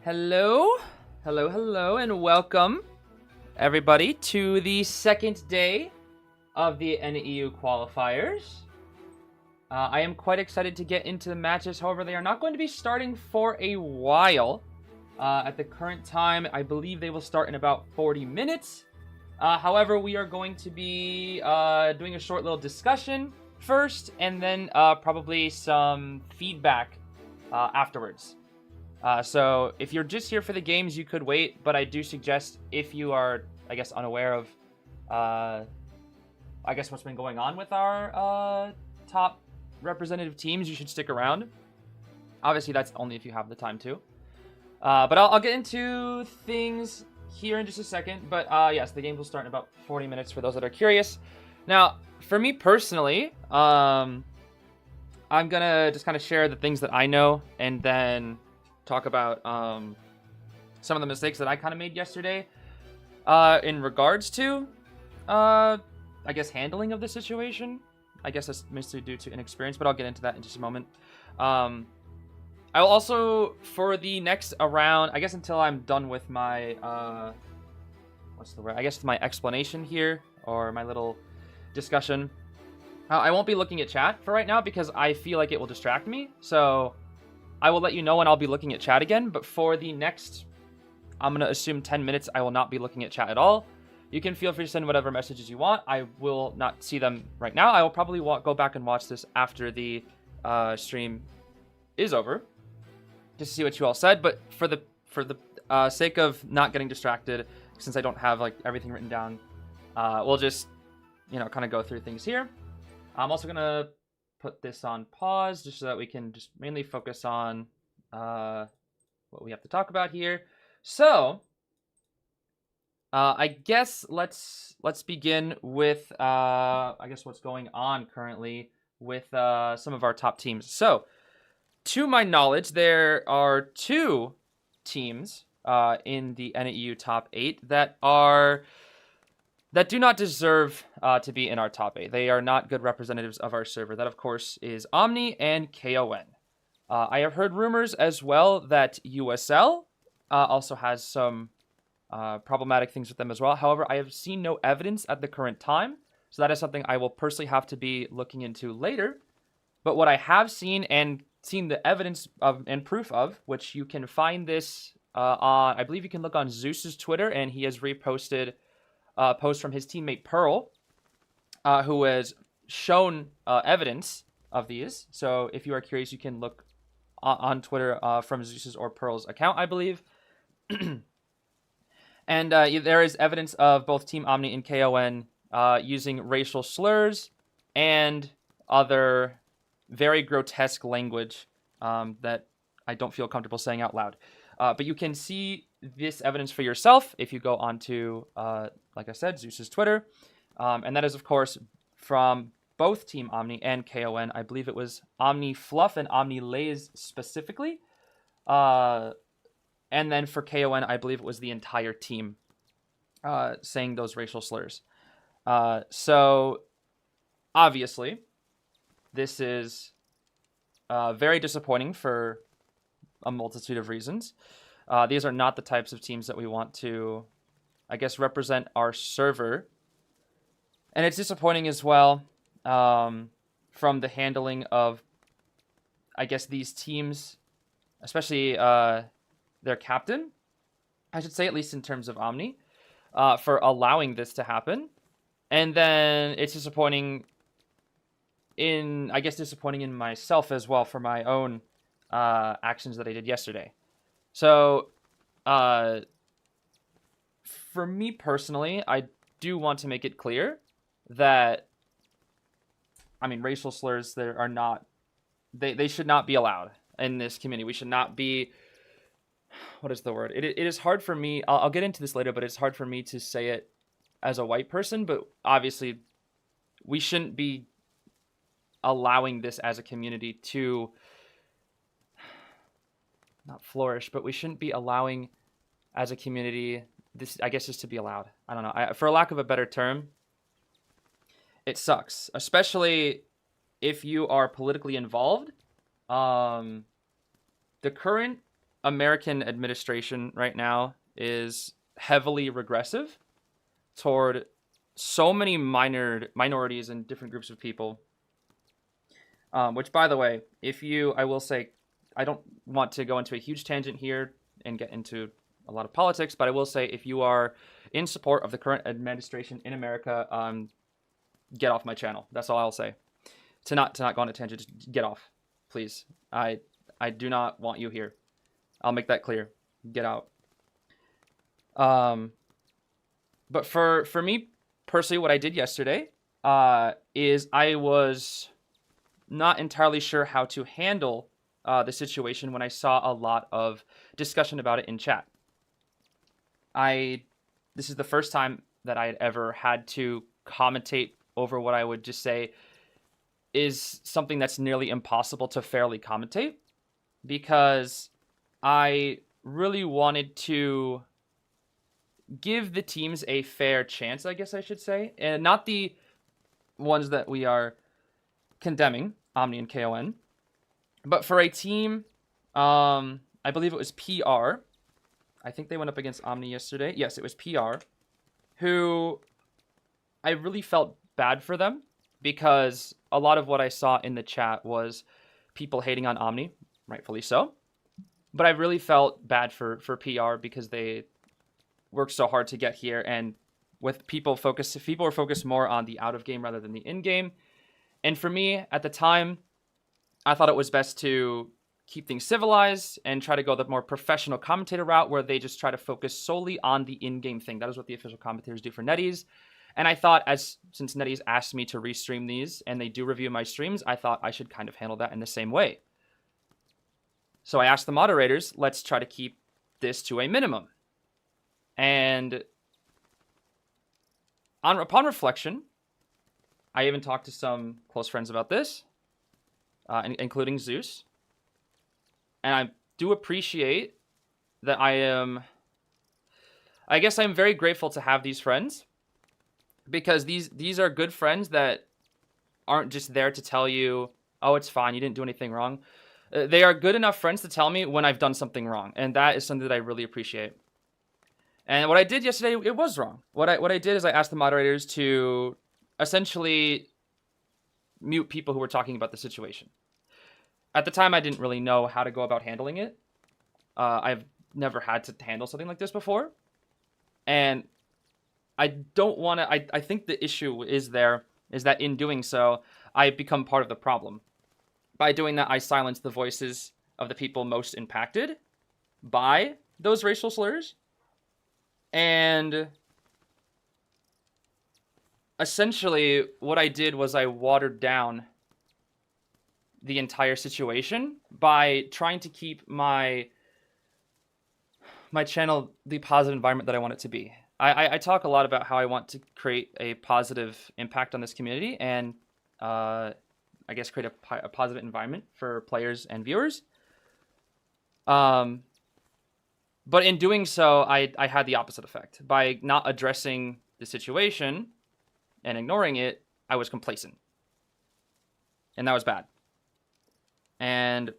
Hello, and welcome, everybody, to the second day of the NEU Qualifiers. I am quite excited to get into the matches. However, they are not going to be starting for a while. At the current time, I believe they will start in about 40 minutes. However, we are going to be doing a short little discussion first, and then probably some feedback afterwards. So if you're just here for the games, you could wait, but I do suggest if you are, I guess, unaware of, what's been going on with our top representative teams, you should stick around. Obviously, that's only if you have the time to. But I'll get into things here in just a second. But yes, the games will start in about 40 minutes for those that are curious. Now, for me personally, I'm gonna just kind of share the things that I know, and then talk about some of the mistakes that I kind of made yesterday in regards to, I guess, handling of the situation. I guess that's mostly due to inexperience, but I'll get into that in just a moment. I will also, for the next round, I guess until I'm done with my, my explanation here, or my little discussion, I won't be looking at chat for right now because I feel like it will distract me, so I will let you know when I'll be looking at chat again, but for the next, I'm going to assume 10 minutes, I will not be looking at chat at all. You can feel free to send whatever messages you want. I will not see them right now. I will probably go back and watch this after the stream is over, just to see what you all said. But for the sake of not getting distracted, since I don't have like everything written down, we'll just, kind of go through things here. I'm also going to put this on pause just so that we can just mainly focus on what we have to talk about here. So I guess let's begin with what's going on currently with some of our top teams. So to my knowledge, there are two teams in the NEU top 8 that do not deserve to be in our top 8. They are not good representatives of our server. That, of course, is Omni and KON. I have heard rumors as well that USL also has some problematic things with them as well. However, I have seen no evidence at the current time, so that is something I will personally have to be looking into later. But what I have seen the evidence of and proof of, which you can find this on, I believe you can look on Zeus's Twitter, and he has reposted post from his teammate Pearl, who has shown evidence of these. So if you are curious, you can look on Twitter from Zeus's or Pearl's account, I believe. And there is evidence of both Team Omni and KON using racial slurs and other very grotesque language that I don't feel comfortable saying out loud. But you can see this evidence for yourself if you go onto, like I said, Zeus's Twitter. And that is, of course, from both Team Omni and KON. I believe it was Omni Fluff and Omni Lays specifically. And then for KON, I believe it was the entire team saying those racial slurs. So, obviously, this is very disappointing for a multitude of reasons. These are not the types of teams that we want to, I guess, represent our server. And it's disappointing as well from the handling of, I guess, these teams, especially their captain, I should say, at least in terms of Omni, for allowing this to happen. And then it's disappointing in myself as well for my own actions that I did yesterday. So, for me personally, I do want to make it clear that, racial slurs they should not be allowed in this community. We should not be, what is the word? It is hard for me, I'll get into this later, but it's hard for me to say it as a white person, but obviously we shouldn't be allowing this as a community to not flourish, but we shouldn't be allowing as a community this, I guess, just to be allowed. I don't know. For lack of a better term, it sucks, especially if you are politically involved. The current American administration right now is heavily regressive toward so many minorities and different groups of people. Which, by the way, I will say, I don't want to go into a huge tangent here and get into a lot of politics, but I will say, if you are in support of the current administration in America, get off my channel. That's all I'll say. To not go on a tangent, just get off, please. I do not want you here. I'll make that clear. Get out. But for me personally, what I did yesterday is I was not entirely sure how to handle the situation when I saw a lot of discussion about it in chat. This is the first time that I had ever had to commentate over what I would just say is something that's nearly impossible to fairly commentate, because I really wanted to give the teams a fair chance, I guess I should say, and not the ones that we are condemning, Omni and KON, but for a team, I believe it was PR. I think they went up against Omni yesterday. Yes, it was PR, who I really felt bad for them, because a lot of what I saw in the chat was people hating on Omni, rightfully so. But I really felt bad for PR, because they worked so hard to get here, and with people were focused more on the out of game rather than the in game. And for me at the time, I thought it was best to keep things civilized and try to go the more professional commentator route, where they just try to focus solely on the in-game thing. That is what the official commentators do for NetEase. And I thought, since NetEase asked me to restream these and they do review my streams, I thought I should kind of handle that in the same way. So I asked the moderators, let's try to keep this to a minimum. And upon reflection, I even talked to some close friends about this, including Zeus. And I do appreciate that I guess I'm very grateful to have these friends, because these are good friends that aren't just there to tell you, oh, it's fine, you didn't do anything wrong. They are good enough friends to tell me when I've done something wrong, and that is something that I really appreciate. And what I did yesterday, it was wrong. What I did is I asked the moderators to essentially mute people who were talking about the situation. At the time, I didn't really know how to go about handling it. I've never had to handle something like this before. And I don't want to... I think the issue is that in doing so, I become part of the problem. By doing that, I silence the voices of the people most impacted by those racial slurs. And essentially, what I did was I watered down the entire situation by trying to keep my channel the positive environment that I want it to be. I talk a lot about how I want to create a positive impact on this community, and I guess create a positive environment for players and viewers. But in doing so, I had the opposite effect. By not addressing the situation and ignoring it, I was complacent. And that was bad. And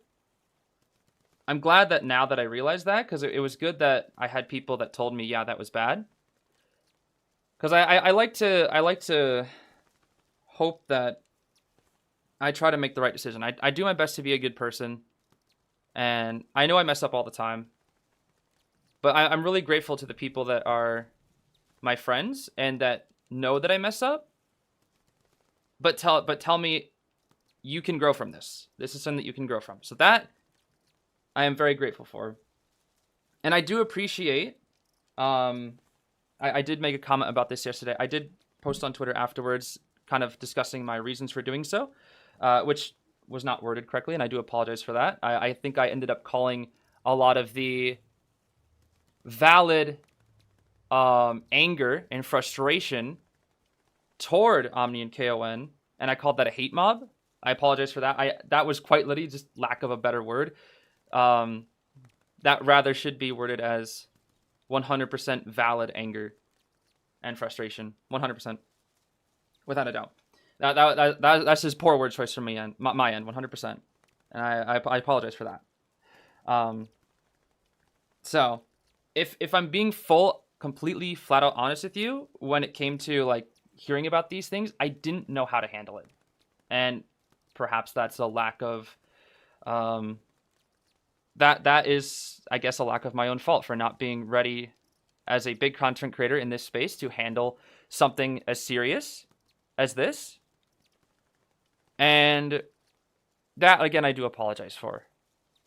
I'm glad that now that I realized that, because it was good that I had people that told me, yeah, that was bad. Because I like to hope that I try to make the right decision. I do my best to be a good person. And I know I mess up all the time. But I'm really grateful to the people that are my friends and that know that I mess up. But tell me, you can grow from this. This is something that you can grow from. So that I am very grateful for. And I do appreciate, I did make a comment about this yesterday. I did post on Twitter afterwards, kind of discussing my reasons for doing so, which was not worded correctly, and I do apologize for that. I think I ended up calling a lot of the valid anger and frustration toward Omni and KON, and I called that a hate mob. I apologize for that. That was quite literally just lack of a better word. That rather should be worded as 100% valid anger and frustration. 100%. Without a doubt. That's just poor word choice from my end, 100%. And I apologize for that. So, if I'm being completely flat out honest with you, when it came to like hearing about these things, I didn't know how to handle it, and perhaps that's a lack of um, that is, I guess, a lack of my own fault for not being ready as a big content creator in this space to handle something as serious as this. And that, again, I do apologize for,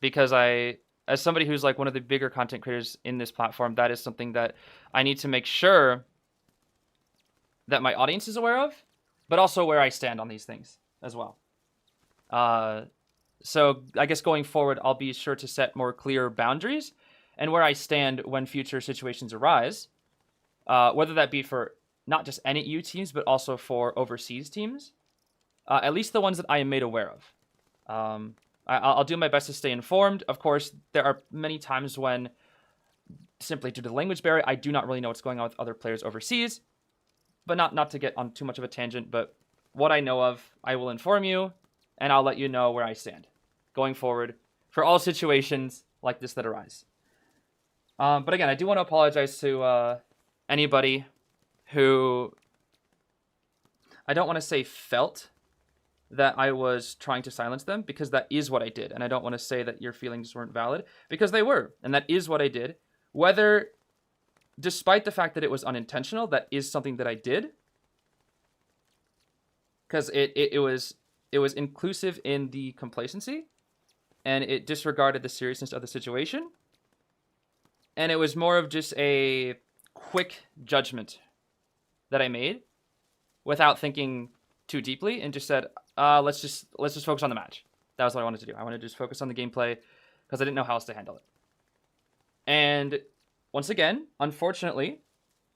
because as somebody who's like one of the bigger content creators in this platform, that is something that I need to make sure that my audience is aware of, but also where I stand on these things as well. So I guess going forward, I'll be sure to set more clear boundaries and where I stand when future situations arise, whether that be for not just NAU teams, but also for overseas teams, at least the ones that I am made aware of. I'll do my best to stay informed. Of course, there are many times when, simply due to the language barrier, I do not really know what's going on with other players overseas. But not to get on too much of a tangent, but what I know of, I will inform you, and I'll let you know where I stand going forward for all situations like this that arise. But again, I do want to apologize to anybody who, I don't want to say felt that I was trying to silence them, because that is what I did. And I don't want to say that your feelings weren't valid, because they were. And that is what I did. Whether, despite the fact that it was unintentional, that is something that I did. Because it was inclusive in the complacency, and it disregarded the seriousness of the situation. And it was more of just a quick judgment that I made without thinking too deeply, and just said, let's just focus on the match. That was what I wanted to do. I wanted to just focus on the gameplay because I didn't know how else to handle it. And once again, unfortunately,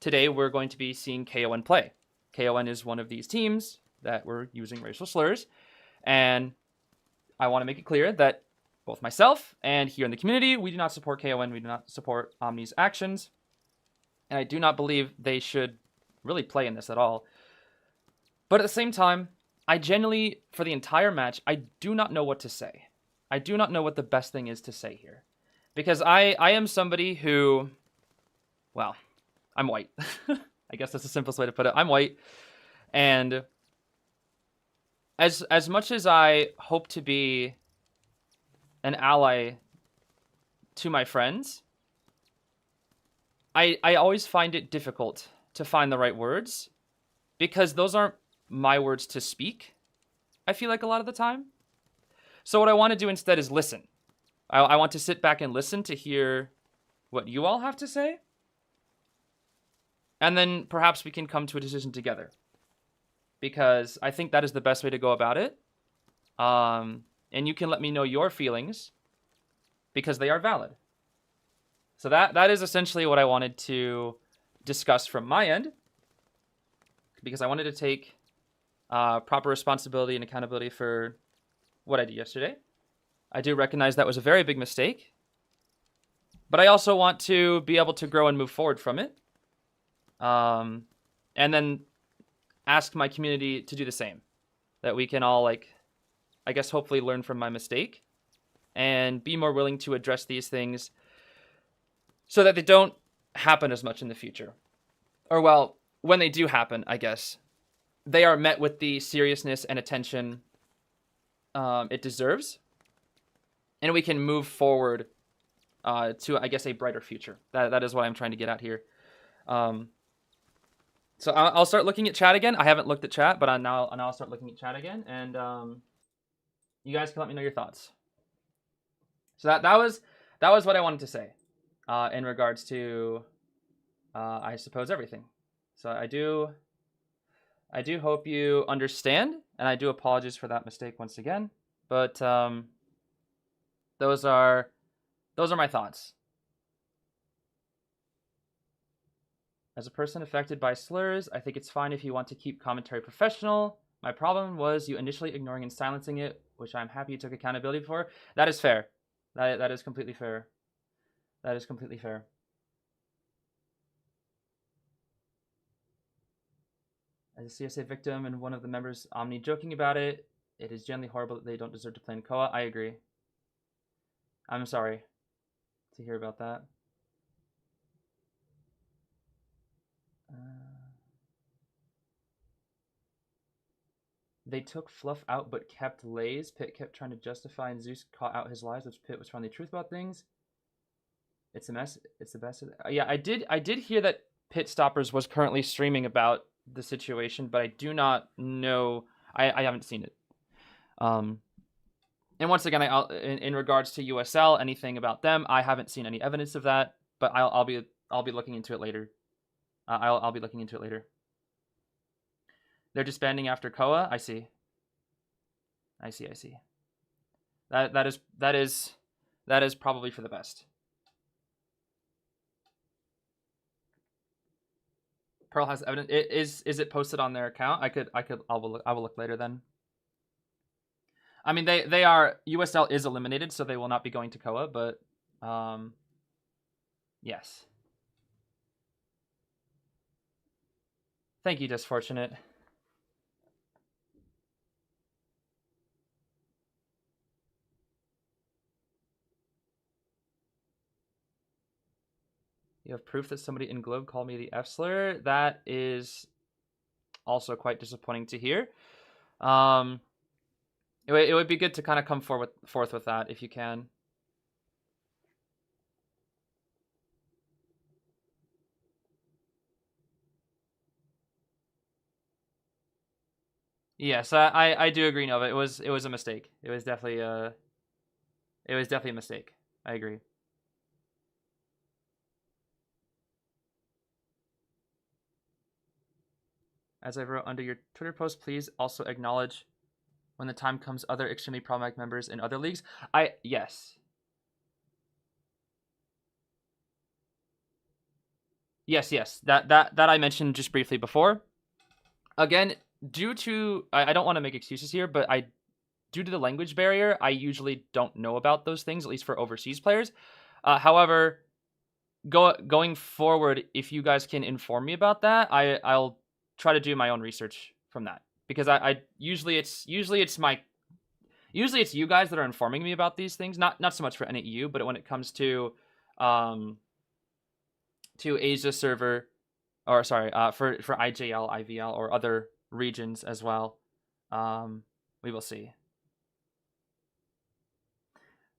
today we're going to be seeing KON play. KON is one of these teams that were using racial slurs, and I want to make it clear that both myself and here in the community, we do not support KON, we do not support Omni's actions, and I do not believe they should really play in this at all. But at the same time, I genuinely, for the entire match, I do not know what to say. I do not know what the best thing is to say here. Because I am somebody who, well, I'm white. I guess that's the simplest way to put it. I'm white. And as much as I hope to be an ally to my friends, I always find it difficult to find the right words, because those aren't my words to speak, I feel like, a lot of the time. So what I want to do instead is listen. I want to sit back and listen to hear what you all have to say. And then perhaps we can come to a decision together, because I think that is the best way to go about it. And you can let me know your feelings, because they are valid. So that is essentially what I wanted to discuss from my end, because I wanted to take proper responsibility and accountability for what I did yesterday. I do recognize that was a very big mistake, but I also want to be able to grow and move forward from it. And then ask my community to do the same, that we can all, like, I guess, hopefully learn from my mistake and be more willing to address these things so that they don't happen as much in the future. Or, well, when they do happen, I guess, they are met with the seriousness and attention it deserves, and we can move forward to, I guess, a brighter future. That is what I'm trying to get at here. So I'll start looking at chat again. I haven't looked at chat, but now I'll start looking at chat again, and you guys can let me know your thoughts. So that was what I wanted to say in regards to, I suppose, everything. So I do hope you understand, and I do apologize for that mistake once again. But those are my thoughts. As a person affected by slurs, I think it's fine if you want to keep commentary professional. My problem was you initially ignoring and silencing it, which I'm happy you took accountability for. That is fair. That is completely fair. That is completely fair. As a CSA victim and one of the members, Omni, joking about it, it is generally horrible that they don't deserve to play in Koa. I agree. I'm sorry to hear about that. They took Fluff out but kept Lays. Pit kept trying to justify, and Zeus caught out his lies, which Pit was trying the truth about things. It's a mess. It's the best. Yeah, I did hear that Pit Stoppers was currently streaming about the situation, but I do not know. I haven't seen it. And once again, in regards to USL, anything about them, I haven't seen any evidence of that. But I'll be looking into it later. I'll be looking into it later. They're disbanding after Koa. I see. That is probably for the best. Pearl has evidence. Is it posted on their account? I will look later then. I mean, they are, USL is eliminated, so they will not be going to Koa, but yes. Thank you, Disfortunate. You have proof that somebody in Globe called me the F-slur. That is also quite disappointing to hear. It would be good to kind of come forth with that if you can. Yes, I do agree, Nova. It was a mistake. It was definitely a mistake. I agree. As I wrote under your Twitter post, please also acknowledge when the time comes other extremely problematic members in other leagues. Yes. Yes. That I mentioned just briefly before. Again, due to I don't want to make excuses here, but due to the language barrier, I usually don't know about those things, at least for overseas players. However, going forward, if you guys can inform me about that, I'll try to do my own research from that, because I usually it's you guys that are informing me about these things, not so much for NAEU, but when it comes to Asia server, or sorry, for IJL, IVL, or other regions as well. We will see.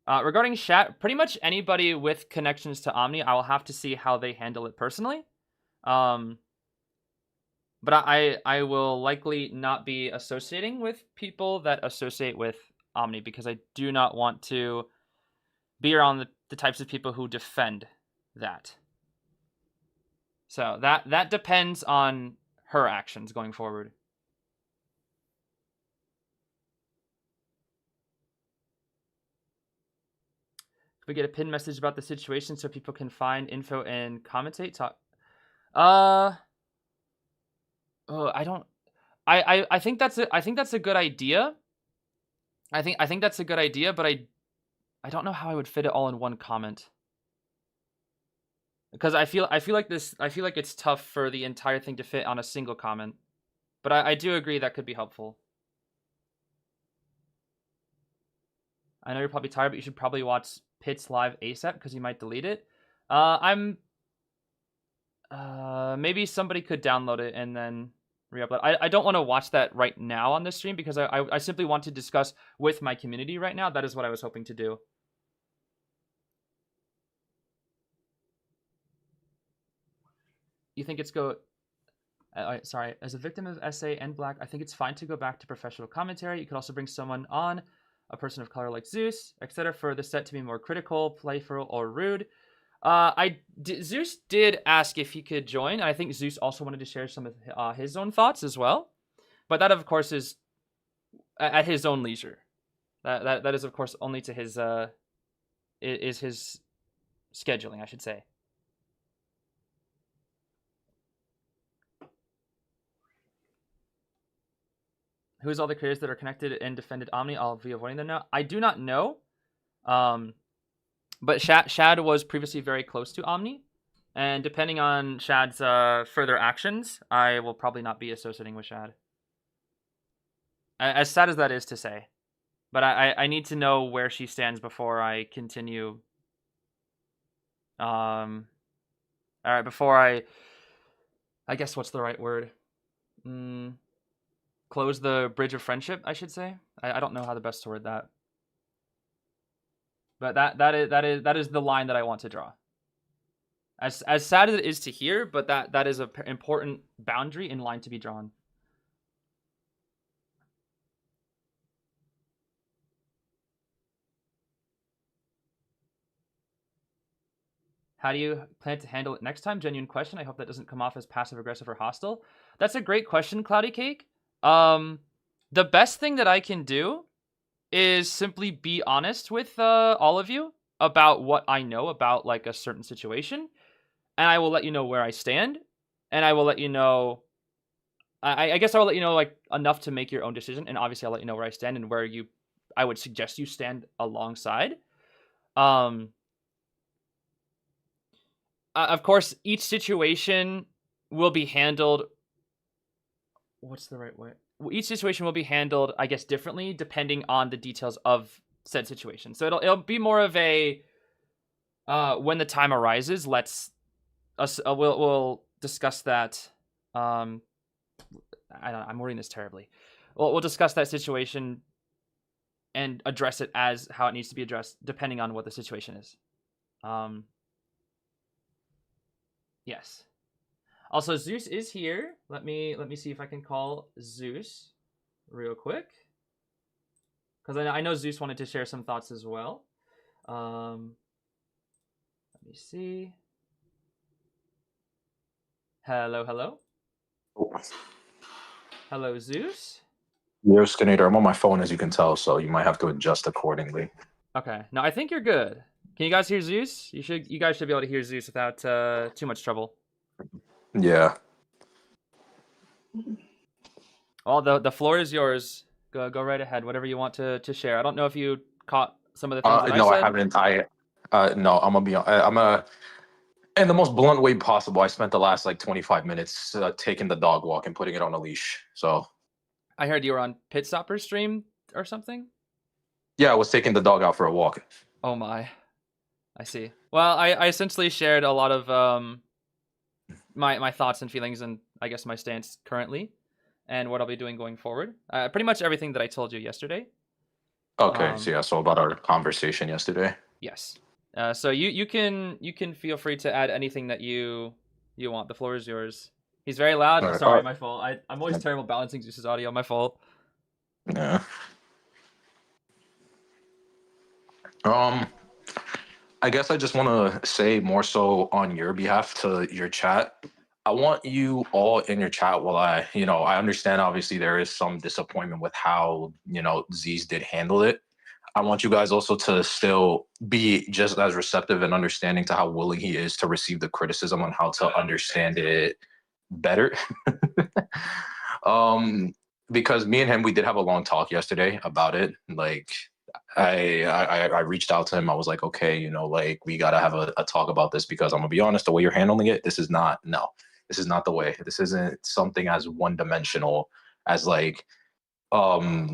Regarding chat, pretty much anybody with connections to Omni, I will have to see how they handle it personally. But I will likely not be associating with people that associate with Omni, because I do not want to be around the types of people who defend that. So that depends on her actions going forward. If we get a pinned message about the situation so people can find info and commentate, talk. I think that's a good idea. I think that's a good idea, but I don't know how I would fit it all in one comment. Because I feel like it's tough for the entire thing to fit on a single comment. But I do agree that could be helpful. I know you're probably tired, but you should probably watch Pitts live ASAP, because you might delete it. Maybe somebody could download it and then re-upload. I don't want to watch that right now on this stream, because I simply want to discuss with my community right now. That is what I was hoping to do. You think it's sorry, as a victim of SA and Black, I think it's fine to go back to professional commentary. You could also bring someone on, a person of color like Zeus, etc., for the set to be more critical, playful, or rude. Zeus did ask if he could join, and I think Zeus also wanted to share some of his own thoughts as well. But that, of course, is at his own leisure. That is, of course, only to his his scheduling, I should say. Who's all the creators that are connected and defended Omni? I'll be avoiding them now. I do not know. But Shad was previously very close to Omni. And depending on Shad's further actions, I will probably not be associating with Shad. As sad as that is to say. But I need to know where she stands before I continue. Alright, before I I guess what's the right word? Mm, close the bridge of friendship, I should say. I don't know how the best to word that. But that is the line that I want to draw. As sad as it is to hear, but that is an important boundary in line to be drawn. How do you plan to handle it next time? Genuine question. I hope that doesn't come off as passive aggressive or hostile. That's a great question, Cloudy Cake. The best thing that I can do is simply be honest with all of you about what I know about like a certain situation, and I will let you know where I stand, and I will let you know. I guess I'll let you know like enough to make your own decision, and obviously I'll let you know where I stand and where I would suggest you stand alongside. Um, of course, each situation will be handled. What's the right way? Each situation will be handled, I guess, differently depending on the details of said situation. So it'll be more of a when the time arises, we'll discuss that. I'm wording this terribly. We'll discuss that situation and address it as how it needs to be addressed, depending on what the situation is. Yes. Also, Zeus is here. Let me see if I can call Zeus real quick, because I know Zeus wanted to share some thoughts as well. Let me see. Hello, hello. Hello, Zeus. Yo, Skinator, I'm on my phone, as you can tell, so you might have to adjust accordingly. Okay. No, I think you're good. Can you guys hear Zeus? You guys should be able to hear Zeus without too much trouble. Yeah. Well, the floor is yours. Go right ahead. Whatever you want to share. I don't know if you caught some of the things that I No, I said. haven't. No, I'm gonna be. In the most blunt way possible. I spent the last like 25 minutes taking the dog walk and putting it on a leash. So I heard you were on Pit Stopper stream or something. yeah, I was taking the dog out for a walk. Oh my, I see. Well, I essentially shared a lot of my thoughts and feelings, and I guess my stance currently, and what I'll be doing going forward. Pretty much everything that I told you yesterday. Okay, so yeah, so about our conversation yesterday. Yes. So you can feel free to add anything that you want. The floor is yours. He's very loud. All right, Sorry, my fault. I'm always terrible balancing Zeus's audio. My fault. yeah. Um, I guess I just want to say more so on your behalf to your chat. I want you all in your chat while I understand obviously there is some disappointment with how, Zeez did handle it. I want you guys also to still be just as receptive and understanding to how willing he is to receive the criticism on how to understand it better. um, because me and him, we did have a long talk yesterday about it. Like, I reached out to him. I was like, okay, like we gotta have a talk about this because I'm gonna be honest, the way you're handling it, this is not the way. This isn't something as one dimensional as like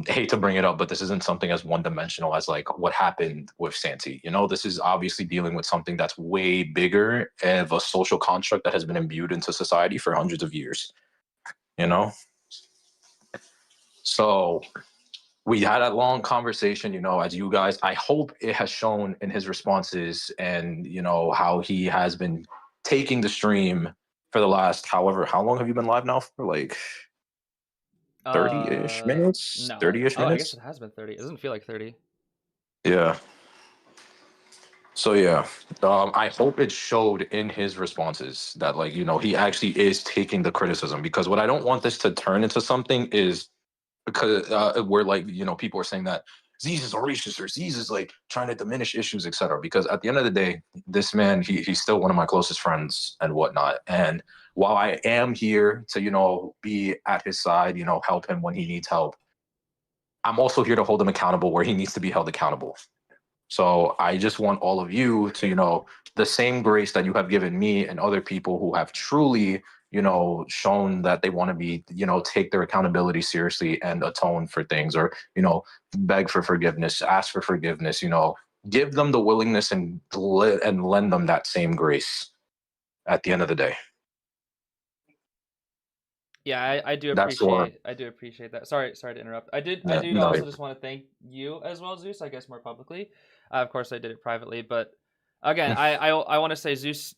hate to bring it up, but this isn't something as one dimensional as like what happened with Santi. This is obviously dealing with something that's way bigger of a social construct that has been imbued into society for hundreds of years, you know? So we had a long conversation, as you guys, I hope it has shown in his responses and, how he has been taking the stream for the last, however, how long have you been live now for? Like 30-ish minutes? No. 30-ish Oh, I guess minutes? it has been 30. It doesn't feel like 30. Yeah. So yeah, I hope it showed in his responses that like, he actually is taking the criticism, because what I don't want this to turn into something is because where like, people are saying that Zeez is a racist or Zeez is like trying to diminish issues, etc. Because at the end of the day, this man, he's still one of my closest friends and whatnot. And while I am here to, be at his side, help him when he needs help, I'm also here to hold him accountable where he needs to be held accountable. So I just want all of you to, the same grace that you have given me and other people who have truly, shown that they want to be, take their accountability seriously and atone for things, or, beg for forgiveness, ask for forgiveness, give them the willingness and lend them that same grace at the end of the day. Yeah, I do That's what. appreciate that. Sorry to interrupt. I Yeah, did no, also just want to thank you as well, Zeus. I guess more publicly. Of course, I did it privately, but again, I want to say, Zeus.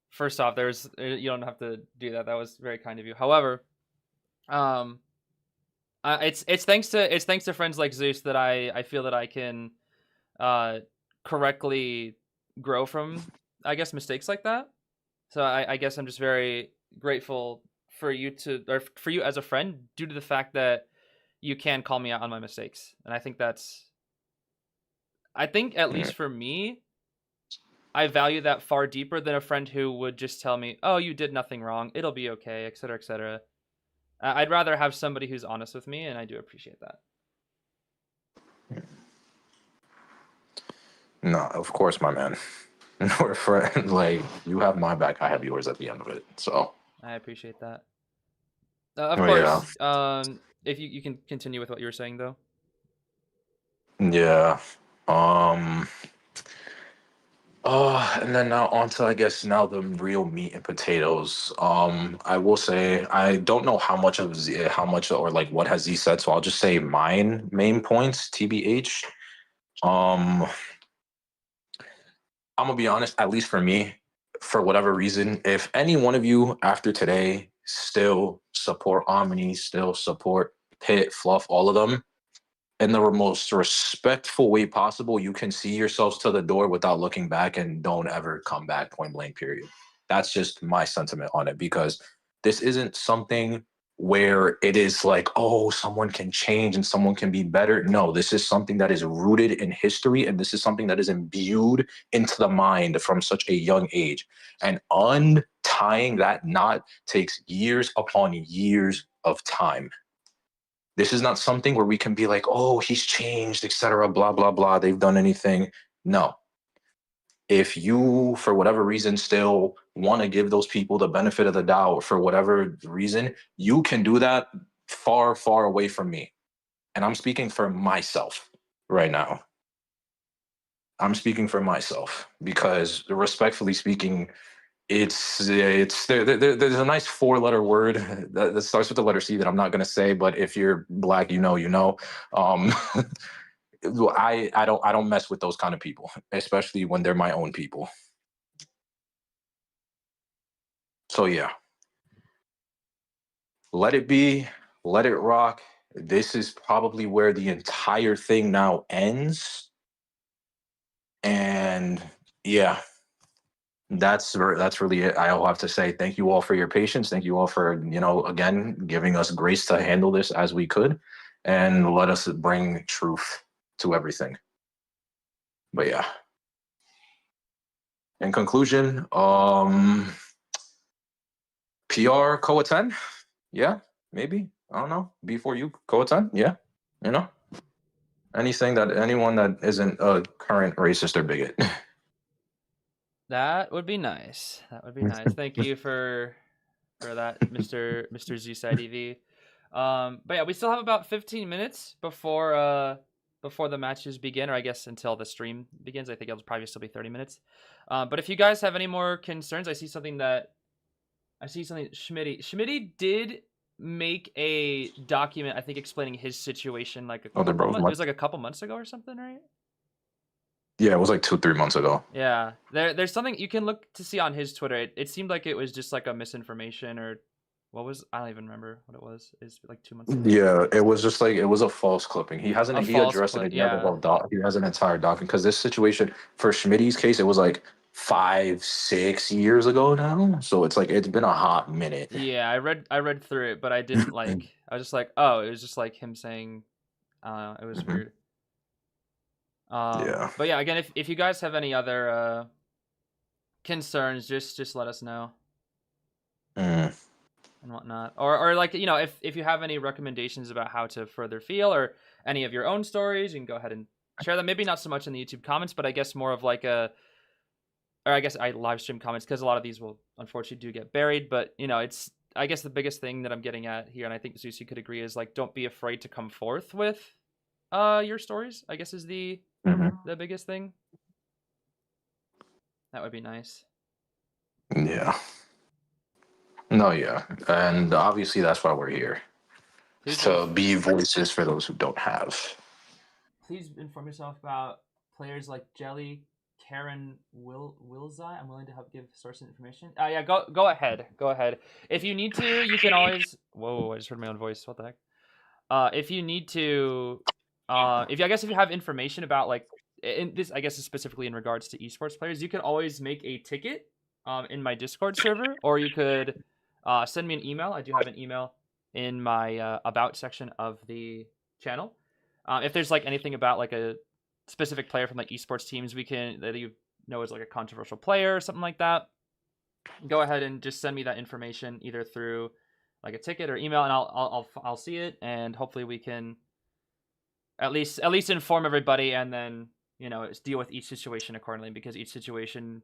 First off, there's you don't have to do that. That was very kind of you. However, um, it's thanks to friends like Zeus that I feel that I can uh correctly grow from, I guess, mistakes like that. So I guess I'm just very grateful for you for you as a friend, due to the fact that you can call me out on my mistakes. And I think at mm, least for me, I value that far deeper than a friend who would just tell me, "Oh, you did nothing wrong. It'll be okay," etc., etc. I'd rather have somebody who's honest with me, and I do appreciate that. no, of course, my man. We're friends. Like you have my back, I have yours at the end of it. So, I appreciate that. Of yeah, course, if you can continue with what you were saying, though. yeah. Um. And then now on to, I guess, now the real meat and potatoes. I will say I don't know how much or like what has he said, so I'll just say mine main points, TBH. Um, I'm gonna be honest, at least for me, for whatever reason, if any one of you after today still support Omni, still support Pit, Fluff, all of them, in the most respectful way possible, you can see yourselves to the door without looking back and don't ever come back, point blank, period. That's just my sentiment on it because this isn't something where it is like, oh, someone can change and someone can be better. No, this is something that is rooted in history and this is something that is imbued into the mind from such a young age. And untying that knot takes years upon years of time. This is not something where we can be like, oh, he's changed, etc., blah, blah, blah. They've done anything. No. If you, for whatever reason, still want to give those people the benefit of the doubt for whatever reason, you can do that far, far away from me. And I'm speaking for myself right now. I'm speaking for myself because, respectfully speaking, there's a nice four-letter word that starts with the letter C that I'm not going to say, but if you're black, you know. Um, I don't mess with those kind of people, especially when they're my own people. So yeah, let it be, let it rock. This is probably where the entire thing now ends, and yeah, that's really it. I'll have to say thank you all for your patience. Thank you all for, again, giving us grace to handle this as we could and let us bring truth to everything. But yeah. In conclusion, PR co-attend? Yeah, maybe. I don't know. Before you co-attend? Yeah. You know? Anyone that isn't a current racist or bigot. That would be nice. That would be nice. Thank you for that, Mr. Z-Side EV. But yeah, we still have about 15 minutes before the matches begin, or I guess until the stream begins. I think it'll probably still be 30 minutes. But if you guys have any more concerns, I see something Schmitty did make a document, I think, explaining his situation like a Oh, they're couple both months. It much. was like a couple months ago or something, right? Yeah, it was like 2-3 months ago. Yeah, there's something you can look to see on his Twitter. It seemed like it was just like a misinformation, or what was, I don't even remember what it was. It's like 2 months ago. Yeah, it was just like it was a false clipping. A He false addressed it clip. in the Yeah. whole doc. He has an entire document because this situation for Schmidt's case, it was like 5-6 years ago now. So it's like it's been a hot minute. Yeah, I read through it, but I didn't like, I was just like, oh, it was just like him saying, it was Mhm. weird. Yeah. But yeah, again, if you guys have any other concerns, just let us know Mm. and whatnot. Or like, if you have any recommendations about how to further feel, or any of your own stories, you can go ahead and share them. Maybe not so much in the YouTube comments, but I guess more of like or I guess I live stream comments, because a lot of these will unfortunately do get buried. But it's, I guess the biggest thing that I'm getting at here, and I think Zeus, you could agree, is like, don't be afraid to come forth with your stories, I guess, is the Mhm. biggest thing. That would be nice. Yeah. No, yeah, and obviously that's why we're here, Please, to be voices for those who don't have. please inform yourself about players like Jelly, Karen, Wilzai. I'm willing to help give source information. Yeah, go ahead. Go ahead. If you need to, you can always. Whoa! I just heard my own voice. What the heck? If you need to, if you, I guess if you have information about like, in this, I guess is specifically in regards to esports players, you can always make a ticket, in my Discord server, or you could, send me an email. I do have an email in my about section of the channel. If there's like anything about like a specific player from like esports teams, we can that you know is like a controversial player or something like that. Go ahead and just send me that information either through like a ticket or email, and I'll see it, and hopefully we can at least inform everybody, and then deal with each situation accordingly, because each situation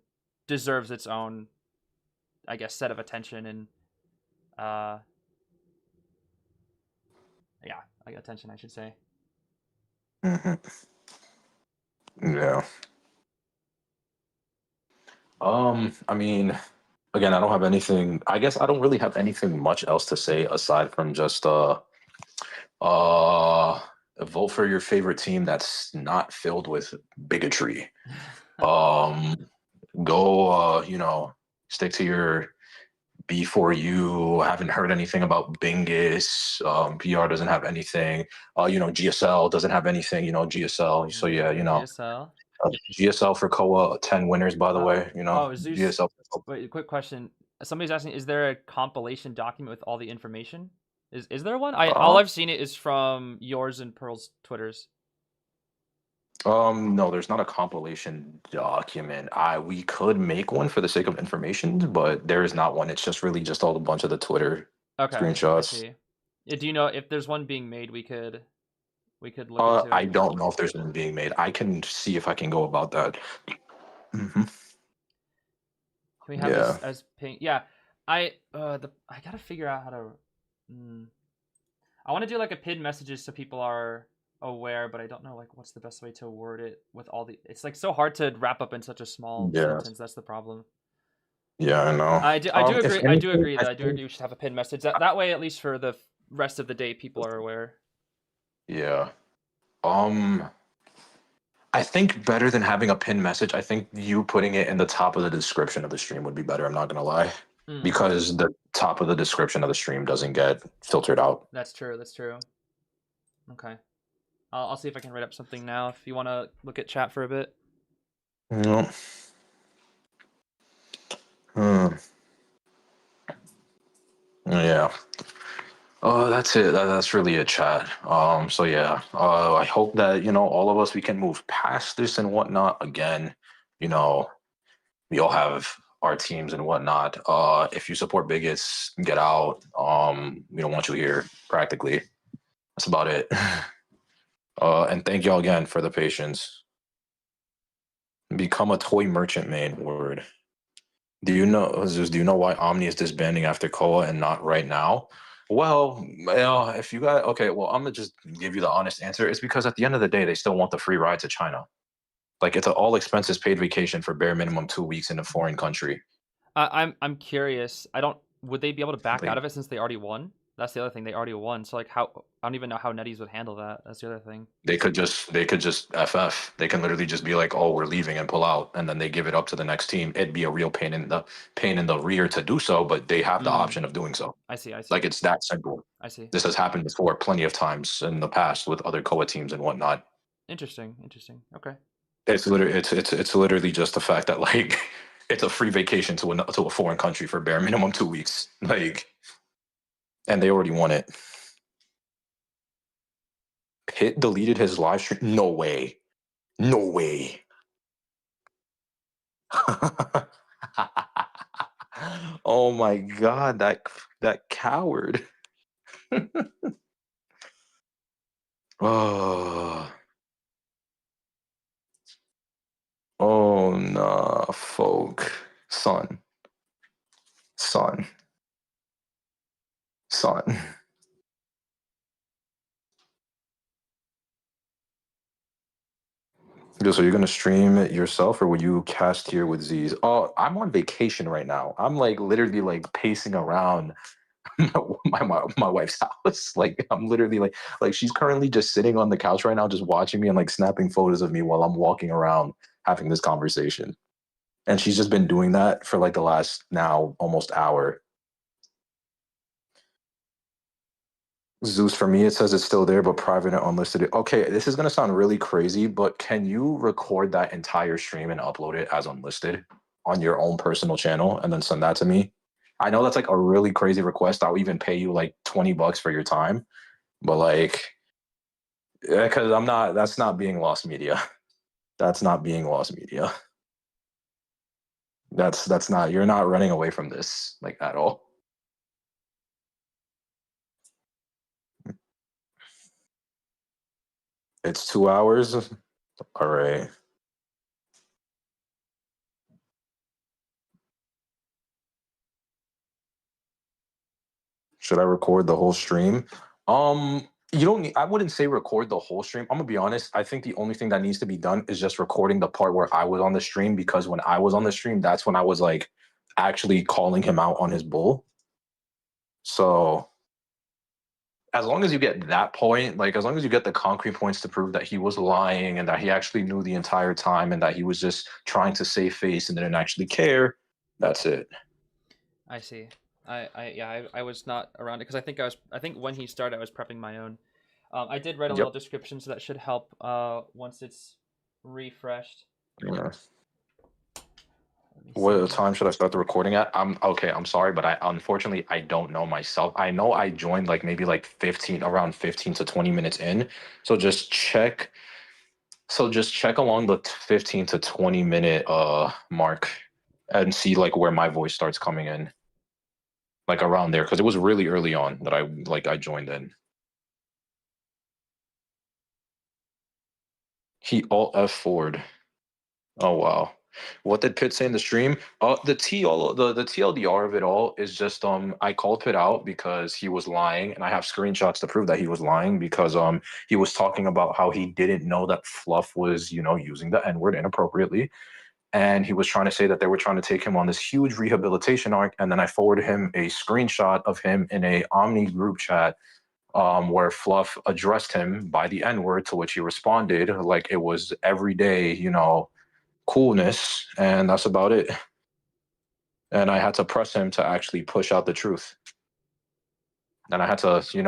deserves its own, I guess, set of attention and uh yeah, like attention, I should say. Hmm. Yeah. I mean, again, I don't have anything. I guess I don't really have anything much else to say aside from just uh vote for your favorite team that's not filled with bigotry. Um, go stick to your B4U. Haven't heard anything about Bingus. PR doesn't have anything. GSL doesn't have anything. GSL. So yeah, GSL. GSL for Koa 10 winners, by the way. Zeus. GSL. Wait, quick question. Somebody's asking, is there a compilation document with all the information? Is there one? All Uh, I've seen it is from yours and Pearl's Twitters. no, there's not a compilation document. We could make one for the sake of information, but there is not one. It's just really just all a bunch of the Twitter Okay, I screenshots. see. Do you know if there's one being made? We could look into I it. don't know if there's one being made. I can see if I can go about that. Hmm. Can we have Yeah. as ping? Yeah, I gotta figure out how to. Mm, I want to do like a pinned messages so people are aware, but I don't know like what's the best way to word it with all the. It's like so hard to wrap up in such a small Yeah. sentence. That's the problem. Yeah, I know. I do If agree. I do anything, agree that I do agree we should have a pinned message. That way, at least for the rest of the day, people are aware. yeah. Um, I think better than having a pinned message, I think you putting it in the top of the description of the stream would be better. I'm not gonna lie, Mm, because the top of the description of the stream doesn't get filtered out. that's true. That's true. Okay. I'll see if I can write up something now. If you want to look at chat for a bit. No. Hmm. Yeah. That's it. That's really a chat. So yeah. I hope that all of us we can move past this and whatnot. Again, you know, we all have our teams and whatnot. If you support bigots, get out. We don't want you here. Practically, that's about it. And thank y'all again for the patience. Become a toy merchant, main word. Do you know why Omni is disbanding after Koa and not right now? Well, if you got okay, well, I'm gonna just give you the honest answer. It's because at the end of the day, they still want the free ride to China. Like it's an all expenses paid vacation for bare minimum 2 weeks in a foreign country. I'm curious. I don't. Would they be able to back out Like of it since they already won? That's the other thing. They already won. So like, how? I don't even know how Netties would handle that. That's the other thing. they could just FF. They can literally just be like, "Oh, we're leaving," and pull out, and then they give it up to the next team. It'd be a real pain in the rear to do so, but they have the option of doing so. I see. I see. Like it's that simple. I see. This has happened before plenty of times in the past with other Koa teams and whatnot. Interesting. Interesting. Okay. It's literally just the fact that like it's a free vacation to a foreign country for bare minimum 2 weeks. Like, and they already won it. Pitt deleted his live stream. No way. No way. Oh my god, that coward. Oh, oh nah, folk. Son, son, son. Yeah, so you're gonna stream it yourself, or will you cast here with Z's? Oh, I'm on vacation right now. I'm like literally like pacing around my wife's house. Like I'm literally like she's currently just sitting on the couch right now, just watching me and like snapping photos of me while I'm walking around having this conversation. And she's just been doing that for like the last now almost hour. Zeus, for me, it says it's still there, but private and unlisted. Okay, this is gonna sound really crazy, but can you record that entire stream and upload it as unlisted on your own personal channel and then send that to me? I know that's like a really crazy request. I'll even pay you like $20 for your time, but like, because I'm not. That's not being lost media. That's not being lost media. That's not. You're not running away from this like at all. It's 2 hours. All right. Should I record the whole stream? You don't need, I wouldn't say record the whole stream. I'm gonna be honest. I think the only thing that needs to be done is just recording the part where I was on the stream, because when I was on the stream, that's when I was like actually calling him out on his bull. So as long as you get that point, like as long as you get the concrete points to prove that he was lying and that he actually knew the entire time and that he was just trying to save face and didn't actually care, that's it. I see. I was not around it because I think when he started, I was prepping my own. I did write a little Yep. description, so that should help once it's refreshed. Yeah. Let me What see. time should I start the recording at? I'm okay. I'm sorry, but I unfortunately I don't know myself. I know I joined like maybe like 15, around 15 to 20 minutes in. So just check. So just check along the 15 to 20 minute mark and see like where my voice starts coming in. Like around there, because it was really early on that I joined in. He alt F forward. Oh wow. What did Pitt say in the stream? The TLDR of it all is just I called Pitt out because he was lying, and I have screenshots to prove that he was lying, because he was talking about how he didn't know that Fluff was, using the N-word inappropriately. And he was trying to say that they were trying to take him on this huge rehabilitation arc. And then I forwarded him a screenshot of him in a Omni group chat, where Fluff addressed him by the N-word, to which he responded like it was everyday, coolness, and that's about it. And I had to press him to actually push out the truth. And actually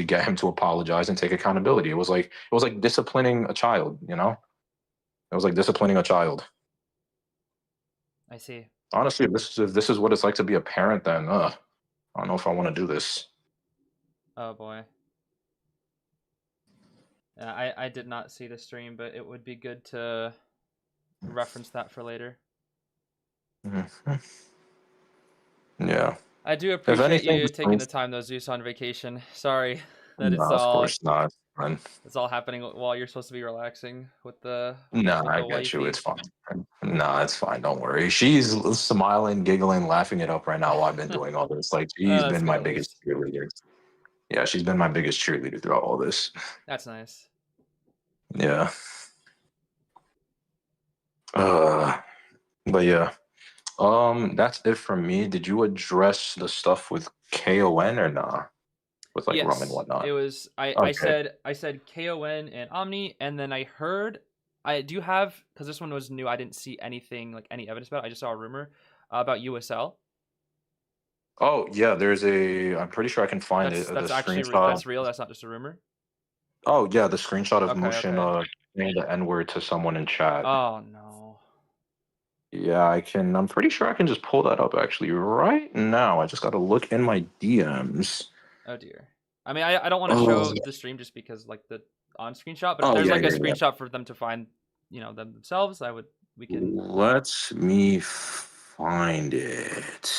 get him to apologize and take accountability. It was like disciplining a child, It was like disciplining a child. I see. Honestly, if this is what it's like to be a parent, then I don't know if I want to do this. Oh boy. I did not see the stream, but it would be good to reference that for later. Mhm. Yeah. I do If appreciate anything, you taking the time though, Zeus, on vacation. Sorry that no, of course not. It's fine. it's all happening while you're supposed to be relaxing with the No, with I the get you. wifey. It's fine. No, it's fine. Don't worry. She's smiling, giggling, laughing it up right now while I've been doing all this. Like, she's That's been good my at biggest least. cheerleader. Yeah, she's been my biggest cheerleader throughout all this. That's nice. Yeah. Uh, but yeah. That's it from me. Did you address the stuff with KON or nah? With like rum and Yes, whatnot. it was. Okay. I said KON and Omni, and then I heard. I do have, because this one was new. I didn't see anything like any evidence about it. I just saw a rumor about USL. Oh yeah, I'm pretty sure I can find it. The That's actually screenshot. that's real. That's not just a rumor. Oh yeah, the screenshot of Okay, Mushin okay. saying the N-word to someone in chat. Oh no. Yeah, I can. I'm pretty sure I can just pull that up actually right now. I just got to look in my DMs. Oh dear. I mean, I don't want to Oh, show the stream just because like the on screenshot, but if oh there's yeah, like a yeah, yeah. screenshot for them to find, them themselves, we can. Let me find it.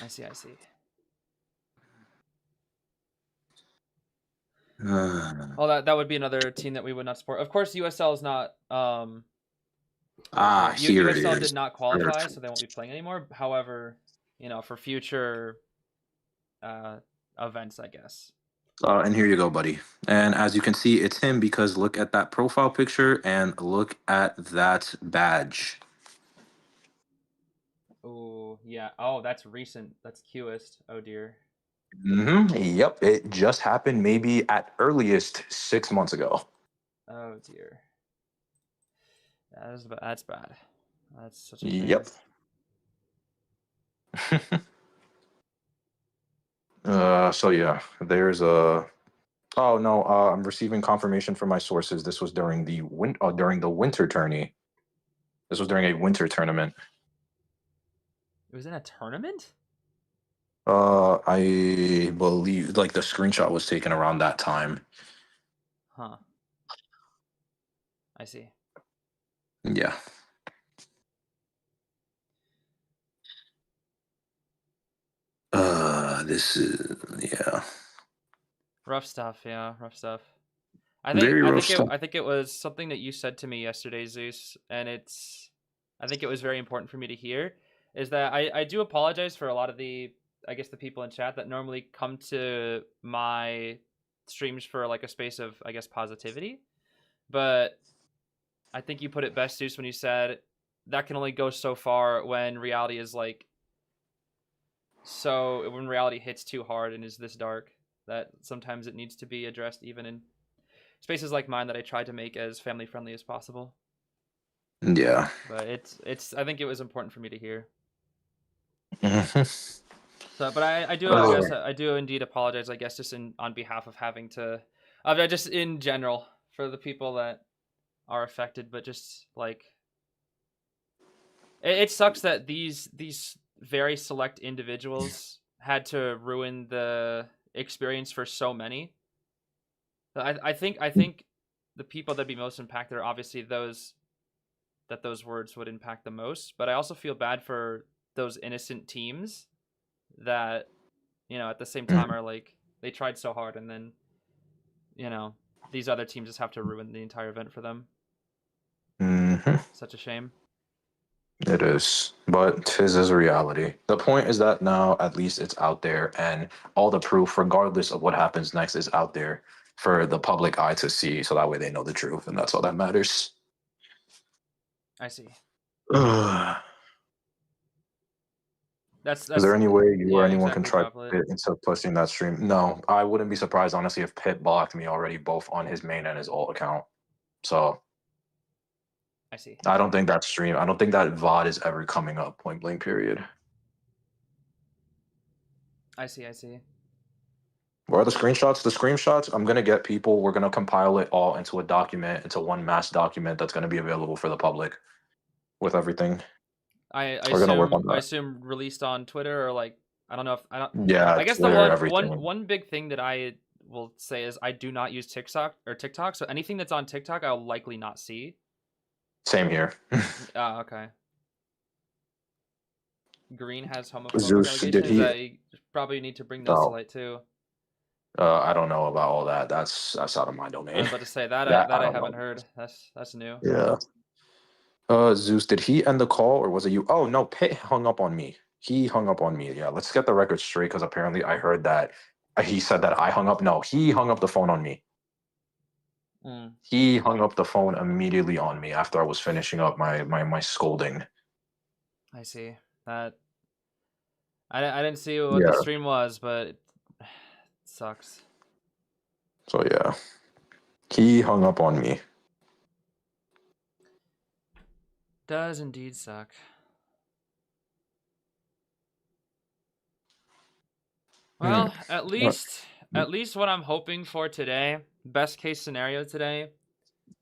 I see. I see. Well, that would be another team that we would not support. Of course, USL is not. What was the name? Here it USL did is. not qualify, so they won't be playing anymore. However, for future events, I guess. And here you go, buddy. And as you can see, it's him because look at that profile picture and look at that badge. Oh, yeah. Oh, that's recent. That's Cueist. Oh, dear. Yep, it just happened maybe at earliest 6 months ago. Oh, dear. That's bad. That's such a shame. Yep. So yeah, there's a. Oh no, I'm receiving confirmation from my sources. This was during the during the winter tourney. This was during a winter tournament. It was in a tournament? I believe like the screenshot was taken around that time. Huh. I see. Yeah. This is yeah. Rough stuff. Yeah, rough stuff. Very rough stuff. I think it was something that you said to me yesterday, Zeus, and I think it was very important for me to hear. Is that I do apologize for a lot of I guess the people in chat that normally come to my streams for like a space of I guess positivity, but I think you put it best, Zeus, when you said that can only go so far when reality is like so when reality hits too hard and is this dark that sometimes it needs to be addressed even in spaces like mine that I tried to make as family friendly as possible. Yeah. But it's I think it was important for me to hear. Mhm. So, but I do I Oh. guess I do indeed apologize. I guess just in on behalf of having to, just in general for the people that are affected. But just like it sucks that these very select individuals had to ruin the experience for so many. I think the people that'd be most impacted are obviously those words would impact the most. But I also feel bad for those innocent teams that at the same time are like they tried so hard and then you know these other teams just have to ruin the entire event for them. Mhm. Such a shame. It is, but tis is reality. The point is that now at least it's out there, and all the proof, regardless of what happens next, is out there for the public eye to see, so that way they know the truth, and that's all that matters. I see. Is That's there any way you or yeah, anyone can exactly, try Droplet. Pit into pushing that stream? No, I wouldn't be surprised honestly if Pit blocked me already, both on his main and his alt account. So I see. I don't think that stream, I don't think that VOD is ever coming up. Point blank. Period. I see. I see. Where are the screenshots? The screenshots, I'm going to get people, we're going to compile it all into a document, into one mass document that's going to be available for the public with everything. I We're going to work assume on I that. assume released on Twitter or like I don't know if I don't Yeah, I guess the Twitter, everything. one big thing that I will say is I do not use TikTok, so anything that's on TikTok I'll likely not see. Same here. Okay. Green has homophobic Zeus, did allegations. he? I probably need to bring those to Oh, light too. I don't know about all that. That's out of my I was domain. about to say That that I I don't haven't know. heard. That's new. Yeah. Zeus, did he end the call or was it you? Oh no, Pitt hung up on me. He hung up on me. Yeah, let's get the record straight because apparently I heard that he said that I hung up. No, he hung up the phone on me. Mm, He hung up the phone immediately on me after I was finishing up my scolding. I see. That I didn't see what the Yeah. stream was, but it sucks. So yeah, he hung up on me. Does indeed suck. Hmm. Well, at What? least what I'm hoping for today, best case scenario today,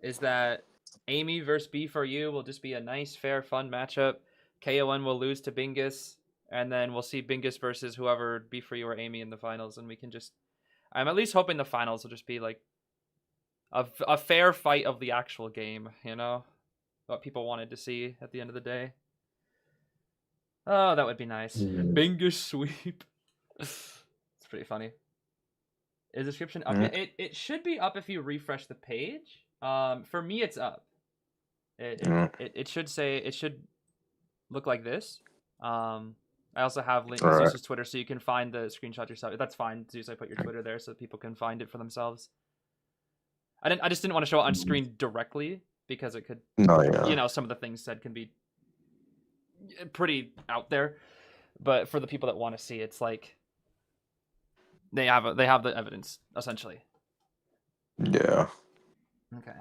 is that AMEY versus B4U will just be a nice, fair, fun matchup. KON will lose to Bingus, and then we'll see Bingus versus whoever B4U or AMEY in the finals, and we can just. I'm at least hoping the finals will just be like a fair fight of the actual game. What people wanted to see at the end of the day. Oh, that would be nice. Hmm. Bingus sweep. It's pretty funny. Is the description up Hmm. yet? It should be up if you refresh the page. For me, it's up. Hmm. It should say it should look like this. Um, I also have All right. Zeus's Twitter, so you can find the screenshot yourself. That's fine, Zeus. I put your Twitter there so people can find it for themselves. I just didn't want to show it on screen directly because it could, No, yeah. some of the things said can be pretty out there. But for the people that want to see, it's like they have the evidence essentially. Yeah. Okay.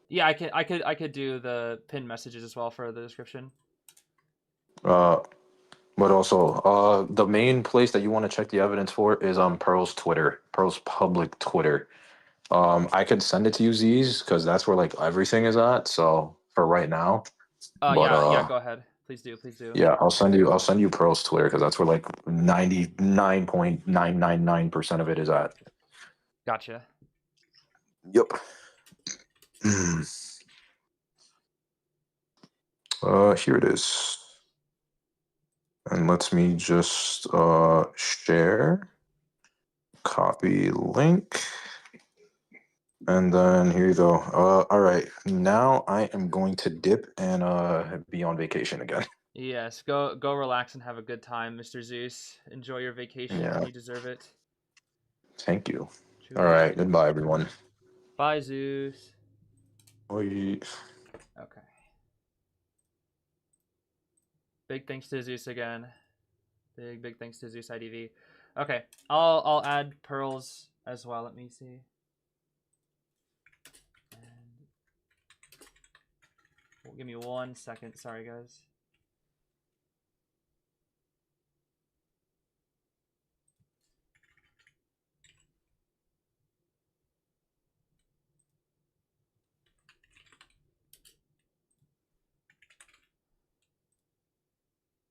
Yeah, I could do the pinned messages as well for the description. But also, the main place that you want to check the evidence for is on Pearl's Twitter, Pearl's public Twitter. I could send it to you, Zeez, because that's where like everything is at. So for right now, yeah, go ahead. Please do. Yeah, I'll send you Pearl's Twitter because that's where like 99.999% of it is at. Gotcha. Yep. Here it is. And let me just share, copy link, and then here you go. All right, now I am going to dip and be on vacation again. Yes, go relax and have a good time, Mr. Zeus. Enjoy your vacation. Yeah. You deserve it. Thank you. Truly, All right, truly. goodbye, everyone. Bye, Zeus. Bye. Okay. Big thanks to Zeus again. Big thanks to Zeus IDV. Okay, I'll add pearls as well. Let me see. And give me 1 second. Sorry, guys.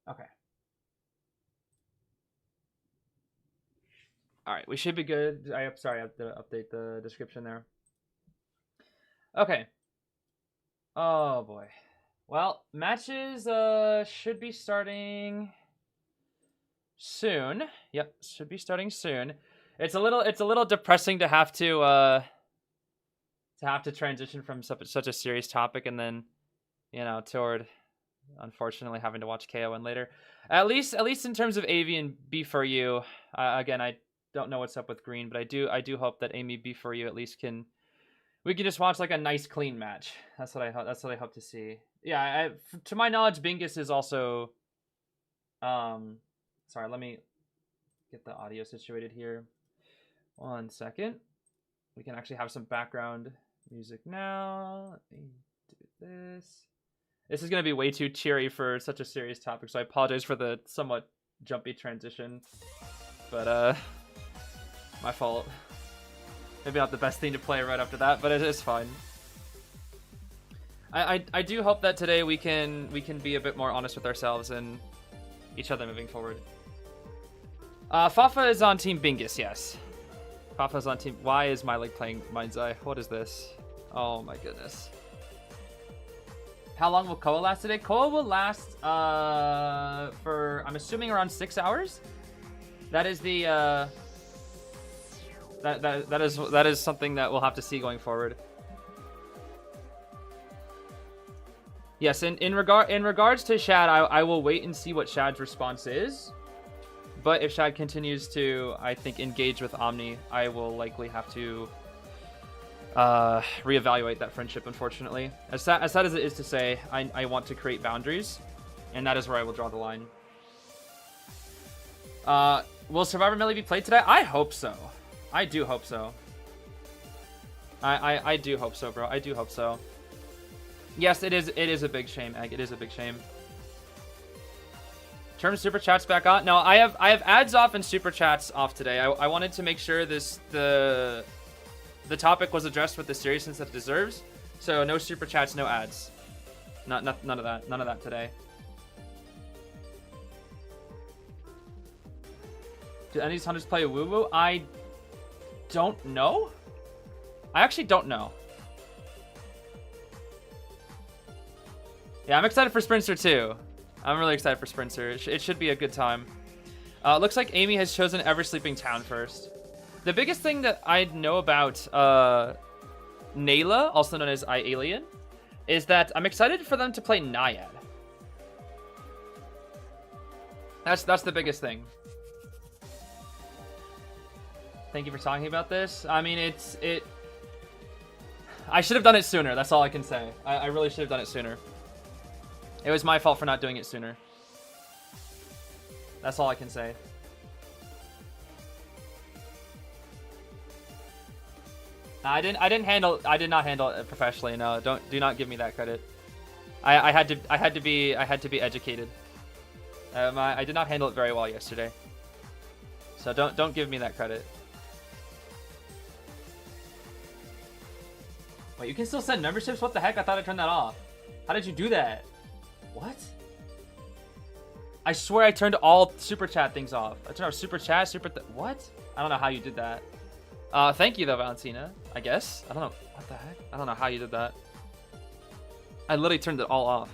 Okay. All right, we should be good. Sorry, I have to update the description there. Okay. Oh boy. Well, matches should be starting soon. Yep, should be starting soon. It's a little depressing to have to transition from such a serious topic and then, toward unfortunately having to watch KON later. At least in terms of AV and B4U, again, I don't know what's up with Green, but I do hope that AMEY B4U at least we can just watch like a nice clean match. That's what I hope to see. Yeah, to my knowledge, Bingus is also sorry, let me get the audio situated here. 1 second. We can actually have some background music now. Let me do this. This is going to be way too cheery for such a serious topic, so I apologize for the somewhat jumpy transition. But, my fault. Maybe not the best thing to play right after that, but it is fine. I do hope that today we can be a bit more honest with ourselves and each other moving forward. Fafa is on Team Bingus, yes. Fafa's on Team... Why is my leg playing Mind's Eye? What is this? Oh my goodness. How long will Koa last today? Koa will last for, I'm assuming, around 6 hours. That is the that is something that we'll have to see going forward. Yes, in regards to Shad, I will wait and see what Shad's response is. But if Shad continues to, I think, engage with Omni, I will likely have to reevaluate that friendship, unfortunately. As sad as it is to say, I want to create boundaries, and that is where I will draw the line. Will Survivor Melee be played today? I hope so. I do hope so. I do hope so, bro. I do hope so. Yes, it is a big shame, Egg. It is a big shame. Turn super chats back on. No, I have ads off and super chats off today. I wanted to make sure the topic was addressed with the seriousness that it deserves. So no super chats, no ads. None of that. None of that today. Do any of these hunters play Woo Woo? I don't know. I actually don't know. Yeah, I'm excited for Sprinter too. I'm really excited for Sprinter. It should be a good time. Looks like AMEY has chosen Ever Sleeping Town first. The biggest thing that I know about Nayla, also known as iAlien, is that I'm excited for them to play Naiad. That's the biggest thing. Thank you for talking about this. I mean, I should have done it sooner. That's all I can say. I really should have done it sooner. It was my fault for not doing it sooner. That's all I can say. I did not handle it professionally. No, do not give me that credit. I had to be educated. I did not handle it very well yesterday. So don't give me that credit. Wait, you can still send memberships? What the heck? I thought I turned that off. How did you do that? What? I swear I turned all super chat things off. I turned off super chat, what? I don't know how you did that. Thank you though, Valentina. I guess. I don't know. What the heck? I don't know how you did that. I literally turned it all off.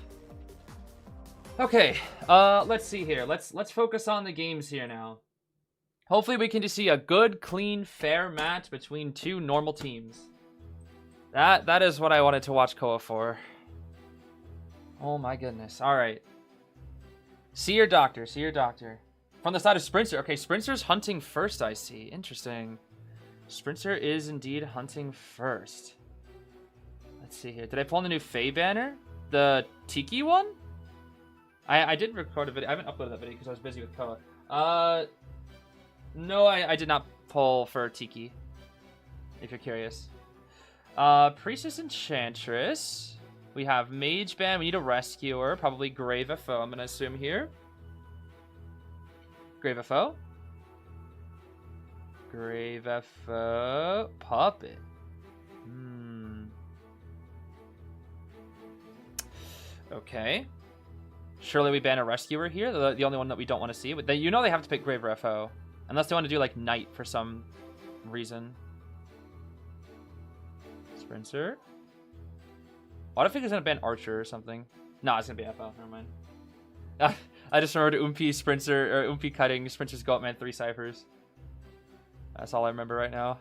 Okay. Let's see here. Let's focus on the games here now. Hopefully we can just see a good, clean, fair match between two normal teams. That is what I wanted to watch Koa for. Oh my goodness. All right. See your doctor. See your doctor. From the side of Sprinter. Okay, Sprinter's hunting first, I see. Interesting. Sprinter is indeed hunting first. Let's see here. Did I pull in the new Faye banner? The Tiki one? I did record a video. I haven't uploaded that video because I was busy with Koa. No, I did not pull for Tiki. If you're curious. Priestess Enchantress. We have Mage Band. We need a Rescuer. Probably Grave FO, I'm going to assume here. Grave FO. Grave FO. Puppet. Okay. Surely we ban a Rescuer here. The only one that we don't want to see. But they, you know they have to pick Grave or FO. Unless they want to do like Knight for some reason. Sprinter. What if he's gonna ban Archer or something? No, it's gonna be FO. Never mind. I just remembered Umpi Sprinter or Umpi cutting Sprinter's Goatman 3 ciphers. That's all I remember right now.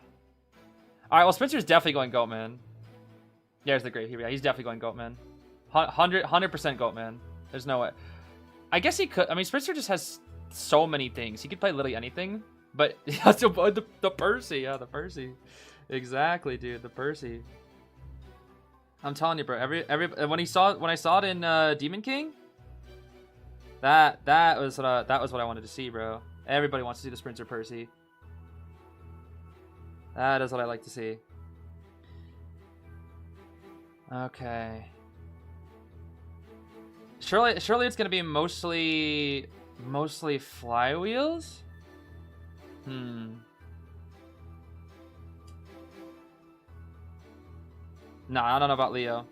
All right, well Sprinter's definitely going Goatman. There's the great here. Yeah, he's definitely going Goatman. 100% Goatman. There's no way. I guess he could. I mean, Sprinter just has so many things. He could play literally anything. But the Percy, yeah, the Percy. Exactly, dude, the Percy. I'm telling you, bro. When I saw it in Demon King, that was what I wanted to see, bro. Everybody wants to see the Sprinter Percy. That is what I like to see. Okay. Surely it's gonna be mostly flywheels. No, I don't know about Leo.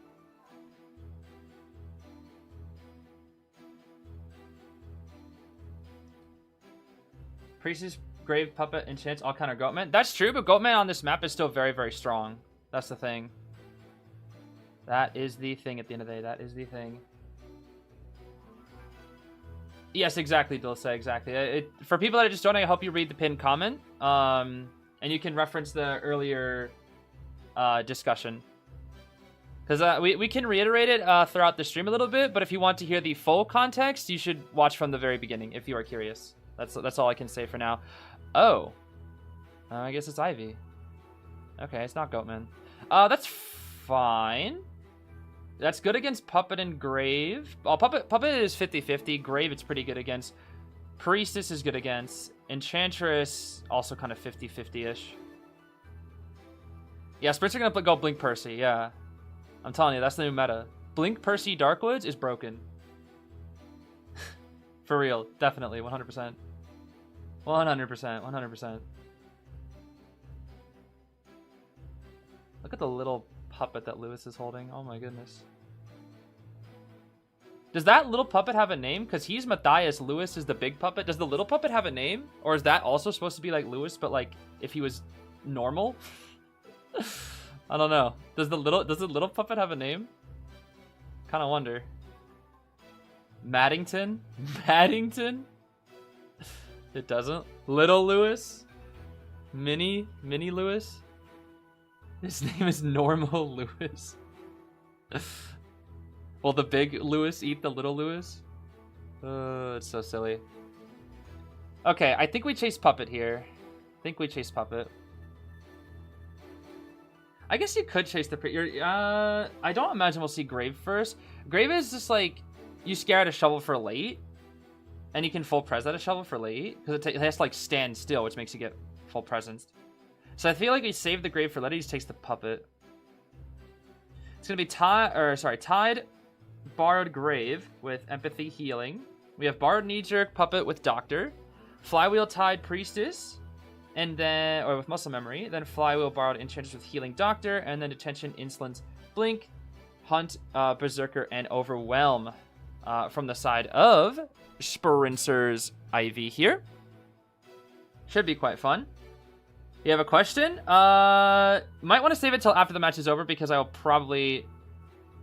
Priestess, Grave, Puppet, Enchants, all counter Goatman. That's true, but Goatman on this map is still very, very strong. That's the thing. That is the thing at the end of the day. That is the thing. Yes, exactly, Dulce, exactly. For people that just don't know, I hope you read the pinned comment. And you can reference the earlier discussion. Because we can reiterate it throughout the stream a little bit, but if you want to hear the full context, you should watch from the very beginning if you are curious. That's all I can say for now. Oh. I guess it's Ivy. Okay, it's not Goatman. That's fine. That's good against Puppet and Grave. Oh, Puppet is 50-50. Grave, it's pretty good against. Priestess is good against. Enchantress, also kind of 50-50-ish. Yeah, Sprints are going to go Blink Percy, yeah. I'm telling you, that's the new meta. Blink Percy Darkwoods is broken. For real, definitely, 100%. 100%. Look at the little puppet that Lewis is holding. Oh my goodness. Does that little puppet have a name? Because he's Matthias, Lewis is the big puppet. Does the little puppet have a name? Or is that also supposed to be like Lewis, but like if he was normal? I don't know. Does the little puppet have a name? Kind of wonder. Maddington? Maddington? It doesn't. Little Lewis? Mini Lewis? His name is Normal Lewis. Will the big Lewis eat the little Lewis? It's so silly. Okay, I think we chase Puppet here. I think we chase Puppet. I guess you could chase the I don't imagine we'll see Grave first. Grave is just like, you scare at a shovel for late, and you can full pres at a shovel for late, because it has to like stand still, which makes you get full presence. So I feel like we save the Grave for later, he just takes the Puppet. It's gonna be Tied, Borrowed Grave with Empathy Healing. We have Borrowed Knee Jerk, Puppet with Doctor. Flywheel Tied Priestess. And then, or with Muscle Memory, then Flywheel Borrowed Enchantress with Healing Doctor, and then Detention, Insolence, Blink, Hunt, Berserker, and Overwhelm from the side of Sprincer's IV here. Should be quite fun. You have a question? Might want to save it till after the match is over because I'll probably...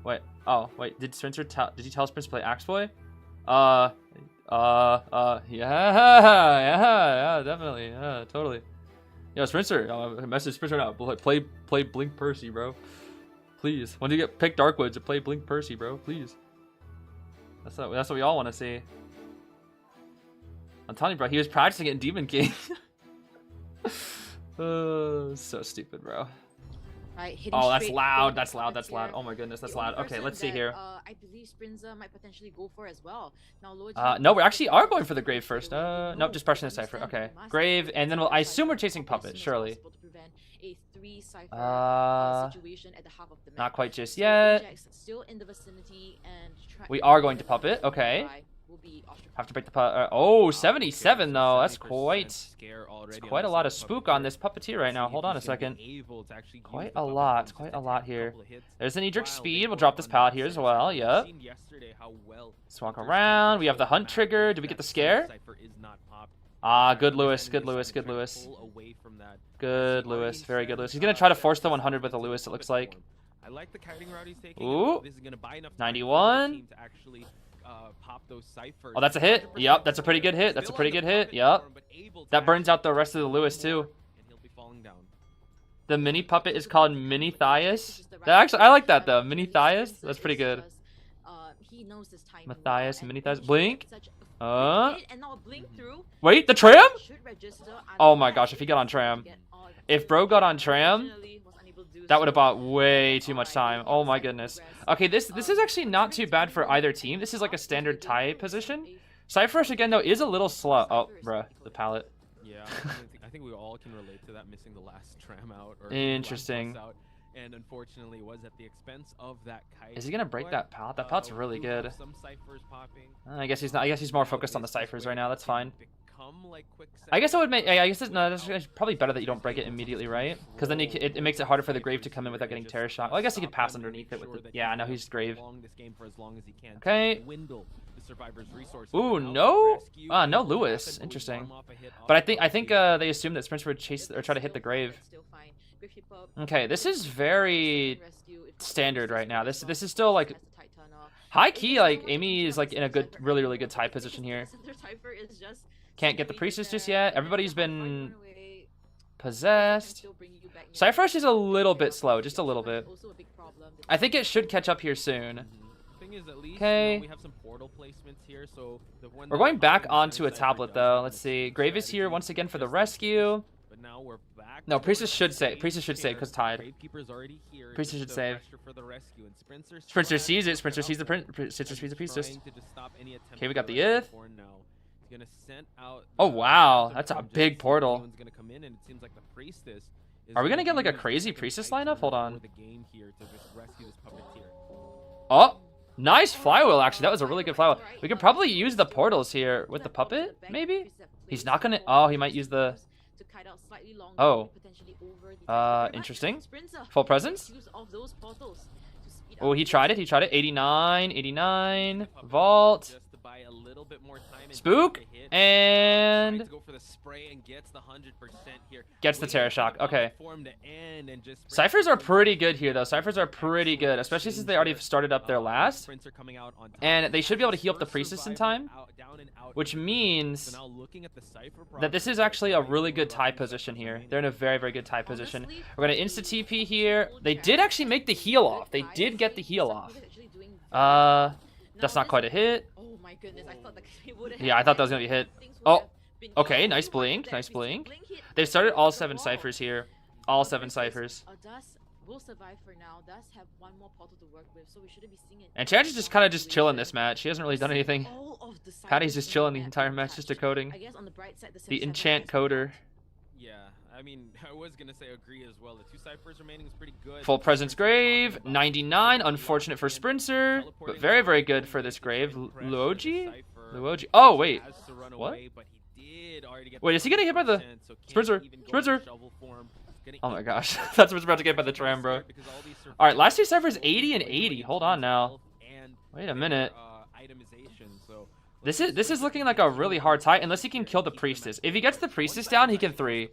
Wait, oh, wait, did you tell Sprincer to play Axe Boy? Yeah, definitely, yeah, totally. Yo, Sprincer, message Sprincer now. Play Blink Percy, bro. Please. When you get pick Darkwoods, to play Blink Percy, bro. Please. That's what we all want to see. I'm telling you, bro. He was practicing it in Demon King. So stupid, bro. Right, oh, that's loud. That's loud. That's loud. Oh my goodness, that's loud. Okay, let's see here. I believe Sprinza might potentially go for as well. Now, no, we actually are going for the Grave first. Nope, just pressing the Cypher. Okay, Grave, and then I assume we're chasing Puppet, surely. Not quite just yet. We are going to Puppet. Okay. Have to break the puppet. Oh, 77 though. That's quite a lot of spook on this puppeteer right now. Hold on a second. Quite a lot here. There's an Edric Speed. We'll drop this pallet here as well. Yep. Let's walk around. We have the Hunt trigger. Did we get the scare? Ah, good Lewis. Good Lewis. Good Lewis. Good Lewis. Very good Lewis. He's gonna try to force the 100 with a Lewis, it looks like. Ooh. 91. Oh, that's a hit. Yep, that's a pretty good hit. That's a pretty good hit. Yep. That burns out the rest of the Lewis too. The mini puppet is called Mini Thias. Actually, I like that though. Mini Thias. That's pretty good. Matthias, Mini Thias. Blink. Wait, the tram? Oh my gosh, if he got on tram. If bro got on tram, that would have bought way too much time. Oh my goodness. Okay, this is actually not too bad for either team. This is like a standard tie position. Cypher Rush again though is a little slow. Oh, bruh, the pallet. Yeah, I think we all can relate to that, missing the last tram out. Or interesting. Out, and unfortunately was at the expense of that kite. Is he gonna break that pallet? That pallet's really good. Some ciphers popping. I guess he's not. I guess he's more focused on the ciphers right now. That's fine. I guess it would make. I guess that's probably better that you don't break it immediately, right? Because then it makes it harder for the Grave to come in without getting Terror Shock. Well, I guess he could pass underneath it with the. Yeah, I know he's Grave. Okay. Ooh, no. No Lewis. Interesting. But I think they assume that Sprinter would chase or try to hit the Grave. Okay, this is very standard right now. This is still like high key. Like AMEY is like in a good, really good tie position here. Can't get the Priestess just yet. Everybody's been possessed. Cypher Rush is a little bit slow, just a little bit. I think it should catch up here soon. Okay. We're going back onto a tablet though. Let's see. Grave is here once again for the rescue. No, Priestess should save. Priestess should save because tied. Priestess should save. Sprinter sees it. Sprinter sees the Priestess. Okay, we got the Ith. Oh wow, that's a big portal. Are we gonna get like a crazy Priestess lineup? Hold on. Oh, nice flywheel actually. That was a really good flywheel. We could probably use the portals here with the puppet, maybe? He's not gonna. Oh, he might use the. Oh. Interesting. Full presence. Oh, he tried it. 89, 89. Vault. Spook. And gets the Terror Shock. Okay. Ciphers are pretty good here, though. Ciphers are pretty good, especially since they already started up their last. And they should be able to heal up the Priestess in time, which means that this is actually a really good tie position here. They're in a very good tie position. We're going to insta-TP here. They did actually make the heal off. They did get the heal off. That's not quite a hit. Oh my goodness, I thought that would have. Yeah, I thought that was going to be a hit. Oh, been Okay, easy nice right blink, there. nice We see blink. hit They've started right all off the 7 wall. ciphers here. All 7 Princess, ciphers. Does will survive for now. Does have one more portal to work with, so we shouldn't be seeing it. And Chad is just kind of just chilling this match. He hasn't really done anything. All of the Patty's ciphers just in chilling the map entire being match, just touched. decoding. I guess on the bright side, the The 7 enchant has been coder. out. Yeah, I mean, I was gonna say agree as well. The 2 ciphers remaining is pretty good. Full presence Since we're talking grave, about 99. the Unfortunate for option, Sprinter, but teleporting very, very out good for only this to try grave. and pressure the Luoji? cipher. Luoji. Oh, wait. Has to run What? away, but he did already get Wait, is he getting hit by the 100%, so can't Sprinter? even go Sprinter? into shovel form. Getting Oh my eaten gosh. up. That's what's about to get by the tram, bro. Because all these Alright, last 2 survivors ciphers 80 and 80. Hold on now. Wait a minute. Itemization, so This is looking like a really hard tie, unless he can kill the priestess. If he gets the priestess down, he can 3.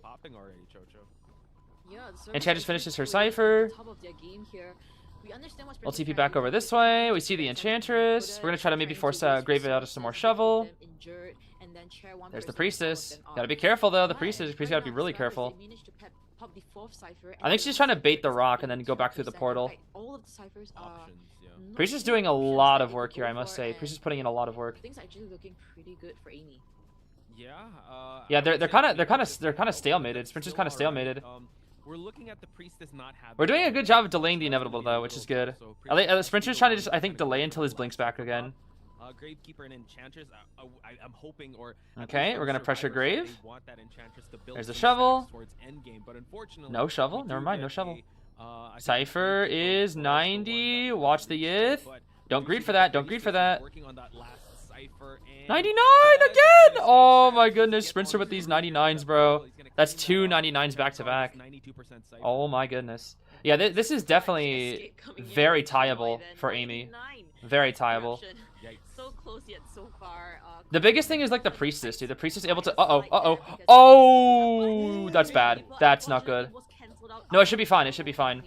Yeah, the And service Chad just is finishes her really at the cipher. top of their game here. We understand what We'll Sprinter's TP trying back to over do. this way. We He's see the trying to get enchantress. something We're gonna try to maybe trying force waste Grave out of some more shovel. them injured, and then share one There's the person priestess. out, then Gotta be off. careful though. The But priestess right gotta be now, really Scarabs, careful. they managed to pop the 4th cipher, I and think the she's last trying to cipher bait the is rock and then go back through the 82%. In portal. fact, all of the ciphers are Options, yeah. not Priest is really doing a options lot that of they work could here, I go must for, say. Priest is and putting in a lot of work. things are actually looking pretty good for Amy. Yeah. Yeah, I would they're say kind of Amy they're kind is of they're kind of still stalemated. Sprinter's still kind of alright. stalemated. We're looking at the priestess not having. We're doing a good job of delaying the inevitable though, which is good. Sprinter's trying to just, I think, delay until his blinks back again. Gravekeeper and Enchantress. I'm hoping, or at Okay, least we're gonna for pressure survivors, Grave. they want that Enchantress to build There's the some shovel. stacks towards endgame, but unfortunately, No shovel. we Never do mind. No get shovel. I think Cipher Gravekeeper is also the one 90. that Watch the reached yith. but Don't we greed see for the that. Don't greed for priestess that. working on that last cipher, and 99 does again! manage to Oh get my Travis goodness, to get Sprinter on with these through 99s, the bro. portal. He's gonna That's clean 2 that up. 99s back to back. 92% cipher. Oh my goodness. Yeah, this is definitely very tieable for Amy. Very tieable. Yikes. So close yet so far. The biggest thing is like the priestess, dude. The priestess able to. Oh, that's bad. That's not good. No, it should be fine. It should be fine.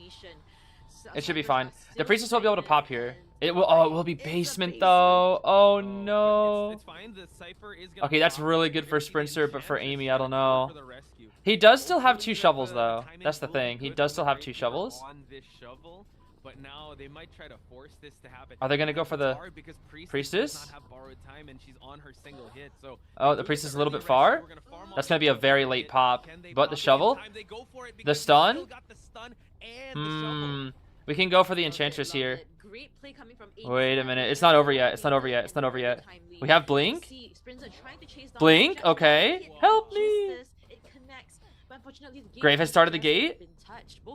It should be fine. The priestess will be able to pop here. It will. Oh, it will be basement though. Oh but no. it's fine. The cipher is gonna Okay, that's pop. really good for We're gonna see the Sprinter, but for Enchantress Amy, I don't know. for the rescue. He does still have 2 Hopefully shovels the though. timing That's the will be thing. He good does for still the have 2 Gravekeeper shovels. on this shovel, but now they might try to force this to happen. Are they gonna go for It's the hard because priestess? does not have borrowed time and she's on her single hit, so Oh, they the do priestess get is a little early bit rescue. far. We're gonna farm That's off gonna be a the very hit. late pop. Can they But the pop it in shovel? time? They go for it The because they stun? still got the stun and the shovel. Hmm. We can go for the enchantress here. Great play coming from Wait a minute. It's not over yet. It's not over yet. It's not over yet. We have blink. Blink, okay. Help me. Grave has started the gate.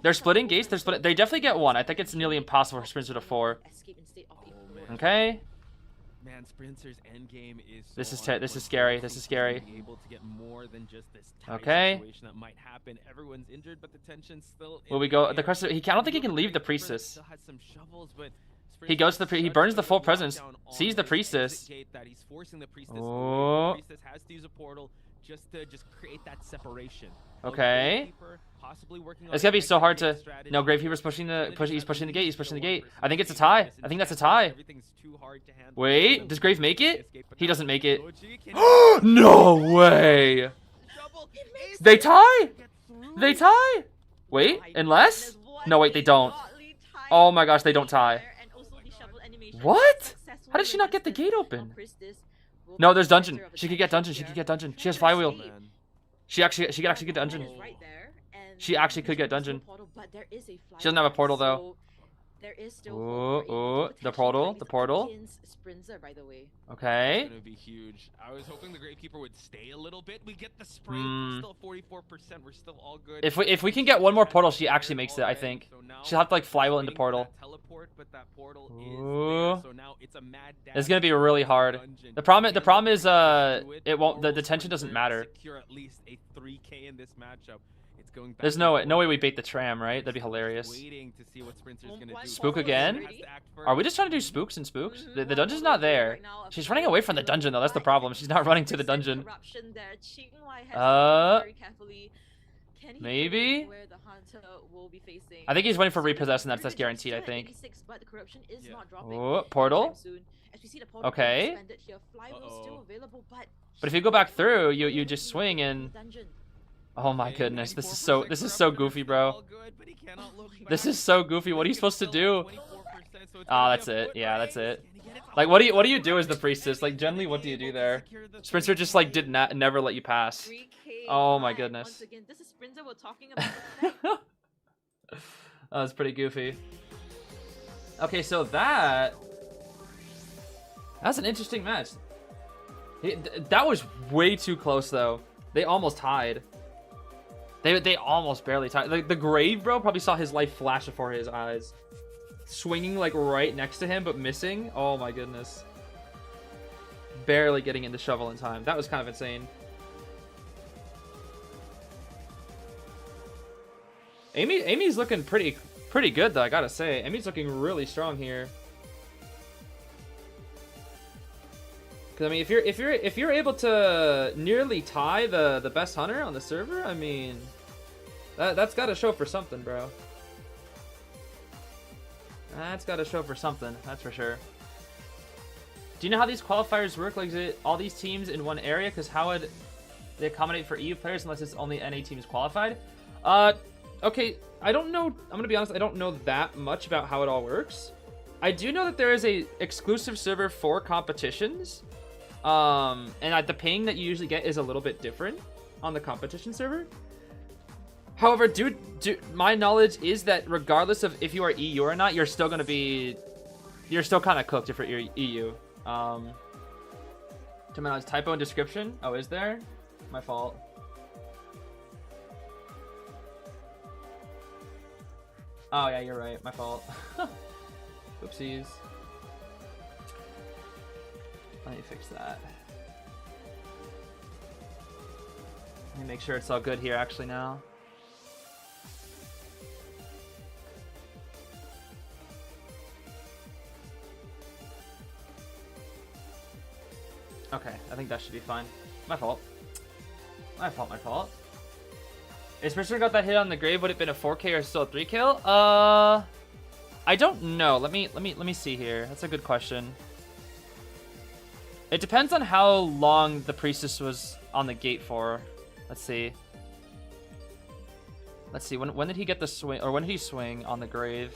They're splitting gates. They definitely get 1. I think it's nearly impossible for Sprinter to 4. Okay. Man, Sprinter's endgame is so This is hard this is when scary. Graves This is seems to scary. be able to get more than just this tight Okay. situation that might happen. Everyone's injured, but the tension's still Will in we the go? air. The question. I don't think he can leave the Gravekeeper priestess. still has some shovels, but He goes to the he Sprinter burns the such full a presence. lockdown on Sees the this priestess. exit gate that he's forcing the priestess Oh. away. The priestess has to use a portal just to create that separation. Okay. Gravekeeper possibly working on It's gonna be an so hard to. exit strategy. No, Gravekeeper's pushing the He's pushing the gate. He's pushing the gate. I think it's a tie. I think that's a tie. Everything's too hard to handle. Wait, does Grave make it? He doesn't make it. Doji can No way. double They tie. get through. They tie. Wait, unless. No, wait, they don't. Oh my gosh, they don't tie. What? How did she not get the gate open? No, there's dungeon. She could get dungeon. She could get dungeon. She has flywheel. Man. She could actually get dungeon. She actually could get dungeon. She doesn't have a portal, though. There is still The portal, the portal. Sprinter, by the way. Okay. It's gonna be huge. I was hoping the Gravekeeper would stay a little bit. We get the spring. Hmm. We're still 44%. We're still all good. If we can get 1 more portal, she actually makes it. I think. So now She'll have to like flywheel into waiting for portal. that teleport, but that portal Ooh. is there. So now it's a mad dash It's gonna be really hard. dungeon. The problem is Can they it won't or the tension doesn't Sprinter matter. Secure at least a 3K in this matchup. It's going back There's and no way forth. we bait the tram, right? That'd be hilarious. Waiting to see what Sprinter's gonna do. Spook Sprinter again? has to act Are we first. just trying to do spooks and spooks? The dungeon's not there. She's running away from the dungeon though. That's the problem. She's not running to the dungeon. Maybe? I think he's waiting for repossess, and that's guaranteed. I think. Yeah. Oh, portal. Okay. Uh-oh. But if you go back through, you just swing and. Oh my goodness, this is so goofy, bro. This is so goofy. What are you supposed to do? Oh, that's it. Yeah, that's it. Like, what do you do as the priestess? Like, generally, what do you do there? Spencer just like did not never let you pass. 3K Oh my back. goodness. Once again, this is Sprinter we're talking about. Tonight. That was pretty goofy. Okay, so that's an interesting match. That was way too close though. They almost tied. They almost barely tied. Like the grave bro probably saw his life flash before his eyes. Swinging like right next to him but missing. Oh my goodness. Barely getting into shovel in time. That was kind of insane. Amy's looking pretty good though, I gotta say. Amy's looking really strong here. Cause I mean, if you're able to nearly tie the best hunter on the server, I mean, that's gotta show for something, bro. That's gotta show for something, that's for sure. Do you know how these qualifiers work? Like, is it all these teams in one area? Because how would they accommodate for EU players unless it's only NA teams qualified? Okay, I don't know. I'm gonna be honest, I don't know that much about how it all works. I do know that there is a exclusive server for competitions. And the ping that you usually get is a little bit different on the competition server. However, my knowledge is that regardless of if you are EU or not, you're still kind of cooked if you're EU. To my knowledge, typo in description. Oh, is there? My fault. Oh yeah, you're right. My fault. Oopsies. Let me fix that. Let me make sure it's all good here actually now. Okay, I think that should be fine. My fault. My fault. If Spencer got that hit on the grave, would it have been a 4K or still a 3 kill? I don't know. Let me see here. That's a good question. It depends on how long the priestess was on the gate for. Let's see. When did he get the swing, or when did he swing on the grave?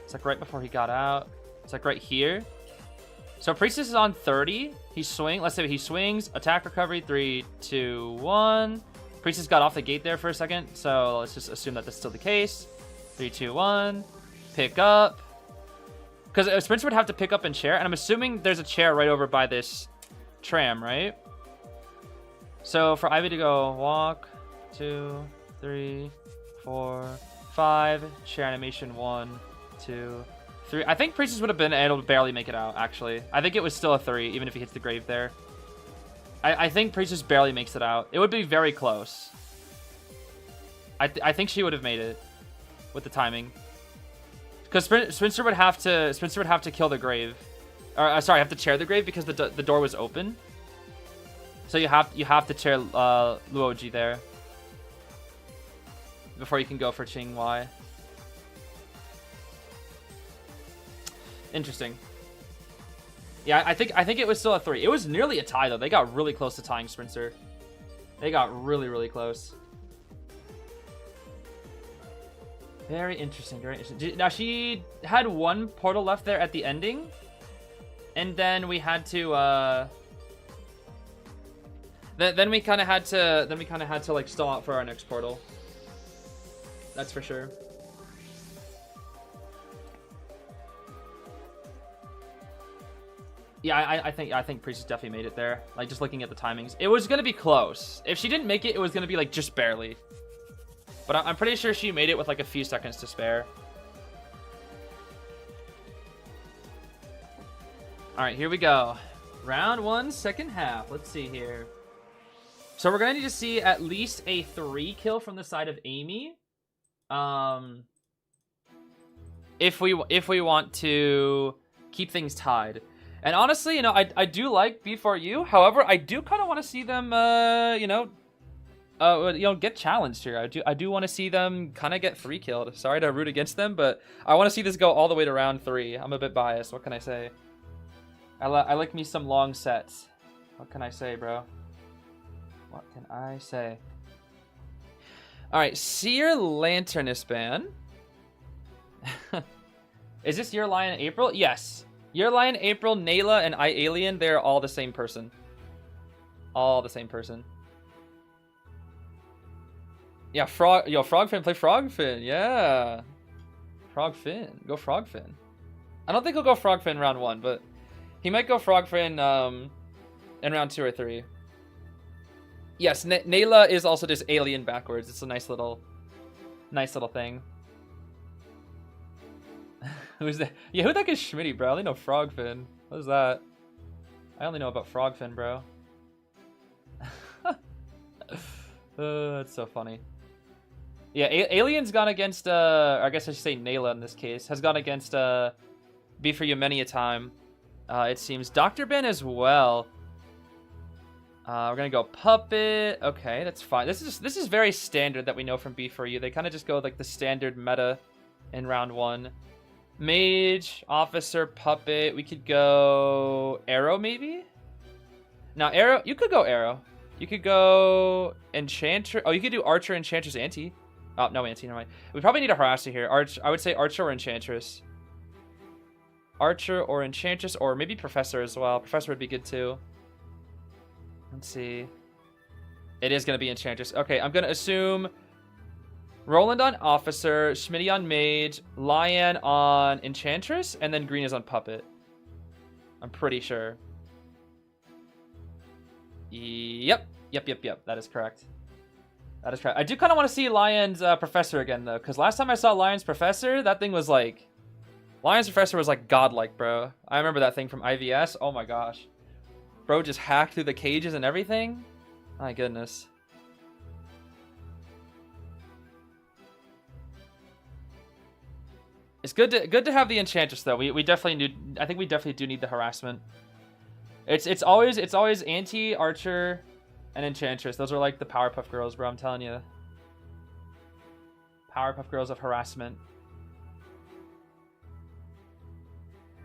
It's like right before he got out. It's like right here. So priestess is on 30. He's swing. Let's say he swings. Attack recovery. 3, 2, 1. Priestess got off the gate there for a second. So let's just assume that that's still the case. 3, 2, 1. Pick up. Because Spencer would have to pick up and chair. And I'm assuming there's a chair right over by this tram, right? So for Ivy to go walk. 2, 3, 4, 5. Chair animation. 1, 2, 3. I think Priestess would have been able to barely make it out, actually. I think it was still a 3, even if he hits the grave there. I think Priestess barely makes it out. It would be very close. I think she would have made it with the timing. Because Spencer would have to kill the grave. Or, sorry, have to chair the grave because the door was open. So you have to chair Luoji there. Before you can go for Ching Wai. Interesting. Yeah, I think it was still a 3. It was nearly a tie though. They got really close to tying Spencer. They got really close. Very interesting. Very interesting. Now she had one portal left there at the ending, and then we had to. Then we kind of had to like stall out for our next portal. That's for sure. Yeah, I think Priestess definitely made it there. Like, just looking at the timings. It was going to be close. If she didn't make it, it was going to be, like, just barely. But I'm pretty sure she made it with, like, a few seconds to spare. Alright, here we go. Round 1, second half. Let's see here. So we're going to need to see at least a 3 kill from the side of AMEY. If we want to keep things tied. And honestly, you know, I do like B4U. However, I do kind of want to see them, get challenged here. I do want to see them kind of get 3 killed. Sorry to root against them, but I want to see this go all the way to round 3. I'm a bit biased. What can I say? I like me some long sets. What can I say, bro? What can I say? All right, Seer Lanternist ban. Is this Your Lion April? Yes. Your Lion April, Nayla, and I Alien, they're all the same person. All the same person. Yeah, Frogfin, play Frogfin. Yeah. Frogfin. Go Frogfin. I don't think he'll go Frogfin round 1, but he might go Frogfin in round 2 or 3. Yes, Nayla is also just Alien backwards. It's a nice little thing. Who's that? Yeah, who the heck is Schmitty, bro? I only know Frogfin. What is that? I only know about Frogfin, bro. That's so funny. Yeah, Alien's gone against, or I guess I should say Nayla in this case, has gone against Be For You many a time. It seems. Dr. Ben as well. We're gonna go Puppet. Okay, that's fine. This is very standard that we know from Be For You. They kind of just go like the standard meta in round 1. Mage, Officer, Puppet. We could go Arrow maybe? Now Arrow, you could go Arrow. You could go Enchantress. Oh, you could do Archer, Enchantress, Anti. Oh, no Anti, never mind. We probably need a Harasser here. I would say Archer or Enchantress. Archer or Enchantress, or maybe Professor as well. Professor would be good too. Let's see. It is going to be Enchantress. Okay, I'm going to assume Roland on Officer, Schmitty on Mage, Lion on Enchantress, and then Green is on Puppet. I'm pretty sure. Yep. That is correct. That is correct. I do kind of want to see Lion's Professor again, though, because last time I saw Lion's Professor, that thing was like... Lion's Professor was like godlike, bro. I remember that thing from IVS. Oh my gosh. Bro just hacked through the cages and everything. My goodness. It's good to have the Enchantress though. We definitely need. I think we definitely do need the harassment. It's always Anti, Archer, and Enchantress. Those are like the Powerpuff Girls, bro. I'm telling you. Powerpuff Girls of harassment.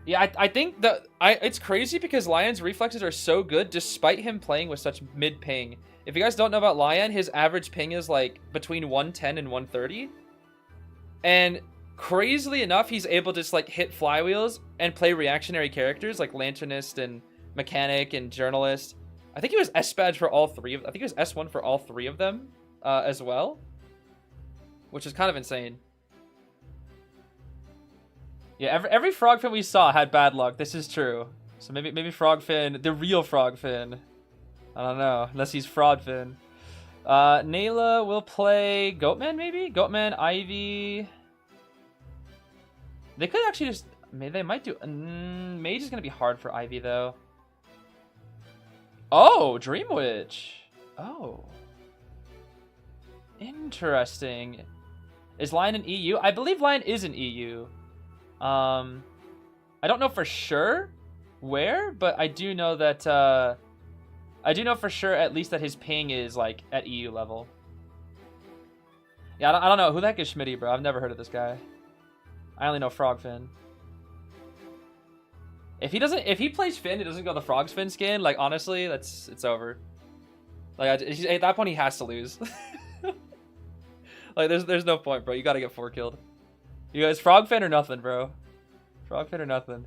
Yeah, I think that it's crazy because Lion's reflexes are so good despite him playing with such mid ping. If you guys don't know about Lion, his average ping is like between 110 and 130. And crazily enough, he's able to just like hit flywheels and play reactionary characters like Lanternist and Mechanic and Journalist. I think he was S badge for all 3 of. I think he was S1 for all 3 of them as well, which is kind of insane. Yeah, every Frogfin we saw had bad luck. This is true. So maybe Frogfin, the real Frogfin. I don't know, unless he's Fraudfin. Nayla will play Goatman maybe? Goatman, Ivy. They could actually just... Maybe they might do... Mage is going to be hard for Ivy, though. Oh, Dream Witch. Oh. Interesting. Is Lion in EU? I believe Lion is in EU. I don't know for sure where, but I do know that... I do know for sure at least that his ping is, like, at EU level. Yeah, I don't know. Who the heck is Schmitty, bro? I've never heard of this guy. I only know Frogfin. If he plays Finn, it doesn't go the Frogsfin skin. Like honestly, it's over. Like at that point, he has to lose. Like there's no point, bro. You gotta get 4 killed. You guys, Frogfin or nothing, bro. Frogfin or nothing.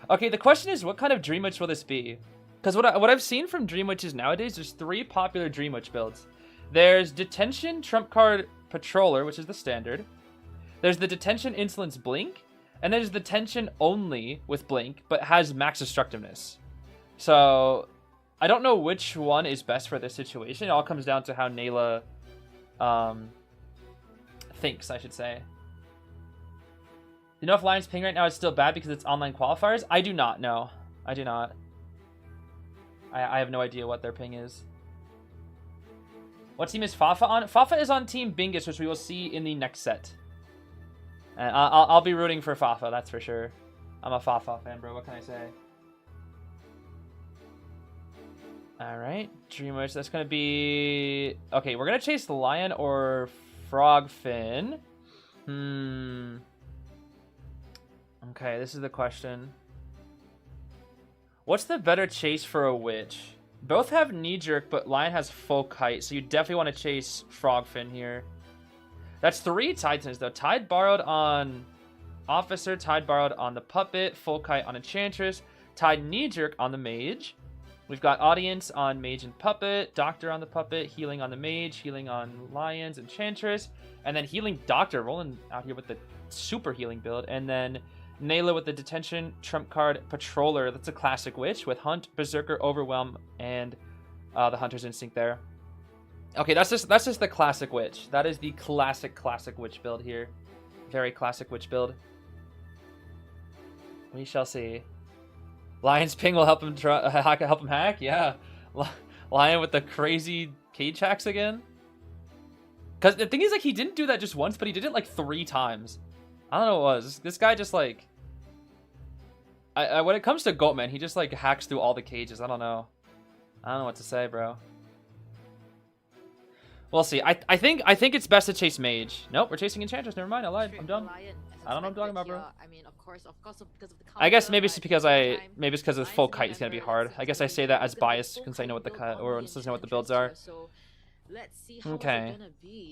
Okay, the question is, what kind of Dream Witch will this be? Because what I've seen from Dream Witches nowadays, there's 3 popular Dream Witch builds. There's Detention Trump Card Patroller, which is the standard. There's the Detention Insolence Blink, and there's the Detention only with Blink, but has max destructiveness. So, I don't know which one is best for this situation. It all comes down to how Nayla thinks, I should say. You know if Lion's ping right now is still bad because it's online qualifiers? I do not know. I do not. I have no idea what their ping is. What team is Fafa on? Fafa is on Team Bingus, which we will see in the next set. And I'll be rooting for Fafa, that's for sure. I'm a Fafa fan, bro. What can I say? Alright. Dream Witch, that's going to be... Okay, we're going to chase the Lion or Frogfin. Okay, this is the question. What's the better chase for a Witch? Both have Knee Jerk, but Lion has full kite, so you definitely want to chase Frogfin here. That's 3 Titans, though. Tide borrowed on Officer, Tide Borrowed on the Puppet, Full Kite on Enchantress, Tide Knee Jerk on the Mage. We've got Audience on Mage and Puppet, Doctor on the Puppet, Healing on the Mage, Healing on Lions, Enchantress, and then Healing Doctor rolling out here with the super healing build, and then Nayla with the Detention, Trump card, Patroller. That's a classic witch with Hunt, Berserker, Overwhelm, and the Hunter's Instinct there. Okay, that's just the classic witch. That is the classic witch build here. Very classic witch build. We shall see. Lion's Ping will help him hack. Yeah, Lion with the crazy cage hacks again. Because the thing is, like, he didn't do that just once, but he did it like 3 times. I don't know what it was. This guy just like, when it comes to Goatman, he just like hacks through all the cages. I don't know what to say, bro. We'll see. I think it's best to chase Mage. Nope, we're chasing Enchantress. Never mind. I lied. I'm dumb. I don't know what I'm talking about, bro. I mean, of course, because of the I guess maybe it's because of Full Kite is gonna be hard. I guess I say that as bias since I know what the cut or since I know what the builds are. Okay.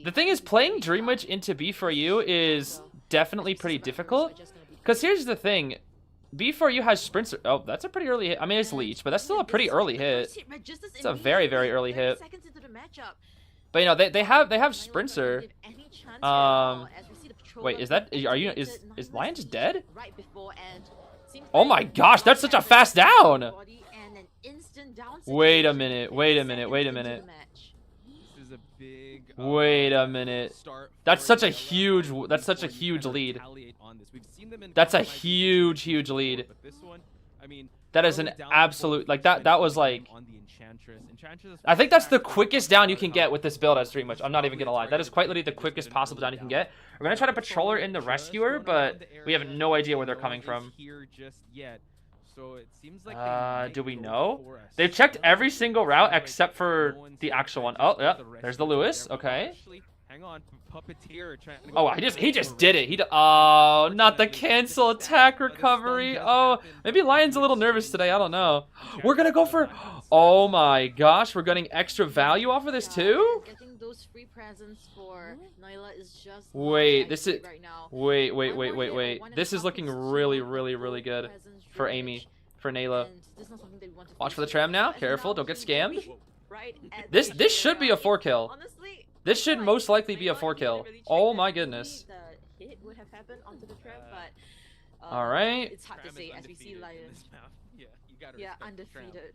The thing is, playing Dream Witch into B4U is definitely pretty difficult. Because here's the thing. B4U has sprints. Oh, that's a pretty early hit. I mean, it's Leech, but that's still a pretty early hit. It's a very, very early hit. But, you know, they have Sprinter. Wait, is Lion just dead? Oh my gosh, that's such a fast down! Wait a minute. Wait a minute. That's such a huge lead. That's a huge lead. That is an absolute, like, that was like, I think that's the quickest down you can get with this build as Dream Witch. I'm not even gonna lie. That is quite literally the quickest possible down you can get. We're gonna try to Patroller in the Rescuer, but we have no idea where they're coming from. Do we know? They've checked every single route except for the actual one. Oh, yeah, there's the Lewis. Okay. Hang on, Puppeteer trying to Oh, he just did it. Oh, not the cancel attack recovery. Oh, maybe Lion's a little nervous today. I don't know. We're gonna go for. Oh my gosh, we're getting extra value off of this too. Getting those free presents for Nyla is just wait, this is right now. Wait. This is looking really good for AMEY, for Nayla. Watch for the tram now. Careful, don't get scammed. This should be a 4-kill. This should most likely be a 4-kill. Oh my goodness. Alright. It's hard to say as we see Lion. Yeah, undefeated.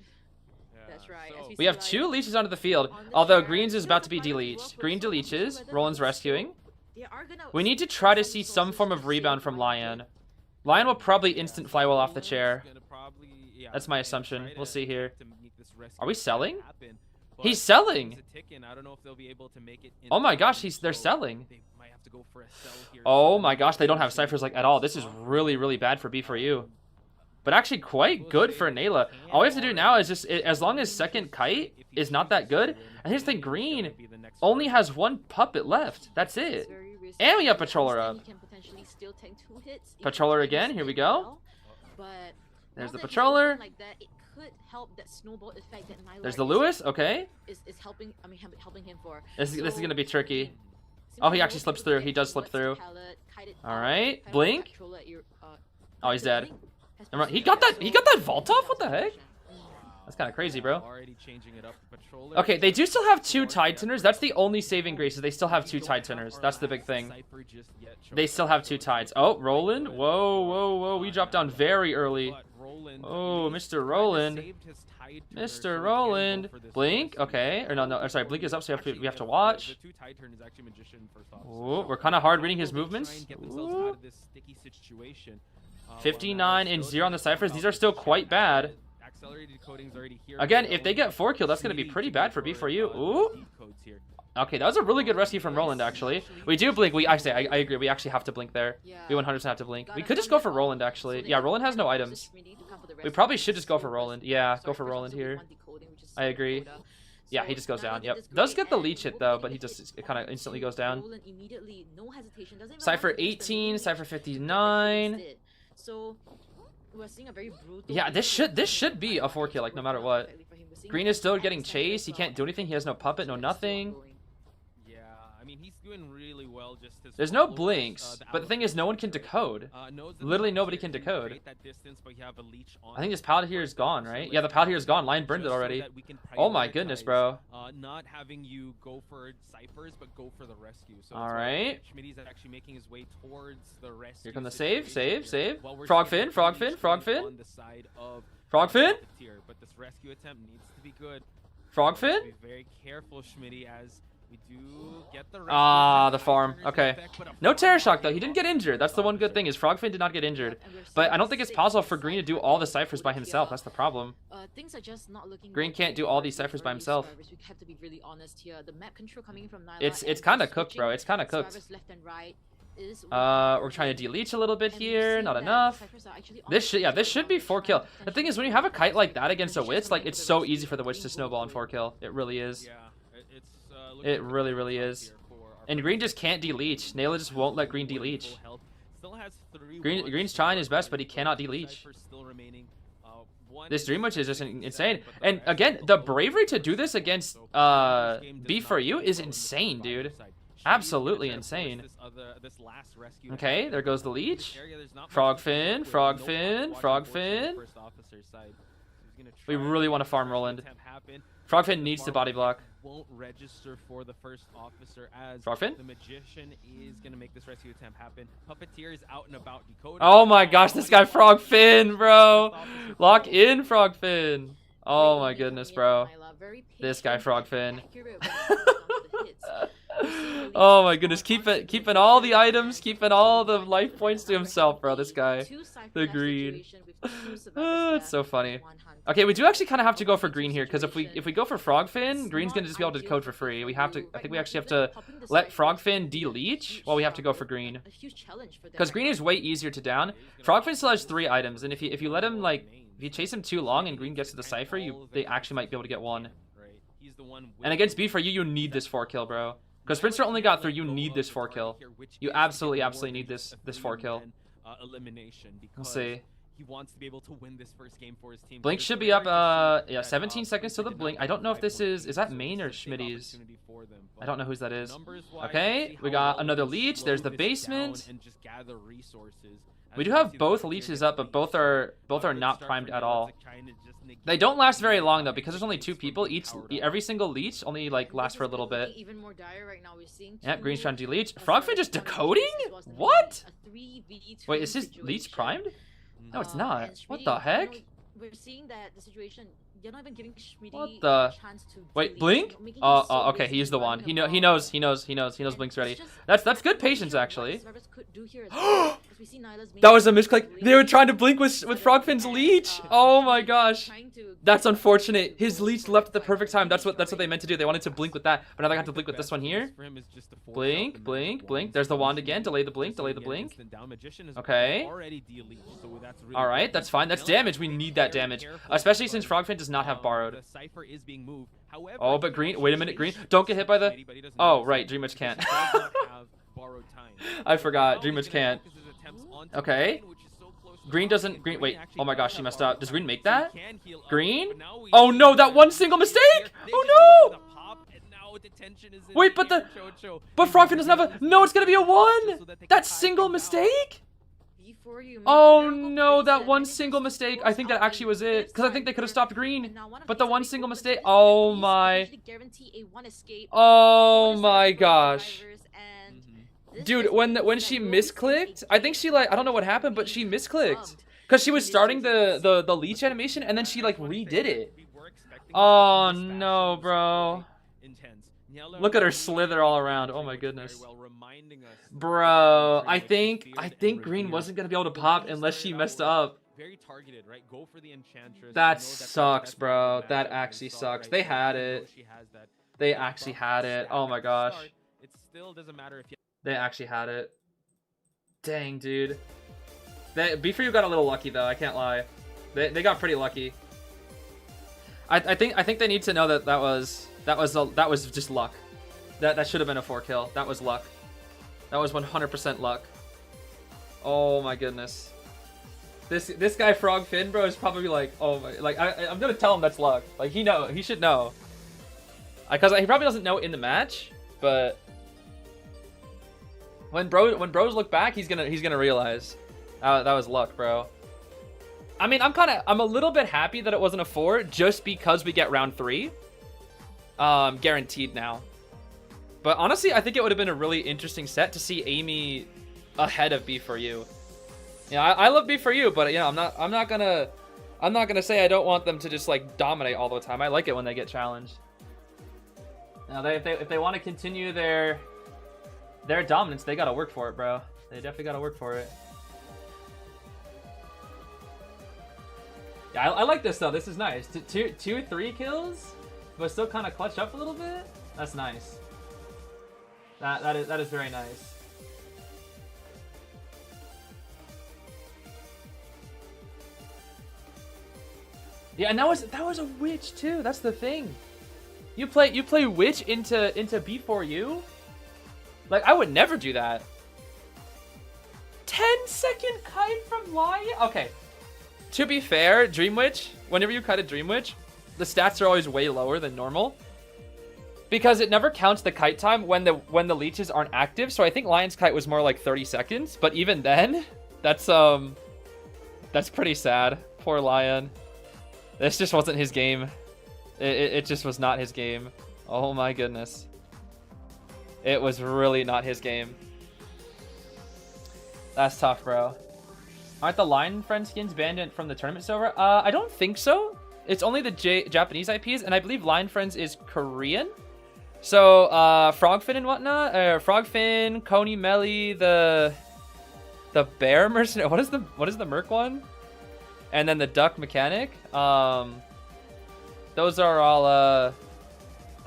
That's right. We have 2 leeches onto the field, although Green's is about to be deleached. Green deleaches. Roland's rescuing. We need to try to see some form of rebound from Lion. Lion will probably instant flywheel off the chair. That's my assumption. We'll see here. Are we selling? He's selling! Oh my gosh, they're selling. Oh my gosh, they don't have ciphers like at all. This is really bad for B4U. But actually quite good for Nayla. All we have to do now is just, as long as second kite is not that good. And here's the thing, Green only has 1 puppet left. That's it. And we have Patroller up. Patroller again, here we go. There's the Patroller. There's the Lewis, okay. Helping him for. This is gonna be tricky. Oh, he actually slips through. He does slip through. Alright, blink. Oh, he's dead. He got that vault off? What the heck? That's kind of crazy, bro. Okay, they do still have 2 Tide Tuners. That's the only saving grace, is they still have 2 Tide Tuners. That's the big thing. They still have 2 Tides. Oh, Roland. Whoa. We dropped down very early. Oh, Mr. Roland. Mr. Roland. Blink. Okay. Or no. Sorry, Blink is up, so we have to watch. Ooh, we're kind of hard reading his movements. Ooh. 59 and 0 on the ciphers. These are still quite bad. Again, if they get 4 kill, that's going to be pretty bad for B4U. Ooh. Okay, that was a really good rescue from Roland, actually. We do blink. I agree. We actually have to blink there. We 100% have to blink. We could just go for Roland, actually. Yeah, Roland has no items. We probably should just go for Roland. Yeah, go for Roland here. I agree. Yeah, he just goes down. Yep. Does get the leech hit, though, but it kind of instantly goes down. Cypher 18, Cypher 59. Yeah, this should be a 4-kill, like, no matter what. Green is still getting chased. He can't do anything. He has no puppet, no nothing. I mean, he's doing really well. Just his There's no followers, blinks, but the thing is, no one can decode. Literally nobody can decode. I think this pallet here is gone, right? Yeah, the pallet here is gone. Lion burned it already. Oh my goodness, bro. Not having you go for ciphers, but go for the rescue. So all right. Schmitty's actually making his way towards the rescue. Here come the save. Frogfin. Frogfin. But this rescue attempt needs to be good. Frogfin. Be very careful, Schmitty, as we do get the the farm. Okay. No Terror Shock, though. He didn't get injured. That's the one good thing, is Frogfin did not get injured. But I don't think it's possible for Green to do all the ciphers by himself. That's the problem. Things are just not looking Green can't do all these ciphers by himself. We have to be really honest here. The map control coming from Nyla It's kind of cooked, bro. It's kind of cooked. Left and right is we're trying to deleach a little bit here. Not enough. This should be 4 kill. The thing is, when you have a kite like that against a witch, like, it's so easy for the witch to snowball and 4 kill. It really is. It really is. And Green just can't deleach. Naila just won't let Green deleach. Green's trying his best, but he cannot deleach. This Dream Witch is just insane. And again, the bravery to do this against B4U is insane, dude. Absolutely insane. Okay, there goes the leech. Frogfin. We really want to farm Roland. Frogfin needs to body block. Won't register for the first officer as Frogfin? The magician is gonna make this rescue attempt happen. Puppeteer is out and about decoding. Oh my gosh, this guy Frogfin, bro. Lock in Frogfin. Oh my goodness, bro. This guy Frogfin. Oh my goodness, keeping all the items, keeping all the life points to himself, bro. This guy, the Green. It's so funny. Okay, we do actually kind of have to go for Green here, because if we go for Frogfin, Green's gonna just be able to decode for free. We have to. I think we actually have to let Frogfin de-leech while we have to go for Green, because Green is way easier to down. Frogfin still has 3 items, and if you let him, like, if you chase him too long and Green gets to the cipher, they actually might be able to get 1. And against B4U, you need this 4 kill, bro. Because Sprinter only got 3, you need this 4 kill. You absolutely need this 4 kill. Let's see. He wants to be able to win this first game for his team. Blink should be up, yeah, 17 seconds to the blink. I don't know if this is that main or Schmitty's? I don't know whose that is. Okay, we got another leech. There's the basement. We do have both leeches up, but both are not primed at all. They don't last very long though, because there's only 2 people. Every single leech only like lasts for a little bit. Yep, Green's trying to de-leech. Frogfin just decoding? What? Wait, is his leech primed? No, it's not. What the heck? We're seeing that the situation, you're not even giving Schmitty what the? a chance to Wait, blink? Okay, he used the wand. He knows Blink's ready. That's good patience actually. That was a misclick. They were trying to blink with Frogfin's leech. Oh my gosh. That's unfortunate. His leech left at the perfect time. That's what they meant to do. They wanted to blink with that, but now they have to blink with this one here. Blink. There's the wand again. Delay the blink. Okay. All right, that's fine. That's damage. We need that damage, especially since Frogfin does not have borrowed. Oh, but Green. Wait a minute, Green. Don't get hit by the. Oh, right. Dream Witch can't. I forgot. Dream Witch can't. Okay. Green doesn't. Green. Wait. Oh my gosh, she messed up. Does Green make that? Green? Oh no, that one single mistake. Oh no. Wait, but Frogfin doesn't have a. No, it's gonna be a 1. That single mistake. Oh no, that one single mistake. I think that actually was it, because I think they could have stopped Green, but the one single mistake. Oh my. Oh my gosh. Dude, when she misclicked, I think she I don't know what happened, but she misclicked because she was starting the leech animation and then she like redid it. Oh no, bro. Look at her slither all around. Oh my goodness. Bro, I think Green wasn't gonna be able to pop unless she messed up. That sucks, bro. That actually sucks. They had it. They actually had it. Oh my gosh. They actually had it. Dang, dude. B4U got a little lucky though. I can't lie. They got pretty lucky. I think they need to know that was just luck. That should have been a 4 kill. That was luck. That was 100% luck. Oh my goodness. This guy Frogfin, bro, is probably like, oh my, like I'm gonna tell him that's luck. Like he should know. Because he probably doesn't know in the match, but When bros look back, he's gonna realize that was luck, bro. I mean, I'm a little bit happy that it wasn't a 4 just because we get round 3 guaranteed now. But honestly, I think it would have been a really interesting set to see AMEY ahead of B4U. Yeah, I love B4U, but I'm not gonna say I don't want them to just like dominate all the time. I like it when they get challenged. Now, if they want to continue their dominance, they gotta work for it, bro. They definitely gotta work for it. Yeah, I like this though. This is nice. 3 kills, but still kind of clutch up a little bit. That's nice. That is very nice. Yeah, and that was a witch too. That's the thing. You play witch into B4U. Like, I would never do that. 10-second kite from Lion. Okay. To be fair, Dream Witch, whenever you kite a Dream Witch, the stats are always way lower than normal. Because it never counts the kite time when the leeches aren't active. So I think Lion's kite was more like 30 seconds. But even then, that's pretty sad. Poor Lion. This just wasn't his game. It just was not his game. Oh my goodness. It was really not his game. That's tough, bro. Aren't the Lion Friend skins banned from the tournament server? I don't think so. It's only the Japanese IPs, and I believe Lion Friends is Korean. So, Frogfin and whatnot, Frogfin, Coney Melly, the Bear Mercenary. What is the Merc one? And then the Duck Mechanic. Those are all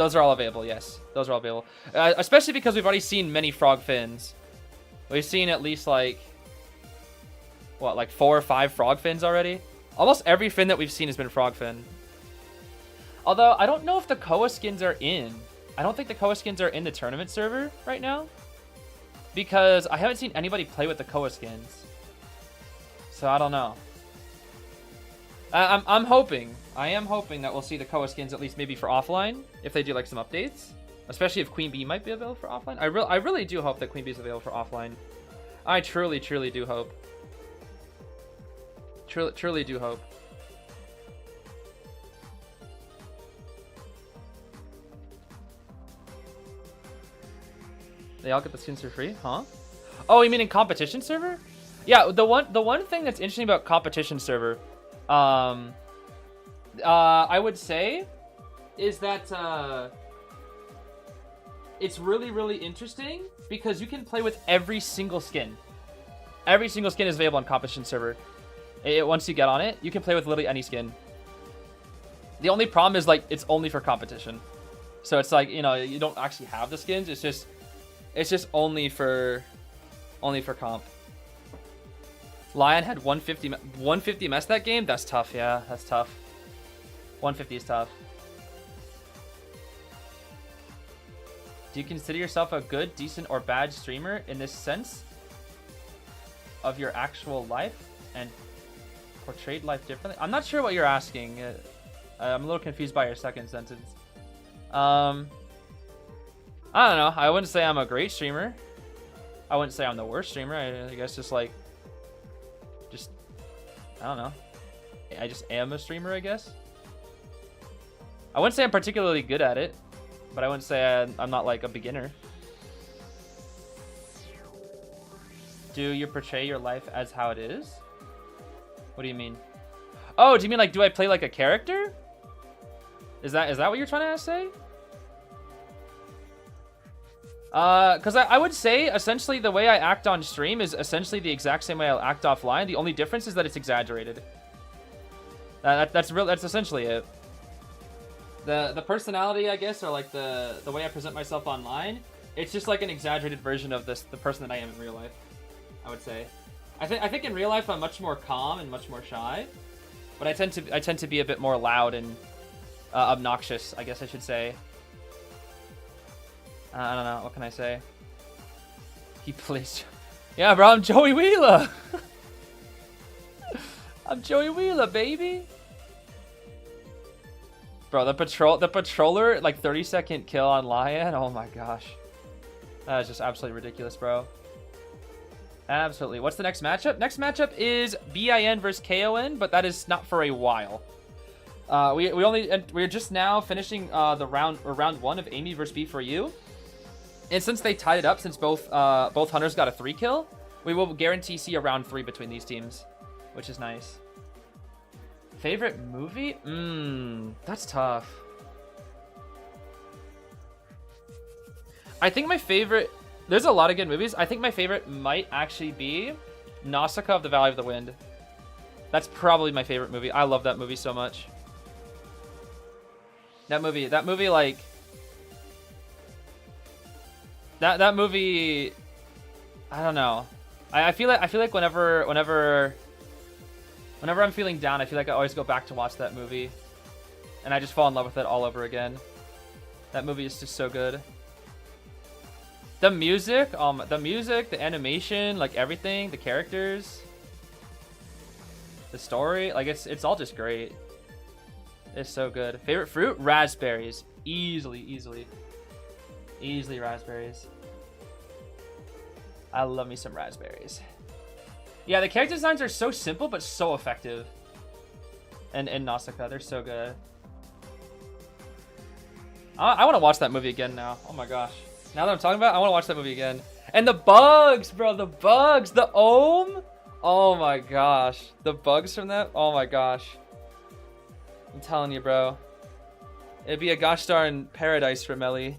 available. Yes, those are all available. Especially because we've already seen many Frogfins. We've seen at least like 4 or 5 Frogfins already. Almost every fin that we've seen has been Frogfin. Although I don't know if the Koa skins are in. I don't think the Koa skins are in the tournament server right now, because I haven't seen anybody play with the Koa skins. So I don't know. I am hoping that we'll see the Koa skins at least maybe for offline if they do like some updates, especially if Queen Bee might be available for offline. I really do hope that Queen Bee is available for offline. I truly do hope. Truly do hope. They all get the skins for free, huh? Oh, you mean in competition server? Yeah, the one thing that's interesting about competition server, I would say, is that it's really interesting because you can play with every single skin. Every single skin is available on competition server. Once you get on it, you can play with literally any skin. The only problem is like it's only for competition, so it's like, you know, you don't actually have the skins. It's just only for comp. Lion had 150 mess that game. That's tough. Yeah, that's tough. 150 is tough. Do you consider yourself a good, decent, or bad streamer in this sense of your actual life and portrayed life differently? I'm not sure what you're asking. I'm a little confused by your second sentence. I don't know. I wouldn't say I'm a great streamer. I wouldn't say I'm the worst streamer. I guess just I don't know. I just am a streamer, I guess. I wouldn't say I'm particularly good at it, but I wouldn't say I'm not like a beginner. Do you portray your life as how it is? What do you mean? Oh, do you mean like, do I play like a character? Is that what you're trying to say? Because I would say essentially the way I act on stream is essentially the exact same way I'll act offline. The only difference is that it's exaggerated. That's essentially it. The personality, I guess, or like the way I present myself online, it's just like an exaggerated version of the person that I am in real life, I would say. I think in real life I'm much more calm and much more shy, but I tend to be a bit more loud and obnoxious, I guess I should say. I don't know. What can I say? He plays. Yeah, bro. I'm Joey Wheeler. I'm Joey Wheeler, baby. Bro, the patroller, like 30-second kill on Lion. Oh my gosh, that is just absolutely ridiculous, bro. Absolutely. What's the next matchup? Next matchup is BIN versus KON, but that is not for a while. We're just now finishing the round 1 of AMEY versus B4U. And since they tied it up, since both hunters got a 3 kill, we will guarantee see a round 3 between these teams, which is nice. Favorite movie? That's tough. I think my favorite... There's a lot of good movies. I think my favorite might actually be Nausicaa of the Valley of the Wind. That's probably my favorite movie. I love that movie so much. That movie, like... That movie... I don't know. I feel like whenever I'm feeling down, I feel like I always go back to watch that movie. And I just fall in love with it all over again. That movie is just so good. The music, the animation, like everything, the characters, the story, like it's all just great. It's so good. Favorite fruit? Raspberries. Easily raspberries. I love me some raspberries. Yeah, the character designs are so simple but so effective. And in Nausicaa, they're so good. I want to watch that movie again now. Oh my gosh. Now that I'm talking about it, I want to watch that movie again. And the bugs, bro, the bugs, the ohm. Oh my gosh. The bugs from that, oh my gosh. I'm telling you, bro. It'd be a gosh darn paradise for Melly.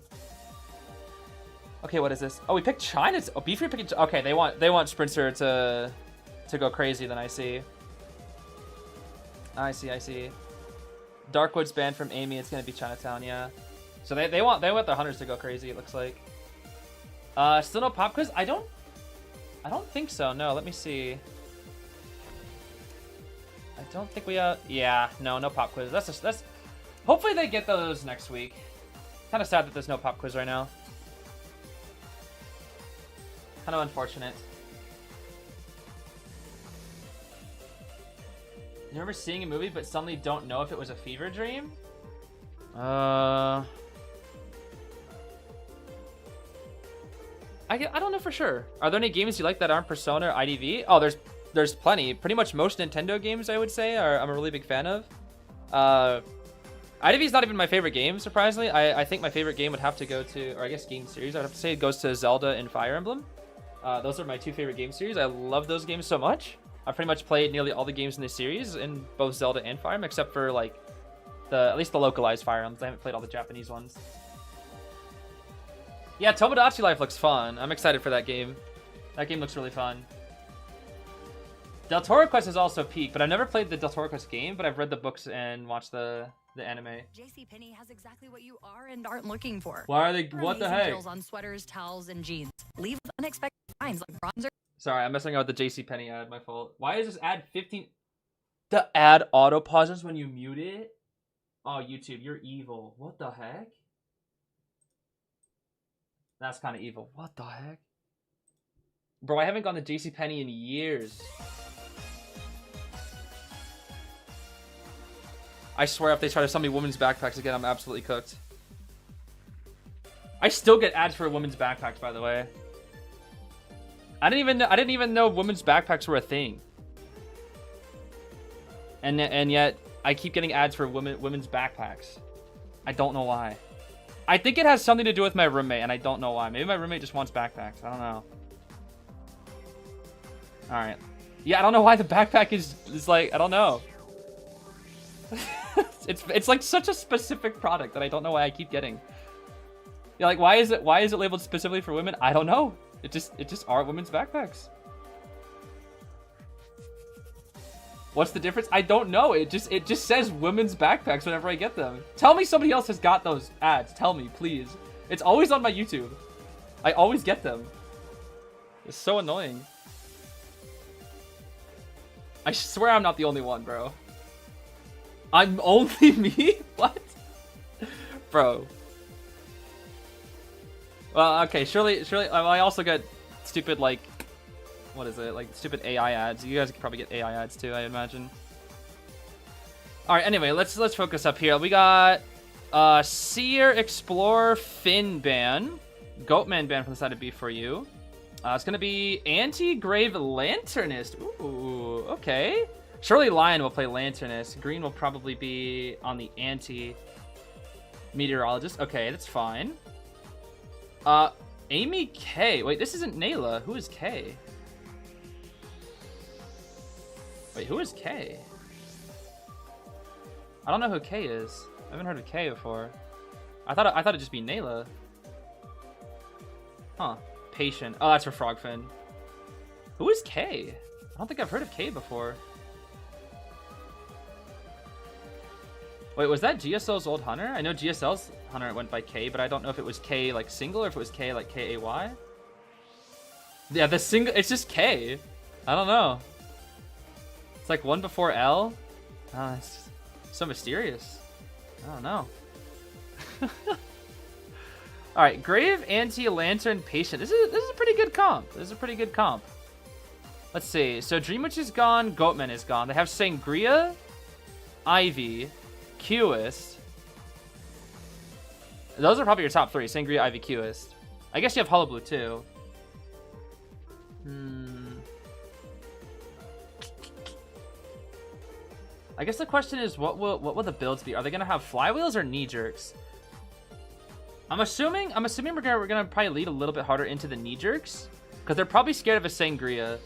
Okay, what is this? Oh, we picked China. Oh, B3 picked. Okay, they want Sprinter to go crazy. Then I see. I see. Darkwood's banned from AMEY. It's gonna be Chinatown, yeah. So they want their hunters to go crazy. It looks like. Still no pop quiz. I don't think so. No, let me see. I don't think we yeah, no pop quiz. That's hopefully they get those next week. Kind of sad that there's no pop quiz right now. Kind of unfortunate. You remember seeing a movie but suddenly don't know if it was a fever dream? I don't know for sure. Are there any games you like that aren't Persona or IDV? Oh, there's plenty. Pretty much most Nintendo games, I would say, I'm a really big fan of. IDV is not even my favorite game, surprisingly. I think my favorite game would have to go to, or I guess game series, I'd have to say it goes to Zelda and Fire Emblem. Those are my 2 favorite game series. I love those games so much. I've pretty much played nearly all the games in the series in both Zelda and Fire Emblem, except for like at least the localized Fire Emblems. I haven't played all the Japanese ones. Yeah, Tomodachi Life looks fun. I'm excited for that game. That game looks really fun. Del Toro Quest is also peak, but I've never played the Del Toro Quest game, but I've read the books and watched the anime. JCPenney has exactly what you are and aren't looking for. Why are they? What the heck? Deals on sweaters, towels, and jeans. Leave with unexpected finds like bronzer. Sorry, I'm messing up with the JCPenney ad. My fault. Why is this ad 15? The ad auto pauses when you mute it. Oh, YouTube, you're evil. What the heck? That's kind of evil. What the heck? Bro, I haven't gone to JCPenney in years. I swear if they try to sell me women's backpacks again, I'm absolutely cooked. I still get ads for women's backpacks, by the way. I didn't even know women's backpacks were a thing. And yet I keep getting ads for women's backpacks. I don't know why. I think it has something to do with my roommate, and I don't know why. Maybe my roommate just wants backpacks. I don't know. All right. Yeah, I don't know why the backpack is like, I don't know. it's like such a specific product that I don't know why I keep getting. Yeah, like why is it labeled specifically for women? I don't know. It just are women's backpacks. What's the difference? I don't know. It just says women's backpacks whenever I get them. Tell me somebody else has got those ads. Tell me, please. It's always on my YouTube. I always get them. It's so annoying. I swear I'm not the only one, bro. I'm only me? What? Bro. Well, okay, surely I also get stupid, like, what is it? Like, stupid AI ads. You guys could probably get AI ads too, I imagine. Alright, anyway, let's focus up here. We got Seer, Explorer, Finn ban. Goatman ban from the side of B4U. It's gonna be Anti-Grave Lanternist. Ooh, okay. Surely Lion will play Lanternist. Green will probably be on the Anti-Meteorologist. Okay, that's fine. AMEY K. Wait, this isn't Nayla. Who is K? Wait, who is K? I don't know who K is. I haven't heard of K before. I thought it'd just be Nayla. Huh. Patient. Oh, that's for Frogfin. Who is K? I don't think I've heard of K before. Wait, was that GSL's old hunter? I know GSL's hunter went by K, but I don't know if it was K like single or if it was K like K-A-Y. Yeah, the single, it's just K. I don't know. It's like one before L. Oh, it's so mysterious. I don't know. All right, Grave Anti-Lantern Patient. This is a pretty good comp. This is a pretty good comp. Let's see. So Dream Witch is gone. Goatman is gone. They have Sangria, Ivy, Cueist. Those are probably your top three. Sangria, Ivy, Cueist. I guess you have Hollow Blue too. I guess the question is, what will the builds be? Are they gonna have flywheels or knee jerks? I'm assuming we're gonna probably lead a little bit harder into the knee jerks because they're probably scared of a Sangria.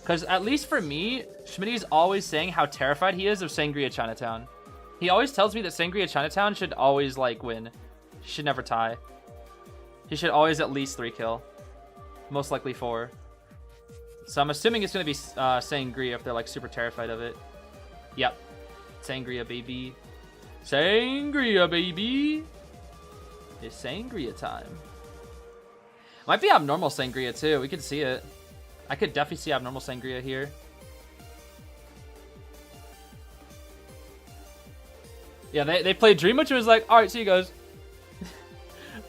Because at least for me, Schmitty's always saying how terrified he is of Sangria Chinatown. He always tells me that Sangria Chinatown should always like win. He should never tie. He should always at least 3 kill, most likely 4. So I'm assuming it's gonna be Sangria if they're like super terrified of it. Yep, Sangria baby, Sangria baby. It's Sangria time. Might be abnormal Sangria too. We could see it. I could definitely see abnormal Sangria here. Yeah, they played Dream Witch and was like, all right, see you guys.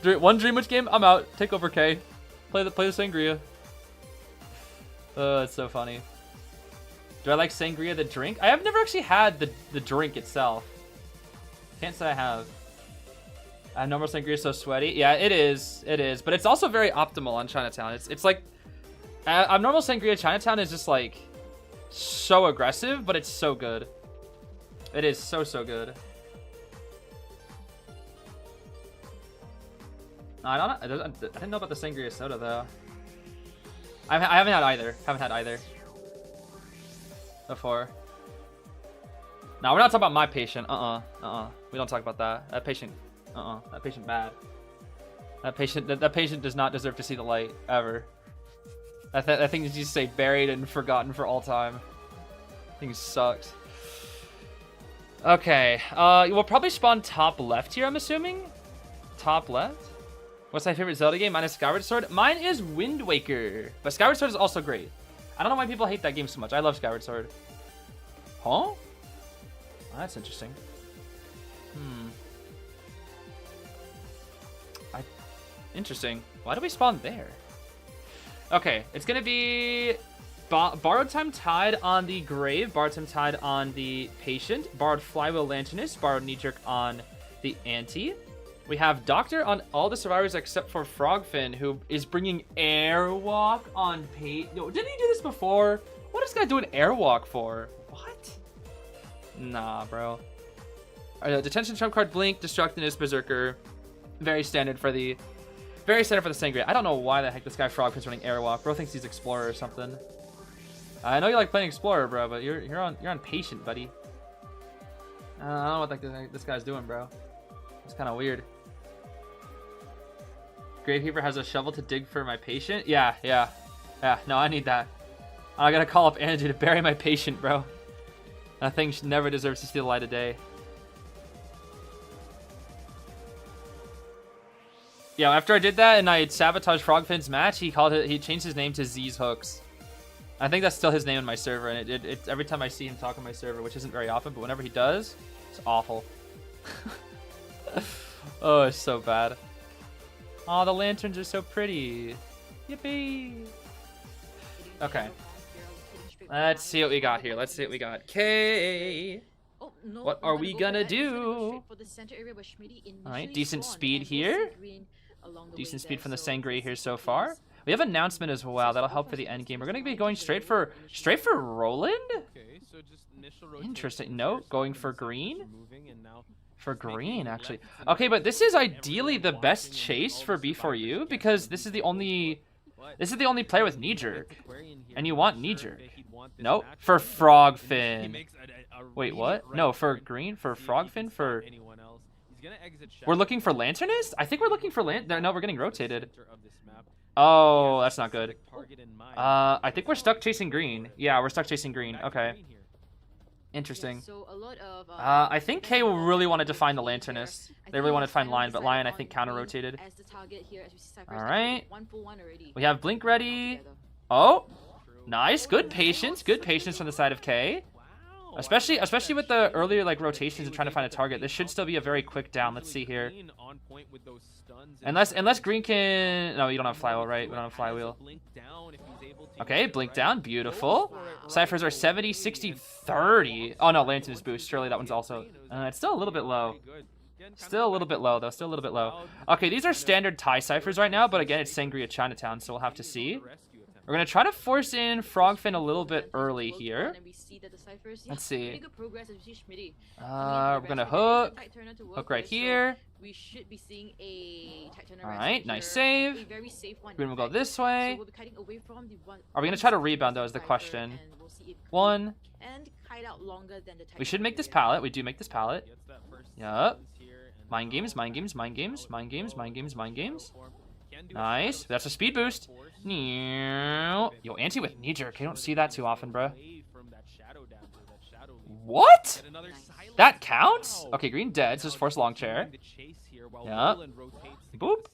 One Dream Witch game, I'm out. Take over K. Play the Sangria. Oh, that's so funny. Do I like Sangria the drink? I have never actually had the drink itself. Can't say I have. Normal Sangria is so sweaty. Yeah, it is. It is. But it's also very optimal on Chinatown. It's like abnormal Sangria Chinatown is just like so aggressive, but it's so good. It is so good. I didn't know about the Sangria soda though. I haven't had either. Haven't had either before. Now we're not talking about my patient. We don't talk about that. That patient. That patient bad. That patient does not deserve to see the light ever. That thing is just say buried and forgotten for all time. That thing sucks. Okay, we'll probably spawn top left here. I'm assuming. Top left. What's my favorite Zelda game? Mine is Skyward Sword. Mine is Wind Waker, but Skyward Sword is also great. I don't know why people hate that game so much. I love Skyward Sword. Huh? Oh, that's interesting. Interesting. Why do we spawn there? Okay, it's gonna be Borrowed Time Tide on the Grave, Borrowed Time Tide on the Patient, Borrowed Flywheel Lanternist, Borrowed Knee Jerk on the Anti. We have Doctor on all the survivors except for Frogfin, who is bringing Airwalk on Pate. Yo, didn't he do this before? What is this guy doing Airwalk for? What? Nah, bro. Detention Trump Card, Blink, Destructionist, Berserker. Very standard for the Sangria. I don't know why the heck this guy Frogfin's running Airwalk. Bro thinks he's Explorer or something. I know you like playing Explorer, bro, but you're on Patient, buddy. I don't know what this guy's doing, bro. It's kind of weird. Gravekeeper has a shovel to dig for my patient. Yeah. No, I need that. I gotta call up Angie to bury my patient, bro. That thing never deserves to see the light of day. Yeah, after I did that and I sabotaged Frogfin's match, he changed his name to Zeez Hooks. I think that's still his name in my server, and it every time I see him talk on my server, which isn't very often, but whenever he does, it's awful. Oh, it's so bad. Oh, the lanterns are so pretty. Yippee. Okay. Let's see what we got here. Let's see what we got. K. Oh, no, what are we gonna do? Alright, decent speed here. Decent speed from the Sangria here so far. We have announcement as well. That'll help for the end game. We're gonna be going straight for Roland. Okay, so just initial rotation Interesting. here, No, so going the for Cyphers are green. moving, and now For it's making green, left actually. to the Okay, but this is ideally the walking best and chase all for the B4U survivors because can't this is really the go only for it. this is the only player with But knee jerk. with Aquarian here, And you I'm want not knee sure jerk. if he'd want this Nope, match, for but he Frogfin. makes a Wait, really what? right No, for turn green, to for see if he can Frogfin, stop for... anyone else. He's gonna exit We're shadow. looking for Lanternist? I think we're looking for No, we're getting The rotated. center of this map. Oh, He has a that's not good. specific target in mind. I think we're stuck chasing green. Yeah, we're stuck chasing green. Back to Okay. green here. Interesting. So a lot of, I think K will really want to define the Lanternist. I They really think want to he's define kind of Lion, but decided Lion I on think green counter-rotated. as the target here, as we see Cyphers All actually right. 1-for-1 already. We have Blink ready. Together. Oh, True. nice. Good patience. Good patience from the side of K. Wow, Especially I like that with the shade. earlier like He rotations was and trying to able find a to target. bait This should out still be a very quick down. Let's see usually here. green on point with those stuns and Unless green charges. can... No, you don't have flywheel, right? We don't have flywheel. Okay, blink down. Beautiful. Cyphers are 70, 60, 30. Oh, no, Lantern's boost. Surely that one's also... it's still a little bit low. Still a little bit low, though. Still a little bit low. Okay, these are standard Thai Cyphers right now, but again, it's Sangria Chinatown, so we'll have to see. We're going to try to force in Frogfin a little bit early here. Let's see. We're going to hook. Hook right here. We should be seeing a tight turner. All right, nice here. save. A very safe one, Green in will go fact. this So way. we'll be kiting away from the one. Are we going to try to rebound, though, is the question. And we'll see if One. and kite out longer than the We should make this pallet. pallet. We do make this pallet. Yup. Mind games, mind games, mind games, mind games, mind games, mind games. Nice. That's a speed boost. Yo, anti with knee jerk. I don't see that too often, bro. What? That counts? Okay, green dead, so just force long chair. Yup. Boop.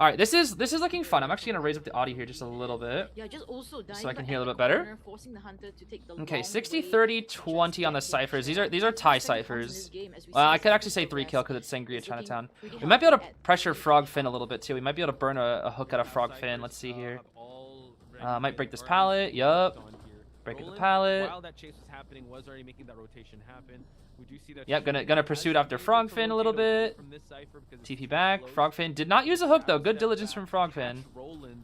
All right, this is looking fun. I'm actually gonna raise up the audio here just a little bit. Yeah, just also So I can diving hear a at little the bit better. corner, forcing the hunter to take the Okay, long 60, way 30, to just 20 on the get hit ciphers. here. These are Thai Second point in this ciphers. game as we Well, see I could actually Cyphers say 3 kill progress. because it's Sangria It's looking Chinatown. pretty We might be able to healthy at pressure 30. Frogfin a little bit too. We might be able to burn a hook at a Frogfin. Let's see here. Might break this pallet. Yup. Breaking the pallet. While that chase was happening, was already making that rotation happen. We do see that. Yep, gonna pursue it after Frogfin a little bit. TP back. Frogfin did not use a hook though. Good diligence from Frogfin.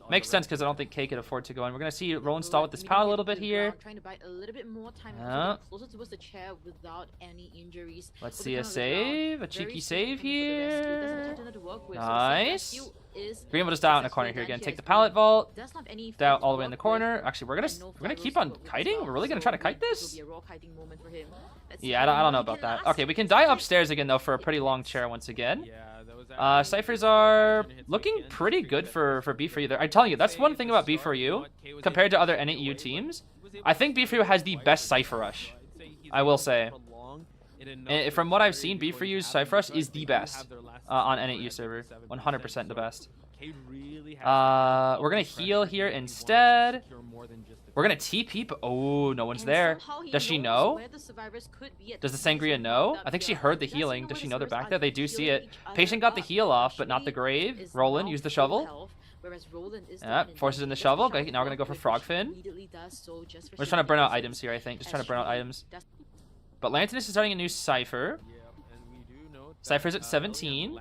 Makes sense because I don't think K could afford to go in. We're gonna see Roland stall with this pallet a little bit here. Trying to buy a little bit more time Yeah. closer towards the chair without any injuries. Let's Will see be a on the ground. save. A Very cheeky safe save coming for the rescue. Doesn't here. have Turner to work with, so Nice. rescue is Green will just die out in the corner here successfully again. done Take the as pallet vault. does not have any Doubt fight all to the way in the work corner. with, Actually, we're and gonna no we're gonna flyers keep to on work with as kiting. well. We're really gonna So try to kite maybe this. this will be a raw kiting moment for him. Let's see Yeah, how I don't know he about can that. last. Okay, we can die Cyphers upstairs again though for a hit pretty hits. long chair once again. Yeah, that was Ciphers are looking pretty good for B4U there. I'm telling you, that's one thing about B4U compared to other NAU teams. I think B4U has the best Cypher rush. I will say. And from what I've seen, B4U's Cypher rush is the best on NAU server. 100% the best. We're gonna heal here instead. We're gonna TP, but oh, no one's And there. somehow he Does she knows know? where the survivors could be at Does the this point, so Sangria he know? popped I think up she here. heard the Doesn't healing. know Does where she the know they're survivors back there? are They do see healing it. each other Patient got the up. heal off, but not the Shuri grave. is Roland now used the full shovel. health, whereas Roland is Yeah, down in forces in the damage. shovel. Does the Okay, now we're gonna go for work, which Frogfin. immediately does so just for We're just trying to burn out Shuri's items here, I think. Just as trying to burn out Shuri items. does- But Lanternus is starting a new Cypher. Cypher's at 17.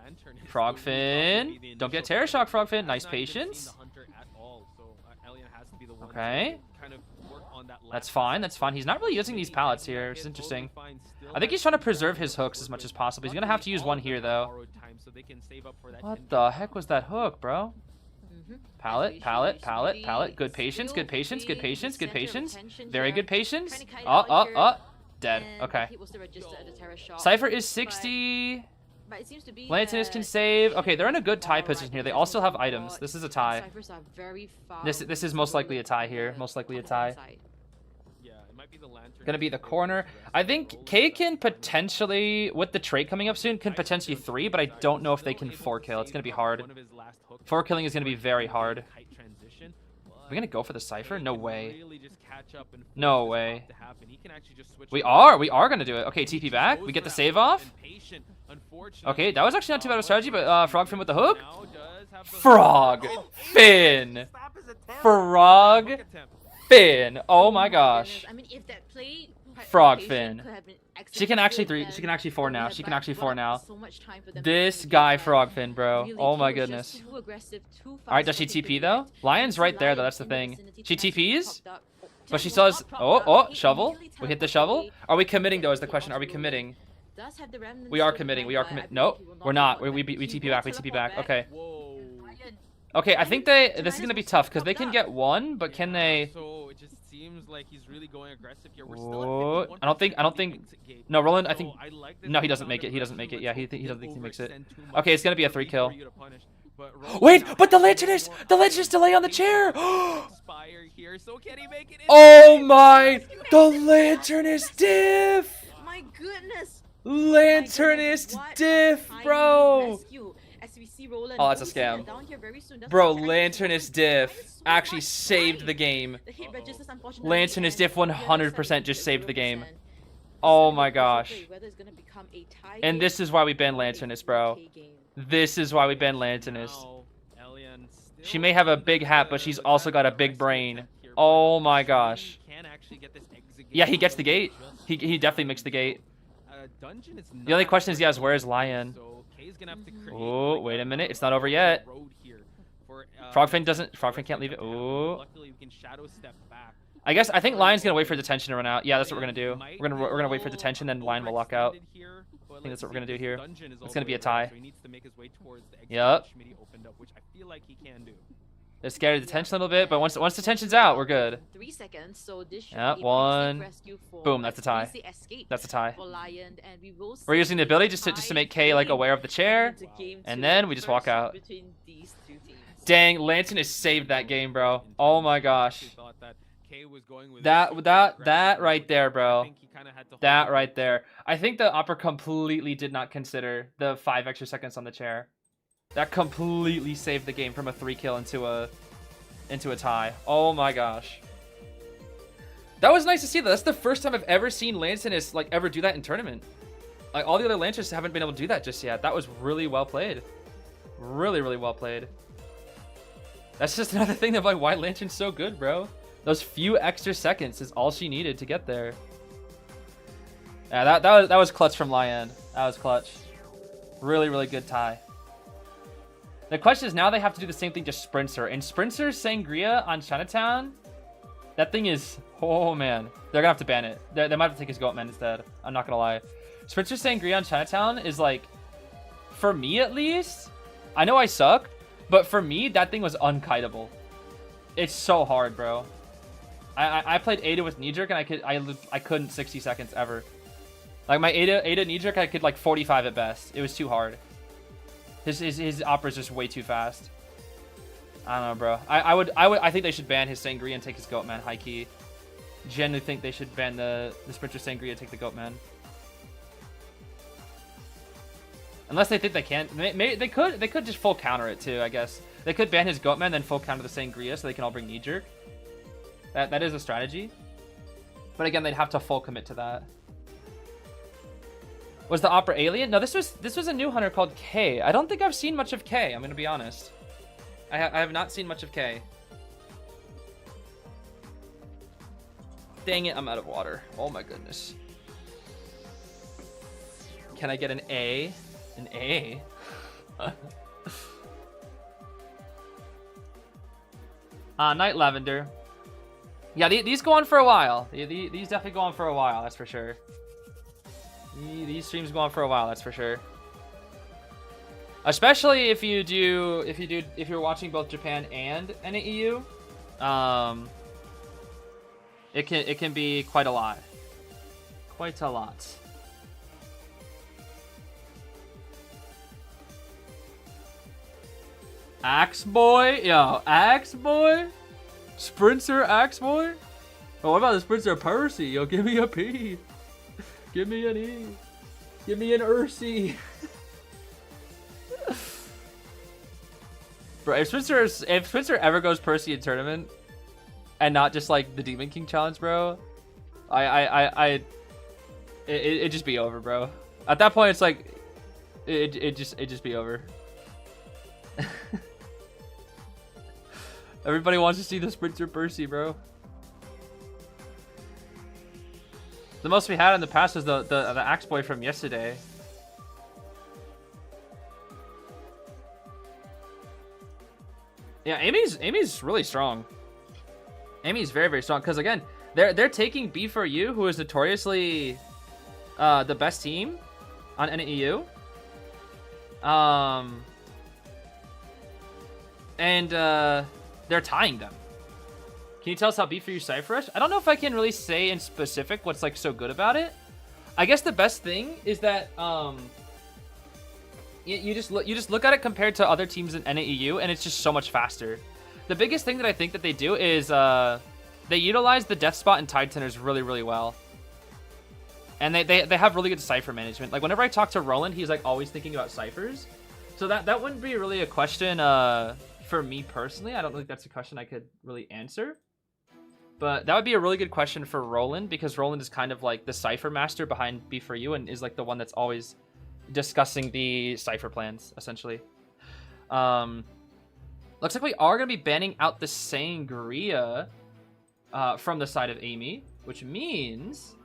Frogfin. Don't get Terror Shock, Frogfin. Nice patience. Okay. That's fine. That's fine. He's not really using these pallets here, which is interesting. I think he's trying to preserve his hooks as much as possible. He's going to have to use one here, though. What the heck was that hook, bro? Mhm. Pallet, pallet, pallet, pallet. Good patience, good patience, good patience, good patience. Very good patience. Oh. Dead. And Okay. it was the register at the Terror Shock, Cypher is 60. but it seems to be Lanternus that can save. Okay, they're in a good tie Alright, position here. They there's all still have no items. bot. This is a tie. Cyphers are very far This away is from most likely a Roland tie on here. the Most likely a top hand tie. side. Gonna be the corner. I think K can potentially, with the trait coming up soon, can potentially 3, but I don't know if they can 4 kill. It's gonna be hard. 4 killing is gonna be very hard. Are we gonna go for the Cypher? No way. No way. We are gonna do it. Okay, TP back. We get the save off. Okay, that was actually not too bad of a strategy, but Frogfin with the hook. Frogfin. Frogfin. Oh my gosh. I mean, if that play Frogfin. She can actually 3. She can actually 4 now. She can actually 4 now. This guy Frogfin, bro. Oh my goodness. Alright, does she TP though? Lion's right there though, that's the thing. She TPs? But she still has... Oh, shovel? We hit the shovel? Are we committing though is the question. Are we committing? We are committing. We are committing. Nope, we're not. We TP back. We TP back. Okay. Okay, I think this is gonna be tough because they can get 1, but can they? So it just seems like he's really going aggressive here. We're Oh, still at I don't think. No, Roland. I think. No, he doesn't make it. He doesn't make it. Yeah, he doesn't think he makes it. Okay, it's gonna be a 3 kill. Wait, but the lanternist delay on the chair. Oh my! The lanternist diff. My goodness. Lanternist diff, bro. Oh, that's a scam. Bro, Lanternist diff actually saved the game. Lanternist diff 100% just saved the game. Oh my gosh. And this is why we ban Lanternist, bro. This is why we ban Lanternist. She may have a big hat, but she's also got a big brain. Oh my gosh. Yeah, he gets the gate. He definitely makes the gate. The only question is, yes, where is Lion? Oh, wait a minute. It's not over yet. Frogfin can't leave it. Oh. I think Lion's gonna wait for detention to run out. Yeah, that's what we're gonna do. We're gonna wait for detention, then Lion will lock out. I think that's what we're gonna do here. It's gonna be a tie. Yep. They're scared of detention a little bit, but once detention's out, we're good. 3 seconds, so this should Yep, be 1. Boom, that's a tie. That's a tie. We're using the ability just to make Kay like aware of the chair, and then we just walk out. Dang, Lantern has saved that game, bro. Oh my gosh. That right there, bro. That right there. I think the Opera completely did not consider the 5 extra seconds on the chair. That completely saved the game from a 3 kill into a tie. Oh my gosh. That was nice to see. That's the first time I've ever seen Lantinus like ever do that in tournament. Like all the other Lanternus haven't been able to do that just yet. That was really well played. Really, really well played. That's just another thing of like why Lantern's so good, bro. Those few extra seconds is all she needed to get there. Yeah, that was clutch from Lion. That was clutch. Really, really good tie. The question is now they have to do the same thing to Sprinter. And Sprinter Sangria on Chinatown, that thing is, oh man. They're gonna have to ban it. They might have to take his Goatman instead. I'm not gonna lie. Sprinter Sangria on Chinatown is like, for me at least, I know I suck, but for me, that thing was unkiteable. It's so hard, bro. I played Ada with knee jerk and I couldn't 60 seconds ever. Like my Ada knee jerk, I could like 45 at best. It was too hard. His opera's just way too fast. I don't know, bro. I think they should ban his Sangria and take his Goatman high key. Genuinely think they should ban the Sprinter Sangria and take the Goatman. Unless they think they can. They could just full counter it too, I guess. They could ban his Goatman, then full counter the Sangria so they can all bring knee jerk. That is a strategy. But again, they'd have to full commit to that. Was the Opera alien? No, this was a new hunter called K. I don't think I've seen much of K. I'm gonna be honest. I have not seen much of K. Dang it, I'm out of water. Oh my goodness. Can I get an A? An A? Night Lavender. Yeah, these go on for a while. These definitely go on for a while, that's for sure. These streams go on for a while, that's for sure. Especially if you're watching both Japan and NAEU, it can be quite a lot. Quite a lot. Axe Boy? Yo, Axe Boy? Sprinter Axe Boy? Oh, what about the Sprinter Percy? Yo, give me a P. Give me an E. Give me an Ursi. Bro, if Spencer ever goes Percy in tournament and not just like the Demon King challenge, bro, it just be over, bro. At that point, it's like it just be over. Everybody wants to see the Sprinter Percy, bro. The most we had in the past was the Axe Boy from yesterday. Yeah, AMEY's really strong. AMEY's very, very strong because again, they're taking B4U, who is notoriously the best team on NEU. And they're tying them. Can you tell us how B4U Cypher Rush? I don't know if I can really say in specific what's like so good about it. I guess the best thing is that you just look at it compared to other teams in NAEU, and it's just so much faster. The biggest thing that I think that they do is they utilize the death spot and tide tenors really, really well. And they have really good cipher management. Like whenever I talk to Roland, he's like always thinking about ciphers. So that wouldn't be really a question for me personally. I don't think that's a question I could really answer. But that would be a really good question for Roland, because Roland is kind of like the cipher master behind B4U and is like the one that's always discussing the cipher plans, essentially. Looks like we are going to be banning out the Sangria from the side of AMEY, which means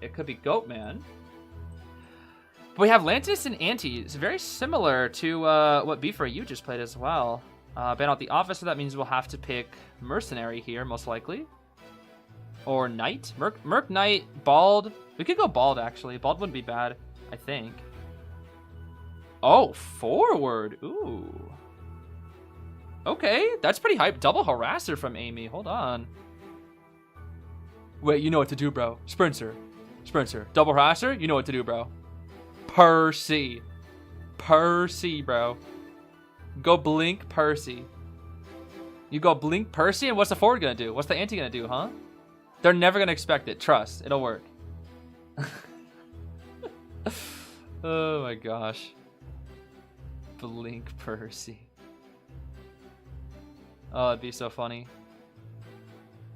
it could be Goatman. But we have Lantis and Anti. It's very similar to what B4U just played as well. Ban out the Officer, that means we'll have to pick Mercenary here, most likely. Or Knight. Merc Knight, Bald. We could go Bald, actually. Bald wouldn't be bad, I think. Oh, Forward. Ooh. Okay, that's pretty hype. Double Harasser from AMEY. Hold on. Wait, you know what to do, bro. Sprinter. Double Harasser, you know what to do, bro. Percy, bro. Go Blink Percy. You go Blink Percy, and what's the Forward gonna do? What's the Anti gonna do, huh? They're never gonna expect it. Trust, it'll work. Oh my gosh. Blink Percy. Oh, it'd be so funny.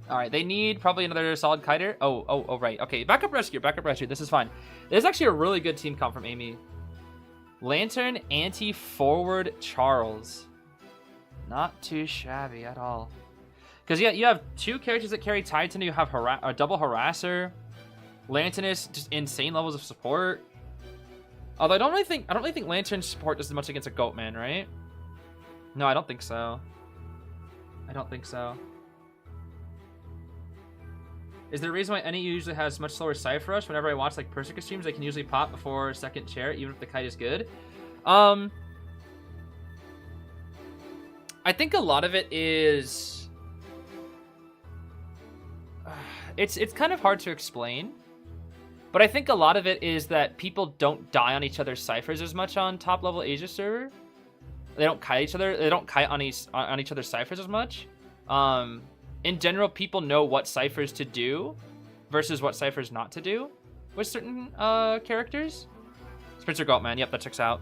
All right, they need probably another solid kiter. Oh, right. Okay, backup rescue. This is fine. This is actually a really good team comp from AMEY. Lantern, Anti, Forward, Charles. Not too shabby at all. Because yeah, you have two characters that carry Titan. You have double Harasser. Lantern is just insane levels of support. Although I don't really think Lantern support does as much against a Goatman, right? No, I don't think so. Is there a reason why NEU usually has much slower Cypher Rush? Whenever I watch like Persica streams, they can usually pop before second chair, even if the kite is good. I think a lot of it is... It's kind of hard to explain. But I think a lot of it is that people don't die on each other's ciphers as much on top level Asia server. They don't kite each other. They don't kite on each other's ciphers as much. In general, people know what ciphers to do versus what ciphers not to do with certain characters. Spencer Goatman, yep, that checks out.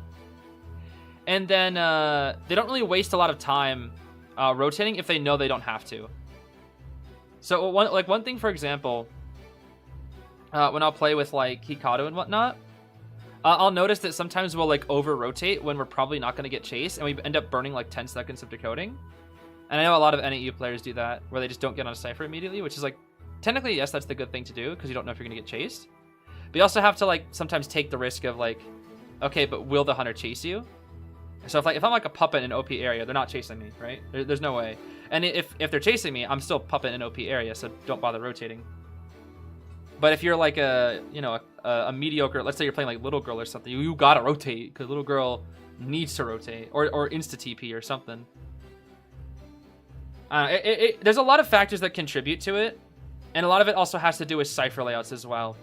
And then they don't really waste a lot of time rotating if they know they don't have to. So one thing, for example, when I'll play with like Hikaru and whatnot, I'll notice that sometimes we'll like over rotate when we're probably not going to get chased, and we end up burning like 10 seconds of decoding. And I know a lot of NAU players do that, where they just don't get on a cipher immediately, which is like, technically, yes, that's the good thing to do, because you don't know if you're going to get chased. But you also have to like sometimes take the risk of like, okay, but will the hunter chase you? So if I'm like a puppet in an OP area, they're not chasing me, right? There's no way. And if they're chasing me, I'm still puppet in an OP area, so don't bother rotating. But if you're like a mediocre, let's say you're playing like Little Girl or something, you gotta rotate, because Little Girl needs to rotate, or insta TP or something. There's a lot of factors that contribute to it, and a lot of it also has to do with cipher layouts as well.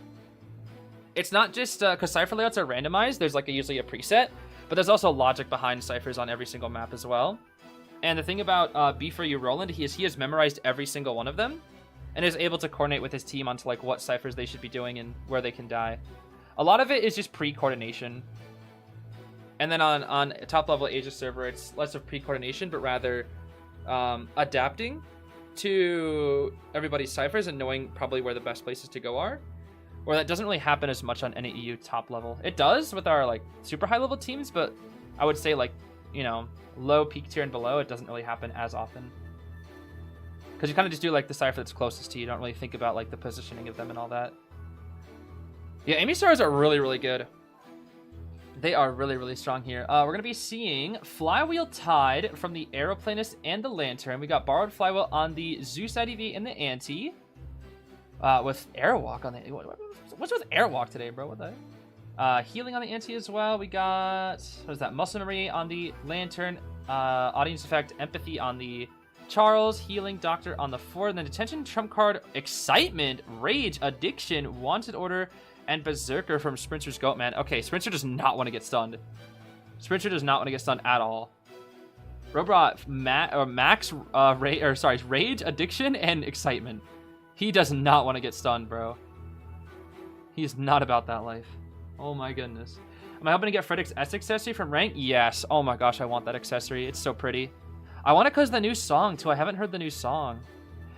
It's not just because cipher layouts are randomized, there's like usually a preset, but there's also logic behind ciphers on every single map as well. And the thing about B4U Roland, he has memorized every single one of them, and is able to coordinate with his team onto like what ciphers they should be doing and where they can die. A lot of it is just pre-coordination. And then on top level Asia server, it's less of pre-coordination, but rather adapting to everybody's ciphers and knowing probably where the best places to go are. Where that doesn't really happen as much on NAEU top level. It does with our like super high level teams, but I would say like, you know, low peak tier and below, it doesn't really happen as often. Because you kind of just do like the cipher that's closest to you. You don't really think about like the positioning of them and all that. Yeah, AMEY stars are really, really good. They are really, really strong here. We're going to be seeing Flywheel Tide from the Aeroplanist and the Lantern. We got Borrowed Flywheel on the Zeus IDV and the Ante. With Airwalk on the... What's with Airwalk today, bro? What the heck? Healing on the Ante as well. We got... What is that? Muscle Memory on the Lantern. Audience Effect, Empathy on the Charles. Healing Doctor on the Ford. And then Detention, Trump Card, Excitement, Rage, Addiction, Wanted Order... and Berserker from Sprinter's Goatman. Okay, Sprinter does not want to get stunned. Sprinter does not want to get stunned at all. Robot Max Rage, Addiction, and Excitement. He does not want to get stunned, bro. He's not about that life. Oh my goodness. Am I hoping to get Frederick's S accessory from Rank? Yes. Oh my gosh, I want that accessory. It's so pretty. I want it because of the new song too. I haven't heard the new song.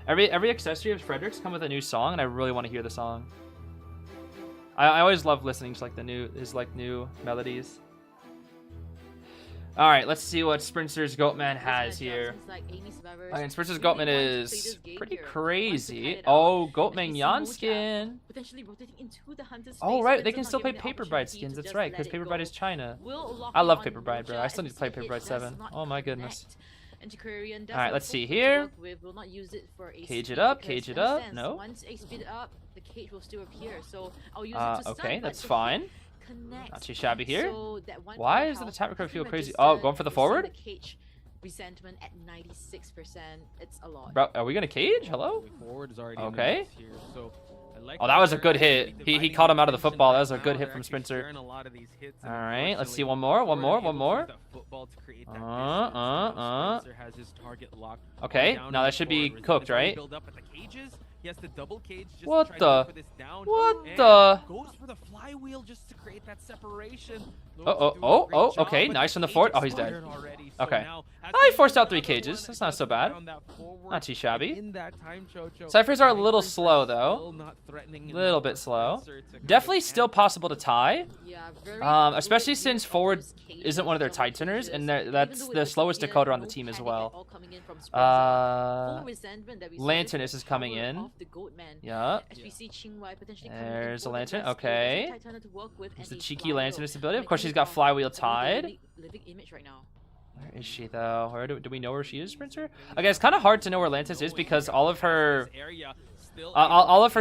Every accessory of Frederick's come with a new song, and I really want to hear the song. I always love listening to like his new melodies. All right, let's see what Sprinter's Goatman has here. And Sprinter's Goatman is pretty crazy. Oh, Goatman Yan skin. Oh right, they can still play Paper Bride skins. That's right, because Paper Bride is China. I love Paper Bride, bro. I still need to play Paper Bride 7. Oh my goodness. All right, let's see here. Cage it up, cage it up. No. Once I speed it up, the cage will still appear. So I'll use it to okay, stun, that's but fine. connects. Not too shabby here. So that one Why point does the health, attack recovery feel I crazy? think Oh, register going for the the forward? cage resentment at 96%. It's a lot. Bro, are we gonna cage? Hello? Forward is already Okay. in the mix here, so I like Oh, that was a good they're hit. actually He caught him out of the dividing football. That was attention a good right hit now. from They're actually Sprinter. sharing a lot of these hits, and All right, let's see unfortunately, one more, one Ford more, able one to more. use that football to create that distance. Now Spencer has his target locked Okay, down now on that the should be forward. cooked, Resentment's already right? built up at the cages. He has to double cage just What to try the- to put this down. What and the- goes for the flywheel just to create that separation. Okay, nice on the forward. Oh, he's dead. Okay. Oh, he forced out 3 cages. That's not so bad. Not too shabby. Ciphers are a little slow, though. Little bit slow. Definitely still possible to tie. Yeah, very Especially good since use of forward those cages isn't one of their double tight tuners, cages. and Even that's though the with slowest Again, decoder on no the team as panic well. at all coming in from Spencer. Full Uh, resentment that we saw Lantern just is coming power in. of the Goatman. Yeah. As we see Qingwei potentially coming There's a in Lantern, for the okay. best skill, to work with, There's and the a cheeky flywheel. Lanternist ability. Of Making course, she's it got from Flywheel a really Tide. living image right now. Where is she, though? Where do we know where she is, Sprinter? Okay, it's kind of hard to know where Lantis is because all of her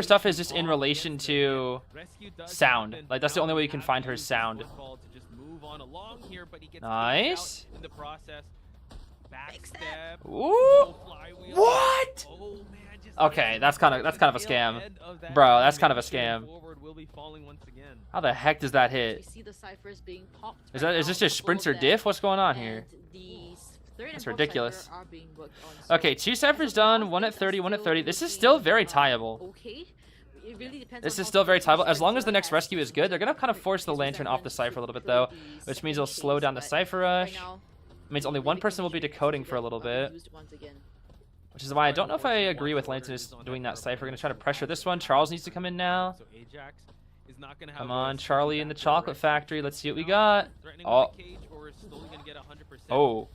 stuff is just in relation to sound. Like, that's the only way you can find her sound. Nice. Ooh. What? Okay, that's kind of a scam. Bro, that's kind of a scam. How the heck does that We hit? see the ciphers being popped Is right this now, just a couple of Sprinter them, diff? What's going on here? and the third and That's fourth ridiculous. cipher are being worked on. So Okay, 2 ciphers done, 1 at 30, 1 at 30. This is still very tieable. Okay. It really depends This on is how still very Spencer tieable. As long as the has next rescue is good, they're going to kind of quick force the his Lantern off the resentment Cypher a little bit, to though, the which means it'll second slow case, down the but Cypher right rush. now, Means only the one Living person will be Image is decoding to for a get little up bit. and used once again. Which is why I don't know if I agree with Lantis doing that Cypher. We're going to try to pressure this one. Charles needs to come in now. Come on, Charlie in the chocolate factory. Let's see what we got. Oh. Oh.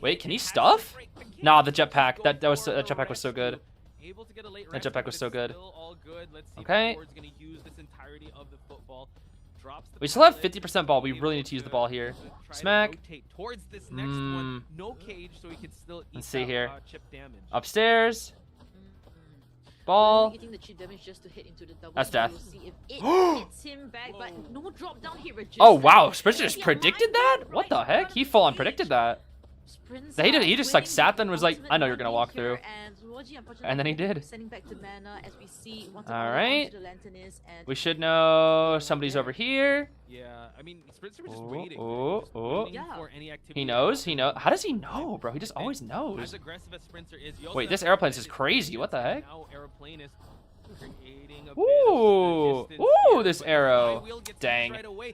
Wait, can he stuff? Nah, the jetpack. That jetpack was so good. That jetpack was so good. Okay. We still have 50% ball. We really need to use the ball here. Smack. Let's see here. Upstairs. Ball. Getting the chip damage just to hit into the double, That's so death. we'll see if it hits him back, but no drop down hit register. Oh, wow. Sprinter just predicted that? What the heck? He full on predicted that. He just like sat there and was like, I know you're gonna walk through. And then he did. Alright. We should know somebody's over here. Yeah, I mean, Sprinter was just Oh, waiting. oh, oh. Waiting for any activity He knows. to He knows. How does he know, bro? He just always As knows. aggressive as Sprinter is, you also Wait, have this to airplane's admit just crazy. What the heck? now Aeroplane is creating a bit Ooh. of distance Ooh, here, this but arrow. Flywheel gets Dang. hit right away.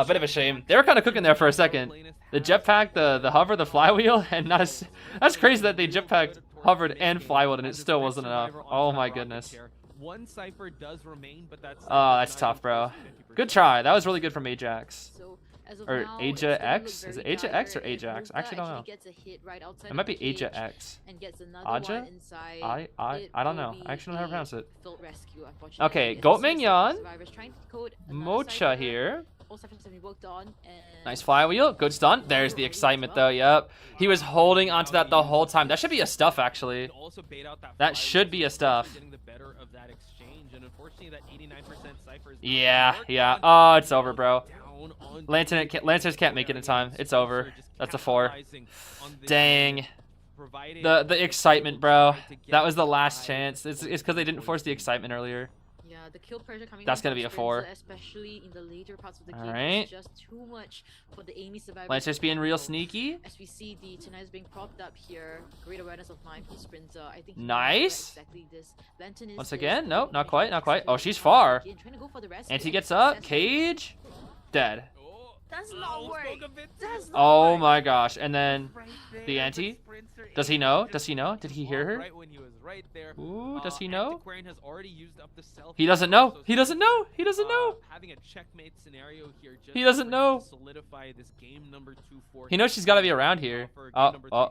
Bit of a shame. They were kind of cooking there for a second. The jetpack, the hover, the flywheel, and not a... That's crazy that they jetpacked, hovered, and flywheeled, and it still wasn't enough. Oh my goodness. One cipher does remain, but that's Oh, that's tough, bro. Good try. That was really good from Ajax. So As of Or now, Aja it's gonna look X? Is it very Aja X or dire if Ajax? I Mocha actually don't know. gets a hit right outside It might of be the Aja cage X. and gets another Aja? one inside. I don't know. It I actually don't know how to pronounce it. will be field rescue, unfortunately, Okay, as we see Goatman some Yan. survivors trying to code another Mocha cipher. here. All ciphers have been worked on, and Nice flywheel. Good stun. There's the excitement though. Yep. He was holding onto that the whole time. That should be a stuff actually. That should be a stuff. Yeah, yeah. Oh, it's over, bro. Lancers can't make it in time. It's over. That's a 4. Dang. The excitement, bro. That was the last chance. It's because they didn't force the excitement earlier. yeah, the kill pressure coming That's in gonna from be a 4. Sprinza, especially in the later parts of the game. Alright. It's just too much for the AMEY survivors. Lancers to being real handle. sneaky. As we see the Tenais being propped up here, great awareness of mine from Sprinza. I think he knows Nice. exactly this. Lantern is Once this, again, but nope, not he quite, not quite. Oh, executed she's it far. again, trying to go for the rescue, And he and gets up. successfully. Cage. Dead. Does not work. Does not Oh work. my gosh. And then the ante. Does he know? Does he know? Did he hear her? Ooh, does he know? He doesn't know. He doesn't know. He doesn't know. Having a checkmate scenario here just He doesn't to know. solidify this game number 2 for He knows she's got to be around here. Oh, oh.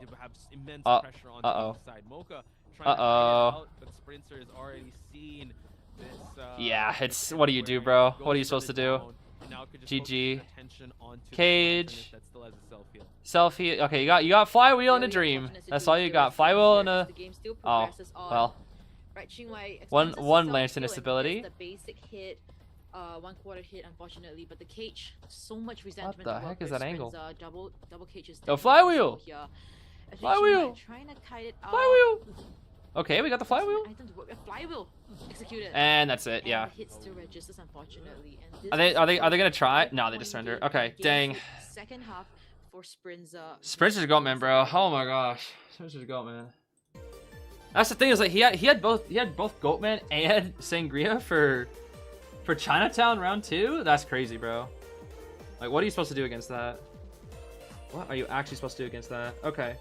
uh Uh-oh. Mocha Uh-oh. but Sprinter has already seen this Yeah, it's what do you do, bro? What are you supposed to do? GG. Cage. Selfie. Okay, you got flywheel and a dream. That's all you got. Flywheel and a. Oh, well. One lance in ability. The basic hit, 1/4 hit, unfortunately, but the cage, so much resentment. What the to work heck is with. that angle? Double cages. Yo, flywheel! Here. As Flywheel! Trying to kite it out. Flywheel. Okay, we got the flywheel. Item to work with. Flywheel executed. And that's it. Yeah. And the hits still registers, unfortunately. And this Are is they gonna try? the No, they just point surrender. game Okay, of the dang. game. Second half for Sprinza. Sprinter's Goatman, bro. Oh my gosh. Sprinter's Goatman. That's the thing is like he had both Goatman and Sangria for Chinatown round 2. That's crazy, bro. Like, what are you supposed to do against that? What are you actually supposed to do against that? Okay.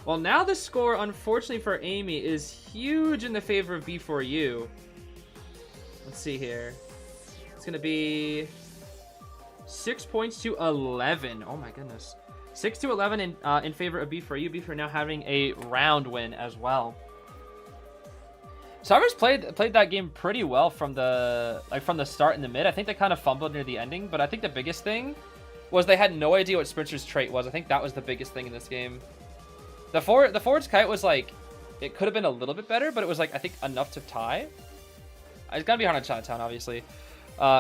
Well, now the score, unfortunately for AMEY, is huge in the favor of B4U. Let's see here. It's gonna be 6 points to 11. Oh my goodness. 6 to 11 in favor of B4U. B4U now having a round win as well. Sarvers played that game pretty well from the start in the mid. I think they kind of fumbled near the ending, but I think the biggest thing was they had no idea what Sprinter's trait was. I think that was the biggest thing in this game. The forward's kite was like, it could have been a little bit better, but it was like I think enough to tie. It's gonna be hard on Chinatown, obviously.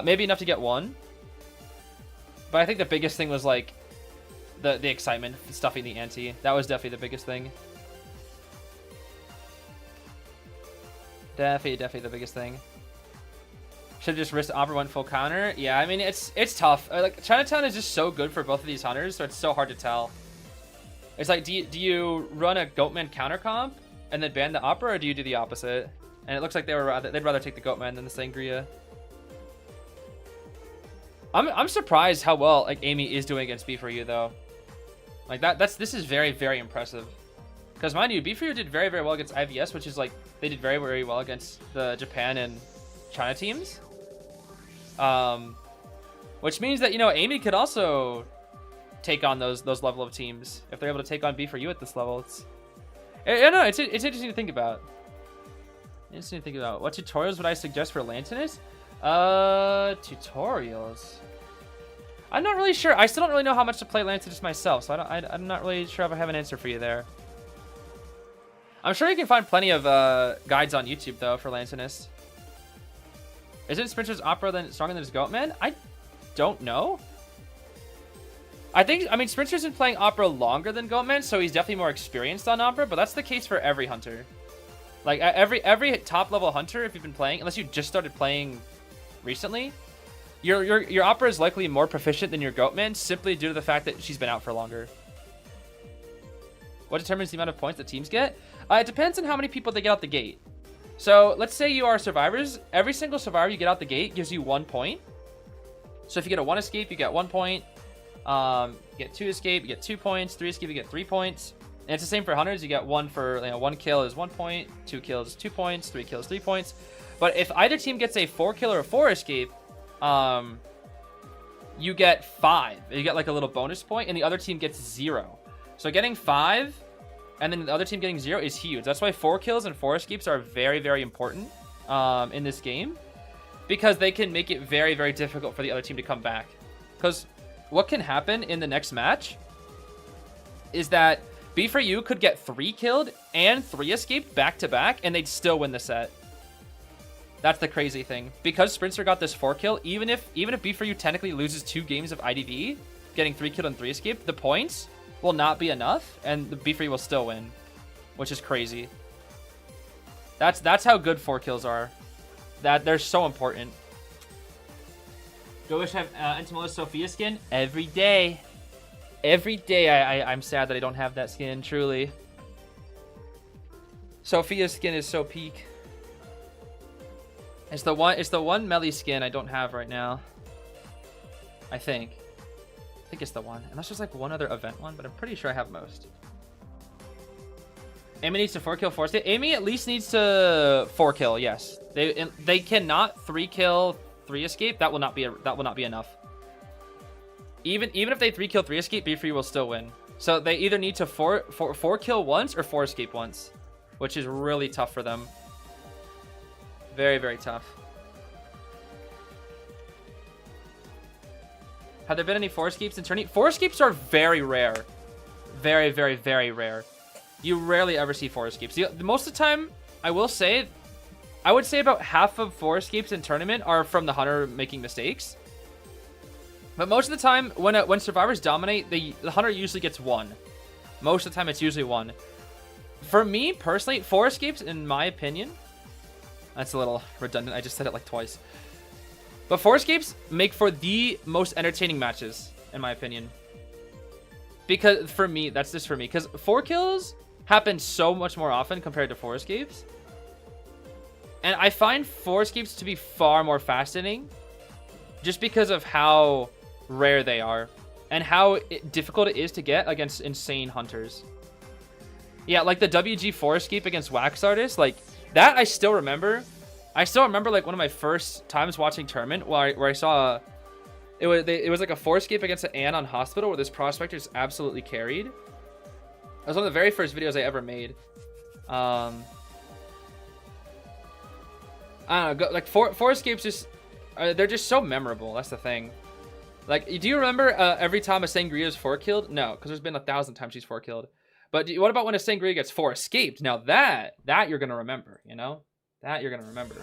Maybe enough to get 1. But I think the biggest thing was like the excitement, stuffing the ante. That was definitely the biggest thing. Definitely the biggest thing. Should have just risked Opera 1 full counter. Yeah, I mean it's tough. Like Chinatown is just so good for both of these hunters, so it's so hard to tell. It's like, do you run a Goatman counter comp and then ban the Opera, or do you do the opposite? And it looks like they'd rather take the Goatman than the Sangria. I'm surprised how well like AMEY is doing against B4U though. Like this is very, very impressive. Because mind you, B4U did very, very well against IVS, which is like they did very, very well against the Japan and China teams. Which means that, you know, AMEY could also take on those level of teams if they're able to take on B4U at this level. It's interesting to think about. Interesting to think about. What tutorials would I suggest for Lantinus? Tutorials. I'm not really sure. I still don't really know how much to play Lantinus myself, so I'm not really sure if I have an answer for you there. I'm sure you can find plenty of guides on YouTube though for Lantinus. Isn't Sprinter's Opera then stronger than his Goatman? I don't know. I mean, Sprinter's been playing Opera longer than Goatman, so he's definitely more experienced on Opera, but that's the case for every hunter. Like, every top-level hunter, if you've been playing, unless you just started playing recently, your Opera is likely more proficient than your Goatman, simply due to the fact that she's been out for longer. What determines the amount of points that teams get? It depends on how many people they get out the gate. So, let's say you are survivors. Every single survivor you get out the gate gives you 1 point. So, if you get a 1 escape, you get 1 point. You get 2 escape, you get 2 points. 3 escape, you get 3 points. And it's the same for hunters. You get 1 for, 1 kill is 1 point, 2 kills is 2 points, 3 kills 3 points. But if either team gets a 4 kill or a 4 escape, you get 5. You get like a little bonus point, and the other team gets 0. So getting 5, and then the other team getting 0 is huge. That's why 4 kills and 4 escapes are very, very important in this game, because they can make it very, very difficult for the other team to come back. Because what can happen in the next match is that B4U could get 3 killed and 3 escaped back to back, and they'd still win the set. That's the crazy thing. Because Sprinter got this 4 kill, even if B4U technically loses 2 games of IDV, getting 3 killed and 3 escaped, the points will not be enough, and the B4U will still win, which is crazy. That's how good 4 kills are. That they're so important. Do I wish I have Entomolo's Sophia skin? Every day. Every day I'm sad that I don't have that skin, truly. Sophia's skin is so peak. It's the one melee skin I don't have right now. I think it's the one. Unless there's like one other event one, but I'm pretty sure I have most. AMEY needs to 4 kill 4 escape. AMEY at least needs to 4 kill, yes. They cannot 3 kill 3 escape. That will not be enough. Even if they 3 kill 3 escape, B4U will still win. So they either need to 4 kill once or 4 escape once, which is really tough for them. Very, very tough. Have there been any 4 escapes in tourney? 4 escapes are very rare. Very, very, very rare. You rarely ever see 4 escapes. Most of the time, I would say about half of 4 escapes in tournament are from the hunter making mistakes. But most of the time, when survivors dominate, the hunter usually gets 1. Most of the time, it's usually 1. For me, personally, 4 escapes, in my opinion... That's a little redundant. I just said it like twice. But 4 escapes make for the most entertaining matches, in my opinion. Because, for me, that's just for me. Because 4 kills happen so much more often compared to 4 escapes. And I find 4 escapes to be far more fascinating. Just because of how rare they are. And how difficult it is to get against insane hunters. Yeah, like the WG4 escape against Wax Artist, like... That I still remember. I still remember like one of my first times watching tournament where I saw it was like a 4 escape against an Ann on Hospital where this prospector just absolutely carried. It was one of the very first videos I ever made. I don't know, like four escapes just they're just so memorable. That's the thing. Like, do you remember every time a Sangria is 4 killed? No, because there's been 1,000 times she's 4 killed. But what about when a Sangria gets 4 escaped? Now that you're going to remember, you know? That you're going to remember.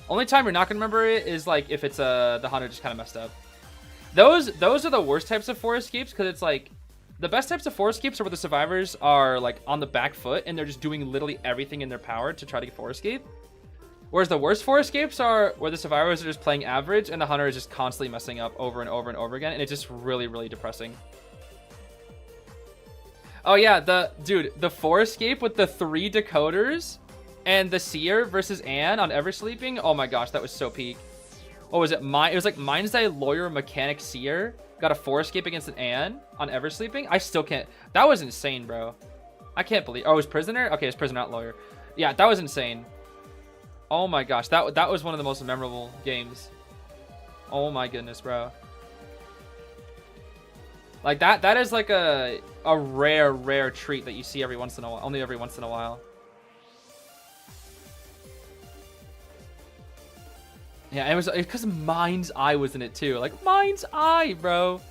Only time you're not going to remember it is like if it's the hunter just kind of messed up. Those are the worst types of 4 escapes because it's like the best types of 4 escapes are where the survivors are like on the back foot and they're just doing literally everything in their power to try to get 4 escape. Whereas the worst 4 escapes are where the survivors are just playing average and the hunter is just constantly messing up over and over and over again, and it's just really, really depressing. Oh yeah, the 4 escape with the 3 decoders and the seer versus Ann on Eversleeping. Oh my gosh, that was so peak. What was it? It was like Mind's Eye Lawyer Mechanic Seer got a 4 escape against an Ann on Eversleeping. I still can't. That was insane, bro. I can't believe. Oh, it was Prisoner? Okay, it's Prisoner, not Lawyer. Yeah, that was insane. Oh my gosh, that was one of the most memorable games. Oh my goodness, bro. Like that is like a rare treat that you see every once in a while, only every once in a while. Yeah, it was because Mind's Eye was in it too. Like Mind's Eye, bro.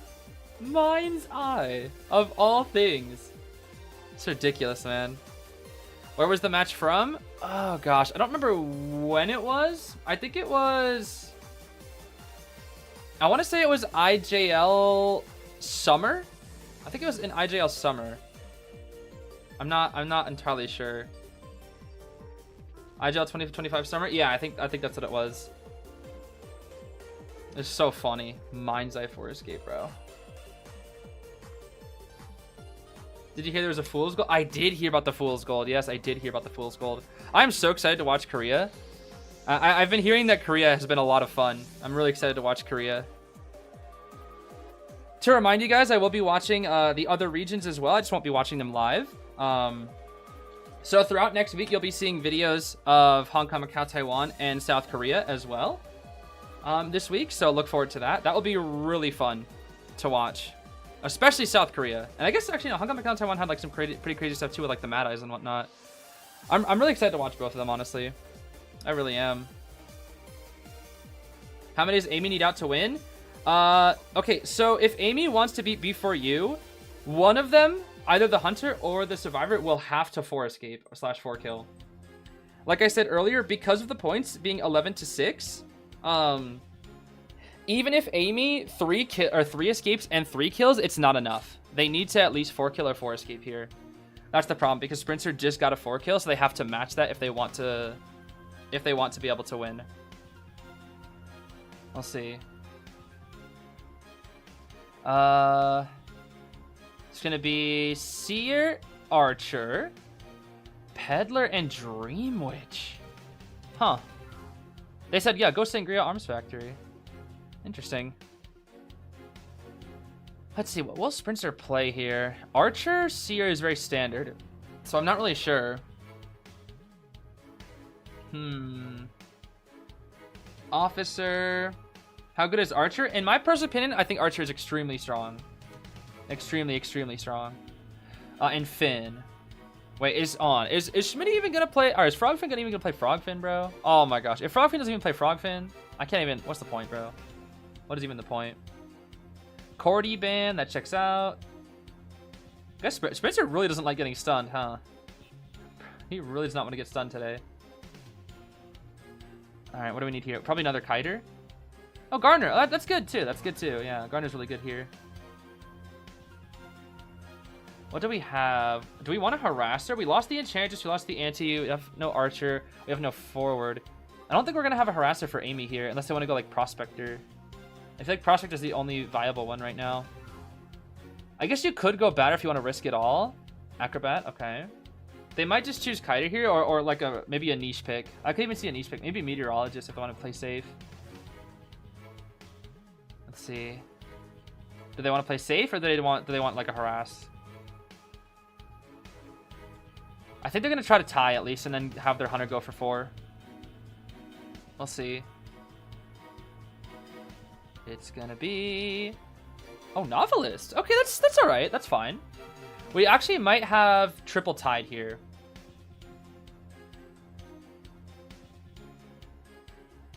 Mind's Eye of all things. It's ridiculous, man. Where was the match from? Oh gosh, I don't remember when it was. I think it was. I want to say it was IJL Summer. I think it was in IJL Summer. I'm not entirely sure. IJL 2025 Summer. Yeah, I think that's what it was. It's so funny. Mind's Eye 4 escape, bro. Did you hear there was a Fool's Gold? I did hear about the Fool's Gold. Yes, I did hear about the Fool's Gold. I'm so excited to watch Korea. I've been hearing that Korea has been a lot of fun. I'm really excited to watch Korea. To remind you guys, I will be watching the other regions as well. I just won't be watching them live. So throughout next week, you'll be seeing videos of Hong Kong, Macau, Taiwan, and South Korea as well. this week, so look forward to that. That will be really fun to watch, especially South Korea. And I guess actually, no, Hong Kong, Macau, and Taiwan had like some pretty crazy stuff too, with like the Mad Eyes and whatnot. I'm really excited to watch both of them, honestly. I really am. How many does AMEY need out to win? Okay, so if AMEY wants to beat B4U, one of them, either the Hunter or the Survivor, will have to 4 escape / 4 kill. Like I said earlier, because of the points being 11-6, even if AMEY 3 escapes and 3 kills, it's not enough. They need to at least 4 kill or 4 escape here. That's the problem, because Sprinter just got a 4 kill, so they have to match that if they want to be able to win. We'll see. It's gonna be Seer, Archer, Peddler, and Dream Witch. Huh. They said, yeah, go Sangria Arms Factory. Interesting. Let's see, what will Sprinter play here? Archer, Seer is very standard, so I'm not really sure. Officer. How good is Archer? In my personal opinion, I think Archer is extremely strong. Extremely strong. And Finn. Wait, is Schmitty even gonna play? Or is Frogfin even gonna play Frogfin, bro? Oh my gosh. If Frogfin doesn't even play Frogfin, I can't even. What's the point, bro? What is even the point? Cordy ban, that checks out. I guess Spencer really doesn't like getting stunned, huh? He really does not want to get stunned today. Alright, what do we need here? Probably another Kiter. Oh, Garner. Oh, that's good too. That's good too. Yeah, Garner's really good here. What do we have? Do we want a Harasser? We lost the Enchantress. We lost the Anti. We have no Archer. We have no Forward. I don't think we're going to have a Harasser for AMEY here, unless they want to go like Prospector. I feel like Prospector is the only viable one right now. I guess you could go Batter if you want to risk it all. Acrobat, okay. They might just choose Kiter here, or like maybe a niche pick. I could even see a niche pick. Maybe Meteorologist if they want to play safe. Let's see. Do they want to play safe, or do they want like a Harass? I think they're going to try to tie at least, and then have their Hunter go for 4. We'll see. It's going to be... Oh, Novelist. Okay, that's all right. That's fine. We actually might have triple tied here.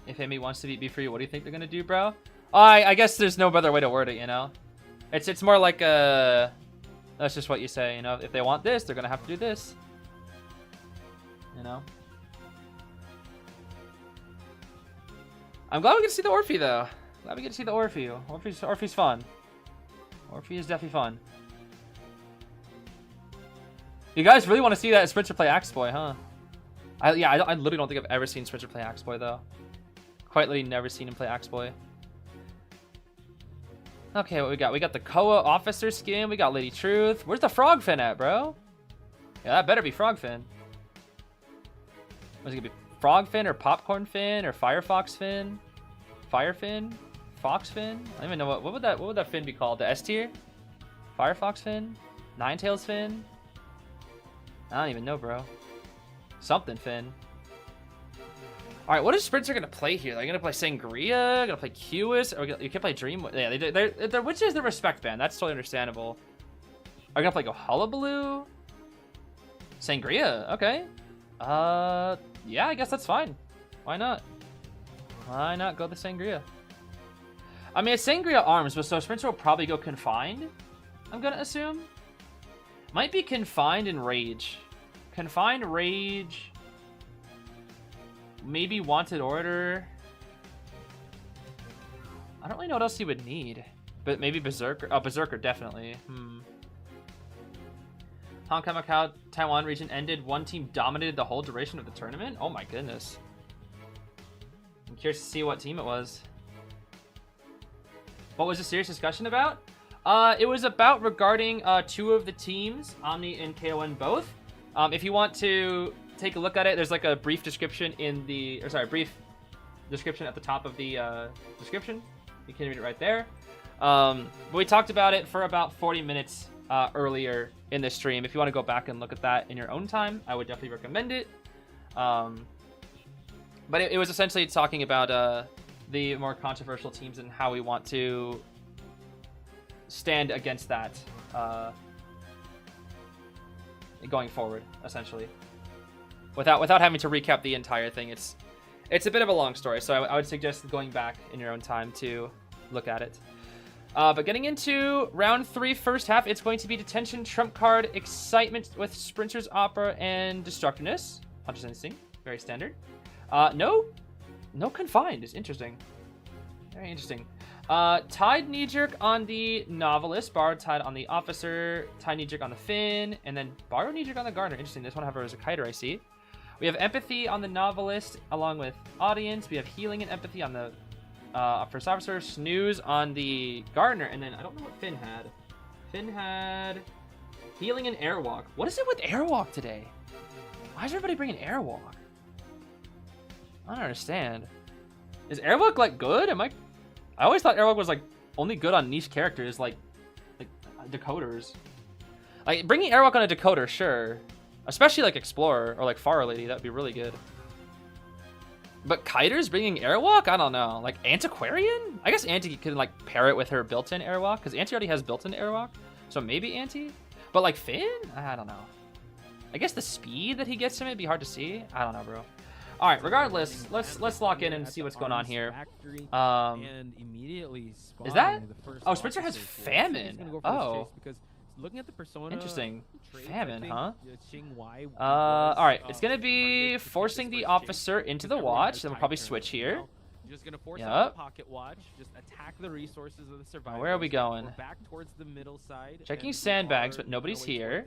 If AMEY wants to beat B4U, what do you think they're going to do, bro? I guess there's no better way to word it, you know? It's more like a... That's just what you say, you know? If they want this, they're going to have to do this. You know? I'm glad we get to see the Orphe, though. Glad we get to see the Orphe. Orphe's fun. Orphe is definitely fun. You guys really want to see that Sprinter play Axe Boy, huh? I literally don't think I've ever seen Sprinter play Axe Boy, though. Quite literally never seen him play Axe Boy. Okay, what we got? We got the Koa Officer skin. We got Lady Truth. Where's the Frogfin at, bro? Yeah, that better be Frogfin. Was it gonna be Frogfin or Popcorn Fin or Firefox Fin? Firefin? Foxfin? I don't even know what would that fin be called? The S tier? Firefox Fin? Ninetails Fin? I don't even know, bro. Something Fin. Alright, what is Sprinter gonna play here? Are they gonna play Sangria? Gonna play Cueist? Or you can play Dream? Yeah, they're which is the respect band. That's totally understandable. Are you gonna play Go Hullabaloo? Sangria, okay. Yeah, I guess that's fine. Why not? Why not go the Sangria? I mean, it's Sangria Arms, but so Sprinter will probably go Confined, I'm gonna assume. Might be Confined and Rage. Confined, Rage. Maybe Wanted Order. I don't really know what else he would need. But maybe Berserker. Oh, Berserker, definitely. Hong Kong, Macau, Taiwan region ended. One team dominated the whole duration of the tournament. Oh my goodness. I'm curious to see what team it was. What was the serious discussion about? It was about regarding 2 of the teams, Omni and KON both. If you want to take a look at it, there's like a brief description in the, brief description at the top of the description. You can read it right there. But we talked about it for about 40 minutes earlier in the stream. If you want to go back and look at that in your own time, I would definitely recommend it. But it was essentially talking about the more controversial teams and how we want to stand against that going forward, essentially. Without having to recap the entire thing, it's a bit of a long story, so I would suggest going back in your own time to look at it. But getting into round 3, first half, it's going to be Detention, Trump Card, Excitement with Sprinter's Opera, and Destructiveness. Hunter's Instinct, very standard. No Confined is interesting. Very interesting. Tide Knee-Jerk on the Novelist, Borrowed Tide on the Officer, Tide Knee-Jerk on the Finn, and then Borrowed Knee-Jerk on the Gardener. Interesting, this one have her as a Kiter, I see. We have Empathy on the Novelist, along with Audience. We have Healing and Empathy on the First Officer, Snooze on the Gardener, and then I don't know what Finn had. Finn had Healing and Airwalk. What is it with Airwalk today? Why is everybody bringing Airwalk? I don't understand. Is Airwalk like good? I always thought Airwalk was like only good on niche characters, like decoders. Like bringing Airwalk on a decoder, sure. Especially like Explorer or like Far Lady, that'd be really good. But Kiters bringing Airwalk? I don't know. Like Antiquarian? I guess Anti could like pair it with her built-in Airwalk, because Anti already has built-in Airwalk. So maybe Anti? But like Finn? I don't know. I guess the speed that he gets from it would be hard to see. I don't know, bro. All right, regardless, let's lock in and see what's going on here. And immediately is that? Oh, Spencer has Famine. Oh. Looking at the persona, interesting. Famine, huh? All right, it's gonna be forcing the officer into the watch. Then we'll probably switch here. Just gonna force out the pocket watch. Just attack the resources of the survivor. Where are we going? We're back towards the middle side. Checking sandbags, but nobody's here.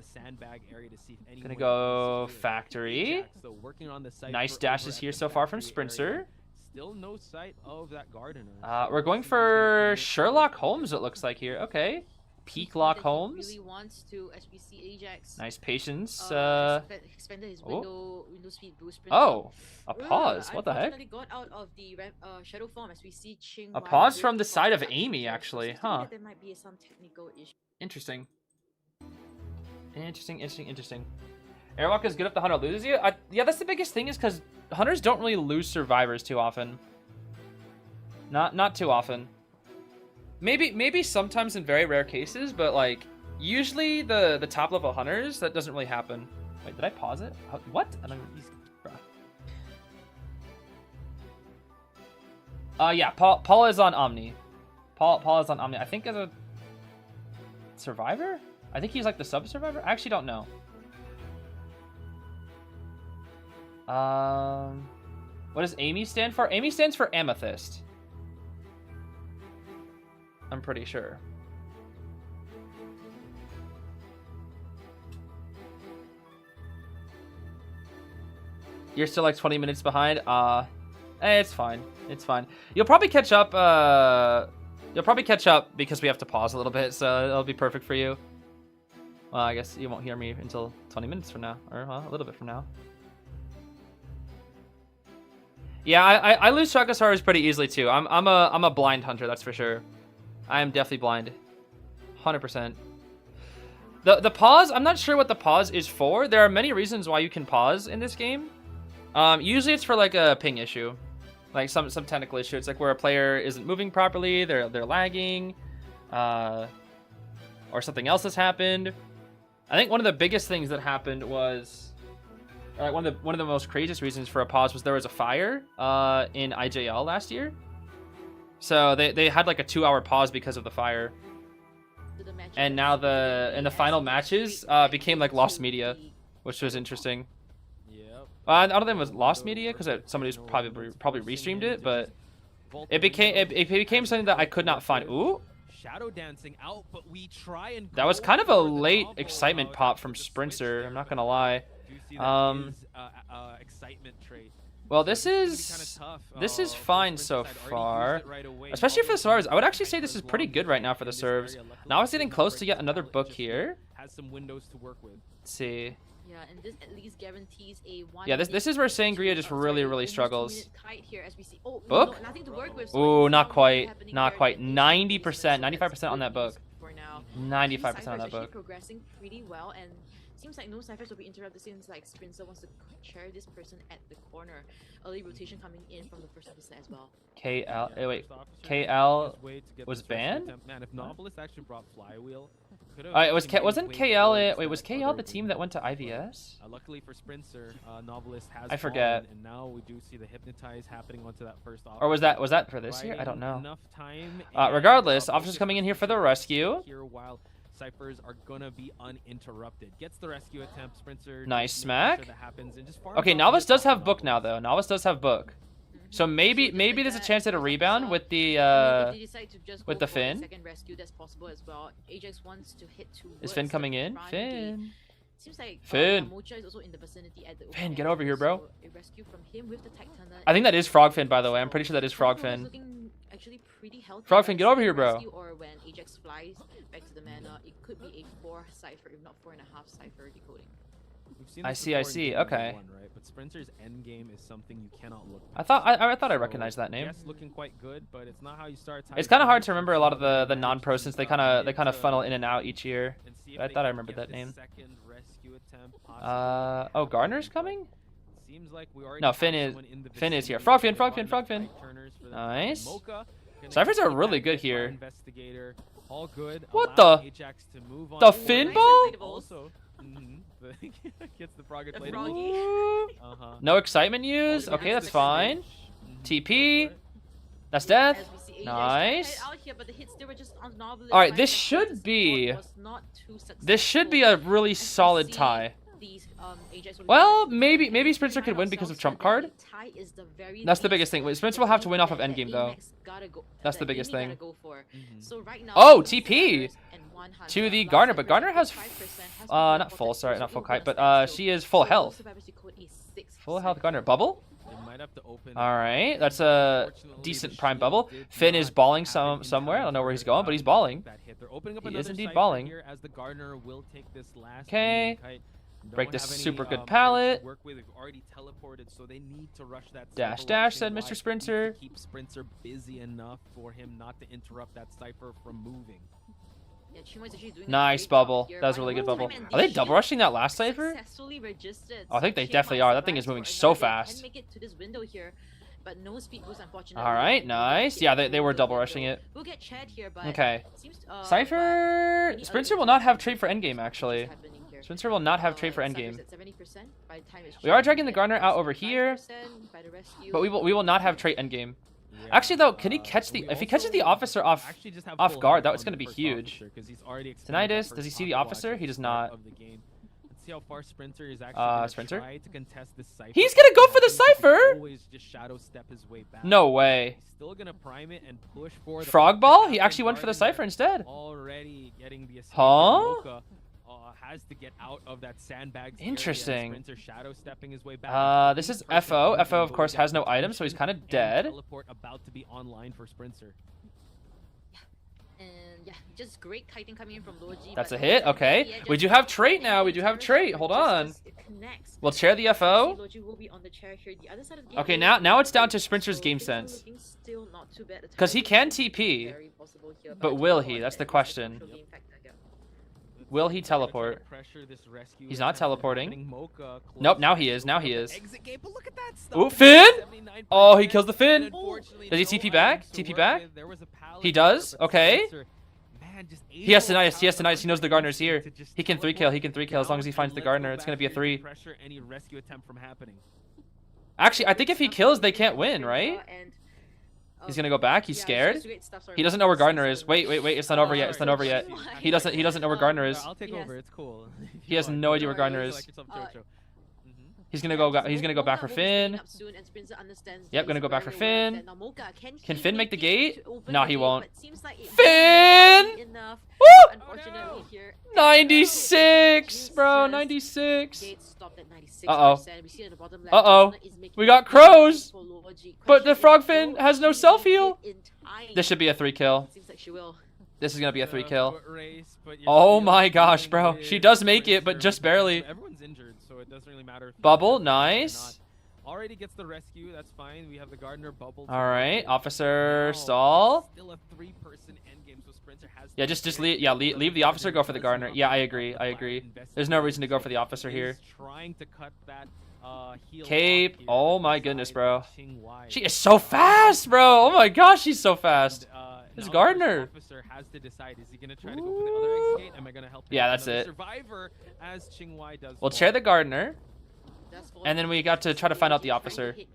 Gonna go factory. So working on the site. Nice dashes here so far from Sprinter. Still no sight of that gardener. We're going for Sherlock Holmes, it looks like here. Okay. Peak Lock Holmes. Really wants to SBC Ajax. Nice patience. Expanded his window speed boost. Oh, a pause. What the heck? Got out of the shadow form as we see a pause from the side of AMEY, actually, huh? There might be some technical issue. Interesting. Interesting. Airwalk is good if the hunter loses you. Yeah, that's the biggest thing is because hunters don't really lose survivors too often. Not too often. Maybe sometimes in very rare cases, but like usually the top level hunters, that doesn't really happen. Wait, did I pause it? What? I don't know. Yeah, Paul is on Omni. Paul is on Omni. I think as a survivor? I think he's like the sub survivor. I actually don't know. What does AMEY stand for? AMEY stands for Amethyst. I'm pretty sure. You're still like 20 minutes behind. It's fine. It's fine. You'll probably catch up. You'll probably catch up because we have to pause a little bit, so it'll be perfect for you. Well, I guess you won't hear me until 20 minutes from now, or well, a little bit from now. Yeah, I lose Chakasarus pretty easily too. I'm a blind hunter, that's for sure. I am definitely blind. 100%. The pause, I'm not sure what the pause is for. There are many reasons why you can pause in this game. Usually it's for like a ping issue. Like some technical issue. It's like where a player isn't moving properly, they're lagging, or something else has happened. I think one of the biggest things that happened was like one of the most craziest reasons for a pause was there was a fire in IJL last year. So they had like a 2-hour pause because of the fire. And now the final matches became like lost media, which was interesting. Yep. I don't think it was lost media because somebody's probably restreamed it, but it became something that I could not find. Ooh. Shadow dancing out, but we try and that was kind of a late excitement pop from Sprinter. I'm not gonna lie. Excitement trait. Well, this is fine so far, especially for the servers. I would actually say this is pretty good right now for the servers. Now it's getting close to yet another book here. Has some windows to work with. Let's see. Yeah, and this at least guarantees a one. Yeah, this is where Sangria just really struggles. Here as we see. Oh, book? No, nothing to work with, ooh, not quite. 90%, 95% on that book. 95% on that book. Progressing pretty well, and seems like no ciphers will be interrupted since like Sprinter wants to chair this person at the corner. Early rotation coming in from the first officer as well. KL. Wait. First officer, KL his way to get was this rescue banned? attempt. Man, if Novelist actually brought Flywheel, could've It was actually made wasn't way KL towards it? Wait, that was KL other the team game. that went to IVS? Luckily for Sprinter, Novelist has I forget. fallen, and now we do see the hypnotize happening onto that first officer. Or was that for this year? I don't know. Enough time Regardless, and, officers coming in here for the rescue. Here while ciphers are gonna be uninterrupted. Gets the rescue attempt. Sprinter. Nice just making smack. sure that happens and just farms Okay, out Novice hits does on have book now though. Novice does have book. So So maybe just maybe like there's a that, chance at a first rebound officer, with the if they decide to just with go the for a Finn. second rescue, that's possible as well. Ajax wants to hit towards Is Finn the coming in? front gate. Finn. Seems like Finn. Mocha is also in the vicinity at the Finn, open get over here, entrance, bro. so a rescue from him with the Titana I think that is is Frogfin, by the way. I'm pretty sure that is Frogfin was Frogfin. looking actually pretty healthy. Frogfin, By get over second here, bro. rescue Or when Ajax flies back to the mana, it could be a 4 cipher, if not 4.5 cipher decoding. We've seen I this see, I before in see, game okay. one, right? But Sprinter's end game is something you cannot look I past. thought I So, recognized that name. Yes, looking quite good, but it's not how you start. It's kind of hard to remember a lot of the non-pro since they kind of funnel in and out each year. But I thought I remembered that name. Second rescue attempt, Oh, Garner's coming? Seems like we already No, have Finn is- someone in the Finn is here. vicinity. Frogfin, They've Frogfin, gotten Frogfin. enough tight turners for them. Nice. Mocha gonna Ciphers are keep really that good with our here. investigator. All good. What allow the- Ajax to move on The forward. Finn Nice ball? inflatables. Also, gets the frog The inflatable. froggy. Ooh. Uh-huh. No excitement used. Also Okay, has that's the fine. Mhm. TP. Go for it. That's As death. we see Ajax Nice. head out here, but the hits they were just on Novelist. All right, Fine, this but should Sprinter's be- support was not too This should be successful. a really As we solid see, tie. these, Ajax will be Well, back to maybe the Spencer find could win because of ourselves trump that card. a tie is the very That's the least biggest thing. Spencer will have to win off of endgame though. Amex gotta go- That's the that biggest AMEY thing. gotta go for. Mhm. So right now, Oh, 2 TP ciphers and 1 hunter. to the Last Garner, but cipher Garner is has 5%, has been not reported full, sorry, also not full over kite, a but standstill. she is full So health. those survivors decode a 6 Full health cipher. Garner. Bubble? They might have to open. All right, that's a Unfortunately, decent the prime shield bubble. did Finn is not balling happen in somewhere. I time don't know where he's for, going, but he's balling. that hit. They're opening up He is another indeed cipher balling. here as the Garner will take this last Okay. green kite. Break Don't this have any, super good traits to pallet. Work with. They've already teleported, so they need to rush that Dash, cipher dash, rushing said wide. Mr. Needs to Sprinter. Keep Sprinter busy enough for him not to interrupt that cipher from moving. Yeah, Chimo is actually doing a Nice great job bubble. here. That was a By really good one bubble. time, and Are they should double rushing that last cipher? successfully registered. Oh, I think they Chimo definitely are. That thing survives is moving for so another. They fast. can make it to this window here, but no speed boost, unfortunately. All right, nice. Yeah, they were double rushing it. We'll get Chad here, but Okay. seems, Cipher. but Spencer will not have trade for endgame actually. happening here. Spencer will not have trade for Cypher's endgame. at 70% by the time it's We are checked. dragging the Yeah, Garner out over 5% here, by the rescue. but we will not have trade endgame. Yeah, Actually, though, can he catch we if he catches the also officer off? actually just have off full guard, health that's on gonna the be first huge. officer 'cause he's already extended that Tinnitus, first does he see the pocket watch officer? at He the does start not. of the game. Let's see how far Sprinter is actually gonna Sprinter? try to contest this cipher. He's gonna go for the He can cipher? Always just shadow step his way back. No way. He's still gonna prime it and push for the Frog pocket ball? tap He and actually went for the Garden cipher instead. Already getting the escape. Huh? Mocha, has to get out of that sandbag. Interesting. Sprinter shadow stepping his way back. This is Perfect FO. movement, FO, of but course, we has got no item, so he's attention kind of and dead. Teleport about to be online for Sprinter. And yeah, just great kiting coming in from Logi. That's but a hit. Okay. yeah, We just do have about trait now. We do have just trait. Hold on. as it connects. We'll chair the See FO. Logi will be on the chair here. The other side of the game Okay, is now it's down to so Sprinter's game things are sense. looking still not too bad. The 'Cause he time can TP, very possible here, but will come he? on, That's the that is a question. crucial game factor, yeah. Will he Try to teleport? pressure this rescue He's not attempt teleporting. happening. Mocha Nope, close now enough he to is, now open he up is. the exit gate, but look at that Ooh, stuff. Finn? 79%, Oh, he kills the Finn? and unfortunately, Does he no TP back? items to TP work back? with. There was a pallet He there, does? but Okay. Spencer, man, just He has able tinnitus. He has to tinnitus. He knows the Garner's here. to just He can 3 kill. teleport He can 3 kill as long as he down finds and the let's Garner. go It's gonna back be a here to 3. Pressure any rescue attempt from happening. Actually, I think if he kills, they can't win, right? And, He's gonna go back. He's yeah, scared. it's great stuff, sorry, He doesn't but know where it's Garner so is. Wait. It's not much. over yet. It's not over yet. He doesn't know where Garner is. I'll take Yes. over. It's cool. If He you has want. no idea where No Garner worries. is. Select yourself, Uh, Jojo. Mhm. He's gonna go. He's gonna go back for Mocha will be splitting Finn. up soon, and Sprinter understands Yep, that gonna he's go back very for aware of Finn. that. Now, Mocha, Can he Finn make the it gate? to open No, the he gate, won't. but seems like it Finn! won't be enough. Woo! Unfortunately, Oh, no. here 96, bro. Jesus. 96. Gates stopped at 96%. Uh-oh. We see at the bottom left, Uh-oh. Titana is making We got it crows. for Logi. But the Question frog is, fin will has no she self-heal. make it in time? This should be a 3 kill. Seems like she will. This is gonna be a 3 The kill. foot race, but you're Oh still my gosh, dealing bro. with She does make it, but Sprinter just with- barely. Everyone's injured, so it doesn't really matter. If you Bubble, have it or nice. not. already gets the rescue. That's fine. We have the Gardener bubble. All right, officer Now, stall. Still a 3-person endgame, so Sprinter has. Yeah, just leave. Yeah, leave the officer. Go for the Gardener. Yeah, I agree. I agree. There's no reason to go for the officer here. Trying to cut that heel Cape. off here, Oh but my decides goodness, bro. Qingwai She is so fast, bro. Oh my gosh, she's so fast. This now Gardner. the officer has to decide: is he gonna try to go for the other exit gate? Am I gonna help him Yeah, get that's another it. Survivor as Qingwai does. We'll fall. chair the Gardener. That's for And then we got to try to find out the officer. Is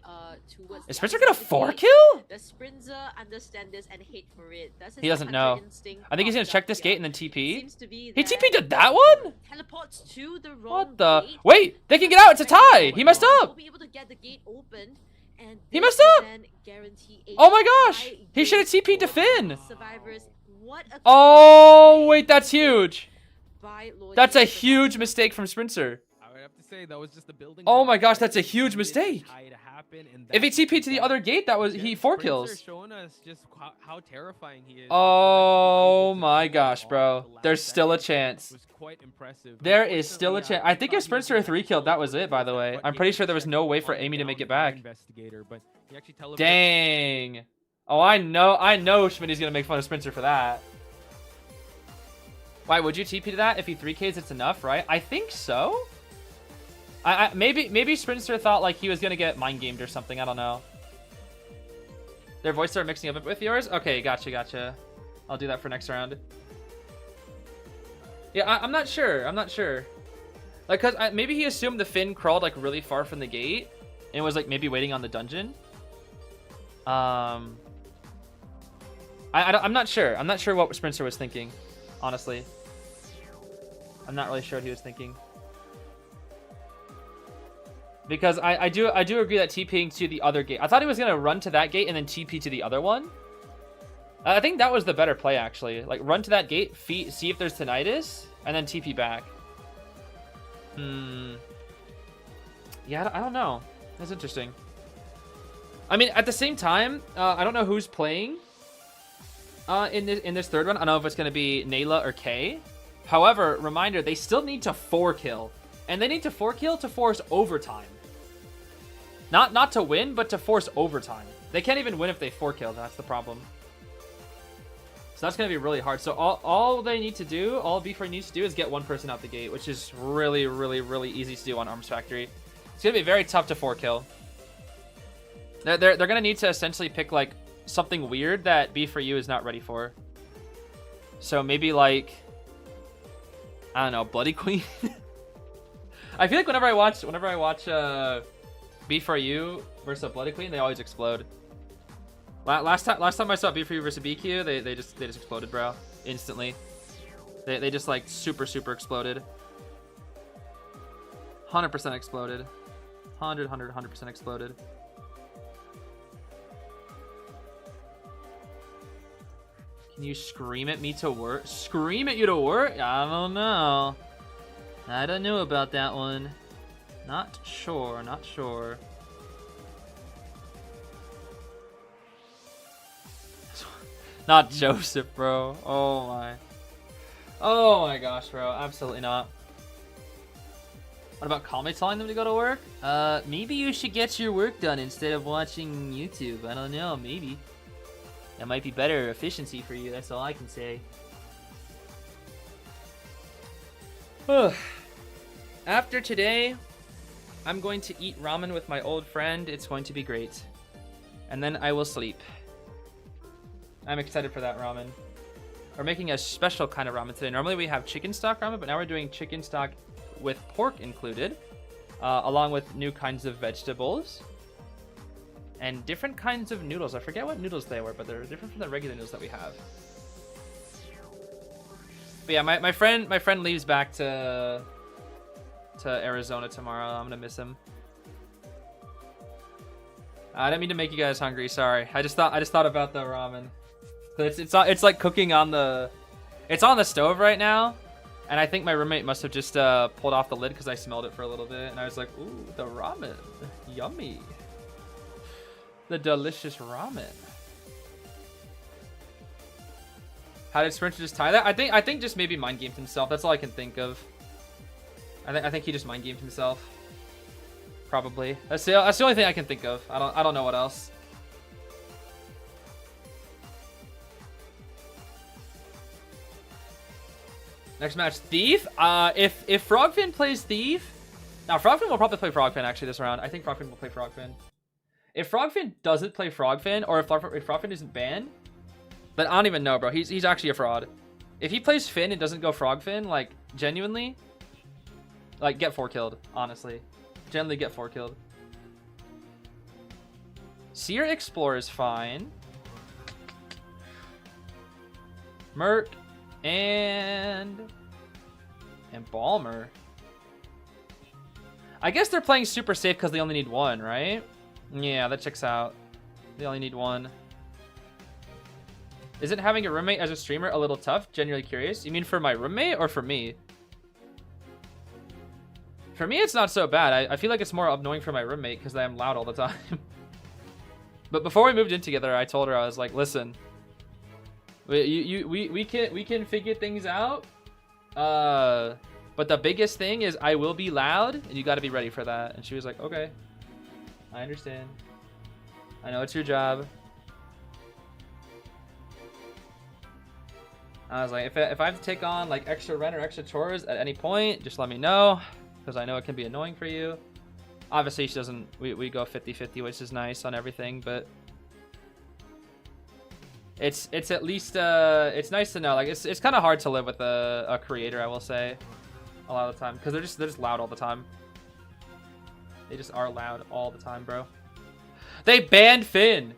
Is Spencer gonna 4-kill? The Sprinter understand this and hate for it. That's his He doesn't hunter know. instinct I think he's gonna popped check up this here. gate and then TP. Seems to be He that TP'd to that one? teleports to the wrong What the? gate. Wait, they can get out. It's a tie. He messed Won't up. be able to get the gate open, and He this messed will up. then guarantee a Oh my gosh. tie He gate should have TP'd to for Finn. Survivors. What a Oh, wait, that's huge. by Lord That's a Jesus. huge mistake from Spencer. I would have to say that was just a building. Oh block my gosh, that that's a huge needed mistake. the tie to happen, and If he that's TP'd to the that- other gate, that was Again, he 4 Spencer kills. showing us just how terrifying he is. Oh To my actually gosh, pull bro. off the last There's still a second chance. was quite impressive. There is still a Unfortunately, chance. I think thought if he was Spencer gonna 3 killed, that was it, by the way. but I'm he pretty did sure there was check no the way for ball Amy to down make it the back. investigator, but he actually teleported. Dang. Oh, I know Schmitty's gonna make fun of Spencer for that. Why would you TP to that? If he 3Ks, it's enough, right? I think so. Maybe Spencer thought like he was gonna get mind gamed or something. I don't know. Their voices are mixing up with yours. Okay, gotcha. I'll do that for next round. Yeah, I'm not sure. Like, cause maybe he assumed the Finn crawled like really far from the gate and was like maybe waiting on the dungeon. I'm not sure. I'm not sure what Spencer was thinking, honestly. I'm not really sure what he was thinking. Because I do agree that TPing to the other gate. I thought he was gonna run to that gate and then TP to the other one. I think that was the better play actually. Like run to that gate, see if there's tinnitus, and then TP back. Yeah, I don't know. That's interesting. I mean, at the same time, I don't know who's playing in this third one. I don't know if it's gonna be Nayla or Kay. However, reminder, they still need to 4-kill. And they need to 4-kill to force overtime. Not to win, but to force overtime. They can't even win if they 4-kill. That's the problem. So that's going to be really hard. So all they need to do, all B4 needs to do is get one person out the gate, which is really, really, really easy to do on Arms Factory. It's going to be very tough to 4-kill. They're going to need to essentially pick like something weird that B4U is not ready for. So maybe like, I don't know, Bloody Queen. I feel like whenever I watch B4U versus a Bloody Queen, they always explode. Last time I saw B4U versus BQ, they just exploded, bro, instantly. They just like super exploded. 100% exploded. 100% exploded. Can you scream at me to work? Scream at you to work? I don't know. I don't know about that one. Not sure. Not Joseph, bro. Oh my gosh, bro. Absolutely not. What about Calmly telling them to go to work? Maybe you should get your work done instead of watching YouTube. I don't know, maybe. That might be better efficiency for you, that's all I can say. After today, I'm going to eat ramen with my old friend. It's going to be great. And then I will sleep. I'm excited for that ramen. We're making a special kind of ramen today. Normally we have chicken stock ramen, but now we're doing chicken stock with pork included, along with new kinds of vegetables and different kinds of noodles. I forget what noodles they were, but they're different from the regular noodles that we have. But yeah, my friend leaves back to Arizona tomorrow. I'm gonna miss him. I didn't mean to make you guys hungry. Sorry. I just thought about the ramen. It's like cooking on the. It's on the stove right now, and I think my roommate must have just pulled off the lid because I smelled it for a little bit, and I was like, "Ooh, the ramen, yummy." The delicious ramen. How did Sprinter just tie that? I think just maybe mind gamed himself. That's all I can think of. I think he just mind gamed himself. Probably. That's the only thing I can think of. I don't know what else. Next match, Thief. If Frogfin plays Thief, now Frogfin will probably play Frogfin actually this round. I think Frogfin will play Frogfin. If Frogfin doesn't play Frogfin, or if Frogfin isn't banned, then I don't even know, bro. He's actually a fraud. If he plays Finn and doesn't go Frogfin, like genuinely, like get 4 killed. Honestly, generally get 4 killed. Seer Explorer is fine. Merc and Embalmer. I guess they're playing super safe because they only need 1, right? Yeah, that checks out. They only need 1. Isn't having a roommate as a streamer a little tough? Genuinely curious. You mean for my roommate or for me? For me, it's not so bad. I feel like it's more annoying for my roommate because I am loud all the time. But before we moved in together, I told her, I was like, listen, we can figure things out. But the biggest thing is I will be loud and you got to be ready for that. And she was like, okay, I understand. I know it's your job. I was like, if I have to take on like extra rent or extra chores at any point, just let me know, because I know it can be annoying for you. Obviously, she doesn't. We go 50-50, which is nice on everything, but it's at least it's nice to know. Like it's kind of hard to live with a creator, I will say, a lot of the time, because they're just loud all the time. They just are loud all the time, bro. They banned Finn.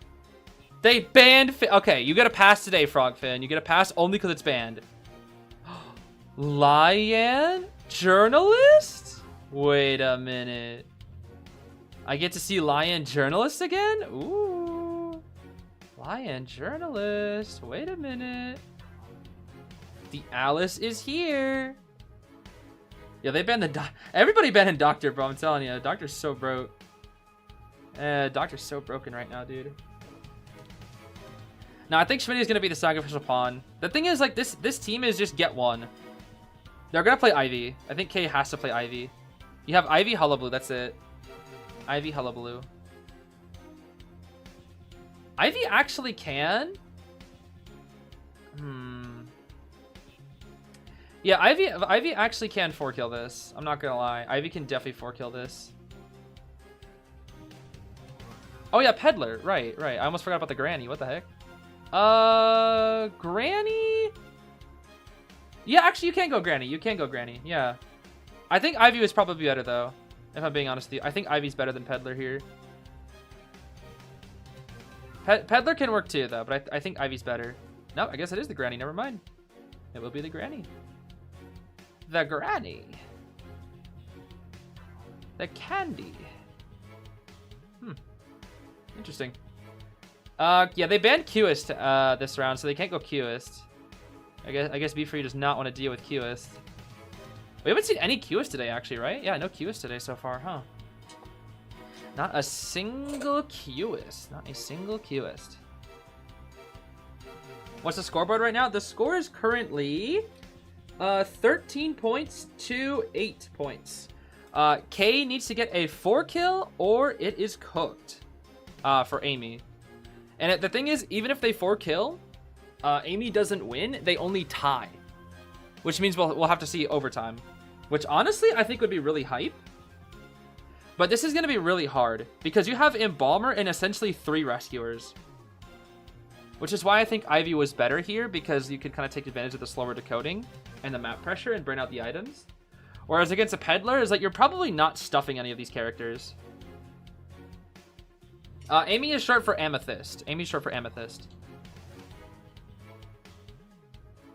They banned Finn. Okay, you get a pass today, Frogfin. You get a pass only because it's banned. Lion? Journalist? Wait a minute. I get to see Lion Journalist again? Ooh. Lion Journalist. Wait a minute. The Alice is here. Yeah, they banned the everybody banned Doctor, bro. I'm telling you. Doctor's so broke. Doctor's so broken right now, dude. Now, I think Schmitty is going to be the sacrificial pawn. The thing is, like, this team is just get 1. They're going to play Ivy. I think Kay has to play Ivy. You have Ivy, Hullabaloo. That's it. Ivy, Hullabaloo. Ivy actually can. Yeah, Ivy actually can 4-kill this. I'm not going to lie. Ivy can definitely 4-kill this. Oh, yeah, Peddler. Right. I almost forgot about the Granny. What the heck? Granny? Yeah, actually, you can go Granny. Yeah. I think Ivy is probably better, though. If I'm being honest with you. I think Ivy's better than Peddler here. Peddler can work too, though, but I think Ivy's better. No, I guess it is the Granny. Never mind. It will be the Granny. The Granny. The Candy. Interesting. Yeah, they banned Cueist this round, so they can't go Cueist. I guess B4U does not want to deal with Cueist. We haven't seen any Cueist today, actually, right? Yeah, no Cueist today so far, huh? Not a single Cueist. Not a single Cueist. What's the scoreboard right now? The score is currently 13 points to 8 points. K needs to get a 4-kill or it is cooked for AMEY. And the thing is, even if they 4-kill, AMEY doesn't win, they only tie. Which means we'll have to see overtime. Which honestly, I think would be really hype. But this is going to be really hard. Because you have Embalmer and essentially 3 Rescuers. Which is why I think Ivy was better here. Because you could kind of take advantage of the slower decoding and the map pressure and burn out the items. Whereas against a Peddler, is like you're probably not stuffing any of these characters. AMEY is short for Amethyst. AMEY's short for Amethyst.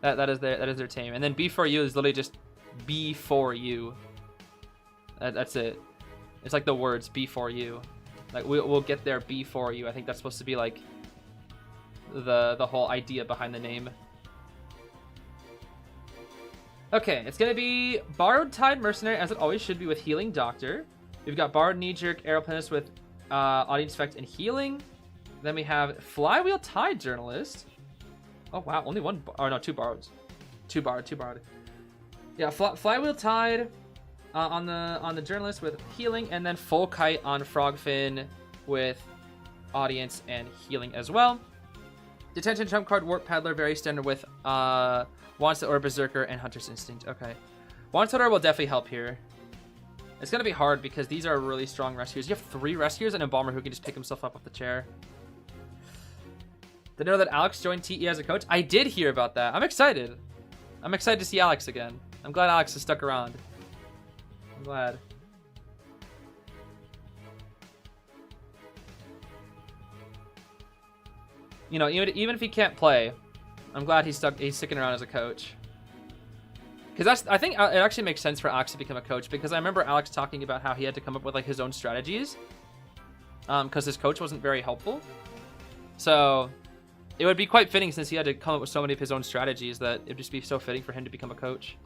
That is their team. And then B4U is literally just B4U. That's it. It's like the words B4U. Like we'll get there B4U. I think that's supposed to be like the whole idea behind the name. Okay, it's gonna be Borrowed Tide Mercenary, as it always should be, with Healing Doctor. We've got Borrowed Knee Jerk Aeroplanist with Audience Effect and Healing. Then we have Flywheel Tide Journalist. Oh wow, only one. Oh no, 2 borrowed. 2 borrowed. Yeah, Flywheel Tide. on the journalist with healing, and then full kite on Frogfin with audience and healing as well. Detention, trump card, warp, peddler, very standard with wants or berserker and hunter's instinct. Okay, wants or will definitely help here. It's gonna be hard because these are really strong rescuers. You have 3 rescuers and a bomber who can just pick himself up off the chair. Did you know that Alex joined TE as a coach? I did hear about that. I'm excited. I'm excited to see Alex again. I'm glad Alex has stuck around. I'm glad. You know, even if he can't play, I'm glad he's sticking around as a coach. Because I think it actually makes sense for Alex to become a coach, because I remember Alex talking about how he had to come up with like his own strategies because his coach wasn't very helpful. So it would be quite fitting, since he had to come up with so many of his own strategies, that it'd just be so fitting for him to become a coach.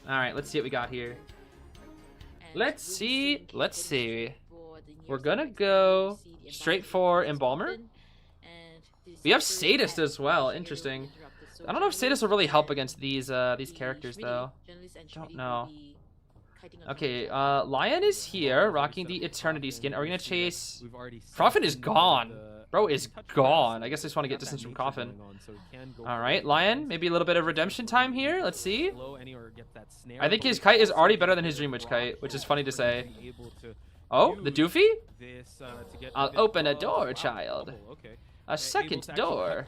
All right, let's see what we got here. Let's see. We're gonna go straight for Embalmer. We have Sadist as well. Interesting. I don't know if Sadist will really help against these characters though. Don't know. Okay, Lion is here, rocking the Eternity skin. Are we gonna chase? Frogfin is gone. Bro is gone. I guess I just want to get distance from Coffin. All right, Lion. Maybe a little bit of redemption time here. Let's see. I think his kite is already better than his Dream Witch kite, which is funny to say. Oh, the doofy? I'll open a door, child. A second door.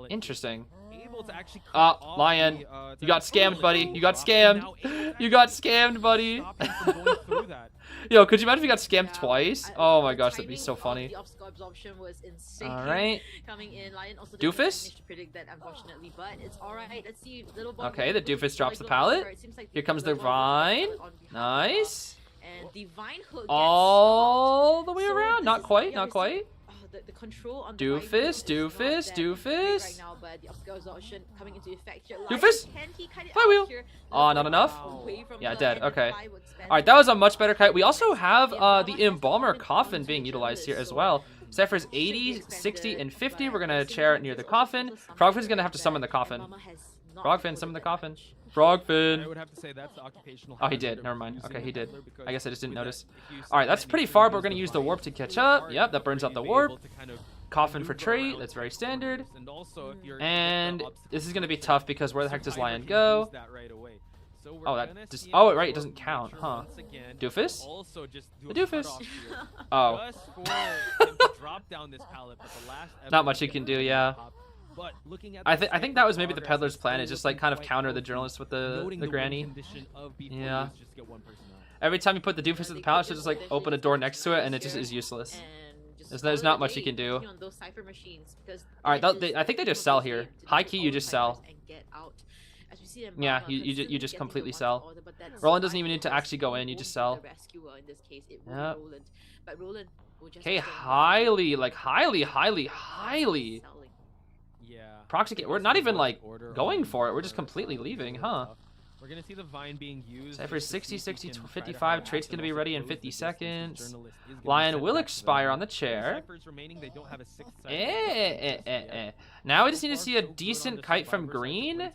Interesting. Lion. You got scammed, buddy. You got scammed. You got scammed, buddy. Yo, could you imagine if you got scammed twice? Oh my gosh, that'd be so funny. Alright. Doofus? Okay, the Doofus drops the pallet. Here comes the Vine. Nice. All the way around. Not quite, not quite. The control on Doofus. right now, but the obscure option coming into effect here. Doofus! Flywheel! Oh, not enough? Yeah, dead. Okay. Alright, that was a much better kite. We also have the Embalmer Coffin being utilized here as well. Zephyr's 80, 60, and 50. We're going to chair it near the coffin. Frogfin's going to have to summon the coffin. Frogfin, summon the coffin. Frogfin. I would have to say that's the occupational. Oh, he did. Never mind. Okay, he did. I guess I just didn't notice. All right, that's pretty far, but we're going to use the warp to catch up. Yep, that burns out the warp. Coffin for trait. That's very standard. And this is going to be tough because where the heck does Lion go? Oh, that just... Oh, right, it doesn't count, huh? Doofus? The Doofus. Oh. Not much he can do, yeah. I think that was maybe the Peddler's plan, is just like kind of counter the journalist with the granny. Yeah. Every time you put the Doofus at the palace, you just like open a door next to it, and it just is useless. There's not much you can do. Alright, I think they just sell here. High key, you just sell. Yeah, you just completely sell. Roland doesn't even need to actually go in, you just sell. Yep. Okay, highly. Proxy, we're not even like going for it. We're just completely leaving, huh? We're gonna see the vine being used. Cypher 60, 60, 55. Trade's gonna be ready in 50 seconds. Lion will expire on the chair. Now we just need to see a decent kite from green.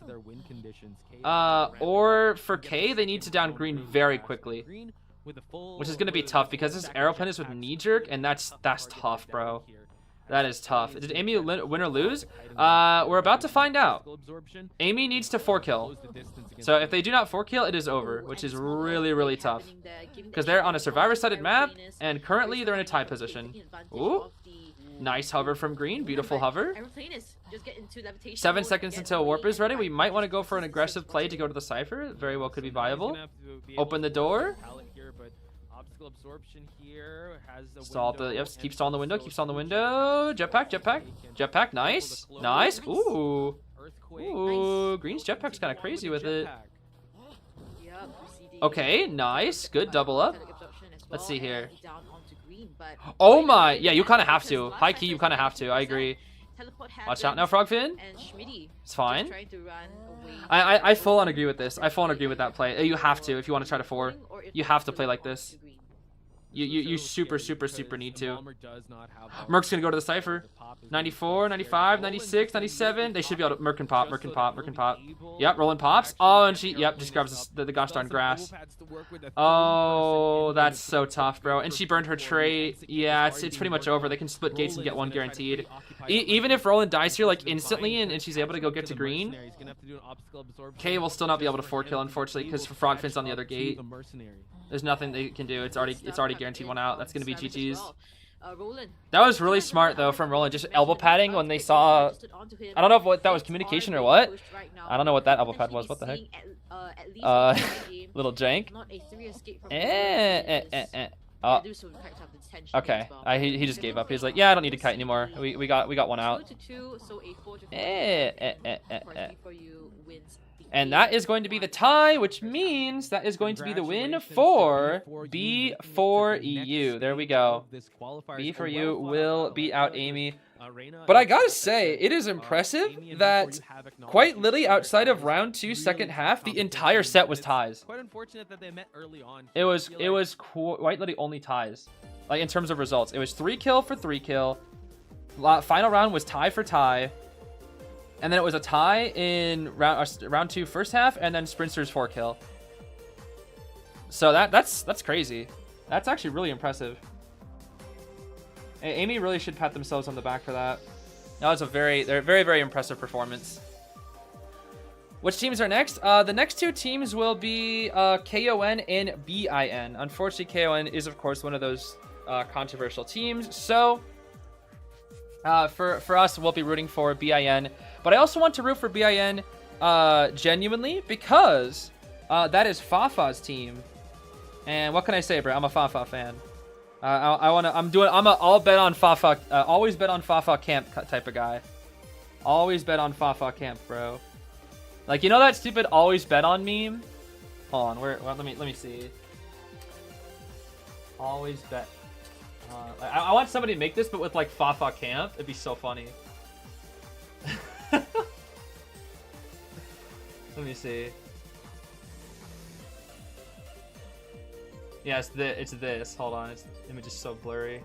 Or for K, they need to down green very quickly, which is gonna be tough because this aeroplane is with knee jerk, and that's tough, bro. That is tough. Did AMEY win or lose? We're about to find out. AMEY needs to 4-kill. So if they do not 4-kill, it is over, which is really, really tough. Because they're on a survivor-sided map, and currently they're in a tie position. Ooh. Nice hover from green. Beautiful hover. 7 seconds until warp is ready. We might want to go for an aggressive play to go to the Cypher. Very well could be viable. Open the door. Absorption here has the stall the keep stalling the window, jetpack, nice. Ooh, green's jetpack's kind of crazy with it. Okay, nice, good double up. Let's see here. Oh my, yeah, you kind of have to. High key, you kind of have to. I agree. Watch out now, Frogfin. It's fine. I full on agree with this. I full on agree with that play. You have to if you want to try to 4. You have to play like this. You So super, scary super because need the to. Bomber does not have Merc's gonna go to the Cypher. the pop is 94, really 95, scary. 96, 97. They should be able to Merc and pop, Merc and pop, Merc and pop. Yep, rolling to pops. actually Oh, and get she, her yep, clean just this grabs up. the gosh Still darn some grass. overpads to work with, a 30% Oh, in that's the so first tough, bro. for And she burned her before trait. we execute Yeah, this it's already pretty being much worked over. on. They can split gates and Roland get is one gonna try to guaranteed. preoccupy Even the if Roland dies here, like, to the instantly, vine, and she's able to go get to the green, mercenary. He's gonna have to do an obstacle absorption. Kay will still not be able to Just 4 kill, for him to be unfortunately, because able to Frogfin's catch on the up other to gate. the mercenary. There's nothing they can do. It's already guaranteed one out. That's gonna be GG's. That was really smart though from Roland, just elbow padding when they saw. I don't know if what that was, communication or what. I don't know what that elbow pad was. What the heck? Little jank. Oh, okay. He just gave up. He's like, yeah, I don't need to kite anymore. We got one out. And that is going to be the tie, which means that is going to be the win for B4EU. There we go. B4U will beat out AMEY. But I gotta say, it is impressive that quite literally outside of round 2, second half, the entire set was ties. Quite unfortunate that they met early on. It was quite literally only ties. Like in terms of results, it was 3 kill for 3 kill. Final round was tie for tie. And then it was a tie in round 2 first half, and then Sprinter's 4 kill. So that's crazy. That's actually really impressive. AMEY really should pat themselves on the back for that. That was a very impressive performance. Which teams are next? The next 2 teams will be KON and BIN. Unfortunately, KON is of course one of those controversial teams. So for us, we'll be rooting for BIN. But I also want to root for BIN genuinely because that is Fafa's team. And what can I say, bro? I'm a Fafa fan. I'm a all bet on Fafa, always bet on Fafa camp type of guy. Always bet on Fafa camp, bro. Like, you know that stupid always bet on meme? Hold on, let me see. Always bet. I want somebody to make this, but with like Fafa camp. It'd be so funny. Let me see. Yeah, it's this. Hold on, the image is so blurry.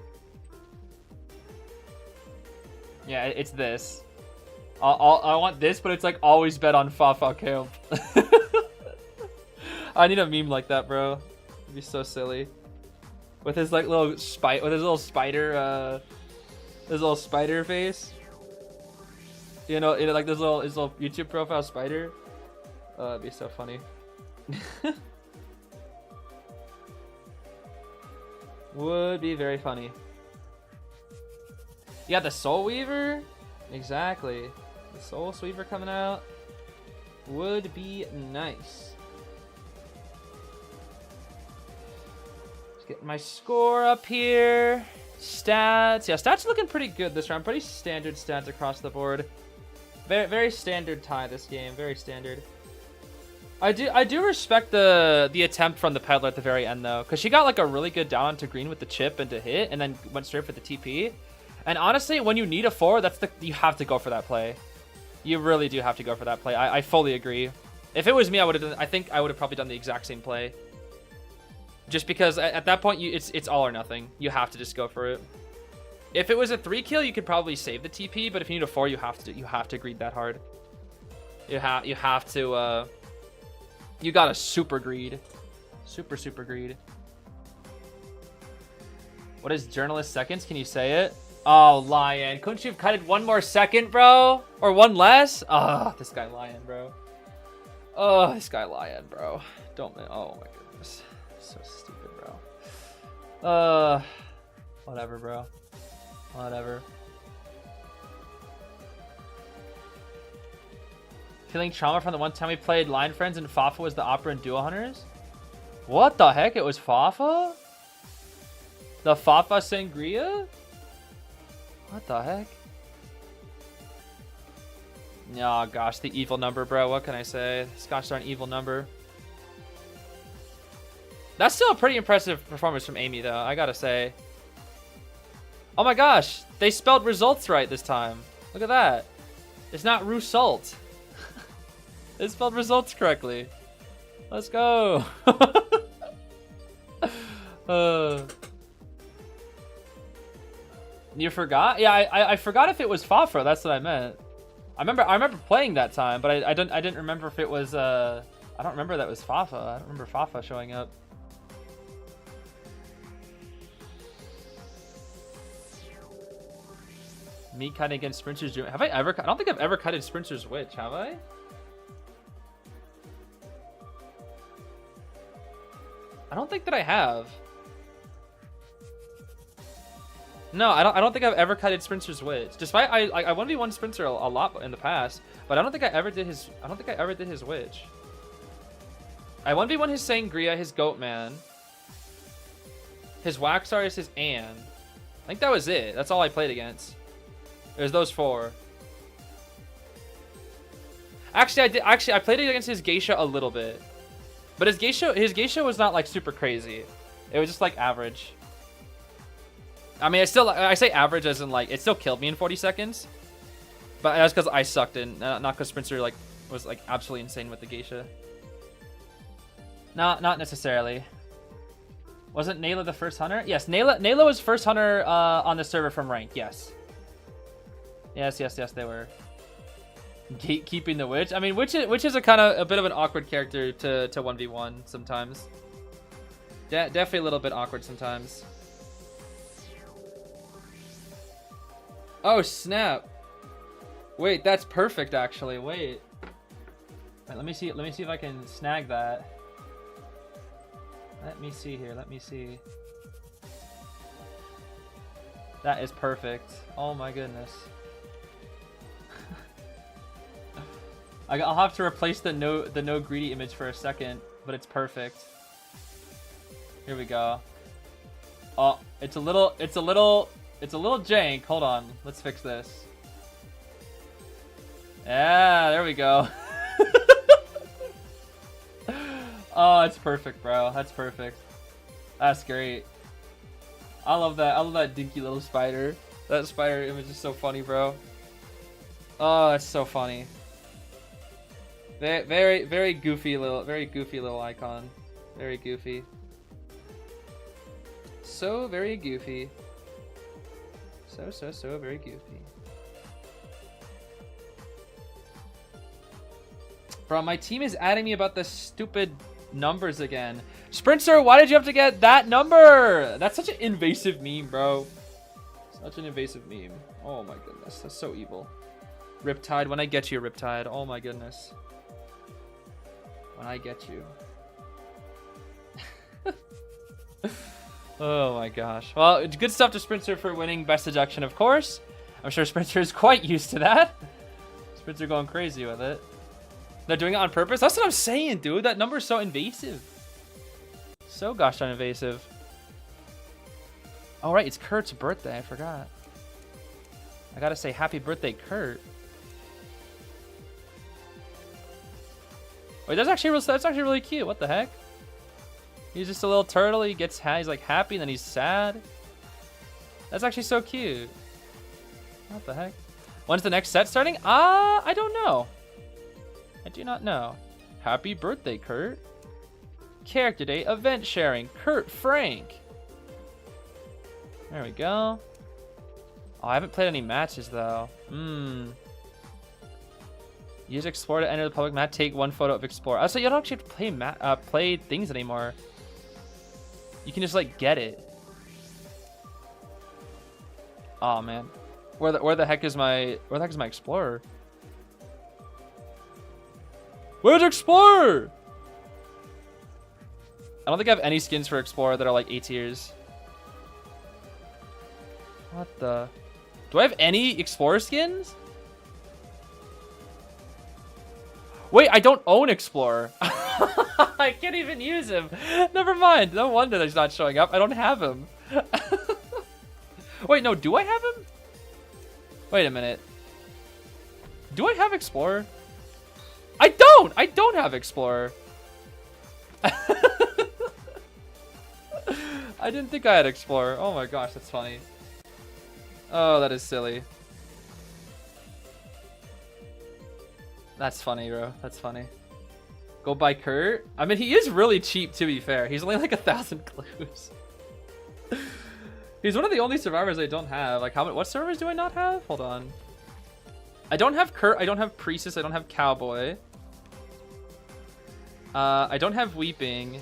Yeah, it's this. I want this, but it's like always bet on Fafa camp. I need a meme like that, bro. It'd be so silly. With his like little spider, his little spider face. You know, like his little YouTube profile spider. Oh, that'd be so funny. Would be very funny. Yeah, the Soul Weaver? Exactly. The Soul Weaver coming out would be nice. Just getting my score up here. Stats. Yeah, stats looking pretty good this round. Pretty standard stats across the board. Very standard tie this game. Very standard. I do respect the attempt from the Peddler at the very end though, because she got like a really good down onto green with the chip and to hit, and then went straight for the TP. And honestly, when you need a 4, you have to go for that play. You really do have to go for that play. I fully agree. If it was me, I think I would have probably done the exact same play. Just because at that point it's all or nothing. You have to just go for it. If it was a 3 kill, you could probably save the TP, but if you need a 4, you have to greed that hard. You have to you gotta super greed. Super greed. What is journalist seconds? Can you say it? Oh, Lion. Couldn't you have cutted 1 more second, bro? Or 1 less? Oh, this guy Lion, bro. Oh, this guy Lion, bro. Don't. Oh my goodness. So stupid, bro. Whatever, bro. Whatever. Feeling trauma from the one time we played Line Friends and Fafa was the Opera and Duo Hunters? What the heck? It was Fafa? The Fafa Sangria? What the heck? Oh gosh, the evil number, bro. What can I say? This gosh darn evil number. That's still a pretty impressive performance from AMEY, though, I gotta say. Oh my gosh, they spelled results right this time. Look at that. It's not result. They spelled results correctly. Let's go. You forgot? Yeah, I forgot if it was Fafa. That's what I meant. I remember playing that time, but I didn't remember if it was I don't remember that was Fafa. I don't remember Fafa showing up. Me cutting against Sprinters. Have I ever? I don't think I've ever cutted Sprinters Witch. Have I? I don't think that I have. No, I don't think I've ever cutted Sprinter's Witch. Despite I 1v1 Sprinter a lot in the past, but I don't think I ever did his. I don't think I ever did his Witch. I 1v1 his Sangria, his Goatman, his Waxars, his Anne. I think that was it. That's all I played against. It was those 4. Actually, I did. Actually, I played against his Geisha a little bit, but his Geisha was not like super crazy. It was just like average. I mean, I say average as in like it still killed me in 40 seconds, but that's because I sucked in, not because Sprinter like was like absolutely insane with the Geisha. Not necessarily. Wasn't Nayla the first hunter? Yes, Nayla was first hunter on the server from rank. Yes. Yes, they were. Gatekeeping the witch. I mean, witch is a bit of an awkward character to 1v1 sometimes. Definitely a little bit awkward sometimes. Oh snap! Wait, that's perfect actually. Wait, let me see if I can snag that. Let me see here. Let me see. That is perfect. Oh my goodness. I'll have to replace the no greedy image for a second, but it's perfect. Here we go. Oh, it's a little jank. Hold on. Let's fix this. Yeah, there we go. Oh, it's perfect, bro. That's perfect. That's great. I love that. I love that dinky little spider. That spider image is so funny, bro. Oh, that's so funny. Very goofy little icon. Very goofy. So very goofy. So very goofy. Bro, my team is adding me about the stupid numbers again. Sprinter, why did you have to get that number? That's such an invasive meme, bro. Such an invasive meme. Oh my goodness, that's so evil. Riptide, when I get you, Riptide. Oh my goodness. When I get you. Oh my gosh. Well, it's good stuff to Sprinter for winning Best Deduction, of course. I'm sure Sprinter is quite used to that. Sprinter going crazy with it. They're doing it on purpose? That's what I'm saying, dude. That number is so invasive. So gosh darn invasive. All right, it's Kurt's birthday. I forgot. I gotta say happy birthday, Kurt. Wait, that's actually really cute. What the heck? He's just a little turtle. He's like happy, and then he's sad. That's actually so cute. What the heck? When's the next set starting? I don't know. I do not know. Happy birthday, Kurt. Character day, event sharing, Kurt Frank. There we go. Oh, I haven't played any matches though. Use Explore to enter the public map. Take one photo of Explore. Oh, so you don't actually have to play things anymore. You can just like get it. Oh man, where the heck is my Explorer? Where's Explorer? I don't think I have any skins for Explorer that are like A tiers. What the? Do I have any Explorer skins? Wait, I don't own Explorer. I can't even use him. Never mind. No wonder he's not showing up. I don't have him. Wait, no, do I have him? Wait a minute. Do I have Explorer? I don't! I don't have Explorer. I didn't think I had Explorer. Oh my gosh, that's funny. Oh, that is silly. That's funny, bro. That's funny. Go buy Kurt. I mean, he is really cheap, to be fair. He's only like 1,000 clues. He's one of the only survivors I don't have. Like, what servers do I not have? Hold on. I don't have Kurt. I don't have Priestess. I don't have Cowboy. I don't have Weeping.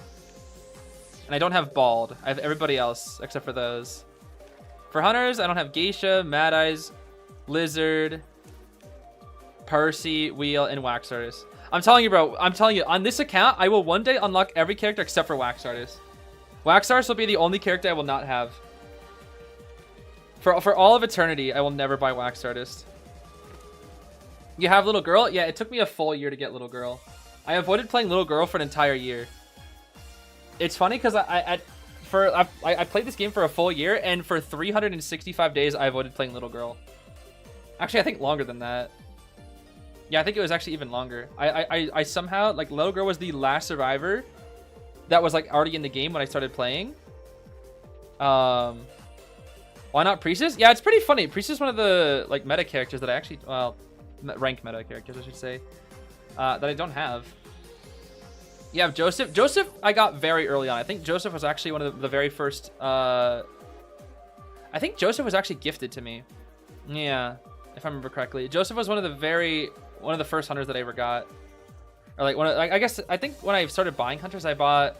And I don't have Bald. I have everybody else except for those. For Hunters, I don't have Geisha, Mad Eyes, Lizard, Percy, Wheel, and Wax Artist. I'm telling you, bro. I'm telling you, on this account, I will one day unlock every character except for Wax Artist. Wax Artist will be the only character I will not have. For all of eternity, I will never buy Wax Artist. You have Little Girl? Yeah, it took me a full year to get Little Girl. I avoided playing Little Girl for an entire year. It's funny because I played this game for a full year, and for 365 days, I avoided playing Little Girl. Actually, I think longer than that. Yeah, I think it was actually even longer. I somehow, like, Little Girl was the last survivor that was, like, already in the game when I started playing. Why not Priestess? Yeah, it's pretty funny. Priestess is one of the, like, meta characters that I actually, well, rank meta characters, I should say, that I don't have. You have Joseph. Joseph, I got very early on. I think Joseph was actually one of the very first, I think Joseph was actually gifted to me. Yeah, if I remember correctly. Joseph was one of the first hunters that I ever got. Or like I think when I started buying hunters, I bought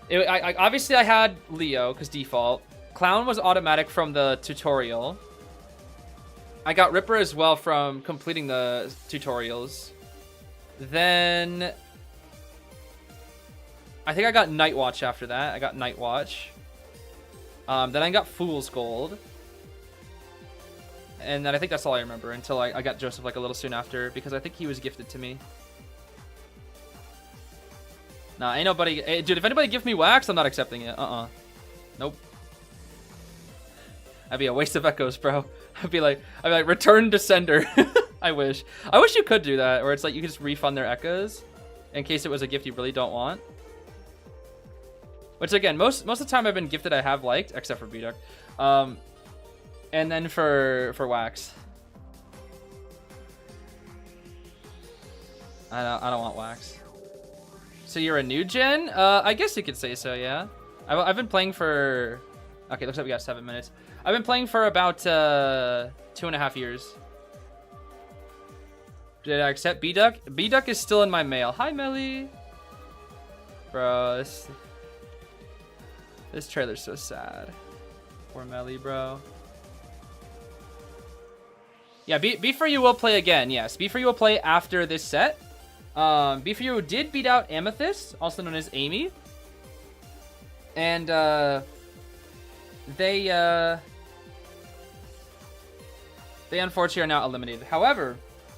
obviously I had Leo because default. Clown was automatic from the tutorial. I got Ripper as well from completing the tutorials. Then I think I got Night Watch after that. I got Night Watch. Then I got Fool's Gold. And then I think that's all I remember until I got Joseph like a little soon after, because I think he was gifted to me. Nah, ain't nobody... Hey, dude, if anybody gives me Wax, I'm not accepting it. Nope. That'd be a waste of echoes, bro. I'd be like, return to sender. I wish you could do that, where it's like you could just refund their echoes in case it was a gift you really don't want. Which again, most of the time I've been gifted I have liked, except for B-Duck. And then for Wax. I don't want Wax. So you're a new gen? I guess you could say so, yeah. I've been playing for... Okay, looks like we got 7 minutes. I've been playing for about 2.5 years. Did I accept B-Duck? B-Duck is still in my mail. Hi, Melly. Bro, this trailer's so sad. Poor Melly, bro. Yeah, B for You will play again. Yes, B for You will play after this set. B for You did beat out Amethyst, also known as AMEY. And they unfortunately are now eliminated. However,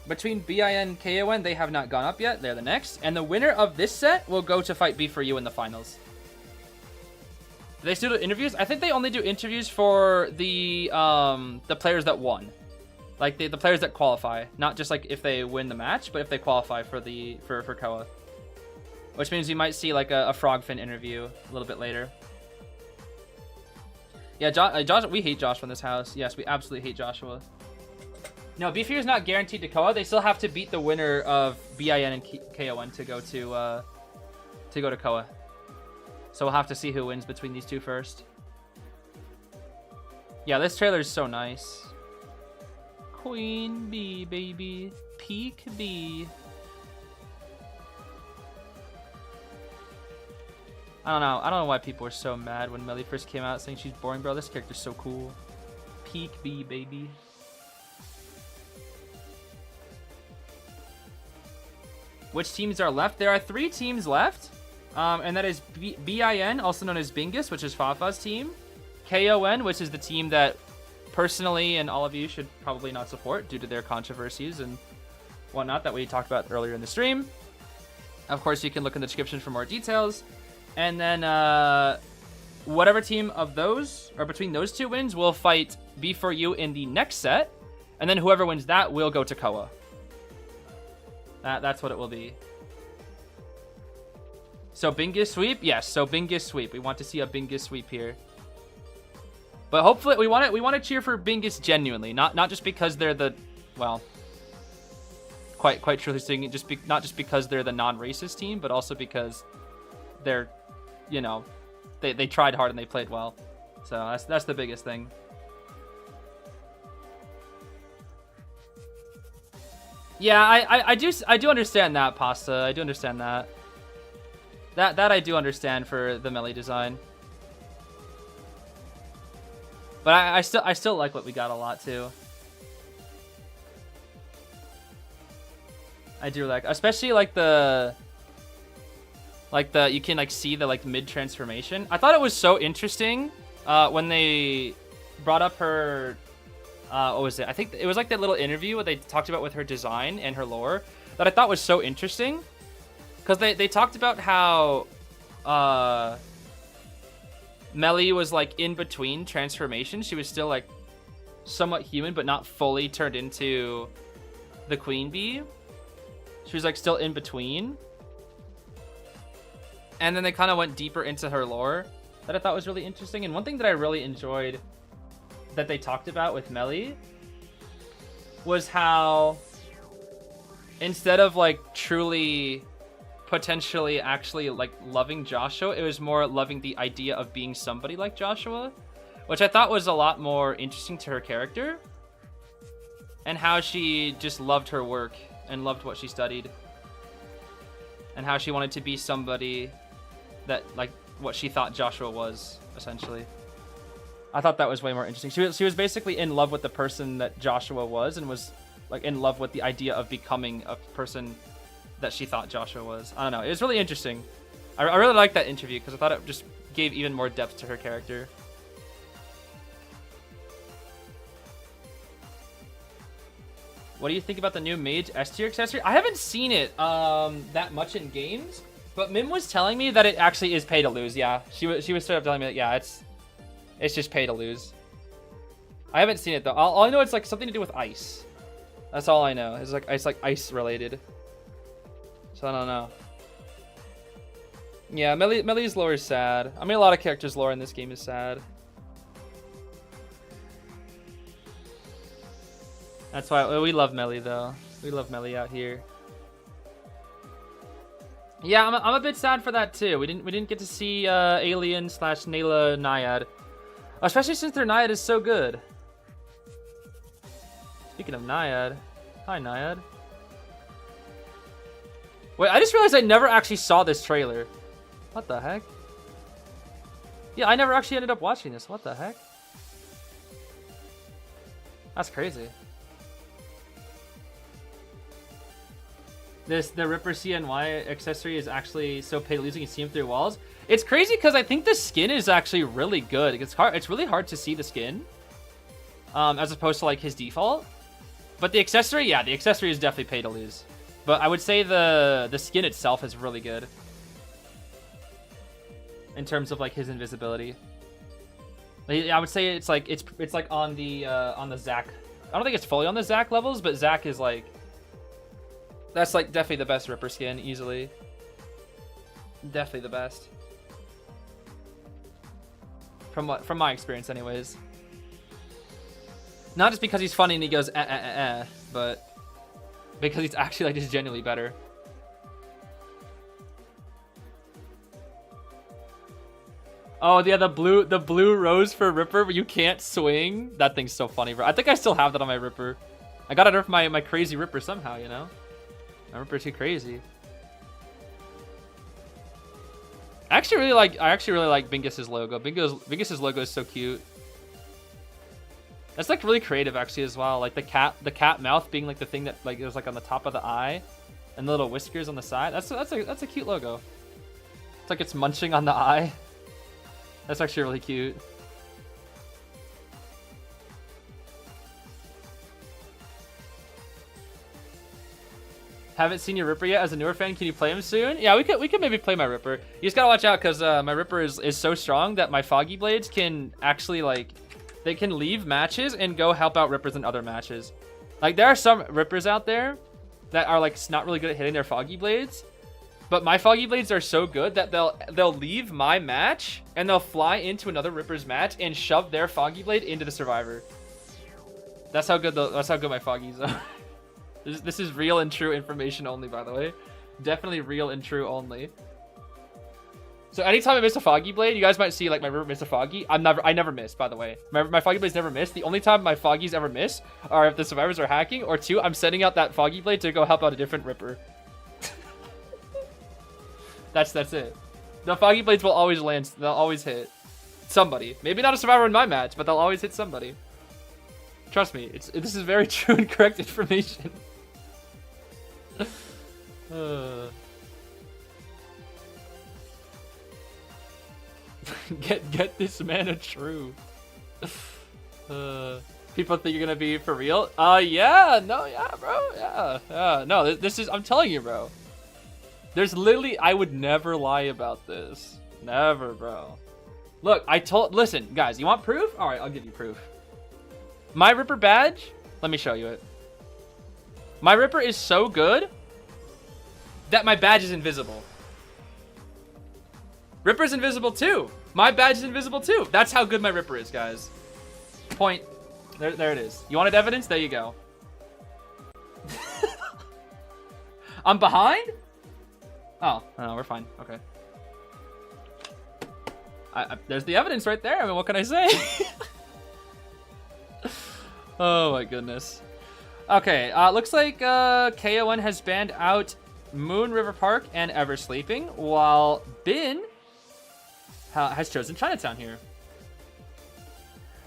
between BIN and KON, they have not gone up yet. They're the next. And the winner of this set will go to fight B for You in the finals. Do they still do interviews? I think they only do interviews for the players that won. Like the players that qualify. Not just like if they win the match, but if they qualify for Koa. Which means we might see like a Frogfin interview a little bit later. Yeah, Josh, we hate Joshua in this house. Yes, we absolutely hate Joshua. No, B4U is not guaranteed to Koa. They still have to beat the winner of BIN and KON to go to Koa. So we'll have to see who wins between these two first. Yeah, this trailer is so nice. Queen bee, baby. Peak bee. I don't know why people were so mad when Melly first came out saying she's boring, bro. This character's so cool. Peak bee, baby. Which teams are left? There are 3 teams left. And that is BIN, also known as Bingus, which is Fafa's team. KON, which is the team that personally and all of you should probably not support due to their controversies and whatnot that we talked about earlier in the stream. Of course, you can look in the description for more details. And then whatever team of those, or between those two wins, will fight B4U in the next set. And then whoever wins that will go to Koa. That's what it will be. So Bingus sweep? Yes, so Bingus sweep. We want to see a Bingus sweep here. But hopefully we want to cheer for Bingus genuinely, not just because they're the, well, quite truly speaking, not just because they're the non-racist team, but also because they're, you know, they tried hard and they played well. So that's the biggest thing. Yeah, I do understand that, Pasta. I do understand that. That I do understand for the melee design. But I still like what we got a lot too. I do like, especially like the you can like see the like mid transformation. I thought it was so interesting when they brought up her what was it? I think it was like that little interview where they talked about with her design and her lore that I thought was so interesting, because they talked about how Melly was like in between transformations. She was still like somewhat human but not fully turned into the queen bee. She was like still in between. And then they kind of went deeper into her lore that I thought was really interesting. And one thing that I really enjoyed that they talked about with Melly was how instead of like truly potentially actually like loving Joshua, it was more loving the idea of being somebody like Joshua, which I thought was a lot more interesting to her character, and how she just loved her work and loved what she studied, and how she wanted to be somebody that like what she thought Joshua was, essentially. I thought that was way more interesting. She was basically in love with the person that Joshua was, and was like in love with the idea of becoming a person that she thought Joshua was. I don't know. It was really interesting. I really liked that interview because I thought it just gave even more depth to her character. What do you think about the new Mage S tier accessory? I haven't seen it that much in games, but Mim was telling me that it actually is pay to lose. Yeah, she was straight up telling me that, yeah, it's just pay to lose. I haven't seen it though. All I know it's like something to do with ice. That's all I know. It's like ice related. So I don't know. Yeah, Melly's lore is sad. I mean, a lot of characters' lore in this game is sad. That's why we love Melly though. We love Melly out here. Yeah, I'm a bit sad for that too. We didn't get to see Alien / Nayla Naiad. Especially since their Naiad is so good. Speaking of Naiad. Hi, Naiad. Wait, I just realized I never actually saw this trailer. What the heck? Yeah, I never actually ended up watching this. What the heck? That's crazy. The Ripper CNY accessory is actually so pay to lose you can see him through walls. It's crazy because I think the skin is actually really good. It's really hard to see the skin, as opposed to like his default. But the accessory, yeah, the accessory is definitely pay to lose. But I would say the skin itself is really good in terms of like his invisibility. I would say it's like on the Zac. I don't think it's fully on the Zac levels, but Zac is like, that's like definitely the best Ripper skin, easily. Definitely the best. From my experience, anyways. Not just because he's funny and he goes but because he's actually like just genuinely better. Oh yeah, the blue rose for Ripper, but you can't swing. That thing's so funny, bro. I think I still have that on my Ripper. I got it off my crazy Ripper somehow, you know. My Ripper too crazy. I actually really like Bingus's logo. Bingus's logo is so cute. That's like really creative actually as well. Like the cat mouth being like the thing that like is like on the top of the eye, and the little whiskers on the side. That's a cute logo. It's like it's munching on the eye. That's actually really cute. Haven't seen your Ripper yet. As a newer fan, can you play him soon? Yeah, we could maybe play my Ripper. You just gotta watch out because my Ripper is so strong that my Foggy Blades can actually like, they can leave matches and go help out Rippers in other matches. Like there are some Rippers out there that are like not really good at hitting their Foggy Blades, but my Foggy Blades are so good that they'll leave my match and they'll fly into another Ripper's match and shove their Foggy Blade into the survivor. That's how good my Foggies are. This is real and true information only, by the way. Definitely real and true only. So anytime I miss a Foggy Blade, you guys might see like my Ripper miss a Foggy. I never miss, by the way. My Foggy Blades never miss. The only time my Foggies ever miss are if the survivors are hacking, or 2, I'm sending out that Foggy Blade to go help out a different Ripper. That's it. The Foggy Blades will always land. They'll always hit somebody. Maybe not a survivor in my match, but they'll always hit somebody. Trust me, this is very true and correct information. Get this man a true. People think you're gonna be for real? Yeah, no, yeah, bro, yeah. No, this is, I'm telling you, bro. There's literally, I would never lie about this. Never, bro. Look, listen, guys, you want proof? All right, I'll give you proof. My Ripper badge, let me show you it. My Ripper is so good that my badge is invisible. Ripper's invisible too. My badge is invisible too. That's how good my Ripper is, guys. Point. There it is. You wanted evidence? There you go. I'm behind? Oh, no, we're fine. Okay. There's the evidence right there. I mean, what can I say? Oh my goodness. Okay, looks like KON has banned out Moon River Park and Ever Sleeping, while Bin has chosen Chinatown here.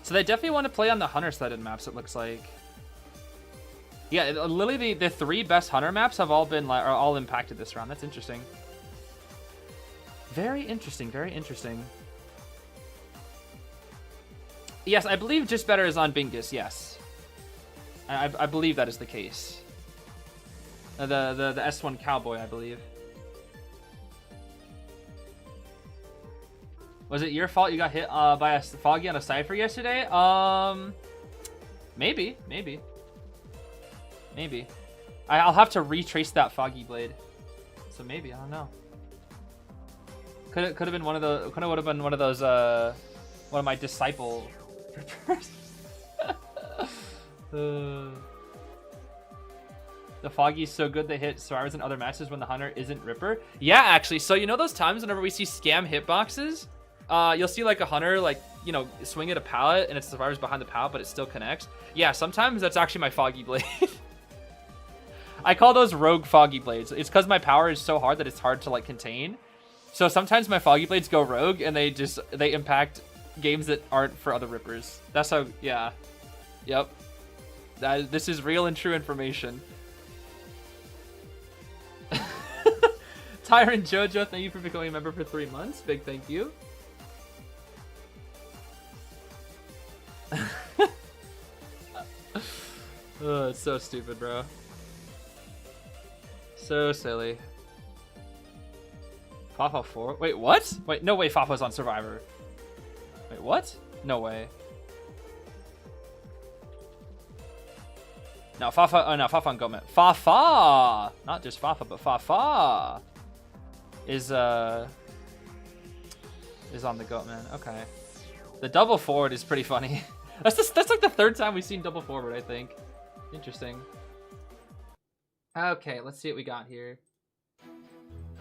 So they definitely want to play on the hunter-sided maps, it looks like. Yeah, literally the 3 best hunter maps have all been are all impacted this round. That's interesting. Very interesting, very interesting. Yes, I believe Just Better is on Bingus, yes. I believe that is the case. The S1 Cowboy, I believe. Was it your fault you got hit by a Foggy on a Cypher yesterday? Maybe. I'll have to retrace that Foggy Blade. So maybe, I don't know. Could have been one of the, would have been one of those one of my disciple rippers. The Foggy's so good they hit survivors in other matches when the hunter isn't Ripper. Yeah, actually. So you know those times whenever we see scam hitboxes, you'll see like a hunter like, you know, swing at a pallet and it's survivors behind the pallet, but it still connects. Yeah, sometimes that's actually my Foggy Blade. I call those rogue Foggy Blades. It's because my power is so hard that it's hard to like contain. So sometimes my Foggy Blades go rogue and they impact games that aren't for other Rippers. That's how, yeah. Yep. This is real and true information. Tyrant Jojo, thank you for becoming a member for 3 months. Big thank you. Oh, it's so stupid, bro. So silly. Fafa 4? Wait, what? Wait, no way Fafa's on Survivor. Wait, what? No way. No, Fafa, oh no, Fafa on Goatman. Fafa! Not just Fafa, but Fafa is on the Goatman. Okay. The double forward is pretty funny. That's like the 3rd time we've seen double forward, I think. Interesting. Okay, let's see what we got here.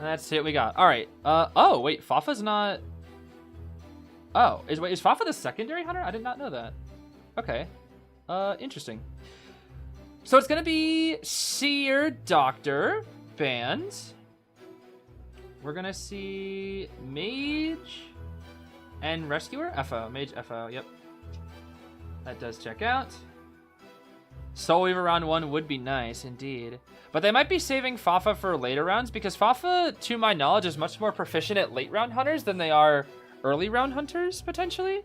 Let's see what we got. All right. Oh, wait, Fafa's not... Oh, is Fafa the secondary hunter? I did not know that. Okay. Interesting. So it's gonna be Seer, Doctor, banned. We're gonna see Mage and Rescuer? FO, Mage, FO, yep. That does check out. Soul Weaver round 1 would be nice, indeed. But they might be saving Fafa for later rounds because Fafa, to my knowledge, is much more proficient at late round hunters than they are early round hunters, potentially.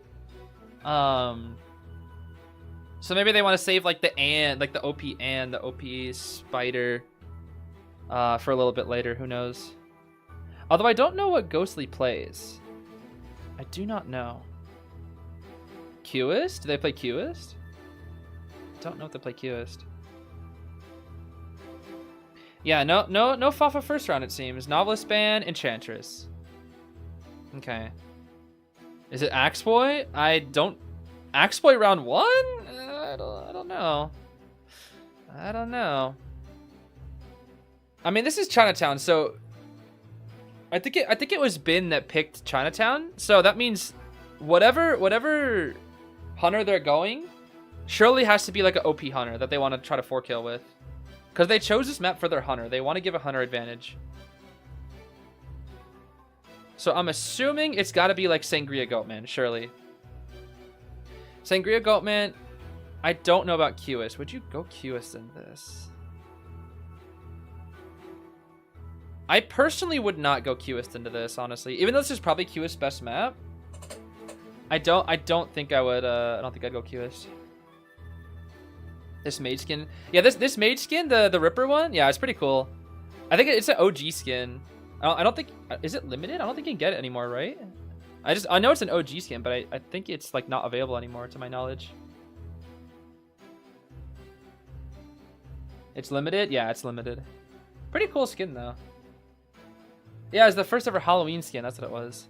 So maybe they want to save like the OP and the OP Spider for a little bit later, who knows. Although I don't know what Ghostly plays. I do not know. Cueist? Do they play Cueist? Don't know if they play Cueist. Yeah, no Fafa first round, it seems. Novelist ban, Enchantress. Okay. Is it Axeboy? Axeboy round 1? I don't know. I don't know. I mean, this is Chinatown, so I think it was Bin that picked Chinatown. So that means whatever hunter they're going, surely has to be like an OP hunter that they want to try to 4-kill with. Because they chose this map for their hunter. They want to give a hunter advantage. So I'm assuming it's got to be like Sangria Goatman, surely. Sangria Goatman, I don't know about Cueist. Would you go Cueist in this? I personally would not go Cueist into this, honestly. Even though this is probably Cueist's best map. I don't think I would, I don't think I'd go Cueist. This mage skin. Yeah, this mage skin, the Ripper one, yeah, it's pretty cool. I think it's an OG skin. I don't think, is it limited? I don't think you can get it anymore, right? I know it's an OG skin, but I think it's like not available anymore to my knowledge. It's limited? Yeah, it's limited. Pretty cool skin though. Yeah, it's the first ever Halloween skin, that's what it was.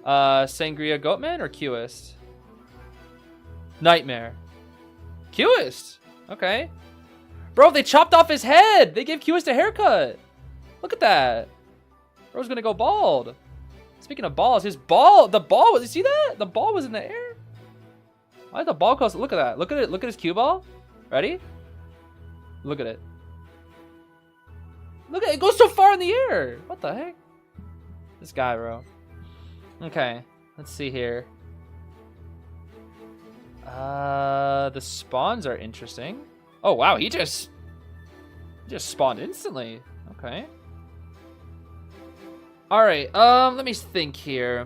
Sangria Goatman or Cueist? Nightmare. Cueist! Okay. Bro, they chopped off his head! They gave Cueist a haircut! Look at that! Bro's gonna go bald. Speaking of balls, the ball was, you see that? The ball was in the air. Why did the ball go? Look at that. Look at it. Look at his cue ball. Ready? Look at it. Look at it. It goes so far in the air. What the heck? This guy, bro. Okay. Let's see here. The spawns are interesting. Oh, wow. He just spawned instantly. Okay. All right, let me think here.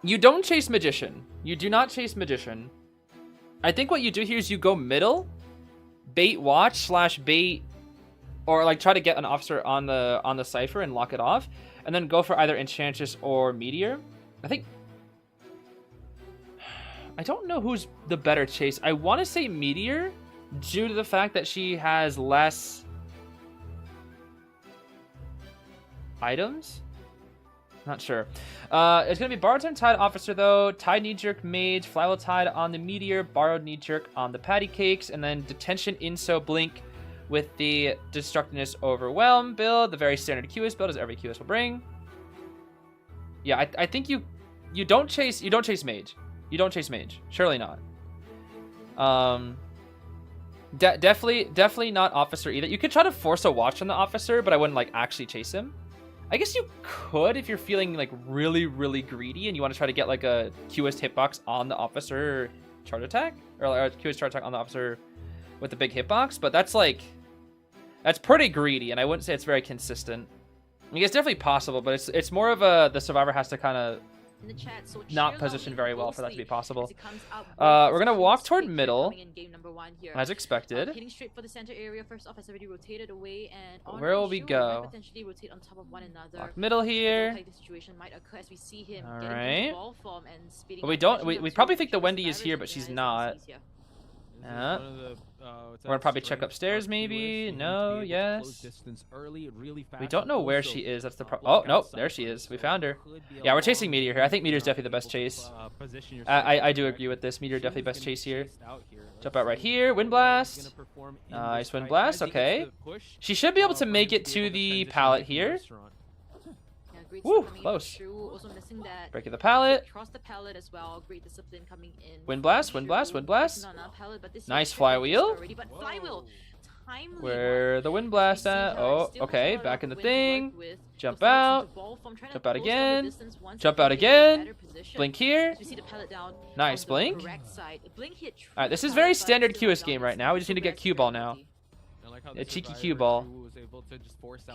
You don't chase Magician. You do not chase Magician. I think what you do here is you go middle, bait watch / bait, or like try to get an officer on the cipher and lock it off, and then go for either Enchantress or Meteor. I don't know who's the better chase. I want to say Meteor, due to the fact that she has less items? Not sure. It's going to be Borrowed Time Tide Officer, though. Tide Knee Jerk Mage. Flywheel Tide on the Meteor. Borrowed Knee Jerk on the Patty Cakes. And then Detention Inso Blink with the Destructiveness Overwhelm build. The very standard Cueist build, as every Cueist will bring. Yeah, I think you don't chase Mage. You don't chase Mage. Surely not. Definitely not Officer either. You could try to force a watch on the Officer, but I wouldn't like actually chase him. I guess you could if you're feeling like really greedy and you want to try to get like a Cueist hitbox on the Officer charge attack, or a Cueist charge attack on the Officer with the big hitbox, but that's pretty greedy, and I wouldn't say it's very consistent. I mean, it's definitely possible, but it's more of the survivor has to kind of in the chat, so not positioned very well for that to be possible. We're gonna walk toward middle, as expected. Hitting straight for the center area. First off, has already rotated away, and where will we go? Potentially rotate on top of one another. Walk middle here. The situation might occur as we see him all getting right. ball form and speeding. But we don't. We probably think the Wendy is here, but she's not. We're gonna probably check upstairs, maybe. No, yes. We don't know where she is. That's the problem. Oh, nope, there she is. We found her. Yeah, we're chasing Meteor here. I think Meteor's definitely the best chase. I do agree with this. Meteor definitely best chase here. Jump out right here. Wind Blast. Nice Wind Blast. Okay. She should be able to make it to the pallet here. Woo, close. Breaking the pallet. Wind Blast, Wind Blast, Wind Blast. Nice flywheel. Where the Wind Blast at? Oh, okay. Back in the thing. Jump out. Jump out again. Jump out again. Blink here. Nice blink. Alright, this is very standard Cueist game right now. We just need to get cue ball now. A cheeky cue ball.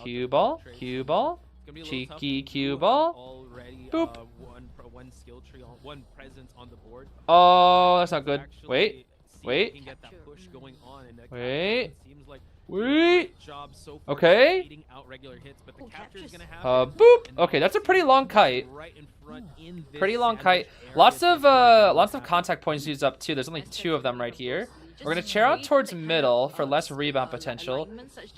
Cue ball. Cue ball. Cheeky cue ball. Boop. Oh, that's not good. Wait. Wait. Wait. Wait. Okay. Boop. Okay, that's a pretty long kite. Pretty long kite. Lots of contact points used up too. There's only 2 of them right here. We're going to chair out towards middle for less rebound potential.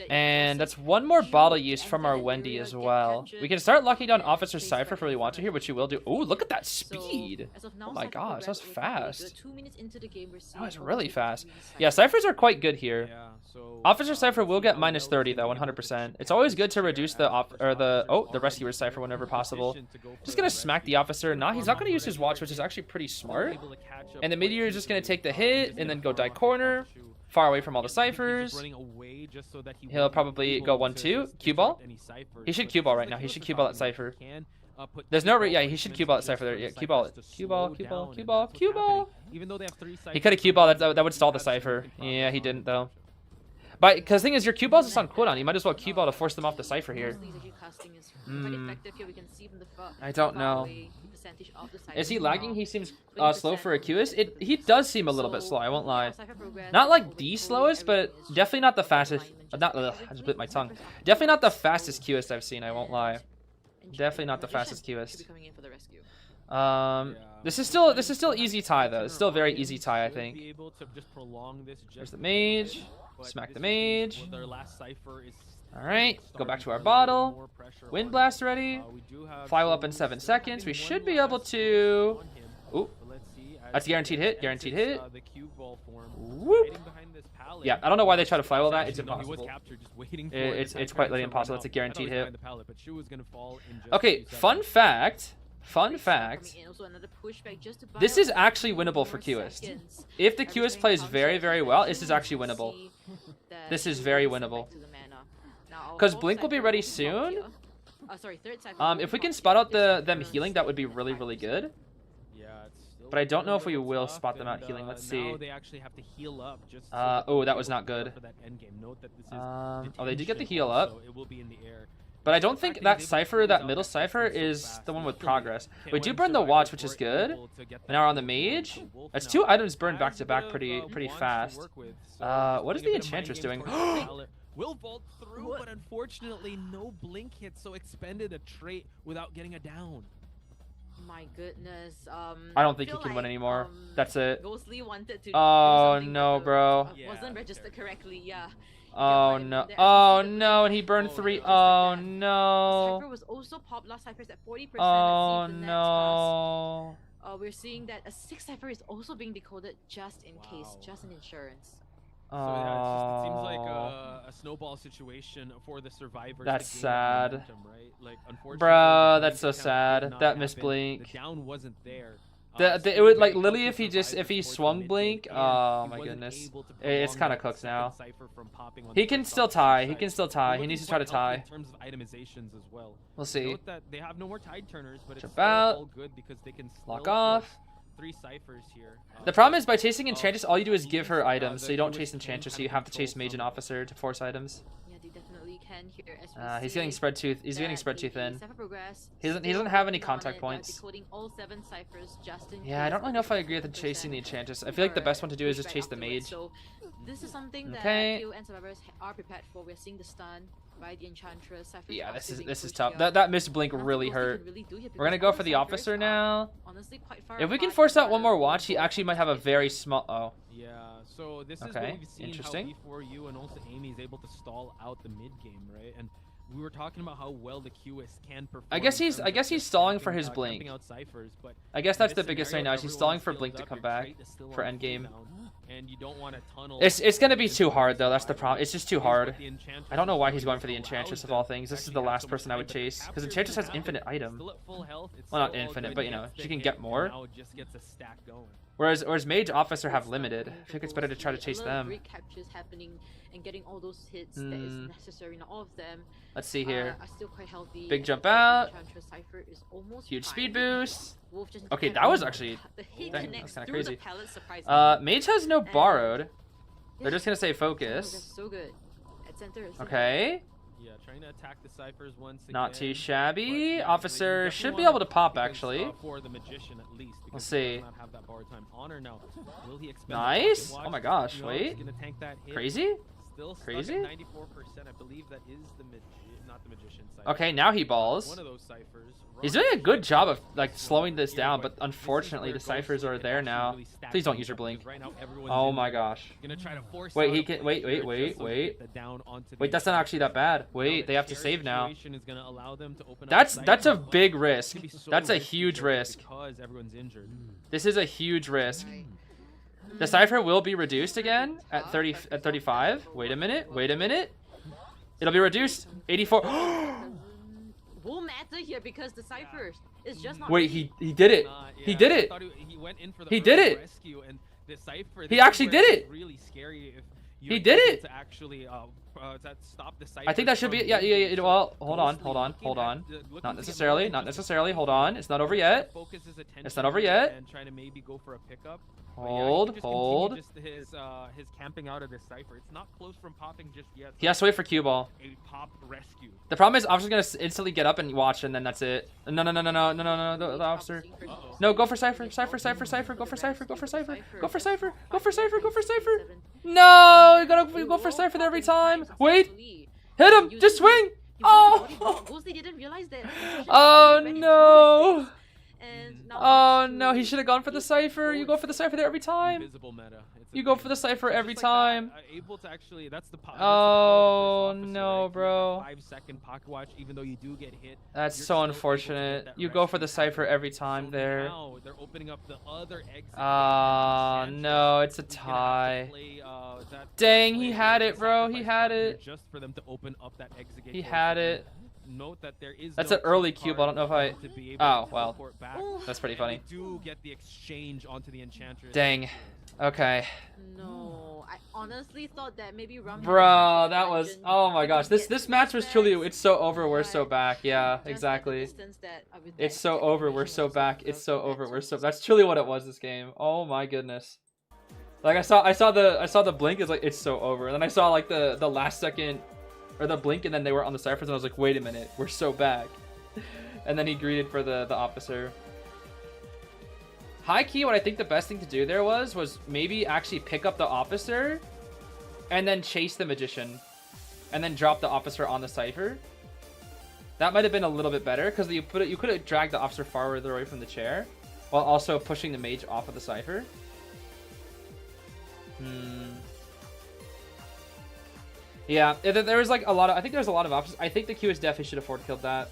And that's one more bottle use from our Wendy as well. We can start locking down Officer Cypher if we really want to here, which we will do. Oh, look at that speed. Oh my gosh, that was fast. That was really fast. Yeah, Cyphers are quite good here. Officer Cypher will get minus 30 though, 100%. It's always good to reduce the rescuer Cypher whenever possible. Just gonna smack the officer. Nah, he's not gonna use his watch, which is actually pretty smart. And the Meteor is just gonna take the hit and then go die corner, far away from all the Cyphers. He'll probably go 1-2, cue ball. He should cue ball right now. He should cue ball at Cypher. There's no yeah, he should cue ball at Cypher there. Yeah, cue ball it. Cue ball, cue ball, cue ball, cue ball. He could have cue ball. That would stall the Cypher. Yeah, he didn't though. But because the thing is, your cue ball's just on cooldown. You might as well cue ball to force them off the Cypher here. I don't know. Is he lagging? He seems slow for a Cueist. He does seem a little bit slow, I won't lie. Not like the slowest, but definitely not the fastest. I just bit my tongue. Definitely not the fastest Cueist I've seen, I won't lie. Definitely not the fastest Cueist. This is still easy tie though. It's still a very easy tie, I think. There's the mage. Smack the mage. Alright, go back to our bottle. Wind blast ready. Fly will up in 7 seconds. We should be able to... Ooh. That's a guaranteed hit. Guaranteed hit. Whoop. Yeah, I don't know why they try to flywheel that. It's impossible. It's quite literally impossible. It's a guaranteed hit. Okay, fun fact. Fun fact. This is actually winnable for Cueist. If the Cueist plays very, very well, this is actually winnable. This is very winnable. Because Blink will be ready soon. If we can spot out them healing, that would be really, really good. But I don't know if we will spot them out healing. Let's see. Oh, that was not good. Oh, they did get the heal up. But I don't think that Cypher, that middle Cypher, is the one with progress. We do burn the watch, which is good. And now we're on the mage. That's 2 items burned back to back pretty fast. What is the Enchantress doing? Will vault through, but unfortunately no blink hit, so expended a trait without getting a down. My goodness. I don't think he can win anymore. That's it. Ghostly wanted to oh no, bro. Wasn't registered correctly. Yeah. Oh no. Oh no, and he burned 3. Oh no. Cypher was also popped. Last Cypher's at 40%. Oh no. We're seeing that a 6 Cypher is also being decoded just in case, just an insurance. So yeah, it seems like a snowball situation for the survivors. That's sad. Momentum, right? Like, unfortunately, bruh, that's so sad. That missed blink. The down wasn't there. It would like literally if he swung blink. Oh my goodness, it's kind of cooked now. He can still tie. He can still tie. He needs to try to tie. In terms of itemizations as well. We'll see. Note that they have no more tide turners, but it's all good because they can lock off. 3 Cyphers here. The problem is by chasing Enchantress, all you do is give her items, so you don't chase Enchantress, so you have to chase Mage and Officer to force items. Yeah, they definitely can here. He's getting spread tooth. He's getting spread too thin. He doesn't have any contact points. Yeah, I don't really know if I agree with chasing the Enchantress. I feel like the best one to do is just chase the Mage. So this is something that KO and survivors are prepared for. We're seeing the stun by the Enchantress. Yeah, this is tough. That missed blink really hurt. We're gonna go for the Officer now. If we can force out one more watch, he actually might have a very small. Oh. Yeah. So this is what we've seen interesting. How E4U and also AMEY is able to stall out the mid game, right? And we were talking about how well the Cueist can perform. I guess he's stalling for his blink. I guess that's the biggest thing now. Is he's stalling for blink to come back for end game. And you don't want to tunnel. It's gonna be too hard though. That's the problem. It's just too hard. I don't know why he's going for the Enchantress of all things. This is the last person I would chase because Enchantress has infinite item. Well, not infinite, but you know she can get more. Whereas Mage Officer have limited. I think it's better to try to chase them. And getting all those hits that is necessary. Not all of them. Let's see here. Are still quite healthy. Big jump out. Huge speed boost. Okay, that was actually. Dang, that's kind of crazy. Mage has no borrowed. They're just gonna say focus. So good. At center. Okay. Yeah, trying to attack the Cyphers once again. Not too shabby. Officer should be able to pop actually. For the magician at least. We'll see. Have that borrowed time. Honor now. Will he expend nice. Oh my gosh! Wait. Crazy. Still stuck Crazy? at 94%. I believe that is the not the magician side. Okay, now he balls. One of those ciphers. He's doing a good job of like slowing this down, but unfortunately the ciphers are there now. Please don't use your blink. Oh my gosh. Wait, he can wait. Wait, that's not actually that bad. Wait, they have to save now. That's a big risk. That's a huge risk. This is a huge risk. The cipher will be reduced again at 35. Wait a minute. It'll be reduced. 84. Won't matter here because the cipher is just not. Wait, he did it. He did it. He did it. He actually did it. Really scary if He did it. to actually stop the cipher. I think that should be yeah. Well, hold on. Not necessarily. Hold on. It's not over yet. It's not over yet. And trying to maybe go for a pickup. Hold. Just his camping out of this cipher. It's not close from popping just yet. He has to wait for cue ball. A pop rescue. The problem is, officer's gonna instantly get up and watch, and then that's it. No. The officer. No, go for cipher. Go for cipher. No, you gotta go for cipher there every time. Wait, hit him. Just swing. Oh. Ghostly didn't realize that. Oh no. And now Oh no, he should have gone for the cipher. You go for the cipher there every time. Invisible meta. It's a You go thing. for the cipher But every just like that, time. Able to actually, that's the Oh, power of the first no, officer, right? bro. 5-second pocket watch, even though you do get hit. That's you're so still able to unfortunate. get that You go for the rescue cipher happen. every time So there. Now they're opening up the other exit. No, it's a tie. Dang, he had it, bro. He had it. Just for them to open up that exit gate He for had us. it. Note that there is That's no an early key cube. I don't know if I. card to be able Oh to well. teleport back. That's pretty And funny. we do get the exchange onto the enchantress. Dang. Okay. No, I honestly thought that maybe Rum. Bro, that was. Oh my gosh. This match was truly. It's so over. We're so back. Yeah, exactly. It's so over. We're so back. It's so over. We're so. That's truly what it was. This game. Oh my goodness. Like I saw the blink. It's like it's so over. And then I saw like the last second, or the blink, and then they were on the ciphers, and I was like, wait a minute, we're so back. And then he greeted for the officer. High key, what I think the best thing to do there was maybe actually pick up the officer, and then chase the magician, and then drop the officer on the cipher. That might have been a little bit better because you could have dragged the officer farther away from the chair, while also pushing the mage off of the cipher. Yeah, there was like a lot of. I think there's a lot of options. I think the Cueist definitely should have forward killed that.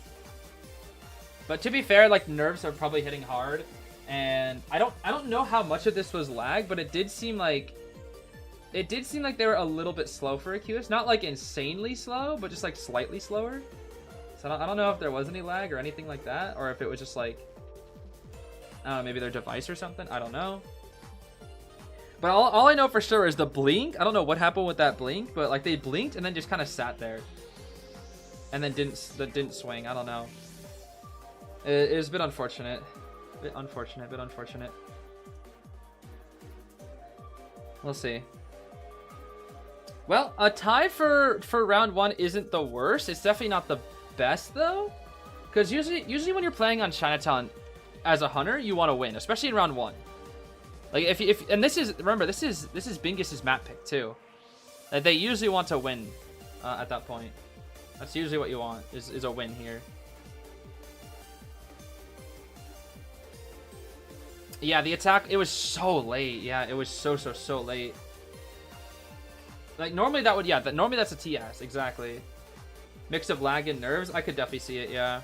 But to be fair, like nerves are probably hitting hard, and I don't know how much of this was lag, but it did seem like they were a little bit slow for a Cueist. Not like insanely slow, but just like slightly slower. So I don't know if there was any lag or anything like that, or if it was just like, I don't know, maybe their device or something. I don't know. But all I know for sure is the blink. I don't know what happened with that blink, but like they blinked and then just kind of sat there, and then didn't swing. I don't know. It's a bit unfortunate. Bit unfortunate. We'll see. Well, a tie for round one isn't the worst. It's definitely not the best though, because usually when you're playing on Chinatown as a hunter, you want to win, especially in round one. Like if and this is, remember, this is Bingus's map pick too. They usually want to win at that point. That's usually what you want is a win here. Yeah, the attack, it was so late. Yeah, it was so late. Like normally that would, normally that's a TS, exactly. Mix of lag and nerves, I could definitely see it, yeah.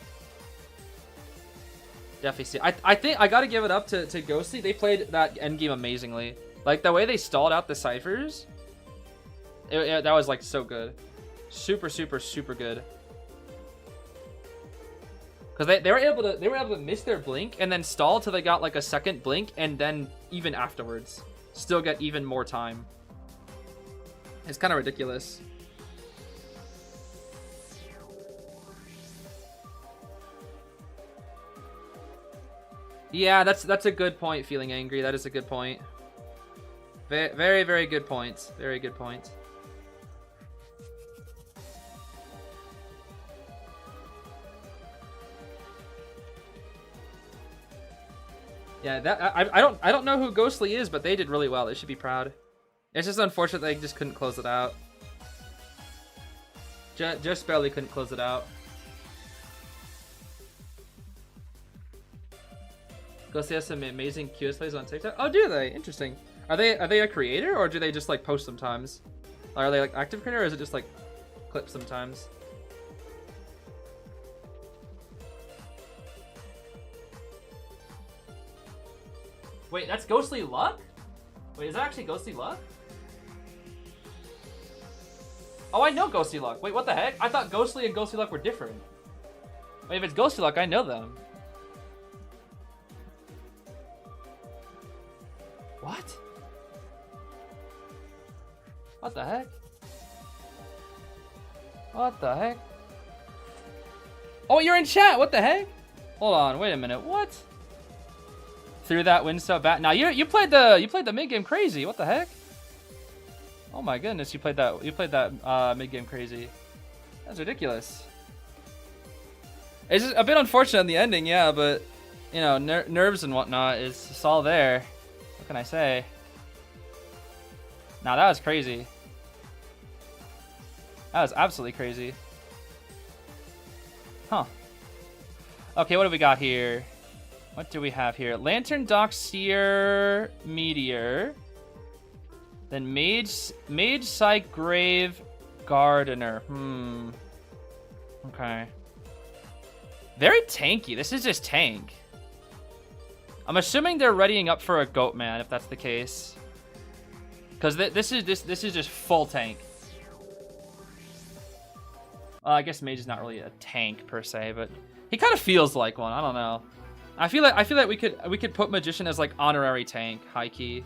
Definitely see it. I think I gotta give it up to Ghostly. They played that endgame amazingly. Like the way they stalled out the ciphers, that was like so good. Super good. Because they were able to miss their blink and then stall till they got like a second blink, and then even afterwards still get even more time. It's kind of ridiculous. Yeah, that's a good point, Feeling Angry. That is a good point. Very good points. Very good points. Yeah, that I don't know who Ghostly is, but they did really well. They should be proud. It's just unfortunate they just couldn't close it out. Just barely couldn't close it out. Go see some amazing Cueist plays on TikTok. Oh, do they? Interesting. Are they a creator, or do they just like post sometimes? Are they like active creator, or is it just like clips sometimes? Wait, that's Ghostly Luck? Wait, is that actually Ghostly Luck? Oh, I know Ghostly Luck. Wait, what the heck? I thought Ghostly and Ghostly Luck were different. Wait, if it's Ghostly Luck, I know them. What? What the heck? What the heck? Oh, you're in chat. What the heck? Hold on. Wait a minute. What? Threw that win so bad. Now you played the mid game crazy. What the heck? Oh my goodness, you played that mid game crazy. That's ridiculous. It's just a bit unfortunate in the ending, yeah, but you know, nerves and whatnot is it's all there. What can I say? Now that was crazy. That was absolutely crazy. Huh. Okay, what do we got here? What do we have here? Lantern, Dockseer, Meteor. Then Mage, Psych, Grave, Gardener. Okay. Very tanky. This is just tank. I'm assuming they're readying up for a Goatman, if that's the case. Because this is just full tank. I guess Mage is not really a tank per se, but he kind of feels like one. I don't know. I feel like we could put Magician as like honorary tank, high key.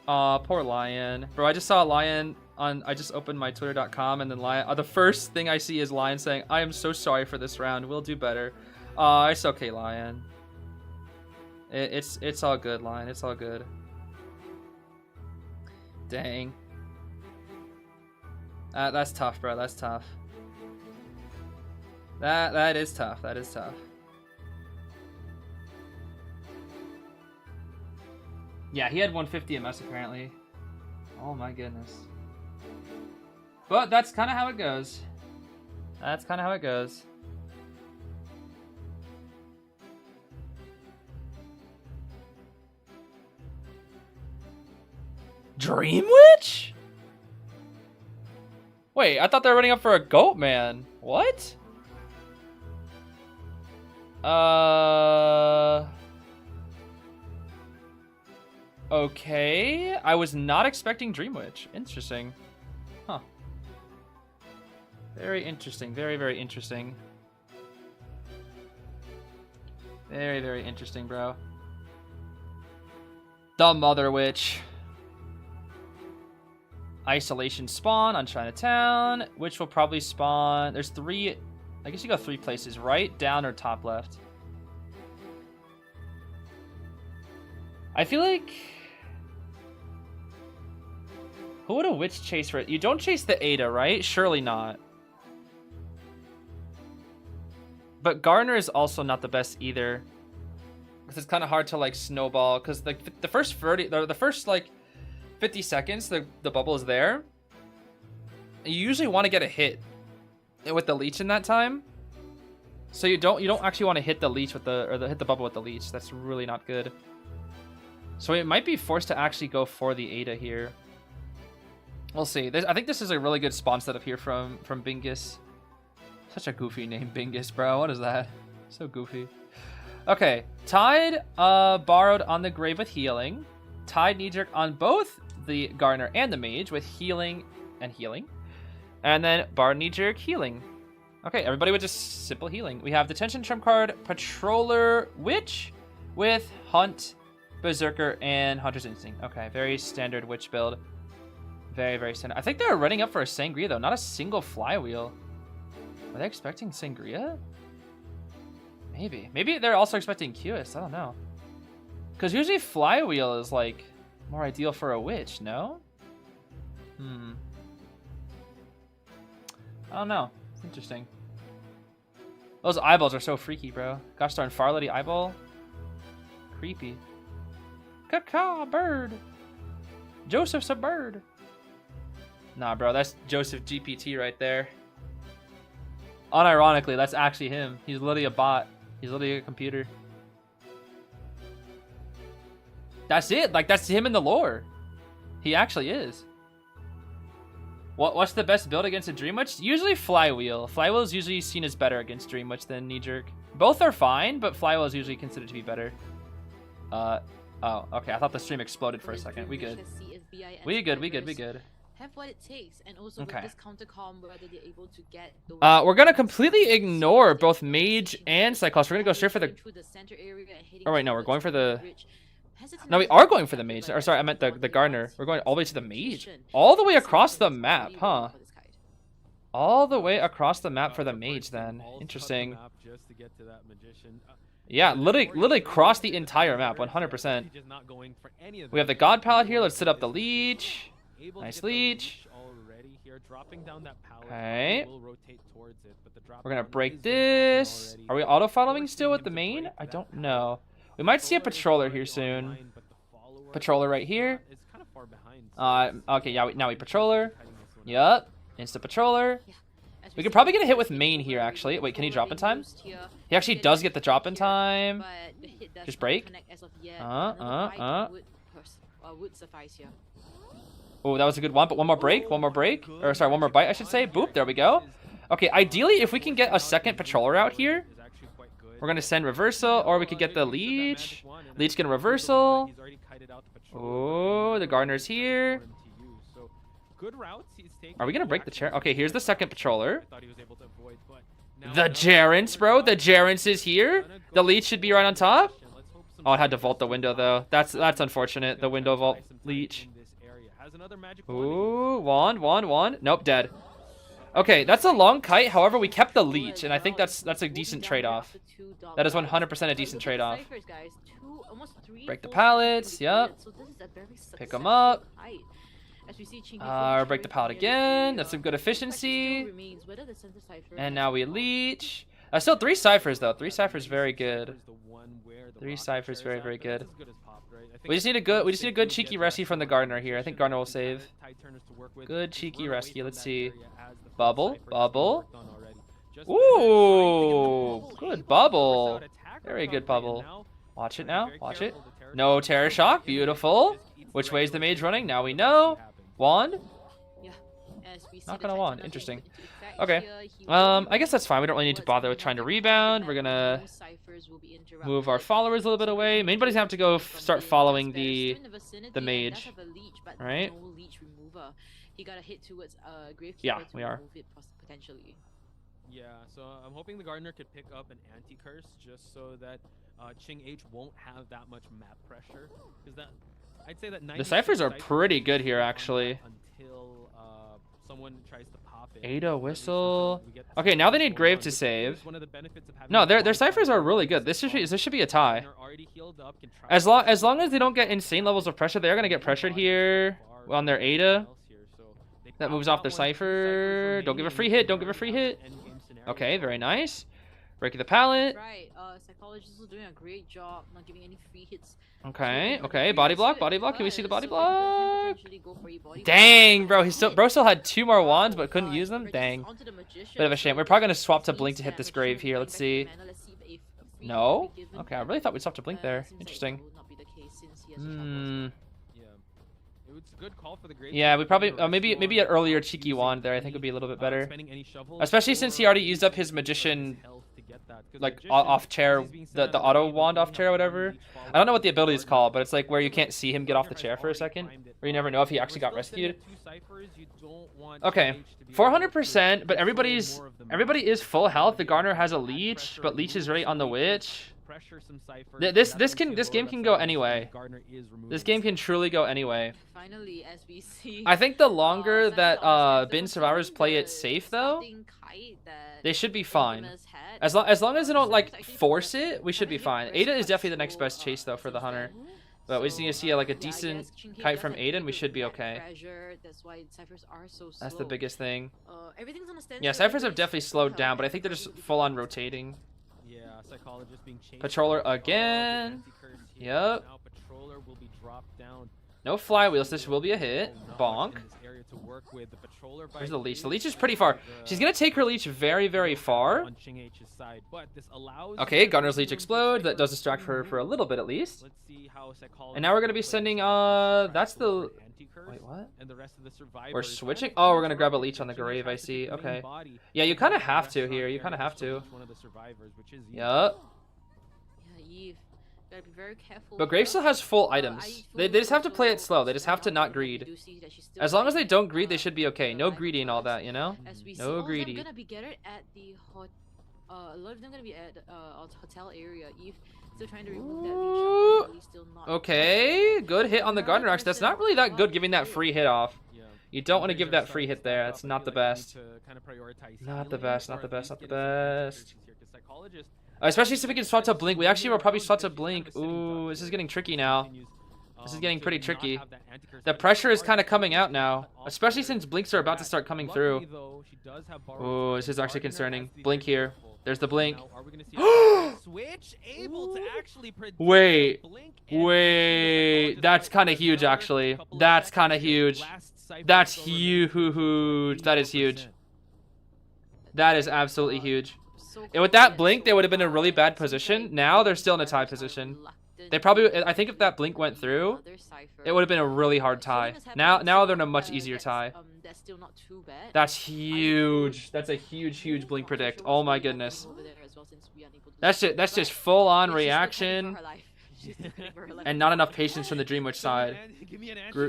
Aw, poor Lion. Bro, I just saw a Lion on, I just opened my twitter.com and then Lion, the first thing I see is Lion saying, I am so sorry for this round, we'll do better. It's okay, Lion. It's all good, Lion, it's all good. Dang. That's tough, bro, that's tough. That is tough, that is tough. Yeah, he had 150 MS apparently. Oh my goodness. But that's kind of how it goes. That's kind of how it goes. Dream Witch? Wait, I thought they were running up for a Goatman. What? Okay. I was not expecting Dream Witch. Interesting. Huh. Very interesting. Very, very interesting. Very, very interesting, bro. The Mother Witch. Isolation spawn on Chinatown, which will probably spawn. There's three. I guess you go three places: right, down, or top left. I feel like. Who would a witch chase for it? You don't chase the Ada, right? Surely not. But Gardener is also not the best either. Because it's kind of hard to like snowball. Because the first 30, the first like 50 seconds, the bubble is there. You usually want to get a hit with the leech in that time. So you don't actually want to hit the leech with hit the bubble with the leech. That's really not good. So it might be forced to actually go for the Ada here. We'll see. I think this is a really good spawn setup here from Bingus. Such a goofy name, Bingus, bro. What is that? So goofy. Okay. Tide borrowed on the Grave with healing. Tide knee-jerk on both the Gardener and the Mage with healing and healing. And then Bar knee-jerk healing. Okay, everybody with just simple healing. We have Detention trump card, Patroller Witch with Hunt, Berserker, and Hunter's Instinct. Okay, very standard Witch build. Very, very standard. I think they were running up for a Sangria, though. Not a single flywheel. Are they expecting Sangria? Maybe. Maybe they're also expecting Cueist. I don't know. Because usually flywheel is, like, more ideal for a witch, no? I don't know. It's interesting. Those eyeballs are so freaky, bro. Gosh darn Farlady eyeball. Creepy. Caw bird. Joseph's a bird. Nah, bro, that's Joseph GPT right there. Unironically, that's actually him. He's literally a bot. He's literally a computer. That's it. Like, that's him in the lore. He actually is. What's the best build against a Dream Witch? Usually Flywheel. Flywheel is usually seen as better against Dream Witch than Knee Jerk. Both are fine, but Flywheel is usually considered to be better. Oh, okay. I thought the stream exploded for a second. We good. We good. Have what it takes, and also Okay. with this counter combo, whether they're able to get those We're gonna completely ignore both Mage and Cyclops. We're gonna go straight for the... Oh, wait, no, we're going for the... No, we are going for the Mage. Or, sorry, I meant the Gardener. We're going all the way to the Mage. All the way across the map, huh? All the way across the map for the Mage, then. Interesting. Yeah, literally cross the entire map, 100%. We have the God Palette here. Let's set up the Leech. Nice Leech. Okay. We're gonna break this. Are we auto-following still with the main? I don't know. We might see a Patroller here soon. Patroller right here. Okay, yeah, now we Patroller. Yup. Insta Patroller. We could probably get a hit with main here, actually. Wait, can he drop in time? He actually does get the drop in time. Just break. Oh, that was a good one, but one more break. Or, sorry, one more bite, I should say. Boop, there we go. Okay, ideally, if we can get a second Patroller out here, we're going to send Reversal, or we could get the Leech. Leech get a Reversal. Oh, the Gardener's here. Are we going to break the chair? Okay, here's the second Patroller. The Jarence, bro. The Jarence is here. The Leech should be right on top. Oh, it had to vault the window, though. That's unfortunate. The window vault Leech. Ooh, wand. Nope, dead. Okay, that's a long kite. However, we kept the Leech, and I think that's a decent trade-off. That is 100% a decent trade-off. Break the pallets. Yep. Pick them up. Break the pallet again. That's some good efficiency. And now we Leech. Still 3 Ciphers, though. 3 Ciphers very good. 3 Ciphers very, very good. We just need a good cheeky rescue from the Gardener here. I think Gardener will save. Good cheeky rescue. Let's see. Bubble. Ooh, good bubble. Very good bubble. Watch it now. Watch it. No Terror Shock. Beautiful. Which way is the Mage running? Now we know. Wand. Not gonna wand. Interesting. Okay. I guess that's fine. We don't really need to bother with trying to rebound. We're gonna move our followers a little bit away. Main buddy's gonna have to go start following the Mage. Right? Yeah, we are. Yeah, so I'm hoping the Gardener could pick up an anti-curse just so that Ching H won't have that much map pressure. Because that, I'd say that The Ciphers are pretty good here, actually. Until someone tries to pop it. Ada Whistle. Okay, now they need Grave to save. No, their Ciphers are really good. This should be a tie. As long as they don't get insane levels of pressure, they are gonna get pressured here on their Ada. That moves off their Cypher. Don't give a free hit. Okay, very nice. Breaking the pallet. Right, Psychologists are doing a great job not giving any free hits. Okay. Body block. Can we see the body block? Dang, bro. Bro still had 2 more wands, but couldn't use them. Dang. Bit of a shame. We're probably gonna swap to Blink to hit this grave here. Let's see. No. Okay, I really thought we'd swap to Blink there. Interesting. It's a good call for the grave. Yeah, we probably maybe an earlier cheeky wand there I think would be a little bit better. Especially since he already used up his magician like off chair, the auto wand off chair or whatever. I don't know what the ability is called, but it's like where you can't see him get off the chair for a second, where you never know if he actually got rescued. Okay, 400%, but everybody is full health. The Gardener has a Leech, but Leech is right on the Witch. This game can go anyway. This game can truly go anyway. Finally, as we see, I think the longer that Bin survivors play it safe though, they should be fine. As long as they don't like force it, we should be fine. Ada is definitely the next best chase though for the Hunter. But we just need to see a decent kite from Aiden. We should be okay. That's the biggest thing. Yeah, Ciphers have definitely slowed down, but I think they're just full on rotating. Yeah, Psychologist being chased. Patroller again. Yep. Now Patroller will be dropped down. No flywheels. This will be a hit. Bonk. In this area to work with. The patroller Where's by the leech? The leech is Qualifiers pretty far. with, She's gonna take her leech very, very far. on Ching H's side, but this allows Okay, her Gunner's to leech room for explodes. That Cypher does distract her to for a little bit at least. Let's see how Psychologist And now we're gonna be plays sending, this that's the... for anti-curse, Wait, what? and the rest of the survivors. We're switching? As Oh, we're Gunner's gonna grab a working, leech on the Ching H grave, I has to see. take the main Okay. body, Yeah, you and kinda the have to restaurant here. You area kinda to have to. leech one of the survivors, which is Eve. Yup. Yeah, Eve. Gotta be very careful. But with Grave her. still has full I items. fully They just have to play it also slow. They just have to stand not up, but we greed. do see that she's still As long as they fighting, don't greed, they should be okay. for No the life greedy of and all us. that, you know? As we see, No all of them greedy. gonna be gathered at the a lot of them gonna be at hotel area. Eve still trying to remove that Ooh. leech. Still not. Okay, good hit on the Gardner. Actually, that's not really that good giving that free hit off. Yeah. You don't want to Injuries give are that free starting hit to there. stack That's up. I not the feel like we need best. to kinda prioritize Not the healing, best, or not the at best, least not the getting some best. anti-curses here, 'cause Psychologist Especially if we can swap to Blink. We actually will probably swap to Blink. Ooh, this is getting tricky now. This is getting pretty tricky. The pressure is kind of coming out now. Especially since Blinks are about to start coming through. Ooh, this is actually concerning. Blink here. There's the Blink. Switch able to actually predict Wait. the Blink and Wait. the That's kind of Psychologist huge, another actually. couple of That's seconds kind of here. huge. Last Cypher That's still remains huge. That is huge. 84%. That is absolutely huge. And with that Blink, they would have been in a really bad position. Now they're still in a tie position. They probably, I think if that Blink went through, it would have been a really hard tie. Now they're in a much easier tie. That's still not too bad. That's huge. That's a huge Blink predict. Oh my goodness. That's just full on reaction and not enough patience from the Dream Witch side.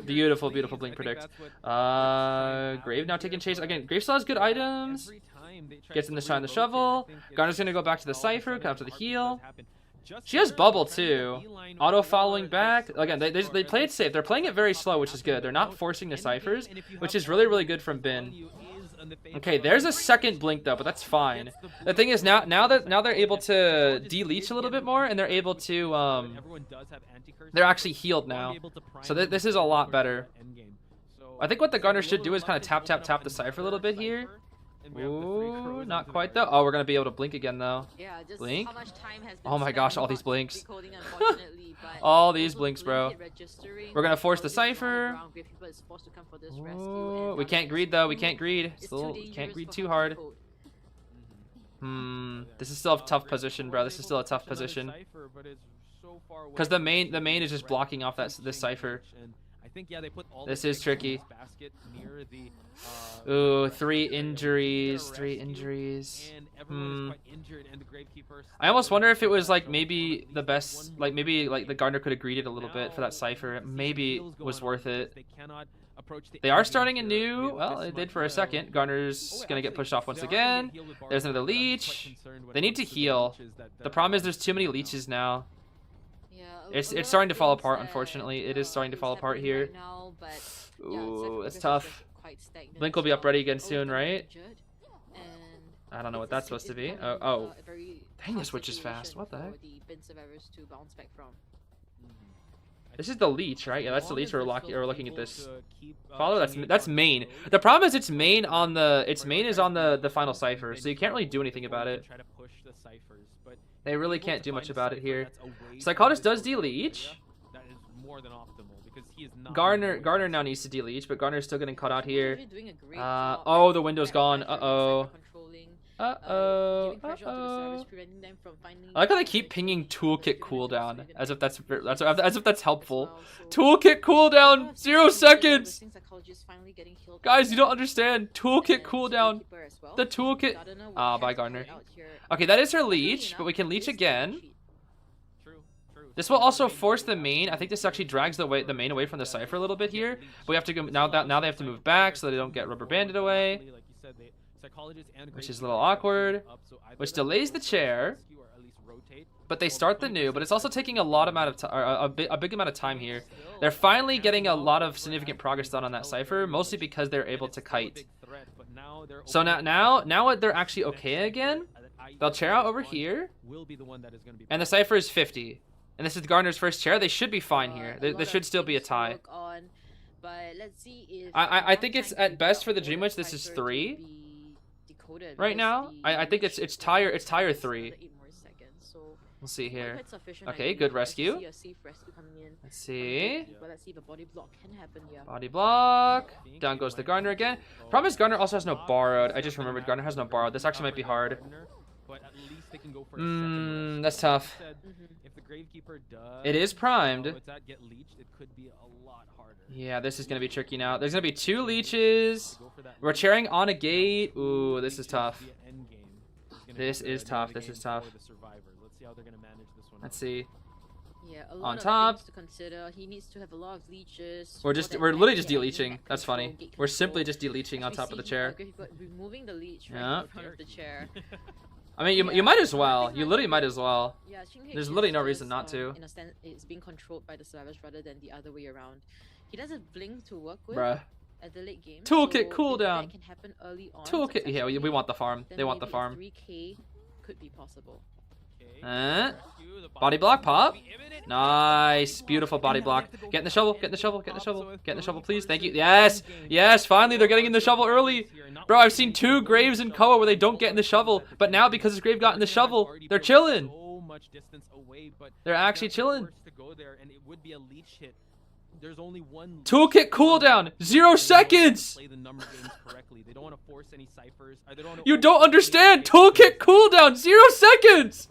Beautiful Blink predict. Grave now taking chase again. Grave still has good items. Gets in the shot and the shovel. Garner's gonna go back to the Cypher, come to the heal. She has bubble too. Auto following back. Again, they play it safe. They're playing it very slow, which is good. They're not forcing the ciphers, which is really good from Bin. Okay, there's a second Blink though, but that's fine. The thing is now they're able to de-leech a little bit more, and they're able to they're actually healed now. So this is a lot better. I think what the Garner should do is kind of tap the Cypher a little bit here. Ooh, not quite though. Oh, we're gonna be able to Blink again though. Yeah, just Blink? how much time has Oh been my gosh, spent all these not Blinks. recoding, unfortunately, but All these also Blinks, Blink bro. hit registering, We're gonna force the Goatman is on the Cypher. ground, Gravekeeper is forced to come for this rescue, Ooh, and we now can't that greed it's though. We too- can't greed. it's Still too can't dangerous greed for too her to hard. decode. This is still a tough position, bro. This is still a tough position. Because the main is just blocking off this Cypher. This is tricky. Ooh, 3 injuries. 3 injuries. I almost wonder if it was like maybe the best, like maybe like the Gardener could have greeted a little bit for that Cypher. It maybe was worth it. They are starting a new, well, it did for a second. Garner's gonna get pushed off once again. There's another leech. They need to heal. The problem is there's too many leeches now. Yeah, It's starting to fall apart, unfortunately. It is starting to fall apart here. Right now, but, Ooh, Cypher that's is tough. just quite stagnant Blink will as be up well. ready again Both soon, of them right? injured, and I don't know what it's that's a- supposed to it's be. becoming, Oh, a very dang, this tough witch is fast. situation What the for heck? the bin survivors to bounce back from. This is the leech, right? Yeah, that's the leech. We're looking at this. Follow. That's main. The problem is its main is on the final Cypher, so you can't really do anything about it. They really can't do much about it here. Psychologist does de-leech. Garner now needs to de-leech, but Garner's still getting caught out here. They're doing a great job Oh, at the window's back gone. pressure, Uh-oh. cypher controlling, Uh-oh. giving pressure onto the servers, preventing them from finding I like how they keep pinging toolkit cooldown, as if that's helpful. Toolkit cooldown, 0 seconds. Guys, you don't understand. Toolkit cooldown. The toolkit. Ah, by Garner. Okay, that is her leech, but we can leech again. This will also force the main. I think this actually drags the main away from the Cypher a little bit here. But we have to go now they have to move back so they don't get rubber banded away, which is a little awkward, which delays the chair. But they start the new, but it's also taking a lot amount of time, a big amount of time here. They're finally getting a lot of significant progress done on that Cypher, mostly because they're able to kite. So now they're actually okay again. They'll chair out over here, and the Cypher is 50. And this is Garner's first chair. They should be fine here. There should still be a tie. I think it's at best for the Dream Witch. This is 3 right now. I think it's tire 3. We'll see here. Quite sufficient, I Okay, believe. good I can rescue. see a safe rescue coming in. Let's see. But let's see if a body block can happen here. Body block. Down goes the Gardener again. Problem is Gardener also has no borrowed. I just remembered Gardener has no borrowed. This actually might be hard. That's tough. If the Gravekeeper does, It is primed. get leeched, it could be a lot harder. Yeah, this is going to be tricky now. There's going to be 2 leeches. We're cheering on a gate. Ooh, this is tough. This is tough. This is tough. Let's see how they're gonna manage this one. Let's see. Yeah, a On lot of top. things to consider. He needs to have a lot of leeches. We're for that literally net just gate, deleaching. net That's control, funny. gate We're control. simply just deleaching on We top of the see chair. removing the leech right Yeah. in front of the chair. I mean, you Yeah, might as another well. thing You I literally think might as well. Yeah, Ching There's H literally is no reason just, not to. In a sense, it's being controlled by the survivors rather than the other way around. He does a blink to work with Bruh. at the late game. Toolkit so if cooldown. that can happen early on. Toolkit. Yeah, we successfully, want the farm. then They want the maybe a farm. 3K could be possible. Body block pop. Nice. Beautiful body block. Get in the shovel. Get in the shovel. Get in the shovel. Get in the shovel, please. Thank you. Yes. Yes. Finally, they're getting in the shovel early. Bro, I've seen 2 graves in Koa where they don't get in the shovel. But now, because his grave got in the shovel, they're chilling. They're actually chilling. There's only one Toolkit cooldown. 0 seconds. Play the number games correctly. They don't want to force any ciphers. You don't understand. Toolkit cooldown. 0 seconds.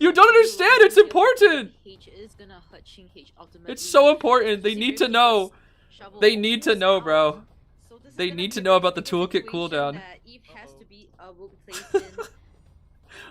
You don't understand. It's important. H is gonna hurt Ching H ultimately. It's so important. They need to know. Shovel They need to almost know, out. bro. So this is They gonna need to be know a about the sticky toolkit situation cooldown. that Eve has to be will be placed in.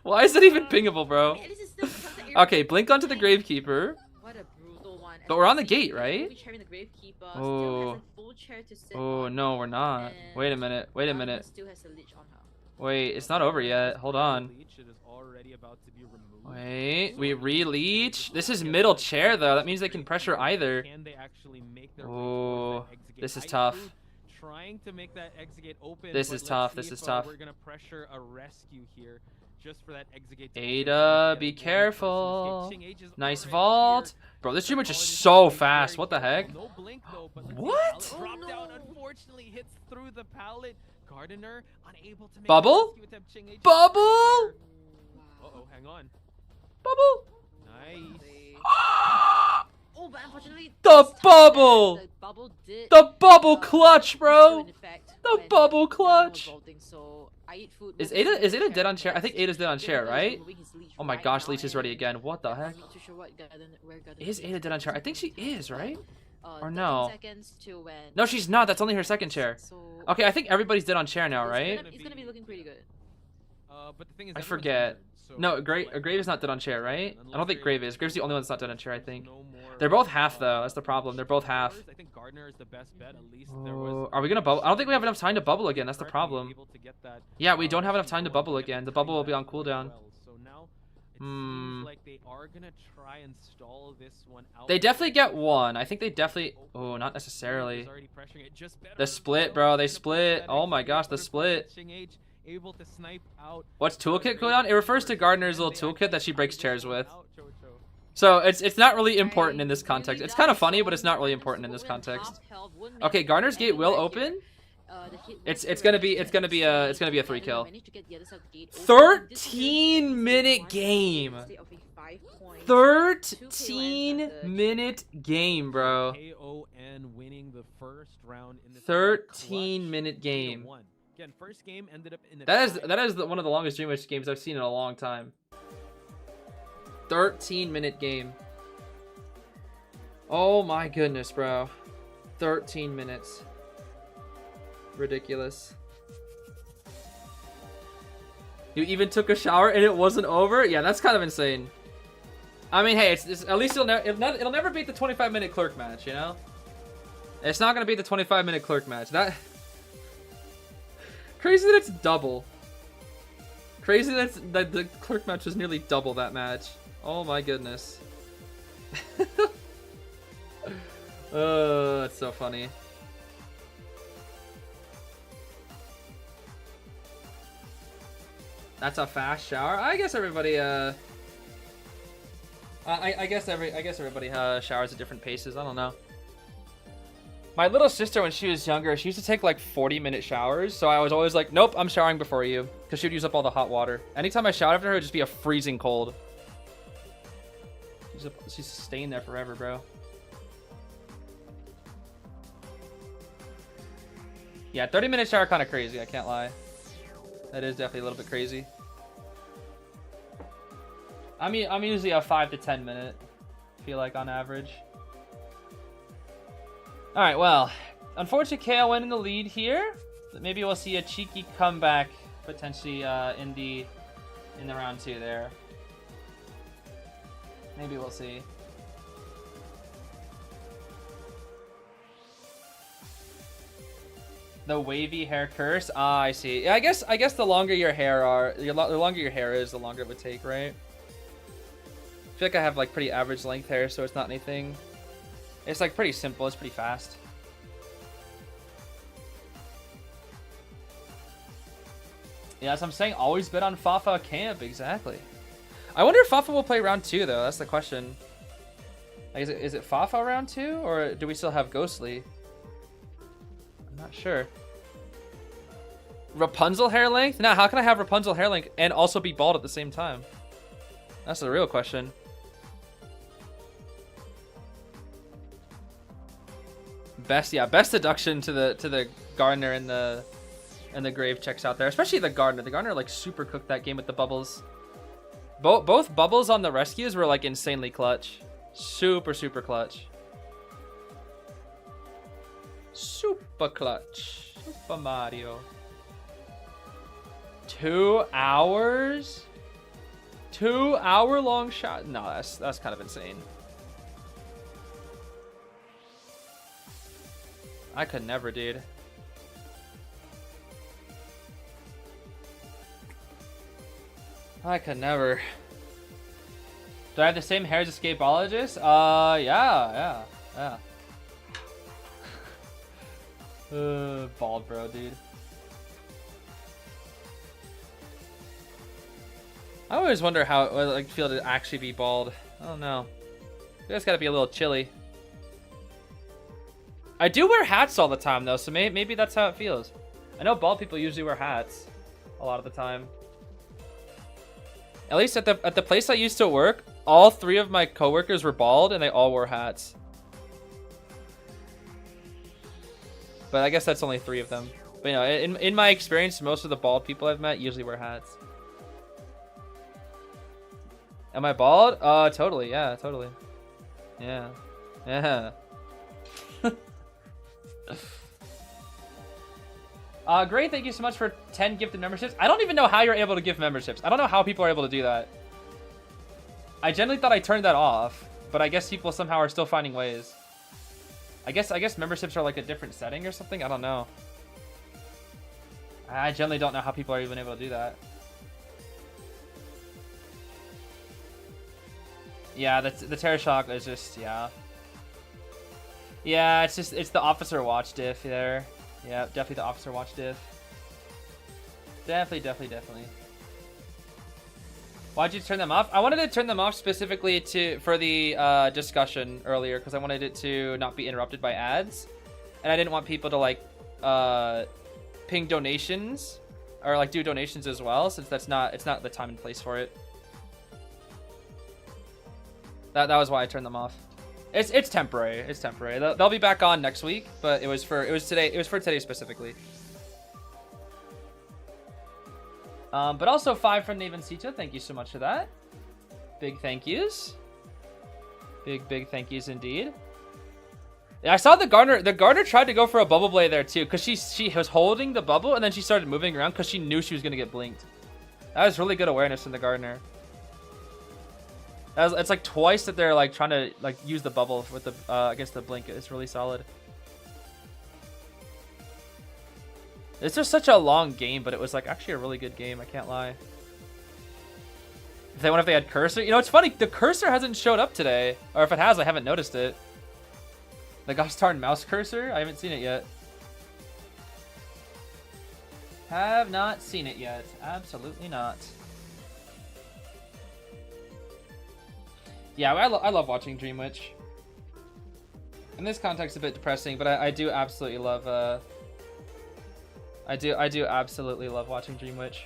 Why is it even pingable, bro? I mean, at least it's still something that Okay, blink onto the Gravekeeper. What a brutal one. But we're on the gate, right? Chairing the Gravekeeper, Oh. still has a full chair to sit Oh, on, no, we're not. and Wait a minute. Wait a Alma minute. Still has a leech on her. Wait, it's not over yet. Hold on. It is already about to be removed. Wait, we re-leech. This is middle chair, though. That means they can pressure either. Can they actually make their way Oh, towards that exit gate? this is I tough. include Trying to make that exit gate open. This but is let's tough, see this if, is tough. We're gonna pressure a rescue here, just for that exit gate. To Ada, open. be Get a careful. Ching H is Nice already vault. here. Bro, this Dreamer is Apologies, so he's fast. very What the heck? careful. No blink though, but let's see, What? pallet Oh, drop down, no. unfortunately hits through the pallet. Gardener unable to make Bubble? the rescue attempt. Ching H is Bubble? right here. Wow. Uh-oh, hang on. Bubble. Nice. Oh, but unfortunately, The this time bubble! The bubble did. The bubble clutch, was bro. still in effect The when bubble Gardener was clutch. vaulting, so I eat food Is will Ada be is Ada chair dead on chair? I think next. Ada's dead on chair, Gardener is right? removing his leech Oh my right gosh, now, Leech is ready and again. What the I'm heck? not too sure where Gardener Is Ada dead on chair? I think she is, right? Or 13 no? seconds to when No, she's not. That's only her second chair. So Okay, I think everybody's dead on chair now, it's right? It's gonna be looking pretty good. But the thing is, I everyone's forget. injured, so No, like, Grave is not dead on chair, right? I don't think Grave is. Grave's the only one that's not dead on chair, I there's think. no more, They're both half, though. That's the problem. They're both half. I think Gardener is the best bet. At least Oh, are we gonna bubble? I don't think we have enough time to bubble again. That's the problem. Yeah, we don't have enough time to bubble again. The bubble will be on cooldown. So now it Hmm. seems like they are gonna try and stall this one out. They definitely get one. I think they definitely. Oh, not necessarily. The split, bro. They split. Oh my gosh, the split. Able to snipe out. What's toolkit cooldown? It refers to Gardner's little toolkit that she breaks chairs with. So it's not really important in this context. It's kind of funny, but it's not really important in this context. Okay, Garner's gate will open. It's gonna be a 3-kill. 13-minute game. 13-minute game, bro. KON winning the first round in the 13-minute game. Again, first game ended up in a That tie. is one of the longest Dream Wish games I've seen in a long time. 13-minute game. Oh my goodness, bro. 13 minutes. Ridiculous. You even took a shower and it wasn't over? Yeah, that's kind of insane. I mean, hey, it's at least it'll never beat the 25-minute Clerk match, you know? It's not gonna beat the 25-minute Clerk match. That crazy that it's double. Crazy that the Clerk match was nearly double that match. Oh my goodness. Oh, that's so funny. That's a fast shower. I guess everybody I guess everybody showers at different paces. I don't know. My little sister, when she was younger, she used to take like 40-minute showers. So I was always like, nope, I'm showering before you. Because she would use up all the hot water. Anytime I showered after her, it would just be a freezing cold. She's staying there forever, bro. Yeah, 30-minute shower kind of crazy. I can't lie. That is definitely a little bit crazy. I'm usually a 5 to 10 minute. I feel like on average. All right, well, unfortunately, KO went in the lead here. But maybe we'll see a cheeky comeback potentially in the round 2 there. Maybe we'll see. The wavy hair curse. Ah, I see. Yeah, I guess the longer your hair the longer your hair is, the longer it would take, right? I feel like I have like pretty average length hair, so it's not anything. It's like pretty simple. It's pretty fast. Yeah, as I'm saying, always bet on Fafa camp. Exactly. I wonder if Fafa will play round 2 though. That's the question. Like, is it Fafa round 2, or do we still have Ghostly? I'm not sure. Rapunzel hair length? Nah, how can I have Rapunzel hair length and also be bald at the same time? That's the real question. Best deduction to the Gardener and the Grave checks out there, especially the Gardener. The Gardener like super cooked that game with the bubbles. Both bubbles on the rescues were like insanely clutch. Super clutch. Super clutch. Super Mario. 2 hours? 2 hour long shot? No, that's kind of insane. I could never, dude. I could never. Do I have the same hair as a skatologist? Yeah. Bald bro, dude. I always wonder how it would like feel to actually be bald. I don't know. You guys gotta be a little chilly. I do wear hats all the time though, so maybe that's how it feels. I know bald people usually wear hats a lot of the time. At least at the place I used to work, all 3 of my coworkers were bald and they all wore hats. But I guess that's only 3 of them. But you know, in my experience, most of the bald people I've met usually wear hats. Am I bald? Totally. Yeah, totally. Yeah. Great, thank you so much for 10 gifted memberships. I don't even know how you're able to give memberships. I don't know how people are able to do that. I generally thought I turned that off, but I guess people somehow are still finding ways. I guess memberships are like a different setting or something. I don't know. I generally don't know how people are even able to do that. Yeah, the Terror Shock is just, yeah. Yeah, it's the Officer Watch diff there. Yeah, definitely the Officer Watch diff. Definitely. Why'd you turn them off? I wanted to turn them off specifically for the discussion earlier because I wanted it to not be interrupted by ads, and I didn't want people to like ping donations or like do donations as well, since it's not the time and place for it. That was why I turned them off. It's temporary. It's temporary. They'll be back on next week, but it was for today specifically. But also 5 from Navencita. Thank you so much for that. Big thank yous. Big thank yous indeed. Yeah, I saw the Gardener. The Gardener tried to go for a bubble blade there too, because she was holding the bubble and then she started moving around because she knew she was gonna get blinked. That was really good awareness from the Gardener. It's like twice that they're like trying to like use the bubble with the against the blink. It's really solid. It's just such a long game, but it was like actually a really good game. I can't lie. What if they had cursor? You know, it's funny. The cursor hasn't showed up today, or if it has, I haven't noticed it. The gosh darn mouse cursor. I haven't seen it yet. Have not seen it yet. Absolutely not. Yeah, I love watching Dream Witch. In this context, a bit depressing, but I do absolutely love. I do absolutely love watching Dream Witch.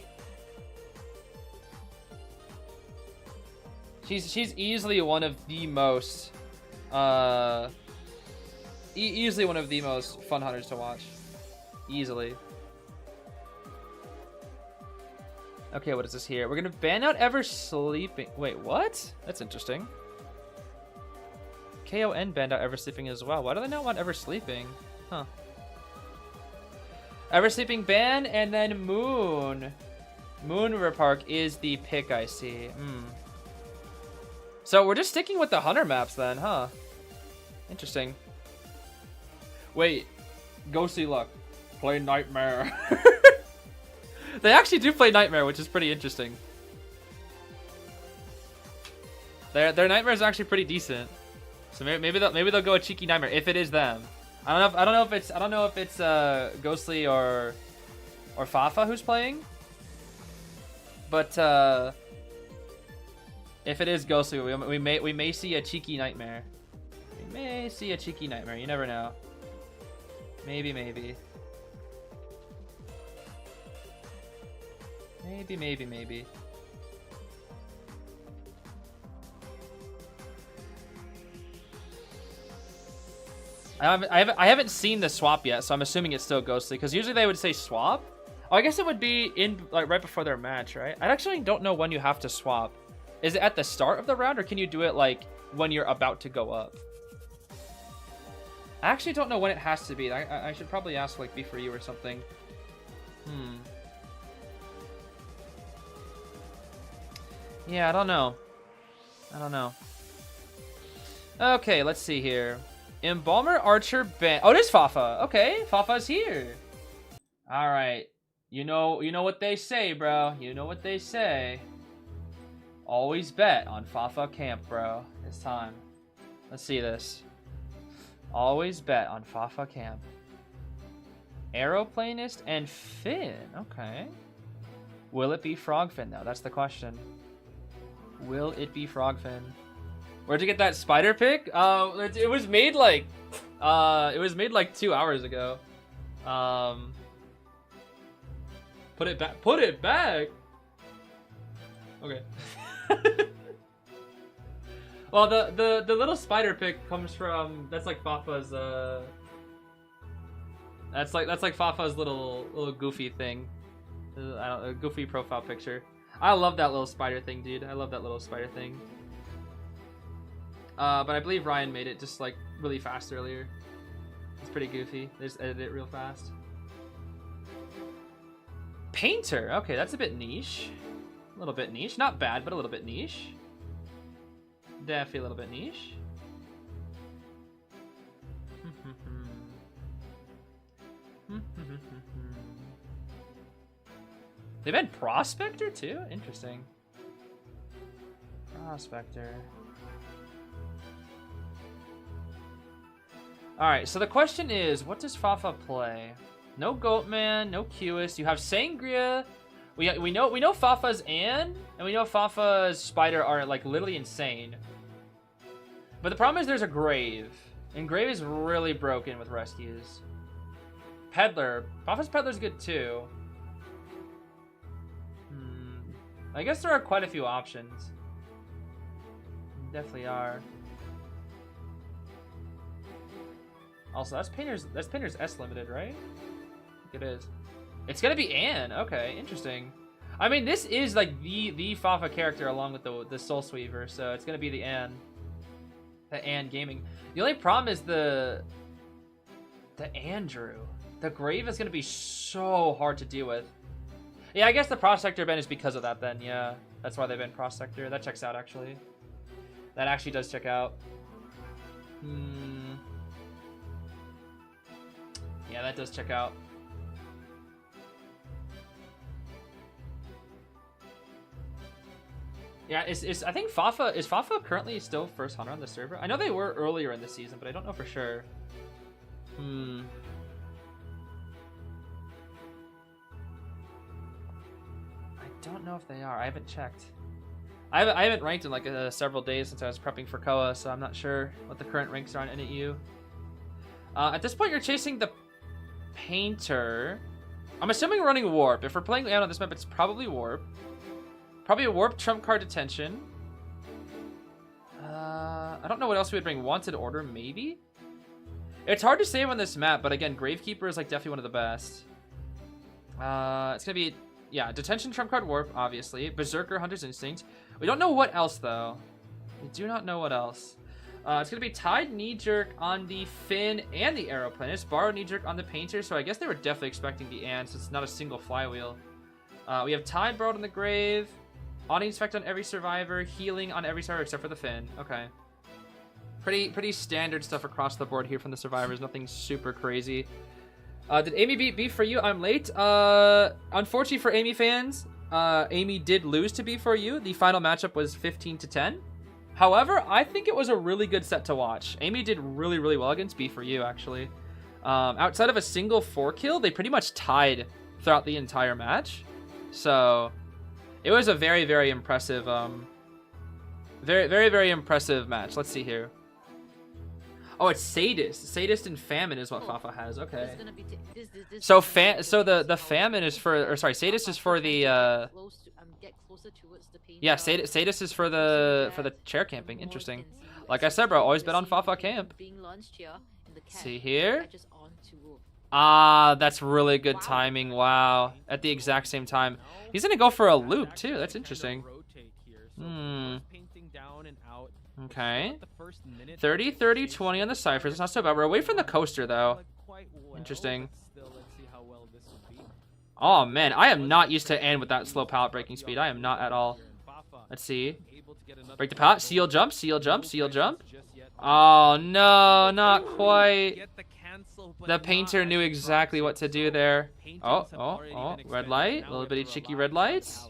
She's easily one of the most easily one of the most fun hunters to watch. Easily. Okay, what is this here? We're gonna ban out Ever Sleeping. Wait, what? That's interesting. KON banned out Ever Sleeping as well. Why do they not want Ever Sleeping? Huh. Ever Sleeping ban, and then Moon. Moon River Park is the pick I see. So we're just sticking with the hunter maps then, huh? Interesting. Wait, Ghostly Luck. Play Nightmare. They actually do play Nightmare, which is pretty interesting. Their Nightmare is actually pretty decent. So maybe they'll go a cheeky Nightmare if it is them. I don't know if it's Ghostly or Fafa who's playing. But if it is Ghostly, we may see a cheeky Nightmare. We may see a cheeky Nightmare. You never know. Maybe. Maybe. I haven't seen the swap yet, so I'm assuming it's still Ghostly, because usually they would say swap. Oh, I guess it would be in like right before their match, right? I actually don't know when you have to swap. Is it at the start of the round, or can you do it like when you're about to go up? I actually don't know when it has to be. I should probably ask like B4U or something. Yeah, I don't know. Okay, let's see here. Embalmer Archer ban. Oh, it is Fafa. Okay, Fafa's here. All right. You know what they say, bro. You know what they say. Always bet on Fafa camp, bro. It's time. Let's see this. Always bet on Fafa camp. Aeroplanist and Finn. Okay. Will it be Frogfin though? That's the question. Will it be Frogfin? Where'd you get that spider pick? It was made like 2 hours ago. Put it back. Put it back. Okay. Well, the little spider pick comes from, that's like Fafa's that's like Fafa's little goofy thing. A goofy profile picture. I love that little spider thing, dude. I love that little spider thing. But I believe Ryan made it just like really fast earlier. It's pretty goofy. They just edited it real fast. Painter. Okay, that's a bit niche. A little bit niche. Not bad, but a little bit niche. Definitely a little bit niche. They've been Prospector too? Interesting. Prospector. Alright, so the question is, what does Fafa play? No Goatman, no Cueist. You have Sangria. We know Fafa's and we know Fafa's Spider are like literally insane. But the problem is there's a Grave. And Grave is really broken with rescues. Peddler. Fafa's Peddler's good too. I guess there are quite a few options. Definitely are. Also, that's Painter's S limited, right? I think it is. It's gonna be Anne. Okay, interesting. I mean, this is like the Fafa character along with the Soul Sweaver, so it's gonna be the Anne. The Anne gaming. The only problem is the Andrew. The Grave is gonna be so hard to deal with. Yeah, I guess the Prospector ban is because of that then, yeah. That's why they've been Prospector. That checks out, actually. That actually does check out. Yeah, that does check out. Yeah, I think is Fafa currently still first hunter on the server? I know they were earlier in the season, but I don't know for sure. I don't know if they are. I haven't checked. I haven't ranked in like several days since I was prepping for Koa, so I'm not sure what the current ranks are on NAU. At this point, you're chasing the Painter. I'm assuming we're running Warp. If we're playing Anne on this map, it's probably Warp. Probably a Warp trump card detention. I don't know what else we would bring. Wanted Order, maybe? It's hard to save on this map, but again, Gravekeeper is like definitely one of the best. It's gonna be, yeah, Detention, Trump Card, Warp, obviously. Berserker, Hunter's Instinct. We don't know what else, though. We do not know what else. It's gonna be Tide, Knee Jerk on the Finn and the Aeroplanist. Borrow, Knee Jerk on the Painter, so I guess they were definitely expecting the Ants. It's not a single flywheel. We have Tide borrowed on the Grave. Audience Effect on every survivor. Healing on every survivor except for the Finn. Okay. Pretty standard stuff across the board here from the survivors. Nothing super crazy. Did AMEY beat Beef for you? I'm late. Unfortunately for AMEY fans, AMEY did lose to Beef for you. The final matchup was 15-10. However, I think it was a really good set to watch. AMEY did really well against Beef for you, actually. Outside of a single 4-kill, they pretty much tied throughout the entire match. So it was a very impressive, very impressive match. Let's see here. Oh, it's Sadist. Sadist and Famine is what Fafa has. Okay. So the Famine is for, or sorry, Sadist is for the yeah, Sadist is for the chair camping. Interesting. Like I said, bro, always bet on Fafa camp. See here. Ah, that's really good timing. Wow. At the exact same time. He's gonna go for a loop too. That's interesting. Okay. 30, 30, 20 on the ciphers. It's not so bad. We're away from the coaster though. Interesting. Oh man, I am not used to end with that slow pallet breaking speed. I am not at all. Let's see. Break the pallet. Seal jump. Seal jump. Seal jump. Oh no, not quite. The painter knew exactly what to do there. Oh, red light. A little bitty cheeky red lights.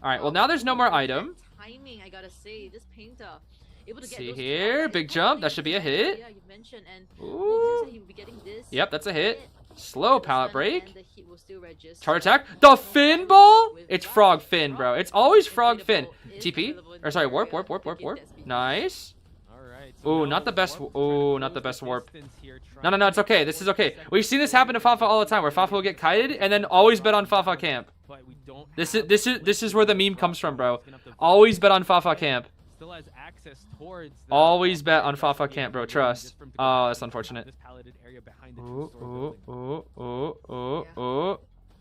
All right, well now there's no more item. Timing, I gotta say, this painter able to get See those here, big jump. That should be a hit. Yeah, you mentioned, and Ooh. he will be getting this. Yep, that's a hit. Slow pallet break. And the hit will still register. Charge attack. The Finn ball? It's Frog Finn, bro. It's always Frog Finn. TP. Or sorry, warp. Nice. Ooh, not the best. Ooh, not the best warp. No, it's okay. This is okay. We've seen this happen to Fafa all the time, where Fafa will get kited and then always bet on Fafa camp. This is where the meme comes from, bro. Always bet on Fafa camp. Always bet on Fafa camp, bro. Trust. Oh, that's unfortunate. Ooh.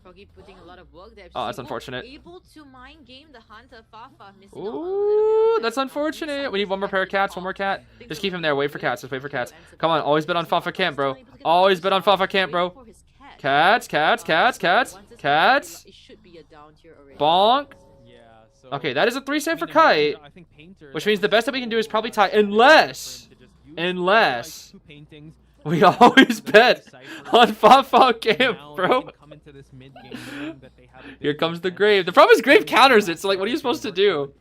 Froggy putting a lot of work there. Oh, that's unfortunate. Able to mind game the Hunter. Fafa missing Ooh, that's unfortunate. We need one more pair of cats. One more cat. Just keep him there. Wait for cats. Just wait for cats. Come on. Always bet on Fafa camp, bro. Always bet on Fafa camp, bro. Cats. Bonk. Okay, that is a 3-save for Kite. Which means the best that we can do is probably tie. Unless we always bet on Fafa camp, bro. Here comes the Grave. The problem is Grave counters it, so like, what are you supposed to do?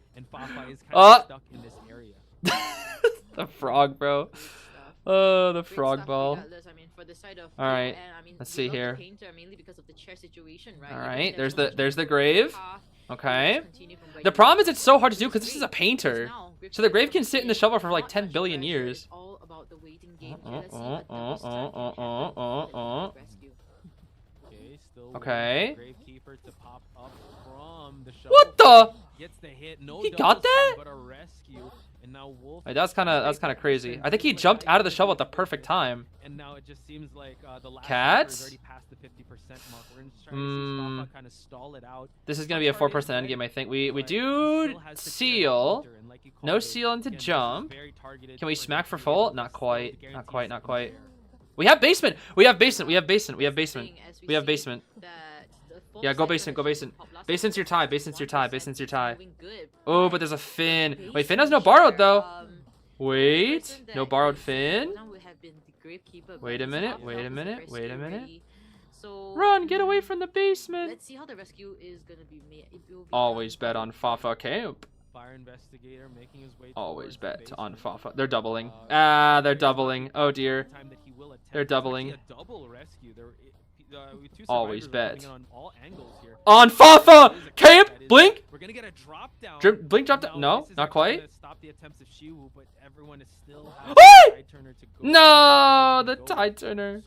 The frog, bro. Oh, the frog ball. All right, let's see here. All right, there's the Grave. Okay. The problem is it's so hard to do because this is a painter. So the Grave can sit in the shovel for like 10 billion years. Okay. What the? He got that? Wait, that's kind of crazy. I think he jumped out of the shovel at the perfect time. And now it just seems like the last Cats? already passed the 50% mark. We're trying to kind of stall it out. This is gonna be a 4% endgame, I think. We do seal. No seal into jump. Can we smack for full? Not quite. We have basement. Yeah, go basement. Basement's your tie. Oh, but there's a Finn. Wait, Finn has no borrowed though. Wait, no borrowed Finn. Wait a minute. Run, get away from the basement. Let's see how the rescue is gonna be made. Always bet on Fafa camp. Fire investigator making his way. Always bet on Fafa. They're doubling. They're doubling. Oh dear. They're doubling. Always bet on Fafa camp. Blink. We're gonna get a drop down. Blink drop down. No, not quite. Stop the attempts of Shiwu, but everyone is still No, the tide turner.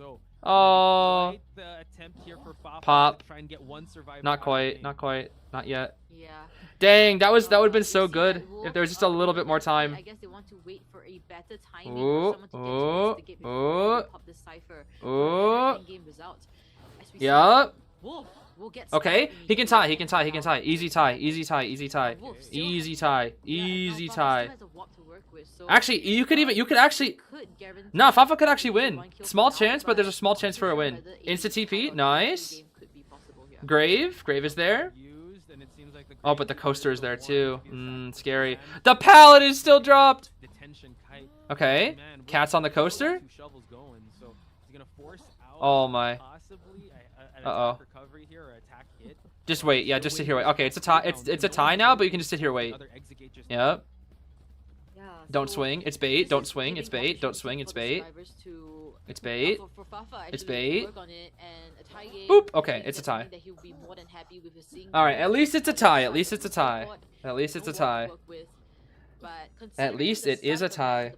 Oh, Quite the attempt here for Fafa Pop. to try and get one survivor. not out of the quite, game. not quite, not yet. Yeah. Dang, that would have been You so see good that if Wolf, there was just a little bit more definitely, time. I guess they want to wait for a better timing Ooh, for someone to get to investigate before ooh, they pop this cipher. ooh. Game result. As we see, Yup. Wolf will get Okay, stopped he can tie, he immediately. can tie, he can tie. Easy tie, easy tie, easy tie. Wolf still Easy has- tie, yeah, and now easy Fafa tie. still has a warp to work with, so Actually, you could actually. could guarantee No, Fafa could actually win. one kill for Small now, chance, but there's a small chance for a win. whether a Insta TP, tie or nice. game could be possible here. Grave is there. Used, and it seems like the Oh, but the Grave coaster is there the too. one to be attacked. Scary. Man, The pallet is still dropped. detention kite. Okay, Man, with Cat's on the still coaster. 2 shovels going, so he's gonna force out Oh my. possibly an Uh-oh. attack recovery here or attack hit. Just wait, yeah, just sit here, wait. Okay, it's a tie. It's a tie now, but you can just sit here, wait. Another execute just Yep. Yeah, Don't so swing. It's bait. this Don't is swing. giving It's bait. Don't opportunity swing. for It's the bait. survivors to- It's bait. for Fafa It's actually bait. work on it, and a tie game, Boop. I Okay, think it's a that's tie. something that he'll be more than happy with seeing. All right, at least it's a tie. At least it's a tie. At least it's a tie. At least it is a tie.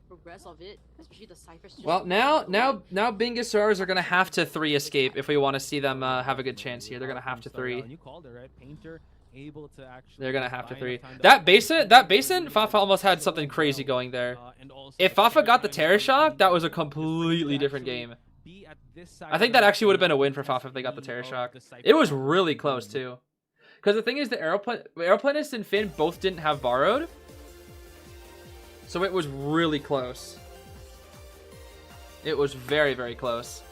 Well, now Bingus stars are gonna have to 3 escape if we want to see them have a good chance here. They're gonna have to 3. You called it right, Painter able to actually. They're gonna have to buy 3. enough time to- That basin, Fafa almost had something crazy going there. And also If the Fafa got the Terra Terror Shock, Shock, that was a completely different game. be at this side I think of that the actually would have map been a win and for Fafa if they got the test Terror speed Shock. of the Cypher It was Shock. really close too. Because the thing is, the Aeroplanist and Finn both didn't have borrowed, so it was really close. It was very, very close.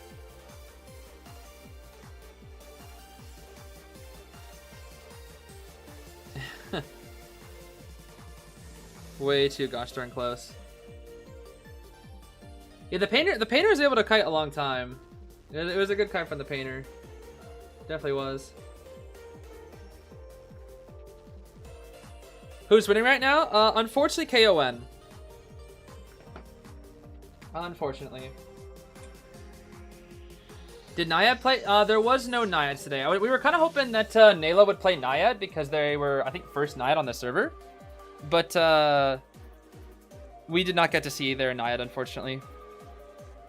Way too gosh darn close. Yeah, the painter was able to kite a long time. It was a good kite from the painter. Definitely was. Who's winning right now? Unfortunately, KON. Unfortunately. Did Naiad play? There was no Naiads today. We were kind of hoping that Nayla would play Naiad because they were, I think, first Naiad on the server. But we did not get to see their Naiad, unfortunately.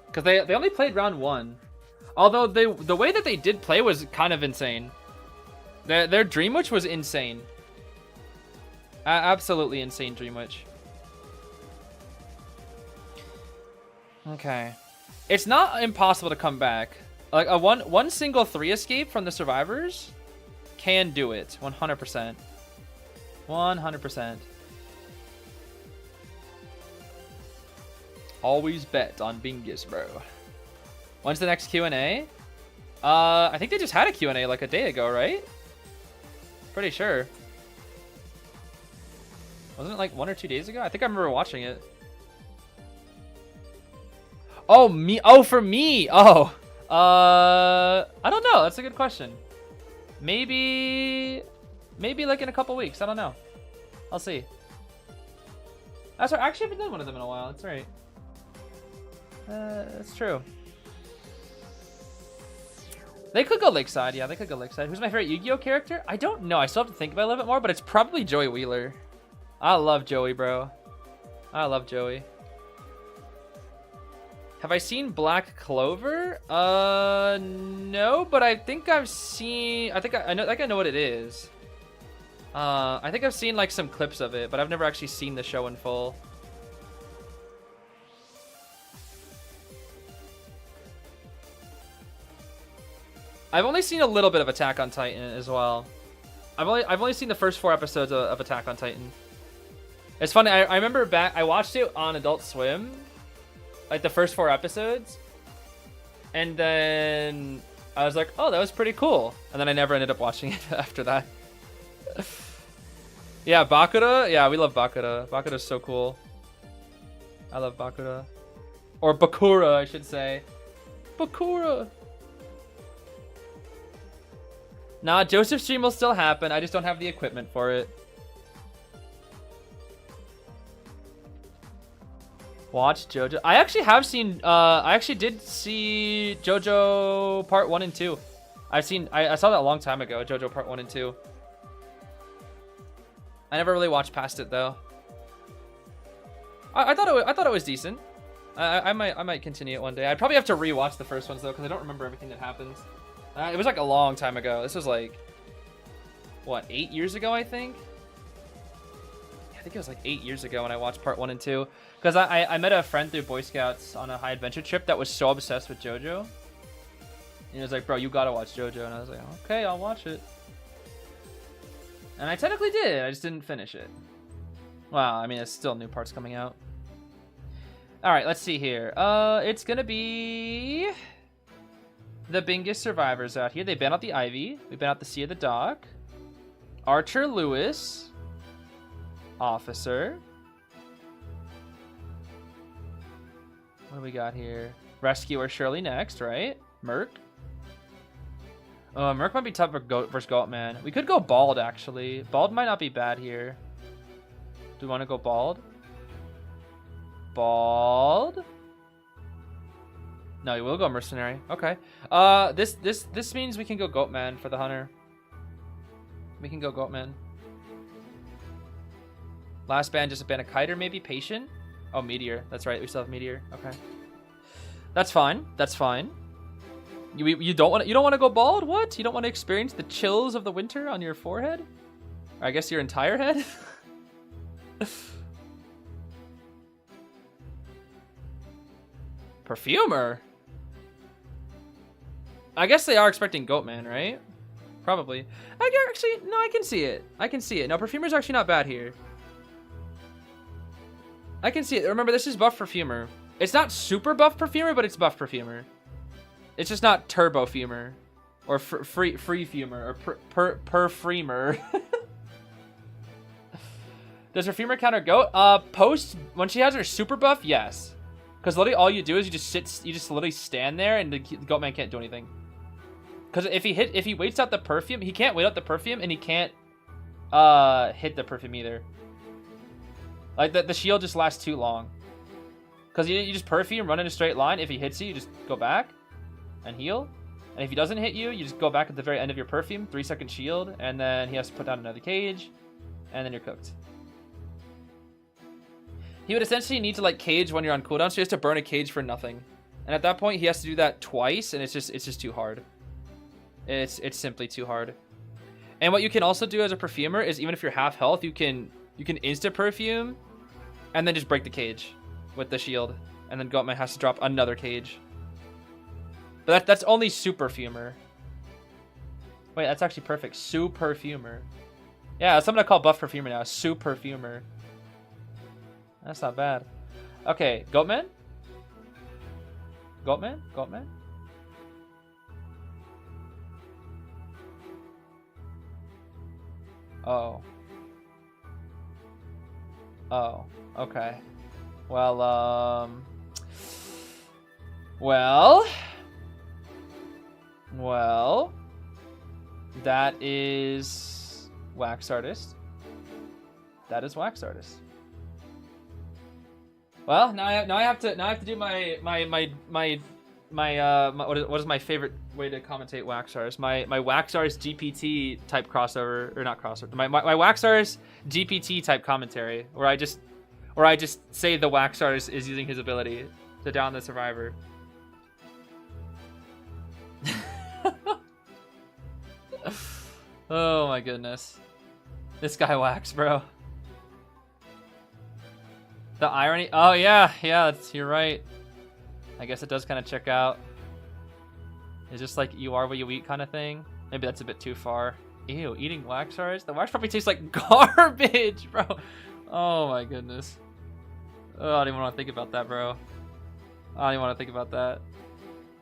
Because they only played round 1. Although the way that they did play was kind of insane. Their Dream Witch was insane. Absolutely insane Dream Witch. Okay. It's not impossible to come back. Like a one single 3 escape from the survivors can do it. 100%. 100%. Always bet on Bingus, bro. When's the next Q&A? I think they just had a Q&A like a day ago, right? Pretty sure. Wasn't it like 1 or 2 days ago? I think I remember watching it. Oh, me. Oh, for me. Oh. I don't know. That's a good question. Maybe like in a couple weeks. I don't know. I'll see. That's right. I actually haven't done one of them in a while. That's right. That's true. They could go Lakeside. Yeah, they could go Lakeside. Who's my favorite Yu-Gi-Oh character? I don't know. I still have to think about it a little bit more, but it's probably Joey Wheeler. I love Joey, bro. I love Joey. Have I seen Black Clover? No, but I think I've seen. I think I know what it is. I think I've seen like some clips of it, but I've never actually seen the show in full. I've only seen a little bit of Attack on Titan as well. I've only seen the first 4 episodes of Attack on Titan. It's funny. I remember back. I watched it on Adult Swim, like the first 4 episodes, and then I was like, "Oh, that was pretty cool." And then I never ended up watching it after that. Yeah, Bakura. Yeah, we love Bakura. Bakura's so cool. I love Bakura, or Bakura, I should say. Bakura. Nah, Joseph's stream will still happen. I just don't have the equipment for it. Watch JoJo. I actually have seen. I actually did see JoJo Part 1 and 2. I saw that a long time ago. JoJo Part 1 and 2. I never really watched past it though. I thought it was decent. I might continue it one day. I'd probably have to rewatch the first ones though, because I don't remember everything that happens. It was like a long time ago. This was like, what, 8 years ago, I think? Yeah, I think it was like 8 years ago when I watched part 1 and 2. Because I met a friend through Boy Scouts on a high adventure trip that was so obsessed with JoJo. And he was like, bro, you gotta watch JoJo. And I was like, okay, I'll watch it. And I technically did. I just didn't finish it. Wow, I mean, there's still new parts coming out. Alright, let's see here. It's gonna be the Bingus survivors out here. They ban out the Ivy. We ban out the Sea of the Dock. Archer Lewis. Officer. What do we got here? Rescuer Shirley next, right? Merc. Merc might be tough versus Goatman. We could go Bald, actually. Bald might not be bad here. Do we want to go Bald? Bald? No, we'll go Mercenary. Okay. This means we can go Goatman for the Hunter. We can go Goatman. Last ban, just a ban of Kiter, maybe? Patient? Oh, Meteor. That's right. We still have Meteor. Okay. That's fine. That's fine. You don't want to go Bald? What? You don't want to experience the chills of the winter on your forehead? Or I guess your entire head? Perfumer? I guess they are expecting Goatman, right? Probably. I can see it. I can see it. No, Perfumer's actually not bad here. I can see it. Remember, this is buff Perfumer. It's not super buff Perfumer, but it's buff Perfumer. It's just not Turbo Fumer. Or free Fumer. Or Perfumer. Does Perfumer counter Goat? Post, when she has her super buff, yes. Because literally all you do is you just literally stand there and the Goatman can't do anything. Because if he waits out the perfume, he can't wait out the perfume and he can't hit the perfume either. Like the shield just lasts too long. Because you just perfume, run in a straight line. If he hits you, you just go back and heal. And if he doesn't hit you, you just go back at the very end of your perfume, 3-second shield, and then he has to put down another cage, and then you're cooked. He would essentially need to like cage when you're on cooldown, so he has to burn a cage for nothing. And at that point, he has to do that twice, and it's just too hard. It's simply too hard. And what you can also do as a perfumer is even if you're half health, you can insta perfume, and then just break the cage with the shield, and then Goatman has to drop another cage. But that's only super fumer. Wait, that's actually perfect. Super fumer. Yeah, that's something I call buff perfumer now. Super fumer. That's not bad. Okay, Goatman? Goatman? Goatman? Oh. Oh, okay. Well, Well, that is Wax Artist. That is Wax Artist. Well, now I have to do my what is my favorite way to commentate Wax Artist? My Wax Artist GPT type crossover, or not crossover. My Wax Artist GPT type commentary, where I just say the Wax Artist is using his ability to down the survivor. Oh my goodness. This guy Wax, bro. The irony. Oh yeah, you're right. I guess it does kind of check out. It's just like you are what you eat kind of thing. Maybe that's a bit too far. Ew, eating wax artists? The wax probably tastes like garbage, bro. Oh my goodness. Oh, I don't even want to think about that, bro. I don't even want to think about that.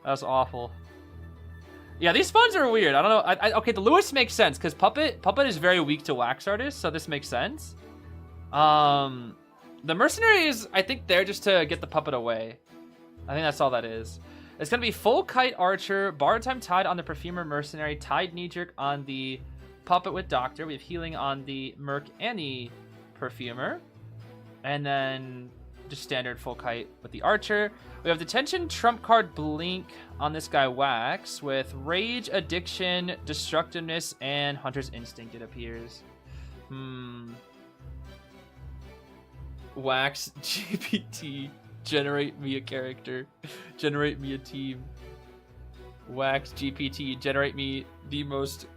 That's awful. Yeah, these spawns are weird. I don't know. Okay, the Lewis makes sense because Puppet is very weak to wax artists, so this makes sense. The mercenaries, I think they're just to get the Puppet away. I think that's all that is. It's gonna be full kite archer, bar time tied on the perfumer mercenary, tied knee jerk on the Puppet with doctor. We have healing on the merc and the perfumer, and then just standard full kite with the archer. We have detention, trump card, blink on this guy Wax with rage, addiction, destructiveness, and hunter's instinct. It appears. Wax GPT. Generate me a character. Generate me a team. Wax GPT. Generate me the most...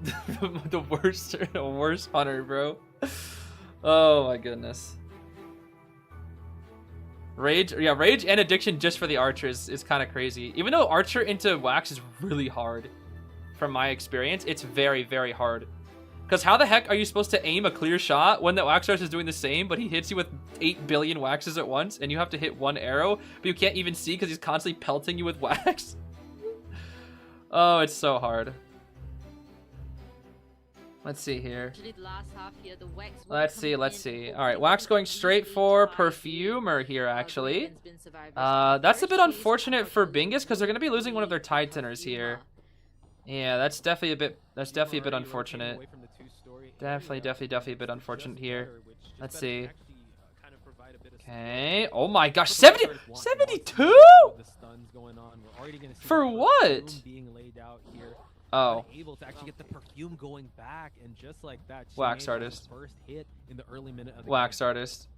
the worst hunter, bro. Oh my goodness. Rage, yeah, rage and addiction just for the archer is kind of crazy. Even though archer into wax is really hard, from my experience, it's very, very hard. Because how the heck are you supposed to aim a clear shot when the wax archer is doing the same, but he hits you with 8 billion waxes at once, and you have to hit one arrow, but you can't even see because he's constantly pelting you with wax? Oh, it's so hard. Let's see here. Let's see. All right, Wax going straight for Perfumer here, actually. That's a bit unfortunate for Bingus because they're going to be losing one of their Titaners here. Yeah, that's definitely a bit unfortunate. Definitely a bit unfortunate here. Let's see. Okay. Oh my gosh, 72? For what? Oh. Able to actually get the perfume going back, and just like that, Wax artist. First hit in the early minute of the Wax game. artist.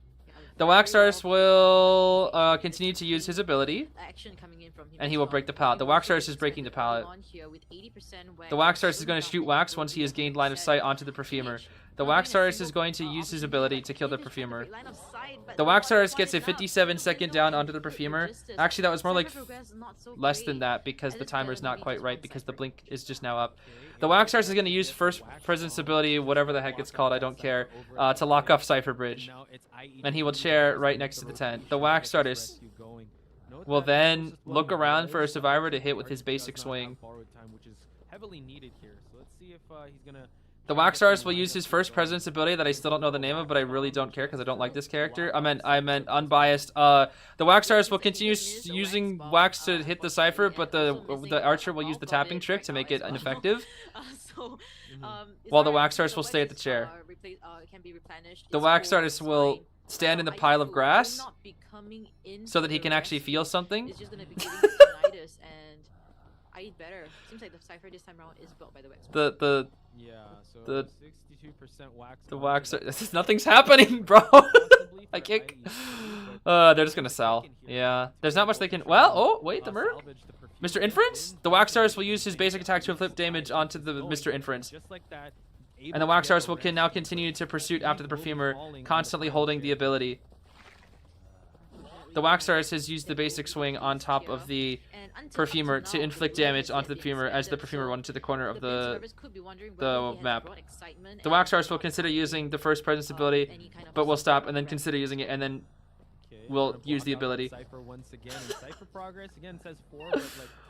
The wax artist will continue to use his ability, and he will break the pallet. The wax artist is breaking the pallet. The wax artist is going to shoot wax once he has gained line of sight onto the perfumer. The wax artist is going to use his ability to kill the perfumer. The wax artist gets a 57-second down onto the perfumer. Actually, that was more like less than that because the timer is not quite right because the blink is just now up. The wax artist is going to use first presence ability, whatever the heck it's called, I don't care, to lock off Cypher Bridge. And he will chair right next to the tent. The wax artist will then look around for a survivor to hit with his basic swing. The wax artist will use his first presence ability that I still don't know the name of, but I really don't care because I don't like this character. I meant unbiased. The wax artist will continue using wax to hit the Cypher, but the archer will use the tapping trick to make it ineffective. While the wax artist will stay at the chair. The wax artist will stand in the pile of grass so that he can actually feel something. I eat better. Seems like the Cypher this time around is built by the wax. The 62% wax. The wax. Nothing's happening, bro. I can't. They're just gonna sell. Yeah. There's not much they can. Well, oh wait, the Merc. Mr. Inference. The wax artist will use his basic attack to inflict damage onto the Mr. Inference. And the wax artist will now continue to pursue after the perfumer, constantly holding the ability. The wax artist has used the basic swing on top of the perfumer to inflict damage onto the perfumer as the perfumer runs to the corner of the map. The wax artist will consider using the first presence ability, but will stop and then consider using it and then will use the ability.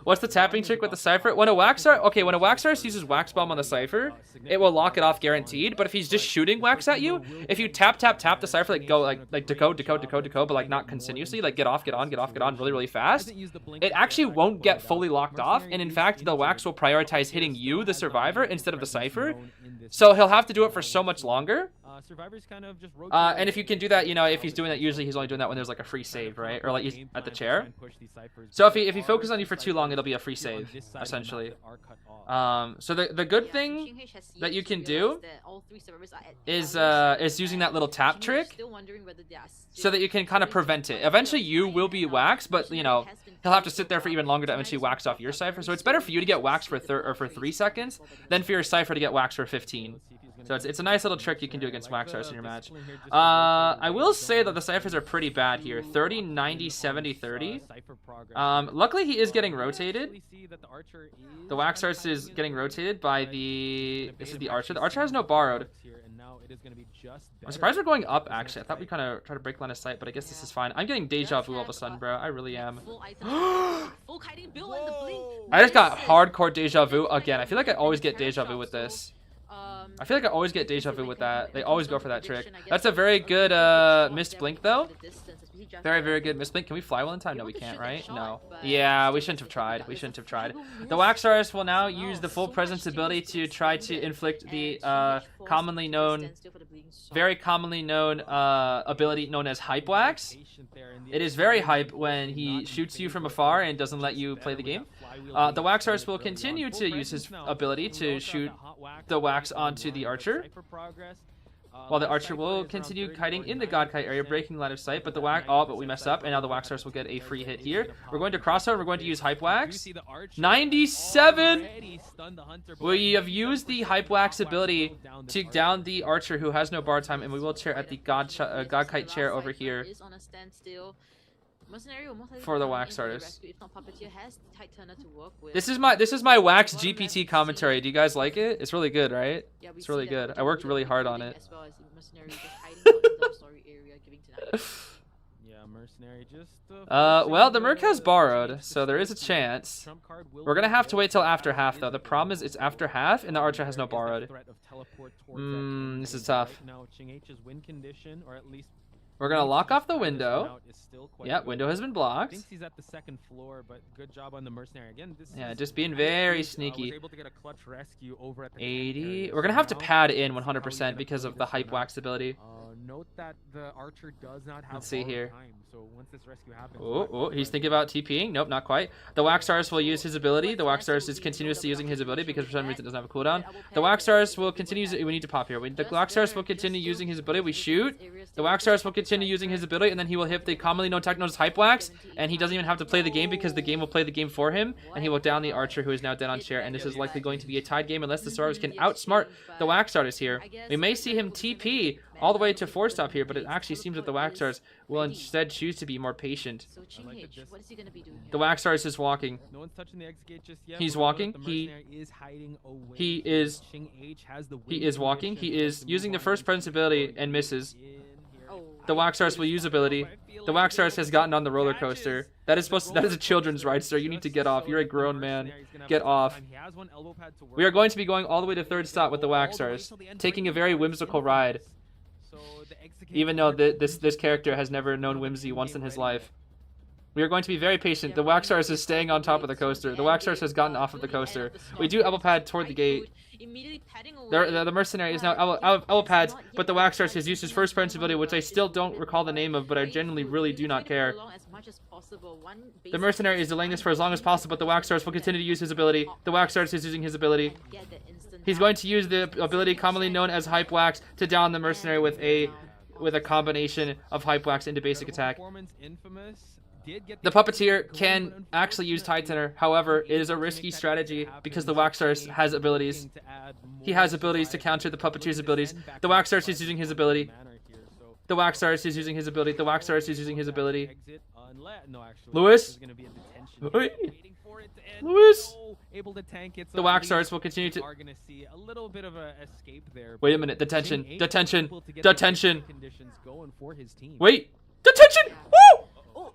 What's the tapping trick with the Cypher? When a wax artist uses wax bomb on the Cypher, it will lock it off guaranteed. But if he's just shooting wax at you, if you tap the Cypher, like go like decode, but like not continuously, like get off, get on really fast, it actually won't get fully locked off. And in fact, the wax will prioritize hitting you, the survivor, instead of the Cypher. So he'll have to do it for so much longer. And if you can do that, you know, if he's doing that, usually he's only doing that when there's like a free save, right? Or like he's at the chair. So if he focuses on you for too long, it'll be a free save, essentially. So the good thing that you can do is using that little tap trick so that you can kind of prevent it. Eventually you will be waxed, but you know, he'll have to sit there for even longer to eventually wax off your Cypher. So it's better for you to get waxed for 3 seconds than for your Cypher to get waxed for 15. So it's a nice little trick you can do against wax artists in your match. I will say that the Cyphers are pretty bad here. 30, 90, 70, 30. Luckily he is getting rotated. The wax artist is getting rotated by the... This is the archer. The archer has no borrowed. I'm surprised we're going up, actually. I thought we kind of tried to break line of sight, but I guess this is fine. I'm getting deja vu all of a sudden, bro. I really am. I just got hardcore deja vu again. I feel like I always get deja vu with this. I feel like I always get deja vu with that. They always go for that trick. That's a very good missed blink, though. Very, very good missed blink. Can we fly well in time? No, we can't, right? No. Yeah, we shouldn't have tried. We shouldn't have tried. The wax artist will now use the full presence ability to try to inflict the very commonly known ability known as hype wax. It is very hype when he shoots you from afar and doesn't let you play the game. The wax artist will continue to use his ability to shoot the wax onto the archer. While the left archer side will is around continue 30, kiting in the 49%, God Kite area, breaking line of sight, but the whack. Oh, but we messed up, and now the Wax Stars will get a free hit here. We're going to crossover. We're going to use Hype Wax. 97. We have used the Hype Wax ability to down the archer who has no bar time, and we will chair at the God Kite chair over here for the Wax Stars. This is my Wax GPT commentary. Do you guys like it? It's really good, right? It's really good. I worked really hard on it. Yeah, mercenary just. Well, the Merc has borrowed, so there is a chance. We're gonna have to wait till after half, though. The problem is it's after half, and the archer has no borrowed. This is tough. Now, Ching-H's win condition, or at least We're gonna lock off the window. Yeah, window has been blocked. Thinks he's at the second floor, but good job on the mercenary again. Yeah, just being very was sneaky. able to get a clutch rescue over at the 80. We're gonna have to pad in 100% because of the Hype Wax ability. Note that the archer does not have Let's see here. time, so once this rescue happens, Oh, he's thinking about TPing. Nope, not quite. The Wax Stars will use his ability. The Wax Stars is continuously using his ability because for some reason it doesn't have a cooldown. The Wax Stars will continue. We need to pop here. The Wax Stars will continue using his ability. We shoot. The Wax Stars will continue using his ability, and then he will hit the commonly known tech known as Hype Wax, and he doesn't even have to play the game because the game will play the game for him, and he will down the archer who is now dead on chair. And this is likely going to be a tied game unless the Stars can outsmart the Wax Stars here. We may see him TP all the way to 4-stop here, but it actually seems that the Wax Stars will instead choose to be more patient. So Ching-H, what is he gonna be doing here? The Wax Stars is walking. No one's touching the exit gate just yet. He's but we know walking. that the mercenary is hiding away. He is. Ching-H has the He win is walking. condition, He is able to using move the on first into presence ability the and misses. in here. Oh. The Wax Stars will use ability. The Wax Stars has gotten on the roller coaster. That is supposed to, that is a children's ride, sir. You need to get off. You're a grown man. Get off. We are going to be going all the way to 3rd stop with the Wax Stars, taking a very whimsical ride. Even though this character has never known whimsy once in his life. We are going to be very patient. The Wax Stars is staying on top of the coaster. The Wax Stars has gotten off of the coaster. We do elbow pad toward the gate. The mercenary is now elbow pads, but the Wax Stars has used his first presence ability, which I still don't recall the name of, but I genuinely really do not care. The mercenary is delaying this for as long as possible, but the Wax Stars will continue to use his ability. The Wax Stars is using his ability. He's going to use the ability commonly known as Hype Wax to down the mercenary with a combination of Hype Wax into basic attack. The Puppeteer can actually use Tightener, however, it is a risky strategy because the Wax Stars has abilities. He has abilities to counter the Puppeteer's abilities. The Wax Stars is using his ability. The Wax Stars is using his ability. The Wax Stars is using his ability. Lewis? Lewis? The Wax Stars will continue to... Wait a minute. Detention. Detention. Detention. Wait. Detention! Woo!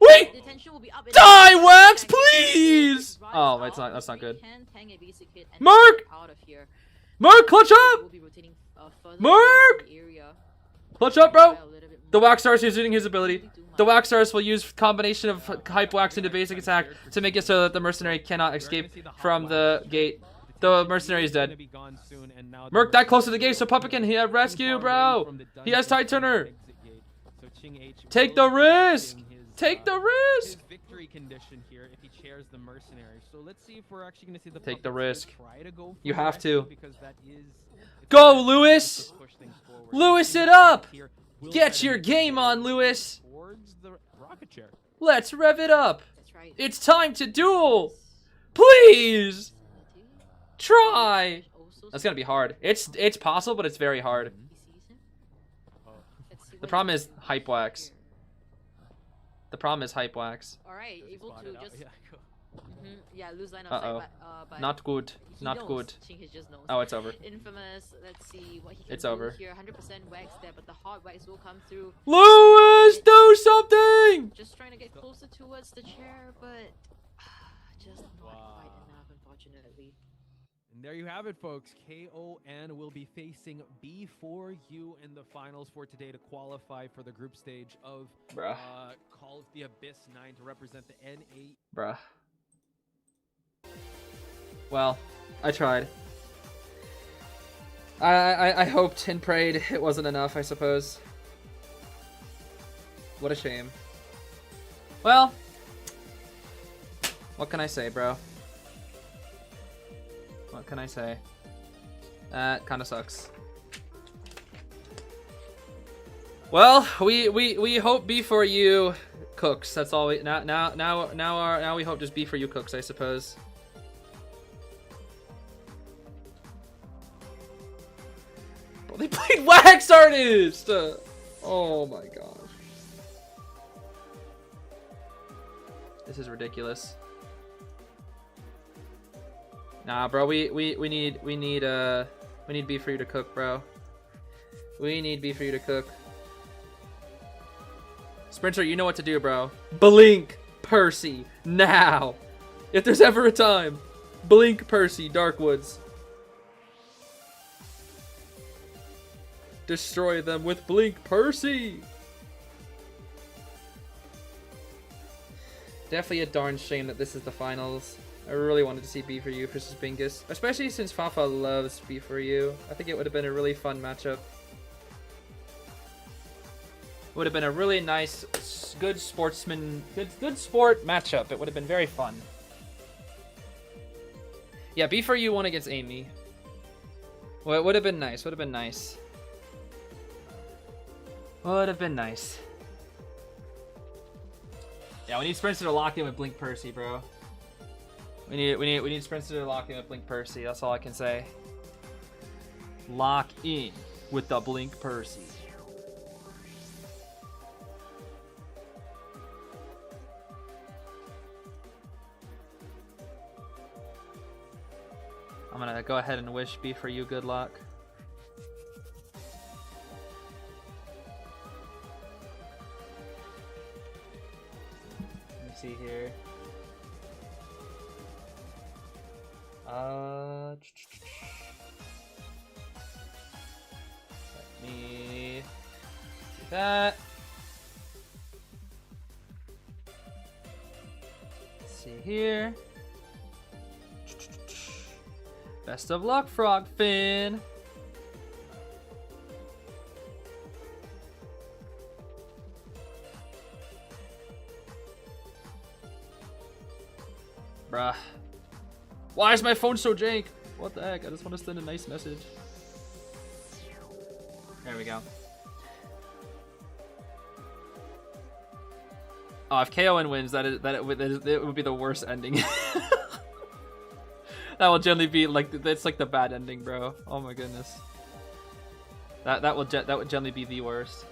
Wait! Die, Wax, please! Oh, that's not good. Mark! Mark, clutch up! Mark! Clutch up, bro! The Wax Stars is using his ability. The Wax Stars will use combination of Hype Wax into basic attack to make it so that the mercenary cannot escape from the gate. The mercenary is dead. Merc that close to the gate so Puppet can rescue, bro! He has Tightener! Take the risk! Take the risk! Victory condition here if he chairs the mercenary. So let's see if we're actually going to see the Take the Puppeteer risk. try to go You for have rescue to. because that is Go, Lewis! push things forward. Lewis it up! Here will Get set your him game on, Lewis! towards the rocket chair. Let's rev it up! That's right. It's time to duel! Please! Try! That's gonna be hard. It's possible, but it's very hard. The problem is Hype Wax. The problem is Hype Wax. Alright, able to just lose line of Uh-oh. sight, but Not good. he Not knows. good. Ching-His just knows. Oh, it's over. Infamous, let's see what he can It's do over. here. 100% wax there, but the hot wax will come through. Lewis, do something! Just trying to get closer towards the chair, but just not quite enough, unfortunately. And there you have it, folks. KON will be facing B4U in the finals for today to qualify for the group stage of Bruh. Call of the Abyss 9 to represent the NA. Bruh. Well, I tried. I hoped and prayed it wasn't enough, I suppose. What a shame. Well, what can I say, bro? What can I say? That kind of sucks. Well, we hope B4U cooks. That's all we now we hope just B4U cooks, I suppose. Bro, they played Wax Artist. Oh my gosh. This is ridiculous. Nah, bro, we need B4U to cook, bro. We need B4U to cook. Sprinter, you know what to do, bro. Blink Percy now. If there's ever a time. Blink Percy, Darkwoods. Destroy them with Blink Percy. Definitely a darn shame that this is the finals. I really wanted to see B4U versus Bingus, especially since Fafa loves B4U. I think it would have been a really fun matchup. Would have been a really nice, good sport matchup. It would have been very fun. Yeah, B4U won against AMEY. Well, it would have been nice. Would have been nice. Would have been nice. Yeah, we need Spencer to lock in with Blink Percy, bro. We need Spencer to lock in with Blink Percy. That's all I can say. Lock in with the Blink Percy. I'm gonna go ahead and wish B4U good luck. Let me see here. Let me do that. Let's see here. Best of luck, Frogfin. Bruh. Why is my phone so jank? What the heck? I just want to send a nice message. There we go. Oh, if KON wins, it would be the worst ending. That will generally be like that's like the bad ending, bro. Oh my goodness. That would generally be the worst.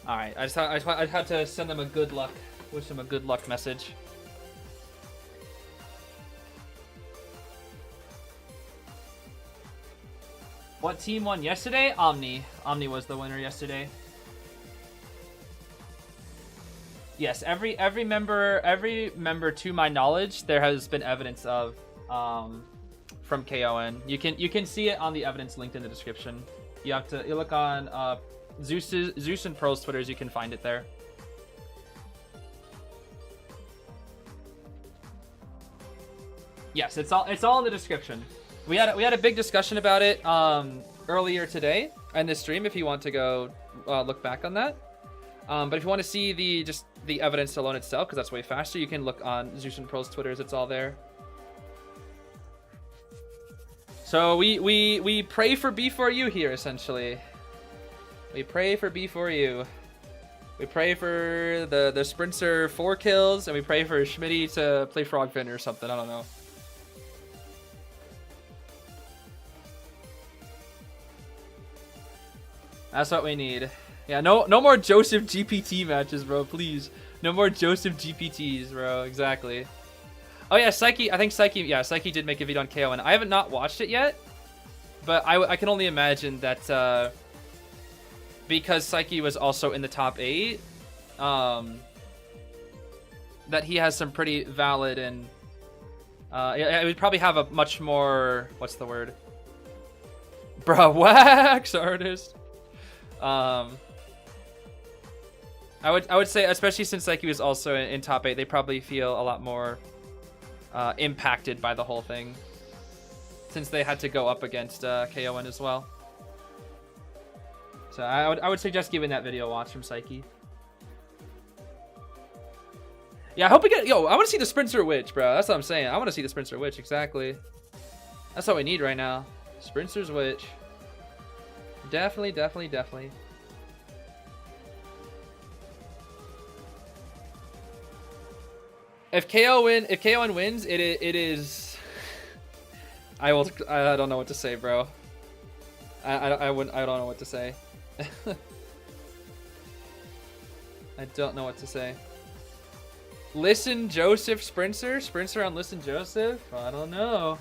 All right, I had to send them a good luck, wish them a good luck message. What team won yesterday? Omni. Omni was the winner yesterday. Yes, every member to my knowledge, there has been evidence of from KON. You can see it on the evidence linked in the description. You look on Zeus and Pearl's Twitters, you can find it there. Yes, it's all in the description. We had a big discussion about it earlier today in this stream. If you want to go look back on that, but if you want to see the evidence alone itself, because that's way faster, you can look on Zeus and Pearl's Twitters. It's all there. So we pray for B4U here essentially. We pray for B4U. We pray for the Sprinter 4 kills, and we pray for Schmitty to play Frogfin or something. I don't know. That's what we need. Yeah, no more Joseph GPT matches, bro. Please, no more Joseph GPTs, bro. Exactly. Oh yeah, Psyche. I think Psyche. Yeah, Psyche did make a video on KON. I haven't not watched it yet, but I can only imagine that because Psyche was also in the top 8, that he has some pretty valid and it would probably have a much more, what's the word? Bruh, Wax Artist. I would say, especially since Psyche was also in top 8, they probably feel a lot more impacted by the whole thing, since they had to go up against KON as well. So I would suggest giving that video a watch from Psyche. Yeah, I hope we get... Yo, I want to see the Sprinter Witch, bro. That's what I'm saying. I want to see the Sprinter Witch, exactly. That's what we need right now. Sprinter's Witch. Definitely, definitely, definitely. If KON wins, it is... I don't know what to say, bro. I don't know what to say. I don't know what to say. Listen Joseph Sprinter? Sprinter on Listen Joseph? I don't know.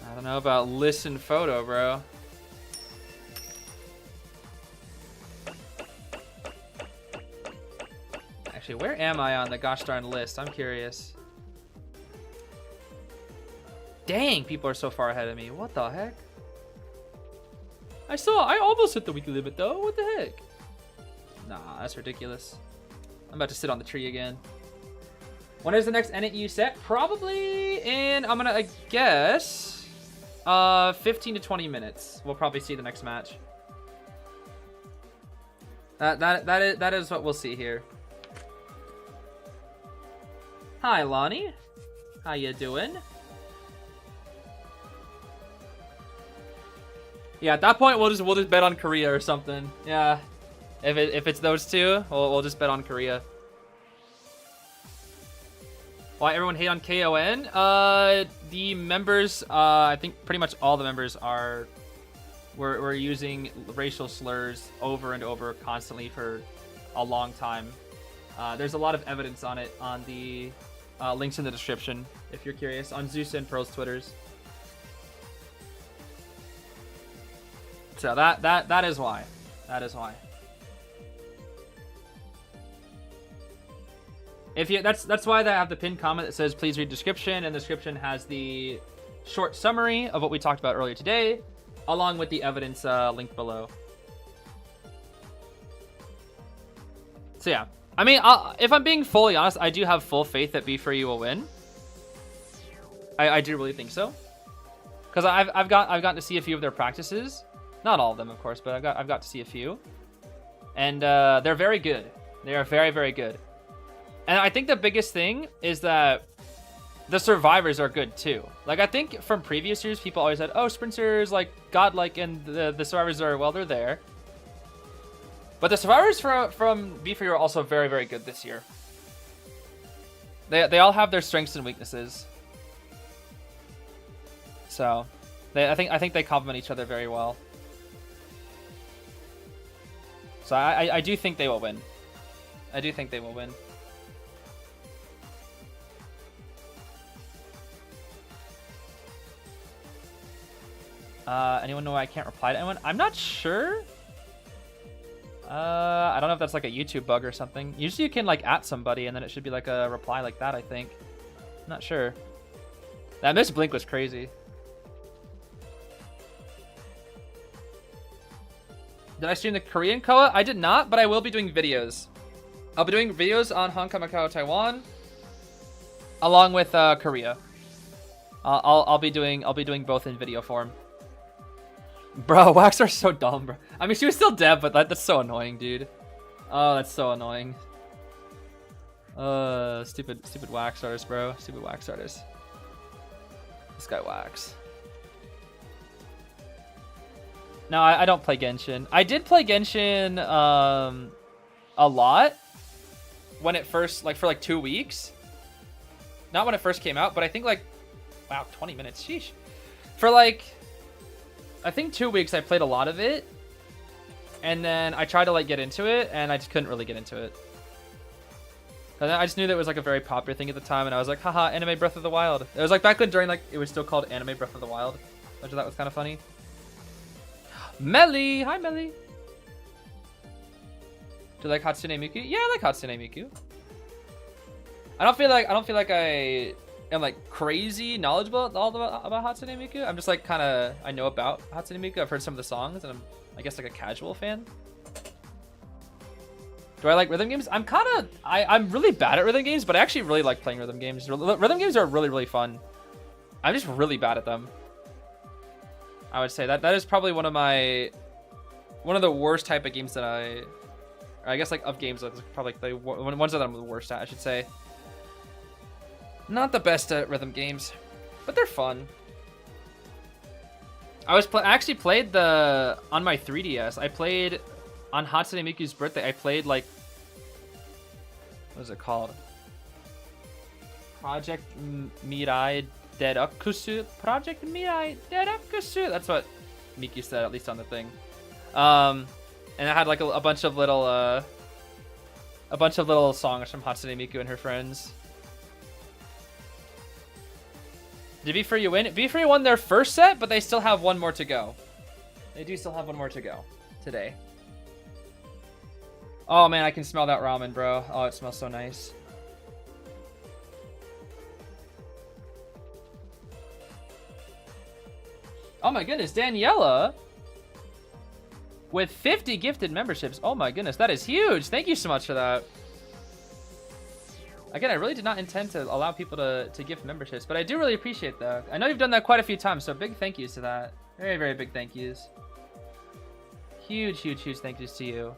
I don't know about Listen Photo, bro. Actually, where am I on the gosh darn list? I'm curious. Dang, people are so far ahead of me. What the heck? I almost hit the weekly limit though. What the heck? Nah, that's ridiculous. I'm about to sit on the tree again. When is the next NAU set? Probably in, I'm gonna guess, 15 to 20 minutes. We'll probably see the next match. That is what we'll see here. Hi, Lonnie. How you doing? Yeah, at that point we'll just bet on Korea or something. Yeah. If it's those two, we'll just bet on Korea. Why everyone hate on KON? The members, I think pretty much all the members were using racial slurs over and over constantly for a long time. There's a lot of evidence on it on the links in the description if you're curious on Zeus and Pearl's Twitters. So that is why. That is why. If you that's why they have the pinned comment that says please read description, and the description has the short summary of what we talked about earlier today, along with the evidence linked below. So yeah, I mean, if I'm being fully honest, I do have full faith that B4U will win. I do really think so, because I've gotten to see a few of their practices, not all of them of course, but I've got to see a few, and they're very good. They are very, very good. And I think the biggest thing is that the survivors are good too. Like, I think from previous years, people always said, oh, Sprinters like godlike, and the survivors are, well, they're there. But the survivors from B4U are also very, very good this year. They all have their strengths and weaknesses. So I think they complement each other very well. So I do think they will win. I do think they will win. Anyone know why I can't reply to anyone? I'm not sure. I don't know if that's like a YouTube bug or something. Usually you can like @ somebody and then it should be like a reply like that, I think. I'm not sure. That Miss Blink was crazy. Did I stream the Korean Koa? I did not, but I will be doing videos. I'll be doing videos on Hong Kong, Macau, Taiwan, along with Korea. I'll be doing both in video form. Bro, Wax are so dumb, bro. I mean, she was still dead, but that's so annoying, dude. Oh, that's so annoying. Stupid Wax artists, bro. Stupid Wax artists. This guy Wax. No, I don't play Genshin. I did play Genshin a lot when it first, like for like 2 weeks. Not when it first came out, but I think like, wow, 20 minutes, sheesh. For like, I think 2 weeks I played a lot of it, and then I tried to like get into it, and I just couldn't really get into it. And I just knew that it was like a very popular thing at the time, and I was like, haha, Anime Breath of the Wild. It was like back when during like, it was still called Anime Breath of the Wild, which I thought was kind of funny. Melly! Hi, Melly! Do you like Hatsune Miku? Yeah, I like Hatsune Miku. I don't feel like I am like crazy knowledgeable about Hatsune Miku. I'm just like kind of, I know about Hatsune Miku. I've heard some of the songs, and I'm, I guess, like a casual fan. Do I like rhythm games? I'm really bad at rhythm games, but I actually really like playing rhythm games. Rhythm games are really, really fun. I'm just really bad at them. I would say that is probably one of one of the worst type of games that I guess like of games that's probably like the ones that I'm the worst at, I should say. Not the best at rhythm games, but they're fun. I actually played on my 3DS. I played on Hatsune Miku's birthday. I played like, what is it called? Project Mirai Dedakusu. Project Mirai Dedakusu. That's what Miku said, at least on the thing. And it had like a bunch of little songs from Hatsune Miku and her friends. Did V3 win? V3 won their first set, but they still have one more to go. They do still have one more to go today. Oh man, I can smell that ramen, bro. Oh, it smells so nice. Oh my goodness, Daniela with 50 gifted memberships. Oh my goodness, that is huge. Thank you so much for that. Again, I really did not intend to allow people to gift memberships, but I do really appreciate that. I know you've done that quite a few times, so big thank yous to that. Very, very big thank yous. Huge, huge, huge thank yous to you.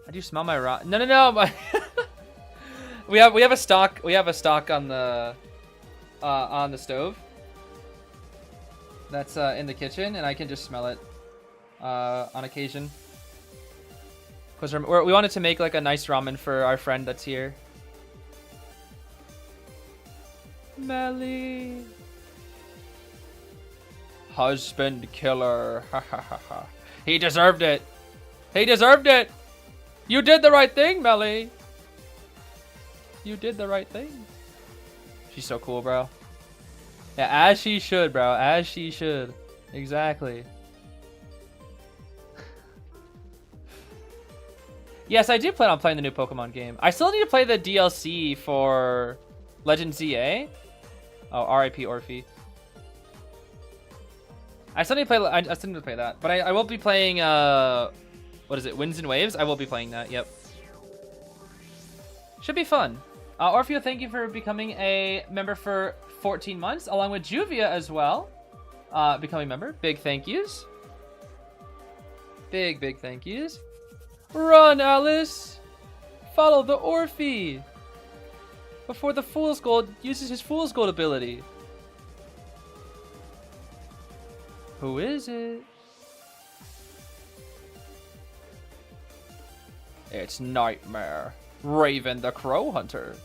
I do smell my raw. No. we have a stock. We have a stock on the stove. That's in the kitchen, and I can just smell it on occasion. Because we wanted to make like a nice ramen for our friend that's here. Melly. Husband killer. Ha ha ha ha. He deserved it. He deserved it. You did the right thing, Melly. You did the right thing. She's so cool, bro. Yeah, as she should, bro. As she should. Exactly. Yes, I do plan on playing the new Pokemon game. I still need to play the DLC for Legend ZA. Oh, R.I.P. Orphe. I still need to play that. But I will be playing, what is it, Winds and Waves? I will be playing that, yep. Should be fun. Orfeo, thank you for becoming a member for 14 months, along with Juvia as well. Becoming a member. Big thank yous. Big, big thank yous. Run, Alice! Follow the Orphe! Before the Fool's Gold uses his Fool's Gold ability. Who is it? It's Nightmare. Raven the Crow Hunter.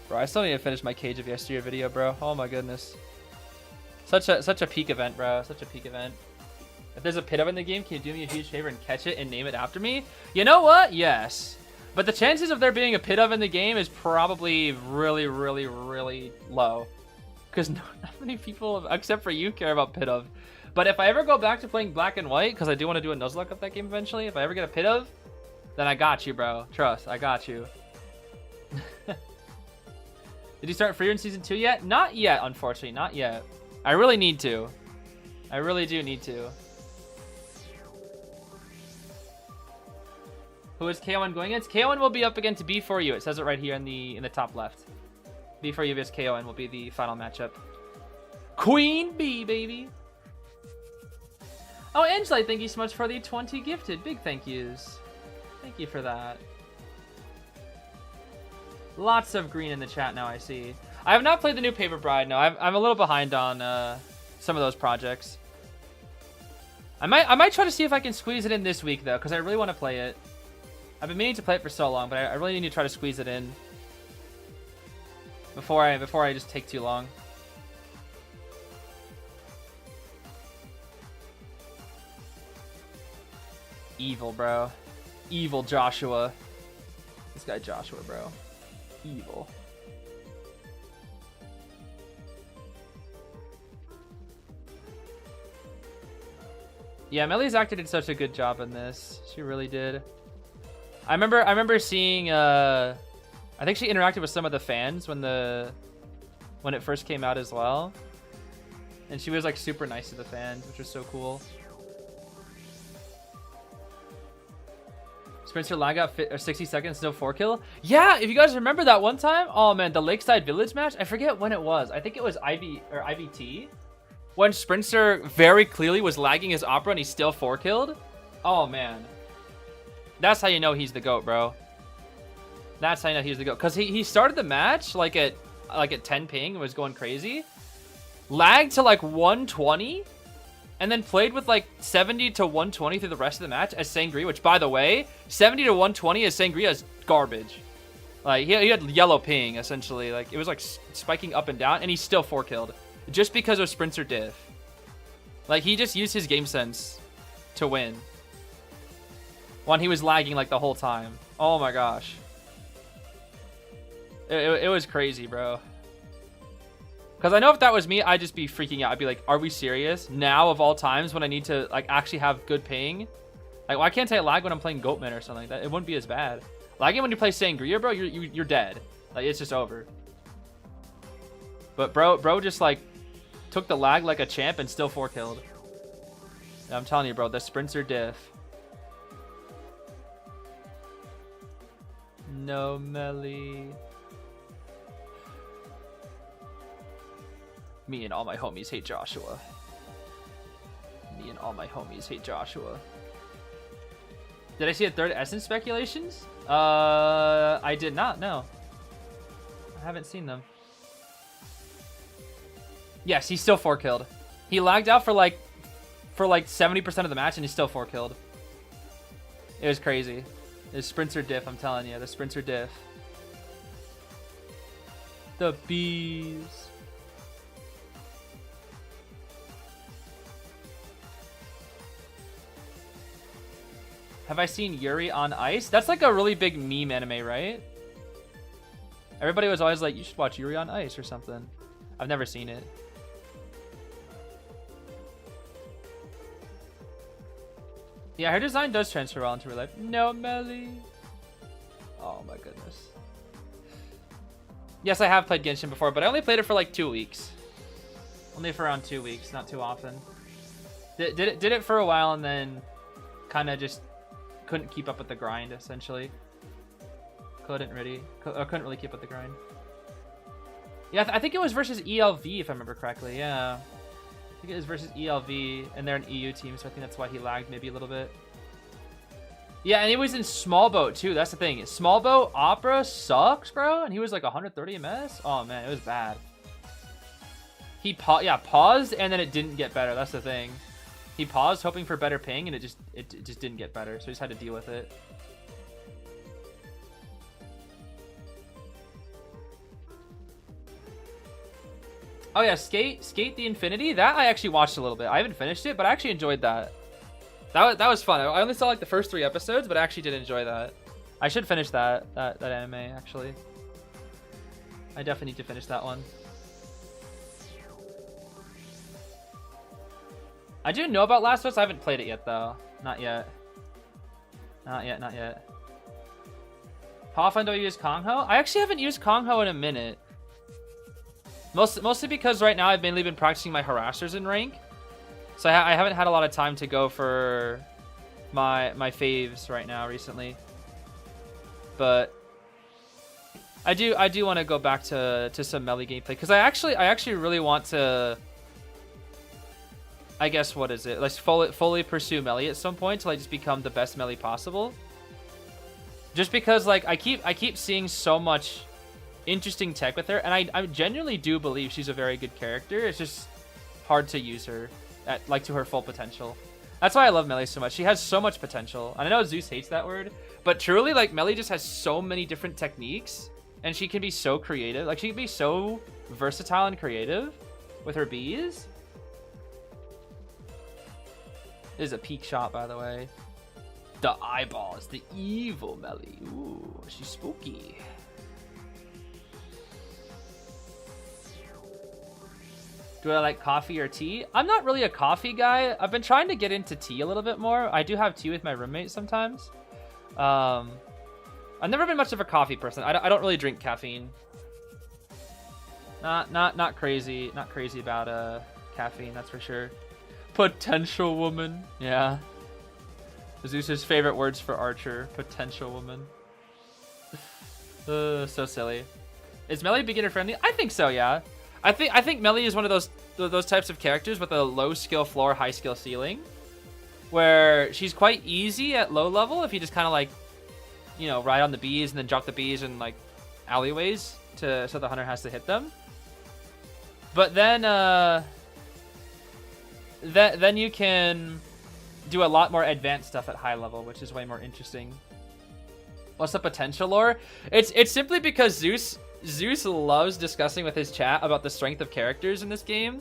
Bro, I still need to finish my Cage of Yesteryear video, bro. Oh my goodness. Such a peak event, bro. Such a peak event. If there's a Pidove in the game, can you do me a huge favor and catch it and name it after me? You know what? Yes. But the chances of there being a Pidove in the game is probably really, really, really low. Because not many people, except for you, care about Pidove. But if I ever go back to playing Black and White, because I do want to do a Nuzlocke of that game eventually, if I ever get a Pidove, then I got you, bro. Trust, I got you. Did you start Freer in Season 2 yet? Not yet, unfortunately. Not yet. I really need to. I really do need to. Who is KO1 going against? KO1 will be up against B4U. It says it right here in the top left. B4U vs KO1 will be the final matchup. Queen Bee, baby. Oh, Angela, thank you so much for the 20 gifted. Big thank yous. Thank you for that. Lots of green in the chat now, I see. I have not played the new Paper Bride. No, I'm a little behind on some of those projects. I might try to see if I can squeeze it in this week though, because I really want to play it. I've been meaning to play it for so long, but I really need to try to squeeze it in before I just take too long. Evil, bro. Evil Joshua. This guy Joshua, bro. Evil. Yeah, Mellie's actor did such a good job in this. She really did. I remember seeing I think she interacted with some of the fans when it first came out as well. And she was like super nice to the fans, which was so cool. Spencer lag out 60 seconds, no 4-kill. Yeah, if you guys remember that one time, oh man, the Lakeside Village match. I forget when it was. I think it was IVT. when Sprinter very clearly was lagging his Opera and he still 4-killed. Oh man, that's how you know he's the GOAT, bro. That's how you know he's the GOAT. Cause he started the match like at 10 ping and was going crazy, lagged to like 120, and then played with like 70 to 120 through the rest of the match as Sangria. Which, by the way, 70 to 120 as Sangria is garbage. Like he had yellow ping essentially. Like it was like spiking up and down, and he still 4-killed just because of Sprinter diff. Like he just used his game sense to win when he was lagging like the whole time. Oh my gosh. It was crazy, bro. Because I know if that was me, I'd just be freaking out. I'd be like, are we serious? Now of all times when I need to like actually have good ping? Like, why can't I lag when I'm playing Goatman or something like that? It wouldn't be as bad. Lagging when you play Sangria, bro, you're dead. Like, it's just over. But bro just like took the lag like a champ and still 4-killed. I'm telling you, bro, the Sprinter diff. No melee. Me and all my homies hate Joshua. Me and all my homies hate Joshua. Did I see a third Essence speculations? I did not, no. I haven't seen them. Yes, he's still 4-killed. He lagged out for like 70% of the match and he's still 4-killed. It was crazy. The Sprinter diff, I'm telling you, the Sprinter diff. The bees. Have I seen Yuri on Ice? That's like a really big meme anime, right? Everybody was always like, you should watch Yuri on Ice or something. I've never seen it. Yeah, her design does transfer well into real life. No, Melly. Oh my goodness. Yes, I have played Genshin before, but I only played it for like 2 weeks. Only for around 2 weeks, not too often. Did it for a while and then kind of just couldn't keep up with the grind, essentially. Couldn't really keep up with the grind. Yeah, I think it was versus ELV, if I remember correctly. Yeah, I think it was versus ELV, and they're an EU team, so I think that's why he lagged maybe a little bit. Yeah, and he was in small boat too. That's the thing. Small boat Opera sucks, bro. And he was like 130 ms. Oh man, it was bad. He paused, and then it didn't get better. That's the thing. He paused hoping for better ping, and it just didn't get better. So he just had to deal with it. Oh yeah, Skate the Infinity. That I actually watched a little bit. I haven't finished it, but I actually enjoyed that. That was fun. I only saw like the first 3 episodes, but I actually did enjoy that. I should finish that anime actually. I definitely need to finish that one. I do know about Last of Us. I haven't played it yet though. Not yet. Not yet. How often do I use Kongho? I actually haven't used Kongho in a minute. Mostly because right now I've mainly been practicing my harassers in rank. So I haven't had a lot of time to go for my faves right now recently. But I do want to go back to some melee gameplay because I actually really want to, I guess, what is it? Like fully pursue melee at some point till I just become the best melee possible. Just because like I keep seeing so much interesting tech with her, and I genuinely do believe she's a very good character. It's just hard to use her at like to her full potential. That's why I love Melee so much. She has so much potential. And I know Zeus hates that word, but truly, like, Melee just has so many different techniques, and she can be so creative. Like, she can be so versatile and creative with her bees. This is a peak shot, by the way. The eyeballs, the evil Melee. Ooh, she's spooky. Do I like coffee or tea? I'm not really a coffee guy. I've been trying to get into tea a little bit more. I do have tea with my roommate sometimes. I've never been much of a coffee person. I don't really drink caffeine. Not crazy. Not crazy about caffeine, that's for sure. Potential woman. Yeah. Zeus's favorite words for Archer. Potential woman. So silly. Is Melee beginner friendly? I think so, yeah. I think Melly is one of those types of characters with a low skill floor, high skill ceiling, where she's quite easy at low level if you just kind of like, you know, ride on the bees and then drop the bees in like alleyways so the hunter has to hit them. But then then you can do a lot more advanced stuff at high level, which is way more interesting. What's the potential lore? It's simply because Zeus loves discussing with his chat about the strength of characters in this game,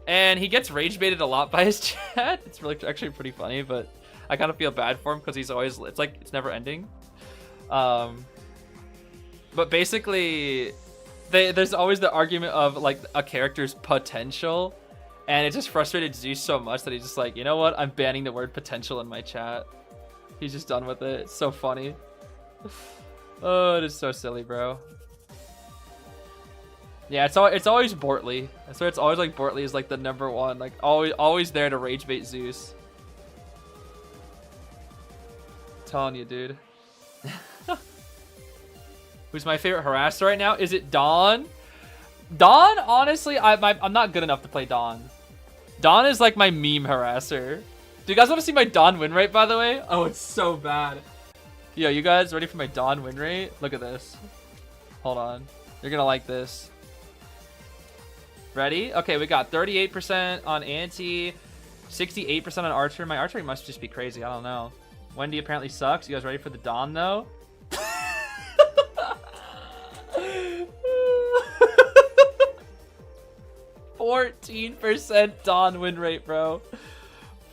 and he gets rage baited a lot by his chat. It's really actually pretty funny, but I kind of feel bad for him because he's always, it's like it's never ending. But basically, there's always the argument of like a character's potential, and it just frustrated Zeus so much that he's just like, you know what? I'm banning the word potential in my chat. He's just done with it. It's so funny. Oh, it is so silly, bro. Yeah, it's always Bortley. I swear it's always like Bortley is like the number one, like always there to rage bait Zeus. I'm telling you, dude. Who's my favorite harasser right now? Is it Dawn? Dawn, honestly, I'm not good enough to play Dawn. Dawn is like my meme harasser. Do you guys want to see my Dawn win rate, by the way? Oh, it's so bad. Yo, you guys ready for my Dawn win rate? Look at this. Hold on. You're gonna like this. Ready? Okay, we got 38% on Anti, 68% on Archer. My archery must just be crazy. I don't know. Wendy apparently sucks. You guys ready for the Dawn, though? 14% Dawn win rate, bro.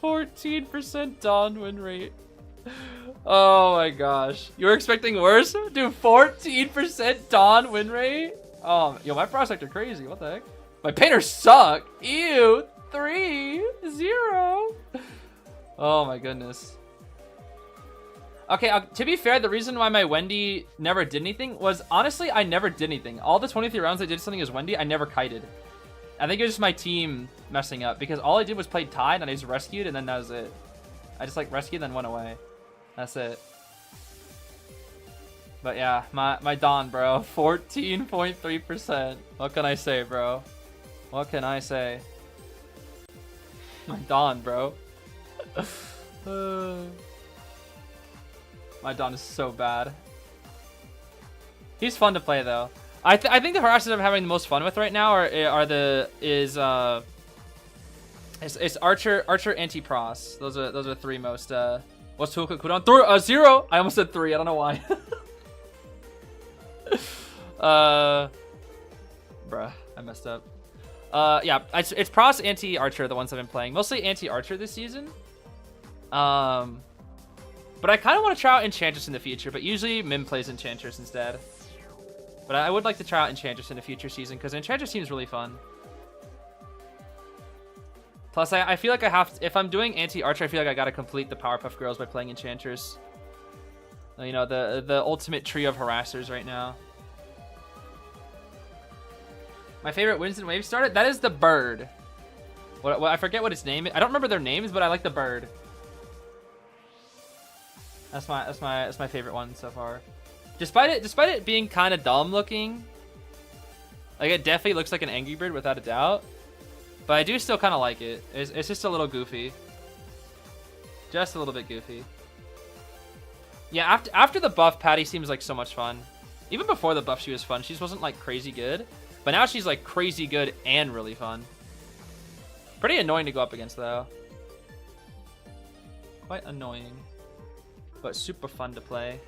14% Dawn win rate. Oh my gosh. You were expecting worse? Dude, 14% Dawn win rate? Oh, yo, my prospects are crazy. What the heck? My painters suck. Ew. 3-0. Oh my goodness. Okay, to be fair, the reason why my Wendy never did anything was, honestly, I never did anything. All the 23 rounds I did something as Wendy, I never kited. I think it was just my team messing up, because all I did was play Tide, and I just rescued, and then that was it. I just, like, rescued, and then went away. That's it. But yeah, my Dawn, bro. 14.3%. What can I say, bro? What can I say? My Dawn, bro. My Dawn is so bad. He's fun to play, though. I think the harassers I'm having the most fun with right now is Archer, Anti-Pros. Those are the three most. What's too quick cooldown? 0. I almost said 3. I don't know why. Bruh, I messed up. Yeah, it's Pros, Anti-Archer, the ones I've been playing. Mostly Anti-Archer this season. But I kind of want to try out Enchantress in the future, but usually Mim plays Enchantress instead. But I would like to try out Enchantress in a future season, because Enchantress seems really fun. Plus, I feel like I have to, if I'm doing Anti-Archer, I feel like I gotta complete the Powerpuff Girls by playing Enchantress. You know, the ultimate trio of harassers right now. My favorite Winds and Waves starter? That is the bird. What I forget what its name is. I don't remember their names, but I like the bird. That's my favorite one so far. Despite it being kind of dumb looking, like it definitely looks like an Angry Bird without a doubt. But I do still kind of like it. It's just a little goofy. Just a little bit goofy. Yeah, after the buff, Patty seems like so much fun. Even before the buff, she was fun. She just wasn't like crazy good. But now she's like crazy good and really fun. Pretty annoying to go up against though. Quite annoying. But super fun to play.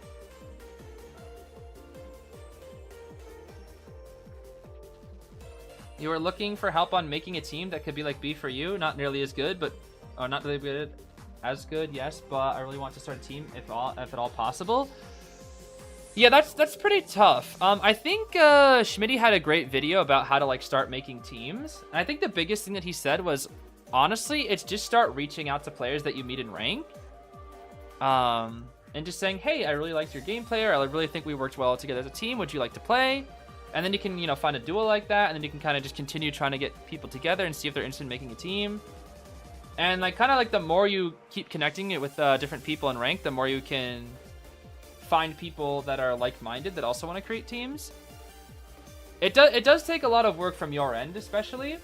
You are looking for help on making a team that could be like B for you. Not nearly as good, but or not really good as good, yes, but I really want to start a team if at all possible. Yeah, that's pretty tough. I think Schmitty had a great video about how to like start making teams. And I think the biggest thing that he said was, honestly, it's just start reaching out to players that you meet in rank. And just saying, hey, I really liked your gameplay, or I really think we worked well together as a team. Would you like to play? And then you can, you know, find a duo like that, and then you can kind of just continue trying to get people together and see if they're interested in making a team. And like kind of like the more you keep connecting it with different people in rank, the more you can find people that are like-minded that also want to create teams. It does take a lot of work from your end, especially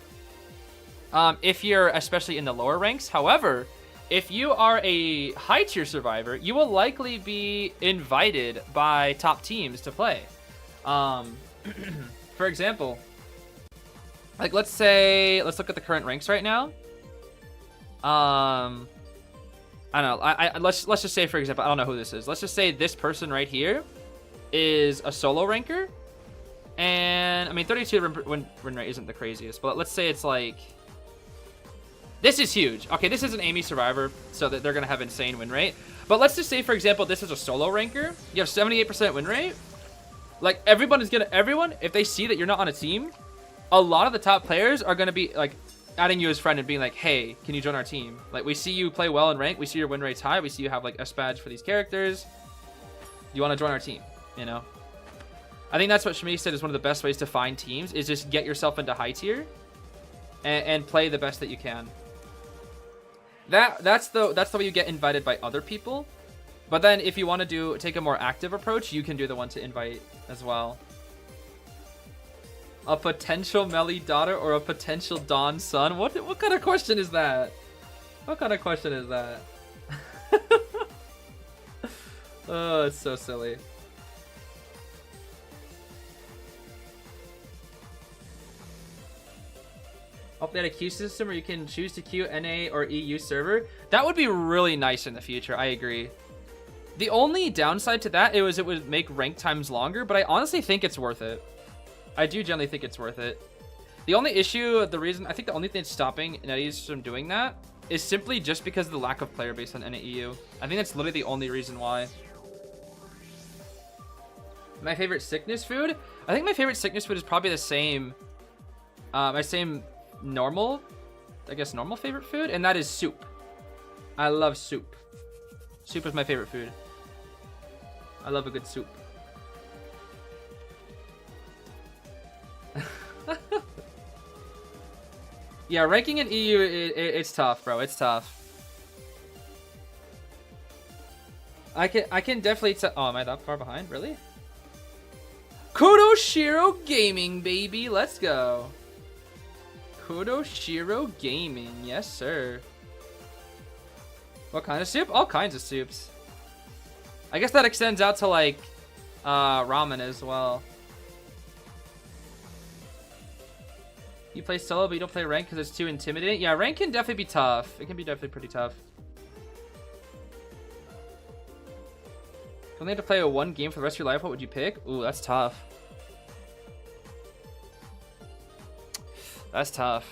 if you're especially in the lower ranks. However, if you are a high tier survivor, you will likely be invited by top teams to play. For example, like let's look at the current ranks right now. I don't know. Let's just say, for example, I don't know who this is. Let's just say this person right here is a solo ranker, and I mean 32 win rate isn't the craziest, but let's say it's like this is huge. Okay, this is an AMEY survivor, so that they're gonna have insane win rate. But let's just say, for example, this is a solo ranker. You have 78% win rate. Like everyone, if they see that you're not on a team, a lot of the top players are gonna be like adding you as friend and being like, hey, can you join our team? Like, we see you play well in rank, we see your win rate's high, we see you have like S badge for these characters. You want to join our team, you know? I think that's what Shmi said is one of the best ways to find teams, is just get yourself into high tier and play the best that you can. That's the way you get invited by other people. But then if you want to take a more active approach, you can do the one to invite as well. A potential Melly daughter or a potential Dawn son? What kind of question is that? What kind of question is that? Oh, it's so silly. Hope they had a queue system where you can choose to queue NA or EU server. That would be really nice in the future. I agree. The only downside to that is it would make rank times longer, but I honestly think it's worth it. I do generally think it's worth it. The only issue, I think the only thing that's stopping NetEase from doing that is simply just because of the lack of player base on NAEU. I think that's literally the only reason why. My favorite sickness food? I think my favorite sickness food is probably the same, my same normal favorite food, and that is soup. I love soup. Soup is my favorite food. I love a good soup. Yeah, ranking in EU, it's tough, bro. It's tough. I can definitely tell. Oh, am I that far behind? Really? Kudoshiro Gaming, baby. Let's go. Kudoshiro Gaming. Yes, sir. What kind of soup? All kinds of soups. I guess that extends out to, like, ramen as well. You play solo, but you don't play rank because it's too intimidating? Yeah, rank can definitely be tough. It can be definitely pretty tough. If you only had to play one game for the rest of your life, what would you pick? Ooh, that's tough. That's tough.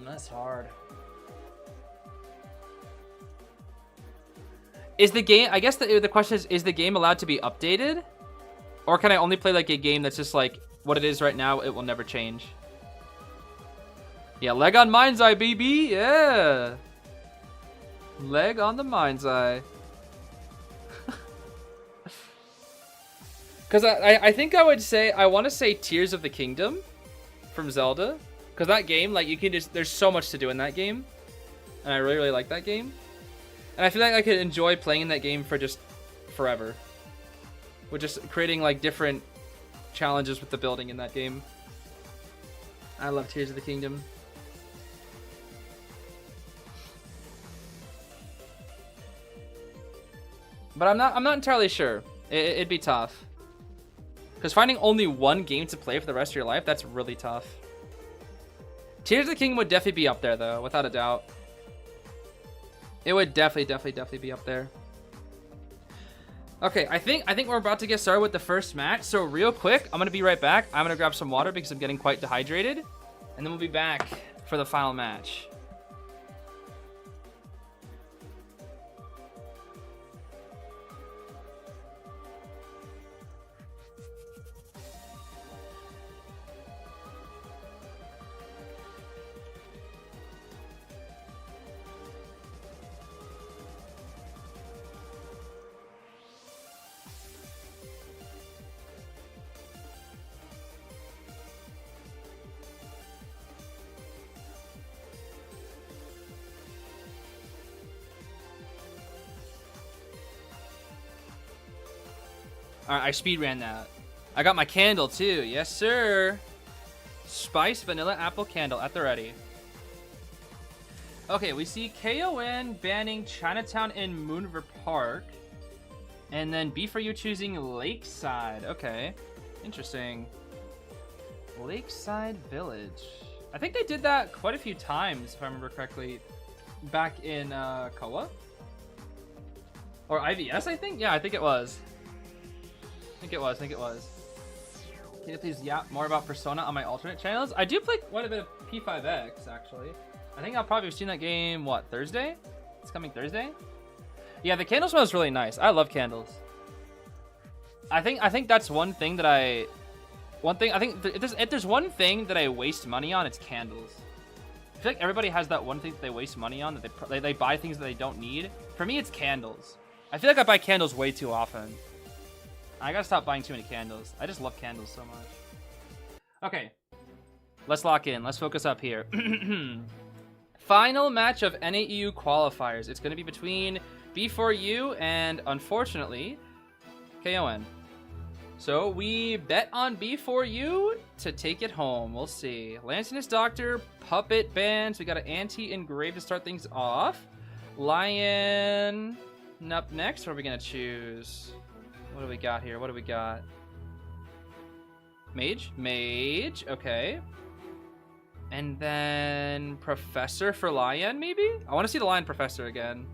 That's hard. Is the game, I guess the question is the game allowed to be updated? Or can I only play like a game that's just like what it is right now, it will never change? Yeah, leg on mind's eye, baby. Yeah. Leg on the mind's eye. Because I think I would say, I want to say Tears of the Kingdom from Zelda. Because that game, like, you can just, there's so much to do in that game. And I really, really like that game. And I feel like I could enjoy playing in that game for just forever. With just creating, like, different challenges with the building in that game. I love Tears of the Kingdom. But I'm not entirely sure. It'd be tough. Because finding only one game to play for the rest of your life, that's really tough. Tears of the Kingdom would definitely be up there, though, without a doubt. It would definitely be up there. Okay, I think we're about to get started with the first match. So real quick, I'm gonna be right back. I'm gonna grab some water because I'm getting quite dehydrated, and then we'll be back for the final match. Alright, I speed ran that. I got my candle too. Yes, sir. Spice vanilla apple candle at the ready. Okay, we see KON banning Chinatown in Moonriver Park. And then B4U choosing Lakeside. Okay. Interesting. Lakeside Village. I think they did that quite a few times, if I remember correctly. Back in Koa? Or IVS, I think? Yeah, I think it was. I think it was. Can you please yap more about Persona on my alternate channels? I do play quite a bit of P5X, actually. I think I'll probably have seen that game, what, Thursday? It's coming Thursday? Yeah, the candle smell is really nice. I love candles. I think that's one thing that I think if there's one thing that I waste money on, it's candles. I feel like everybody has that one thing that they waste money on, that they buy things that they don't need. For me, it's candles. I feel like I buy candles way too often. I gotta stop buying too many candles. I just love candles so much. Okay. Let's lock in. Let's focus up here. Final match of NAEU qualifiers. It's going to be between B4U and, unfortunately, KON. So we bet on B4U to take it home. We'll see. Lancinus Doctor, Puppet Bands. We got an anti-engrave to start things off. Lion up next. What are we going to choose? What do we got here? What do we got? Mage? Mage. Okay. And then Professor for Lion, maybe? I want to see the Lion Professor again.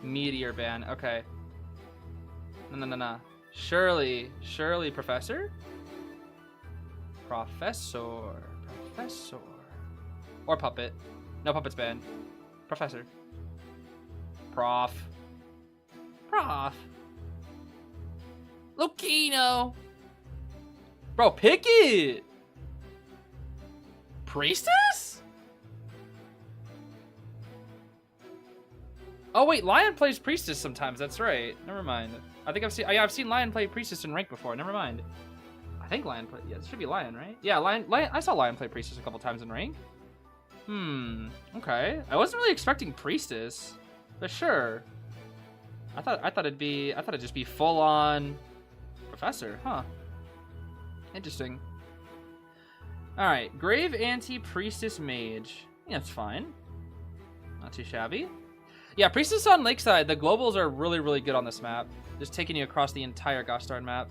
Meteor ban. Okay. No. Shirley Professor? Professor. Or Puppet. No, Puppet's banned. Professor. Prof. Lucino. Bro, pick it. Priestess? Oh wait, Lion plays Priestess sometimes. That's right. Never mind. I think I've seen Lion play Priestess in rank before. Never mind. I think Lion play. Yeah, it should be Lion, right? Yeah, Lion. I saw Lion play Priestess a couple times in rank. Okay. I wasn't really expecting Priestess, but sure. I thought it'd just be full on Professor, huh? Interesting. Alright, Grave Anti-Priestess Mage. Yeah, that's fine. Not too shabby. Yeah, Priestess on Lakeside. The globals are really, really good on this map. Just taking you across the entire Gostarn map.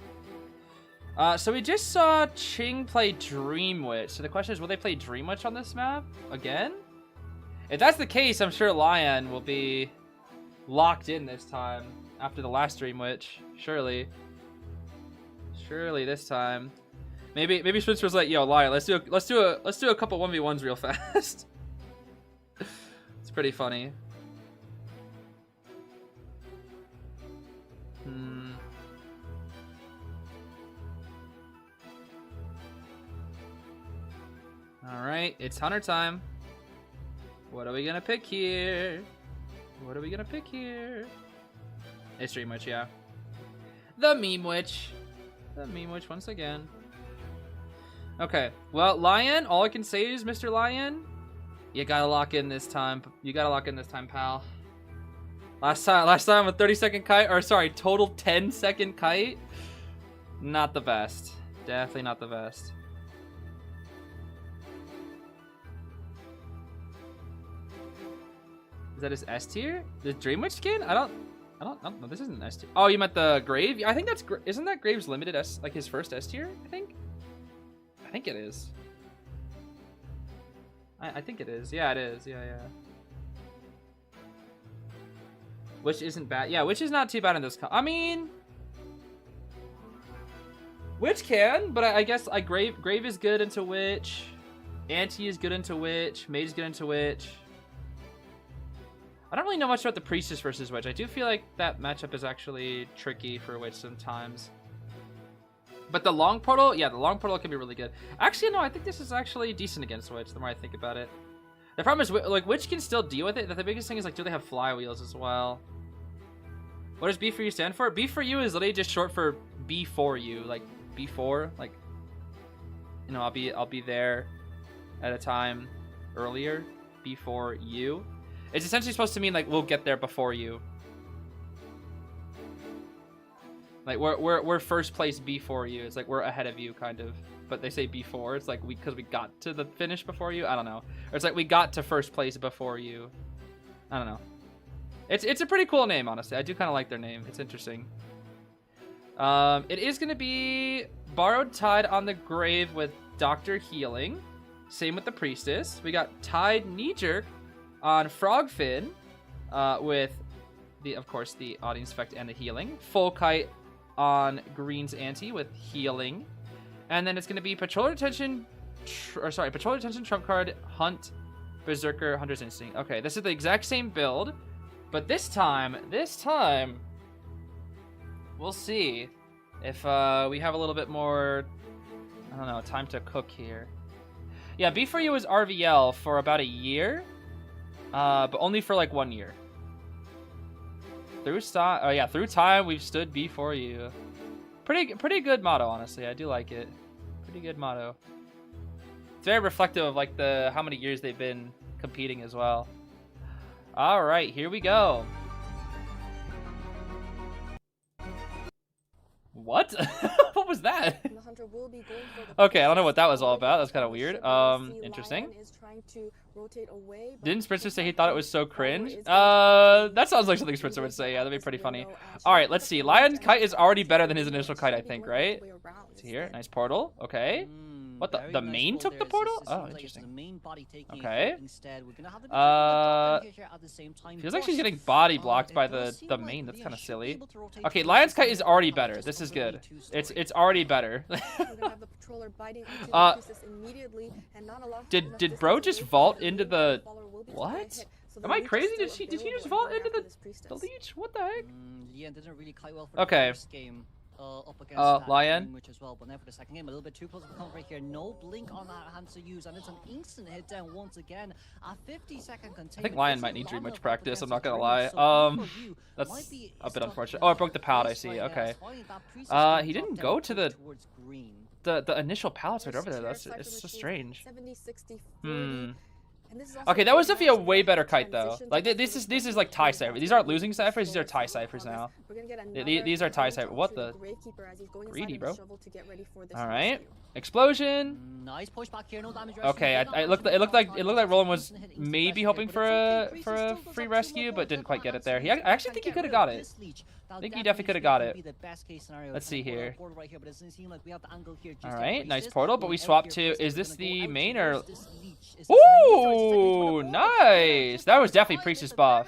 So we just saw Ching play Dream Witch. So the question is, will they play Dream Witch on this map again? If that's the case, I'm sure Lion will be locked in this time after the last Dream Witch. Surely this time. Maybe Spitz was like, "Yo, Lion, let's do a couple 1v1s real fast." It's pretty funny. All right, it's Hunter time. What are we gonna pick here? It's Dream Witch, yeah. The Meme Witch once again. Okay, well, Lion, all I can say is, Mr. Lion, you gotta lock in this time. Pal. Last time with 30-second kite, or sorry, total 10-second kite. Not the best. Definitely not the best. Is that his S tier? The Dream Witch skin? I don't know. This isn't S tier. Oh, you meant the Grave? I think isn't that Grave's limited S, like his first S tier? I think it is. I think it is. Yeah, it is. Yeah. Which isn't bad. Yeah, which is not too bad in this. I mean, Witch can, but I guess like Grave is good into Witch. Anti is good into Witch. Mage is good into Witch. I don't really know much about the Priestess versus Witch. I do feel like that matchup is actually tricky for Witch sometimes. But the long portal, yeah, the long portal can be really good. Actually, no, I think this is actually decent against Witch, the more I think about it. The problem is, like, Witch can still deal with it. The biggest thing is, like, do they have flywheels as well? What does B4U stand for? B4U is literally just short for B4U, like, B4, like, you know, I'll be there at a time earlier, B4U. It's essentially supposed to mean, like, we'll get there before you. Like we're first place before you. It's like we're ahead of you kind of. But they say before. It's like because we got to the finish before you. I don't know. Or it's like we got to first place before you. I don't know. It's a pretty cool name, honestly. I do kind of like their name. It's interesting. It is going to be Borrowed Tide on the Grave with Dr. Healing. Same with the Priestess. We got Tide Knee-Jerk on Frogfin with, of course, the Audience Effect and the Healing. Full Kite on Green's Ante with Healing. And then it's going to be Patroller Detention, Patroller Detention Trump Card, Hunt, Berserker, Hunter's Instinct. Okay, this is the exact same build. But this time, we'll see if we have a little bit more, I don't know, time to cook here. Yeah, B4U is RVL for about a year, but only for like 1 year. Through time we've stood B4U. Pretty good motto, honestly. I do like it. Pretty good motto. It's very reflective of like how many years they've been competing as well. All right, here we go. What? What was that? Okay, I don't know what that was all about. That's kind of weird. Interesting. Didn't Spencer say he thought it was so cringe? That sounds like something Spencer would say. Yeah, that'd be pretty funny. All right, let's see. Lion's kite is already better than his initial kite, I think, right? Let's see here. Nice portal. Okay. What the main took the portal? Oh, interesting. Okay. Feels like she's getting body blocked by the main. That's kind of silly. Okay, Lion's Kite is already better. This is good. It's already better. Did bro just vault into the what? Am I crazy? Did he just vault into the leech? What the heck? Okay. Lion. As well, but now for the second game, a little bit too close to come right here. No blink on that hand to use, and it's an instant hit down once again. A 50-second containment. I think Lion might need too much practice. I'm not gonna lie. That's a bit unfortunate. Oh, I broke the pallet. I see. Okay. He didn't go to the initial pallets right over there. It's so strange. Okay, that was definitely a way better kite though. Like this is like tie cipher. These aren't losing ciphers. These are tie ciphers now. These are tie ciphers. What the? Greedy, bro. All right. Explosion. Nice push back here. No damage. Okay, it looked like Roland was maybe hoping for a free rescue, but didn't quite get it there. I actually think he could have got it. I think he definitely could have got it. Let's see here. All right, nice portal, but we swapped to. Is this the main or? Ooh, nice. That was definitely Priestess buff.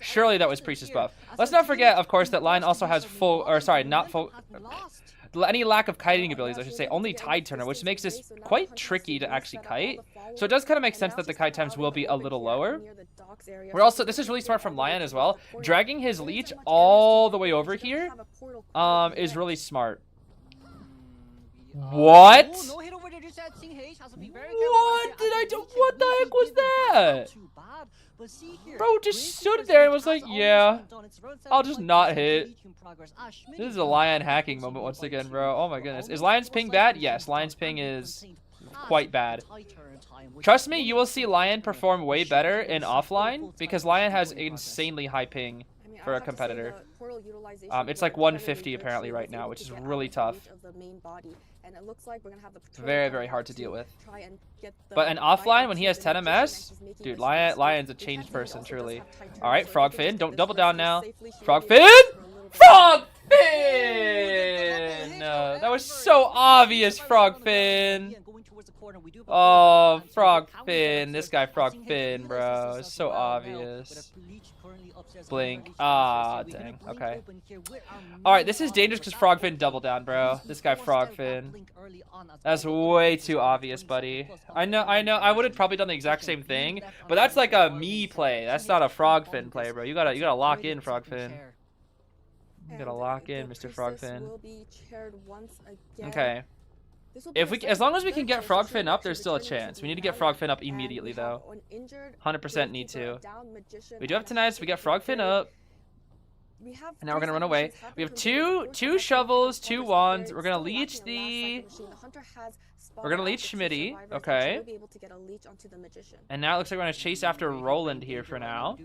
Surely that was Priestess buff. Let's not forget, of course, that Lion also has any lack of kiting abilities, I should say, only Tide Turner, which makes this quite tricky to actually kite. So it does kind of make sense that the kite times will be a little lower. This is really smart from Lion as well. Dragging his leech all the way over here is really smart. What? What did I do? What the heck was that? Bro just stood there and was like, yeah, I'll just not hit. This is a Lion hacking moment once again, bro. Oh my goodness. Is Lion's ping bad? Yes, Lion's ping is quite bad. Trust me, you will see Lion perform way better in offline because Lion has insanely high ping for a competitor. It's like 150 apparently right now, which is really tough. Very, very hard to deal with. But in offline, when he has 10 MS, dude, Lion's a changed person, truly. All right, Frogfin, don't double down now. Frogfin! Frogfin! That was so obvious, Frogfin. Oh, Frogfin. This guy, Frogfin, bro. It's so obvious. Blink. Ah, dang. Okay. Alright, this is dangerous because Frogfin double down, bro. This guy, Frogfin. That's way too obvious, buddy. I know. I would have probably done the exact same thing, but that's like a me play. That's not a Frogfin play, bro. You gotta lock in, Frogfin. You gotta lock in, Mr. Frogfin. Okay. As long as we can get Frogfin up, there's still a chance. We need to get Frogfin up immediately, though. 100% need to. We do have Tinnitus. We get Frogfin up. And now we're gonna run away. We have two shovels, 2 wands. We're gonna leech the We're gonna leech Schmitty. Okay. And now it looks like we're gonna chase after Roland here for now.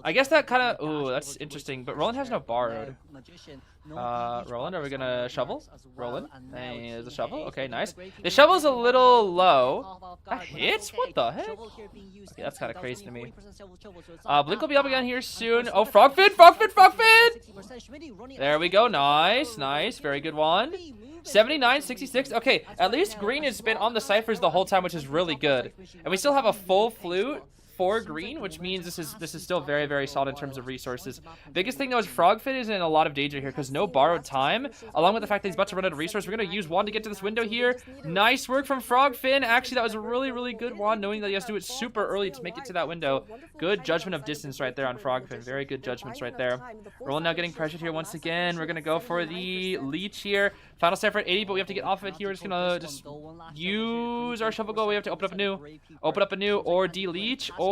I guess that kind of... Ooh, that's interesting. But Roland has no borrowed. Roland, are we gonna shovel? Roland? Hey, there's a shovel. Okay, nice. The shovel's a little low. That hits? What the heck? Okay, that's kind of crazy to me. Blink will be up again here soon. Oh, Frogfin! Frogfin! Frogfin! There we go. Nice. Nice. Very good one. 79, 66. Okay, at least green has been on the ciphers the whole time, which is really good. And we still have a full flute for green, which means this is still very, very solid in terms of resources. Biggest thing though is Frogfin is in a lot of danger here because no borrowed time, along with the fact that he's about to run out of resource. We're going to use Wand to get to this window here. Nice work from Frogfin. Actually, that was a really, really good Wand, knowing that he has to do it super early to make it to that window. Good judgment of distance right there on Frogfin. Very good judgments right there. Roland now getting pressured here once again. We're going to go for the leech here. Final cipher at 80, but we have to get off of it here. We're just going to use our shovel go. We have to open up a new. Open up a new or de-leech or...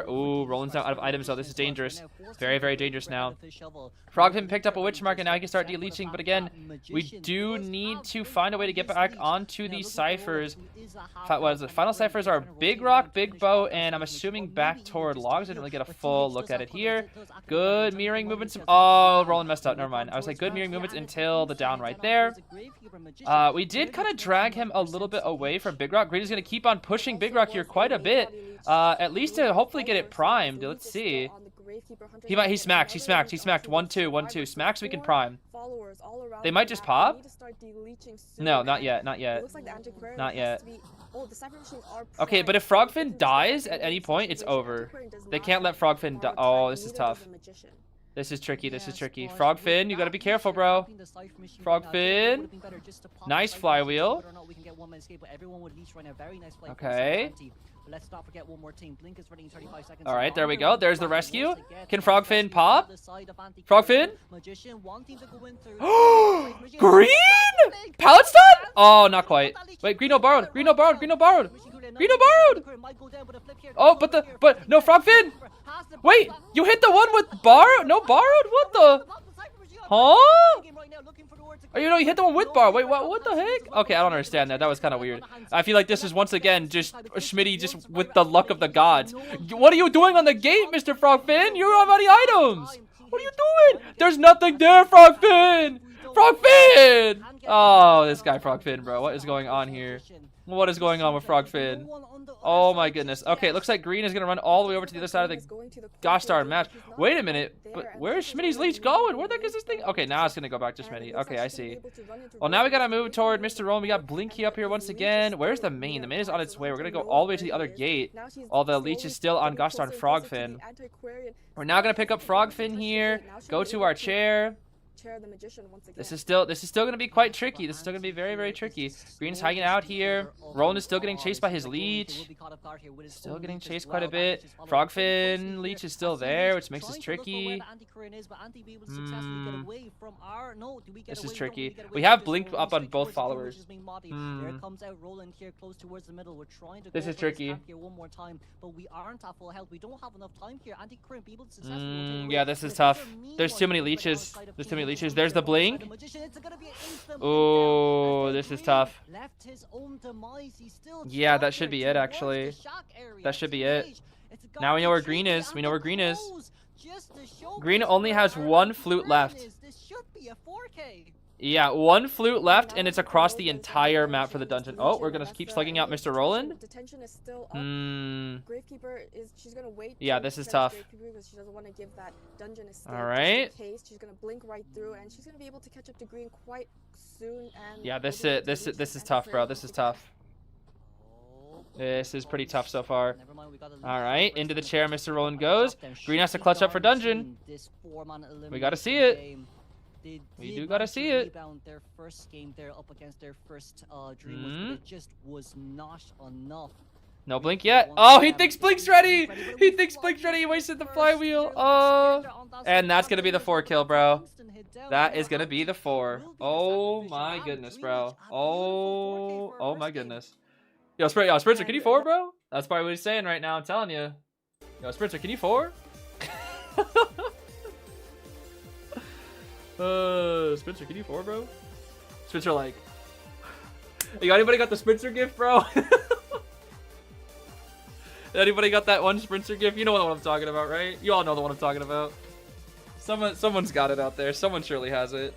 Ooh, Roland's now out of items, though. This is dangerous. Very, very dangerous now. Frogfin picked up a witch mark, and now he can start de-leeching. But again, we do need to find a way to get back onto these ciphers. What is it? Final ciphers are Big Rock, Big Bow, and I'm assuming back toward logs. I didn't really get a full look at it here. Good mirroring movements. Oh, Roland messed up. Never mind. I was like, good mirroring movements until the down right there. We did kind of drag him a little bit away from Big Rock. Green is going to keep on pushing Big Rock here quite a bit. At least to hopefully get it primed. Let's see. He smacked. 1-2, 1-2. Smacks we can prime. They might just pop. No, not yet. Not yet. Not yet. Okay, but if Frogfin dies at any point, it's over. They can't let Frogfin die. Oh, this is tough. This is tricky. This is tricky. Frogfin, you gotta be careful, bro. Frogfin. Nice flywheel. Okay. Let's not forget one more team. Blink is running in 35 seconds. All right, there we go. There's the rescue. Can Frogfin pop? Frogfin? Green? Pallet stun? Oh, not quite. Wait, green no borrowed. Green no borrowed. Green no borrowed. Green no borrowed. Oh, but no Frogfin. Wait, you hit the one with borrowed? No borrowed? What the? Huh? Oh, you know, you hit the one with bar. Wait, what the heck? Okay, I don't understand that. That was kind of weird. I feel like this is once again just Schmitty just with the luck of the gods. What are you doing on the gate, Mr. Frogfin? You have any items. What are you doing? There's nothing there, Frogfin. Frogfin! Oh, this guy Frogfin, bro. What is going on here? What is going on with Frogfin? Oh my goodness. Okay, it looks like green is going to run all the way over to the other side of the gosh darn match. Wait a minute. But where's Schmitty's leech going? Where the heck is this thing? Okay, now it's going to go back to Schmitty. Okay, I see. Well, now we got to move toward Mr. Roland. We got Blinky up here once again. Where's the main? The main is on its way. We're going to go all the way to the other gate. All the leech is still on gosh darn Frogfin. We're now going to pick up Frogfin here. Go to our chair. This is still going to be quite tricky. This is still going to be very, very tricky. Green's hanging out here. Roland is still getting chased by his leech. Still getting chased quite a bit. Frogfin leech is still there, which makes this tricky. This is tricky. We have Blink up on both followers. This is tricky. Yeah, this is tough. There's too many leeches. There's too many leeches. There's the Blink. Oh, this is tough. Yeah, that should be it, actually. That should be it. Now we know where green is. We know where green is. Green only has one flute left. Yeah, one flute left, and it's across the entire map for the dungeon. Oh, we're going to keep slugging out Mr. Roland. Yeah, this is tough. All right. She's going to blink right through, and she's going to be able to catch up to green quite soon. Yeah, this is tough, bro. This is tough. This is pretty tough so far. All right, into the chair Mr. Roland goes. Green has to clutch up for dungeon. We got to see it. We do gotta see it. Their first game there up against their first dream it just was not enough. No Blink yet. Oh, he thinks Blink's ready. He thinks Blink's ready. He wasted the flywheel. Oh, and that's gonna be the 4 kill, bro. That is gonna be the 4. Oh my goodness, bro. Oh my goodness. Yo, Spritzer, can you 4, bro? That's probably what he's saying right now. I'm telling you. Yo, Spritzer, can you 4? Spencer, can you 4, bro? Spencer, like, Anybody got the Sprinter gift, bro? Anybody got that one Sprinter gift? You know what I'm talking about, right? You all know the one I'm talking about. Someone's got it out there. Someone surely has it.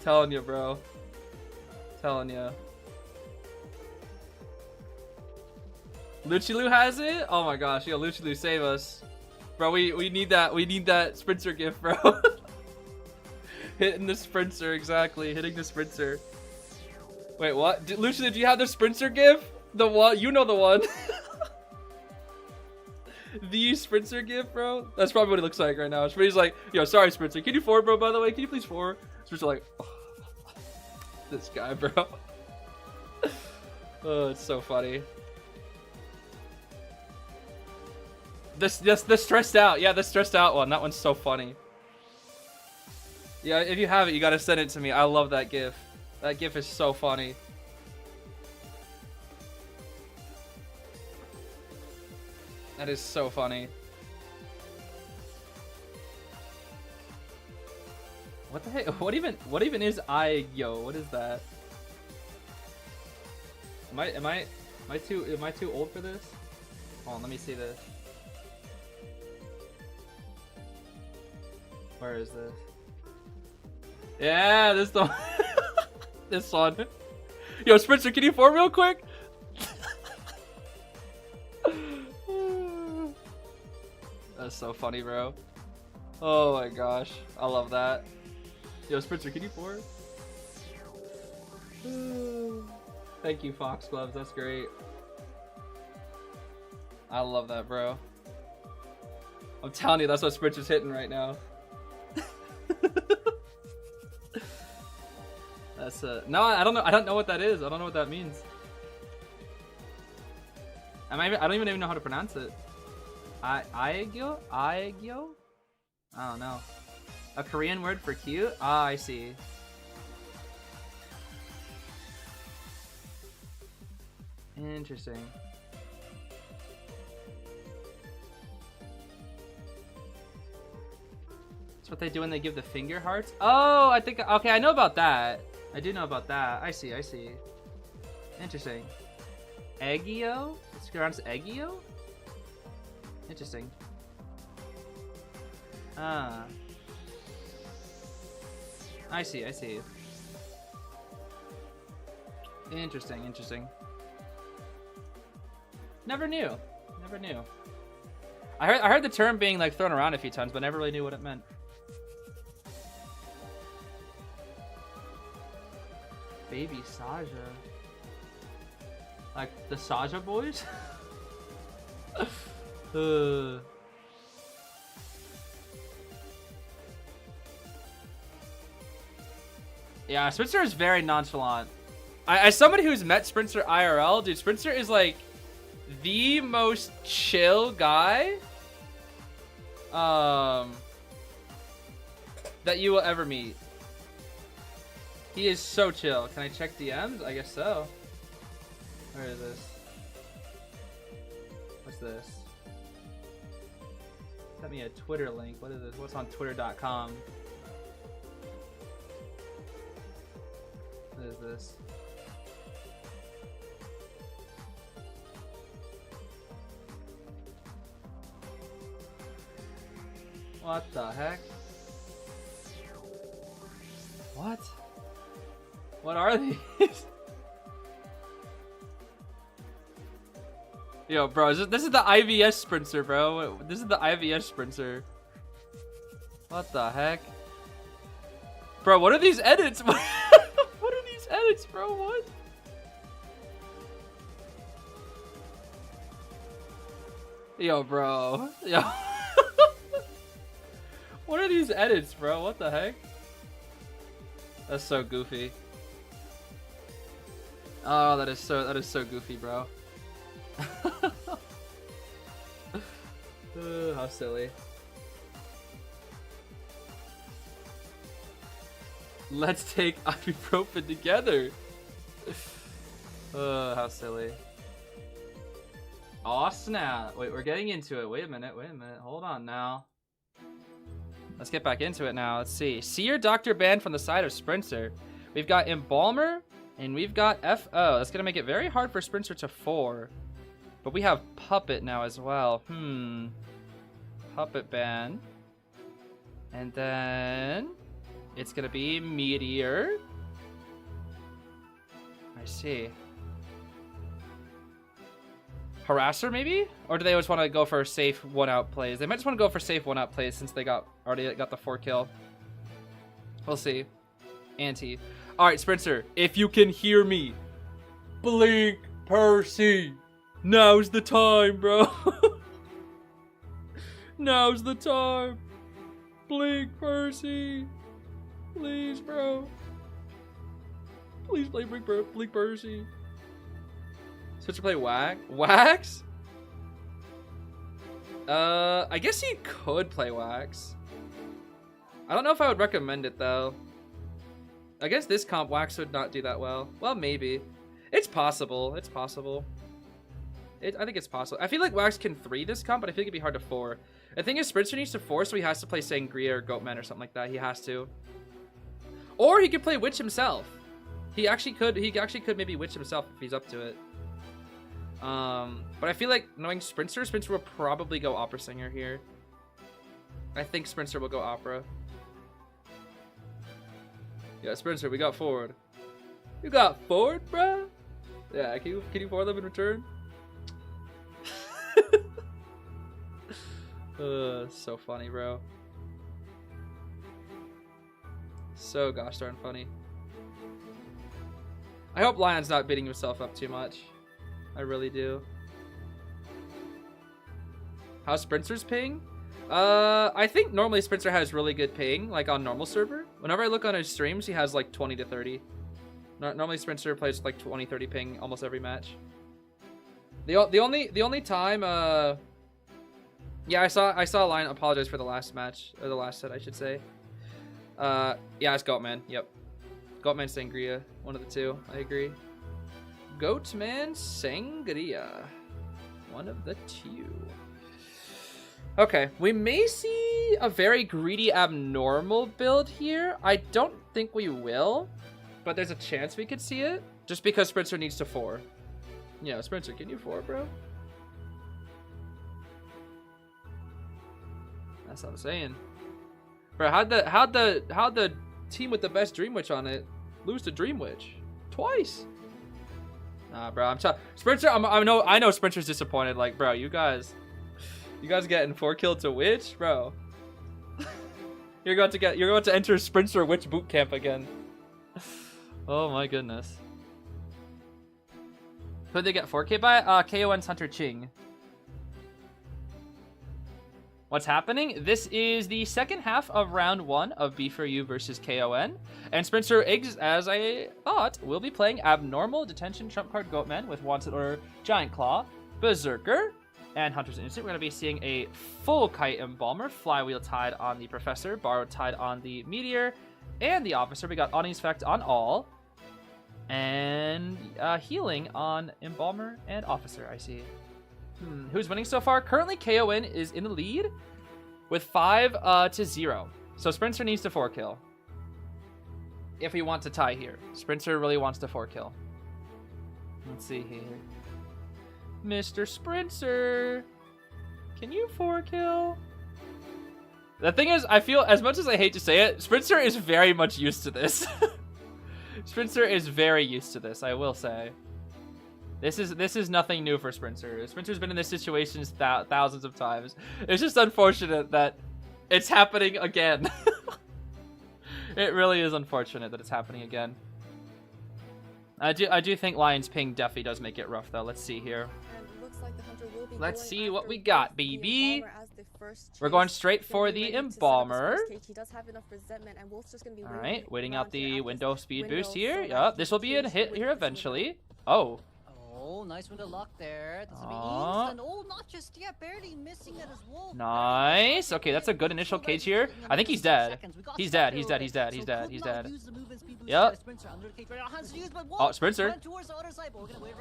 Telling you, bro. Telling you. Luchilu has it? Oh my gosh, yo, Luchilu, save us. Bro, we need that Sprinter gift, bro. Hitting the Sprinter, exactly. Hitting the Sprinter. Wait, what? Luchilu, do you have the Sprinter gift? The one? You know the one. The Sprinter gift, bro? That's probably what it looks like right now. He's like, yo, sorry, Sprinter. Can you forward, bro, by the way? Can you please forward? Sprinter like, oh, this guy, bro. Oh, it's so funny. The stressed out. Yeah, the stressed out one. That one's so funny. Yeah, if you have it, you gotta send it to me. I love that gif. That gif is so funny. That is so funny. What the heck? What even is yo? What is that? Am I too old for this? Hold on, let me see this. Where is this? Yeah, this one. This one. Yo, Sprinter, can you form real quick? That's so funny, bro. Oh my gosh, I love that. Yo, Sprinter, can you forward? Thank you, Foxgloves. That's great. I love that, bro. I'm telling you, that's what Sprinter's hitting right now. That's no, I don't know. I don't know what that is. I don't know what that means. I don't even know how to pronounce it. Aegyo? Aegyo? I don't know. A Korean word for cute? Ah, I see. Interesting. That's what they do when they give the finger hearts? Oh, I think... Okay, I know about that. I do know about that. I see, I see. Interesting. Aegyo? It's pronounced Aegyo? Interesting. Ah. I see, I see. Interesting, interesting. Never knew. Never knew. I heard the term being like thrown around a few times, but never really knew what it meant. Baby Saja. Like the Saja boys? Yeah, Sprinter is very nonchalant. As somebody who's met Sprinter IRL, dude, Sprinter is like the most chill guy that you will ever meet. He is so chill. Can I check DMs? I guess so. Where is this? What's this? Send me a Twitter link. What is this? What's on twitter.com? What is this? What the heck? What? What are these? Yo, bro, this is the IVS Sprinter, bro. This is the IVS Sprinter. What the heck? Bro, what are these edits? What are these edits, bro? What? Yo, bro. Yo. What are these edits, bro? What the heck? That's so goofy. Oh, that is so goofy, bro. How silly. Let's take ibuprofen together. How silly. Aw, snap. Wait, we're getting into it. Wait a minute. Hold on now. Let's get back into it now. Let's see. Seer Dr. Band from the side of Sprinter. We've got Embalmer and we've got FO. That's going to make it very hard for Sprinter to 4. But we have Puppet now as well. Puppet Band. And then it's going to be Meteor. I see. Harasser maybe? Or do they always want to go for safe 1-out plays? They might just want to go for safe 1-out plays since they already got the 4 kill. We'll see. Anti. Alright, Sprinter, if you can hear me, blink Percy. Now's the time, bro. Now's the time. Blink Percy. Please, bro. Please play Blink Percy. Switch to play Wax? I guess he could play Wax. I don't know if I would recommend it though. I guess this comp Wax would not do that well. Well, maybe. It's possible. It's possible. I think it's possible. I feel like Wax can 3 this comp, but I feel like it'd be hard to 4. The thing is, Sprinter needs to 4, so he has to play Sangria or Goatman or something like that. He has to. Or he could play Witch himself. He actually could maybe Witch himself if he's up to it. But I feel like knowing Sprinter will probably go Opera Singer here. I think Sprinter will go Opera. Yeah, Sprinter, we got forward. You got forward, bro? Yeah, can you forward them in return? So funny, bro. So gosh darn funny. I hope Lion's not beating himself up too much. I really do. How's Sprinter's ping? I think normally Sprinter has really good ping, like on normal server. Whenever I look on his streams, he has like 20 to 30. Normally Sprinter plays like 20-30 ping almost every match. The only time yeah, I saw Lion apologize for the last match, or the last set I should say. Yeah, it's Goatman. Yep. Goatman Sangria, one of the two. I agree. Goatman Sangria, one of the two. Okay, we may see a very greedy abnormal build here. I don't think we will, but there's a chance we could see it, just because Sprinter needs to 4. Yeah, Sprinter, can you 4, bro? That's what I'm saying. Bro, how'd the team with the best Dream Witch on it lose to Dream Witch? Twice. Nah, bro, Sprinter, I know Sprinter's disappointed. Like, bro, you guys getting 4 kills to Witch, bro. you're going to enter Sprinter Witch boot camp again. Oh my goodness. Who'd they get 4K by? KON's Hunter Ching. What's happening? This is the second half of round 1 of B4U versus KON. And Sprinter, as I thought, will be playing Abnormal, Detention, Trump Card, Goatman with Wanted Order, Giant Claw, Berserker, and Hunter's Instinct. We're going to be seeing a full Kite Embalmer, Flywheel tied on the Professor, Borrowed tied on the Meteor, and the Officer. We got Omni's Effect on all, and Healing on Embalmer and Officer, I see. Who's winning so far? Currently, KON is in the lead with 5-0. So Sprinter needs to 4 kill. If we want to tie here. Sprinter really wants to 4 kill. Let's see here. Mr. Sprinter, can you 4 kill? The thing is, I feel, as much as I hate to say it, Sprinter is very much used to this. Sprinter is very used to this, I will say. This is nothing new for Sprinter. Sprinter's been in this situation thousands of times. It's just unfortunate that it's happening again. It really is unfortunate that it's happening again. I do think Lion's ping definitely does make it rough though. Let's see here. Let's see what we got, baby. We're going straight for the Embalmer. Alright, waiting out the window speed boost here. Yup, this will be a hit here eventually. Oh. Oh, nice window lock there. This will be instant. Oh, not just yet, barely missing it as well. Nice. Okay, that's a good initial cage here. I think he's dead. He's dead. He's dead. He's dead. He's dead. He's dead. Yep. Oh, Sprinter.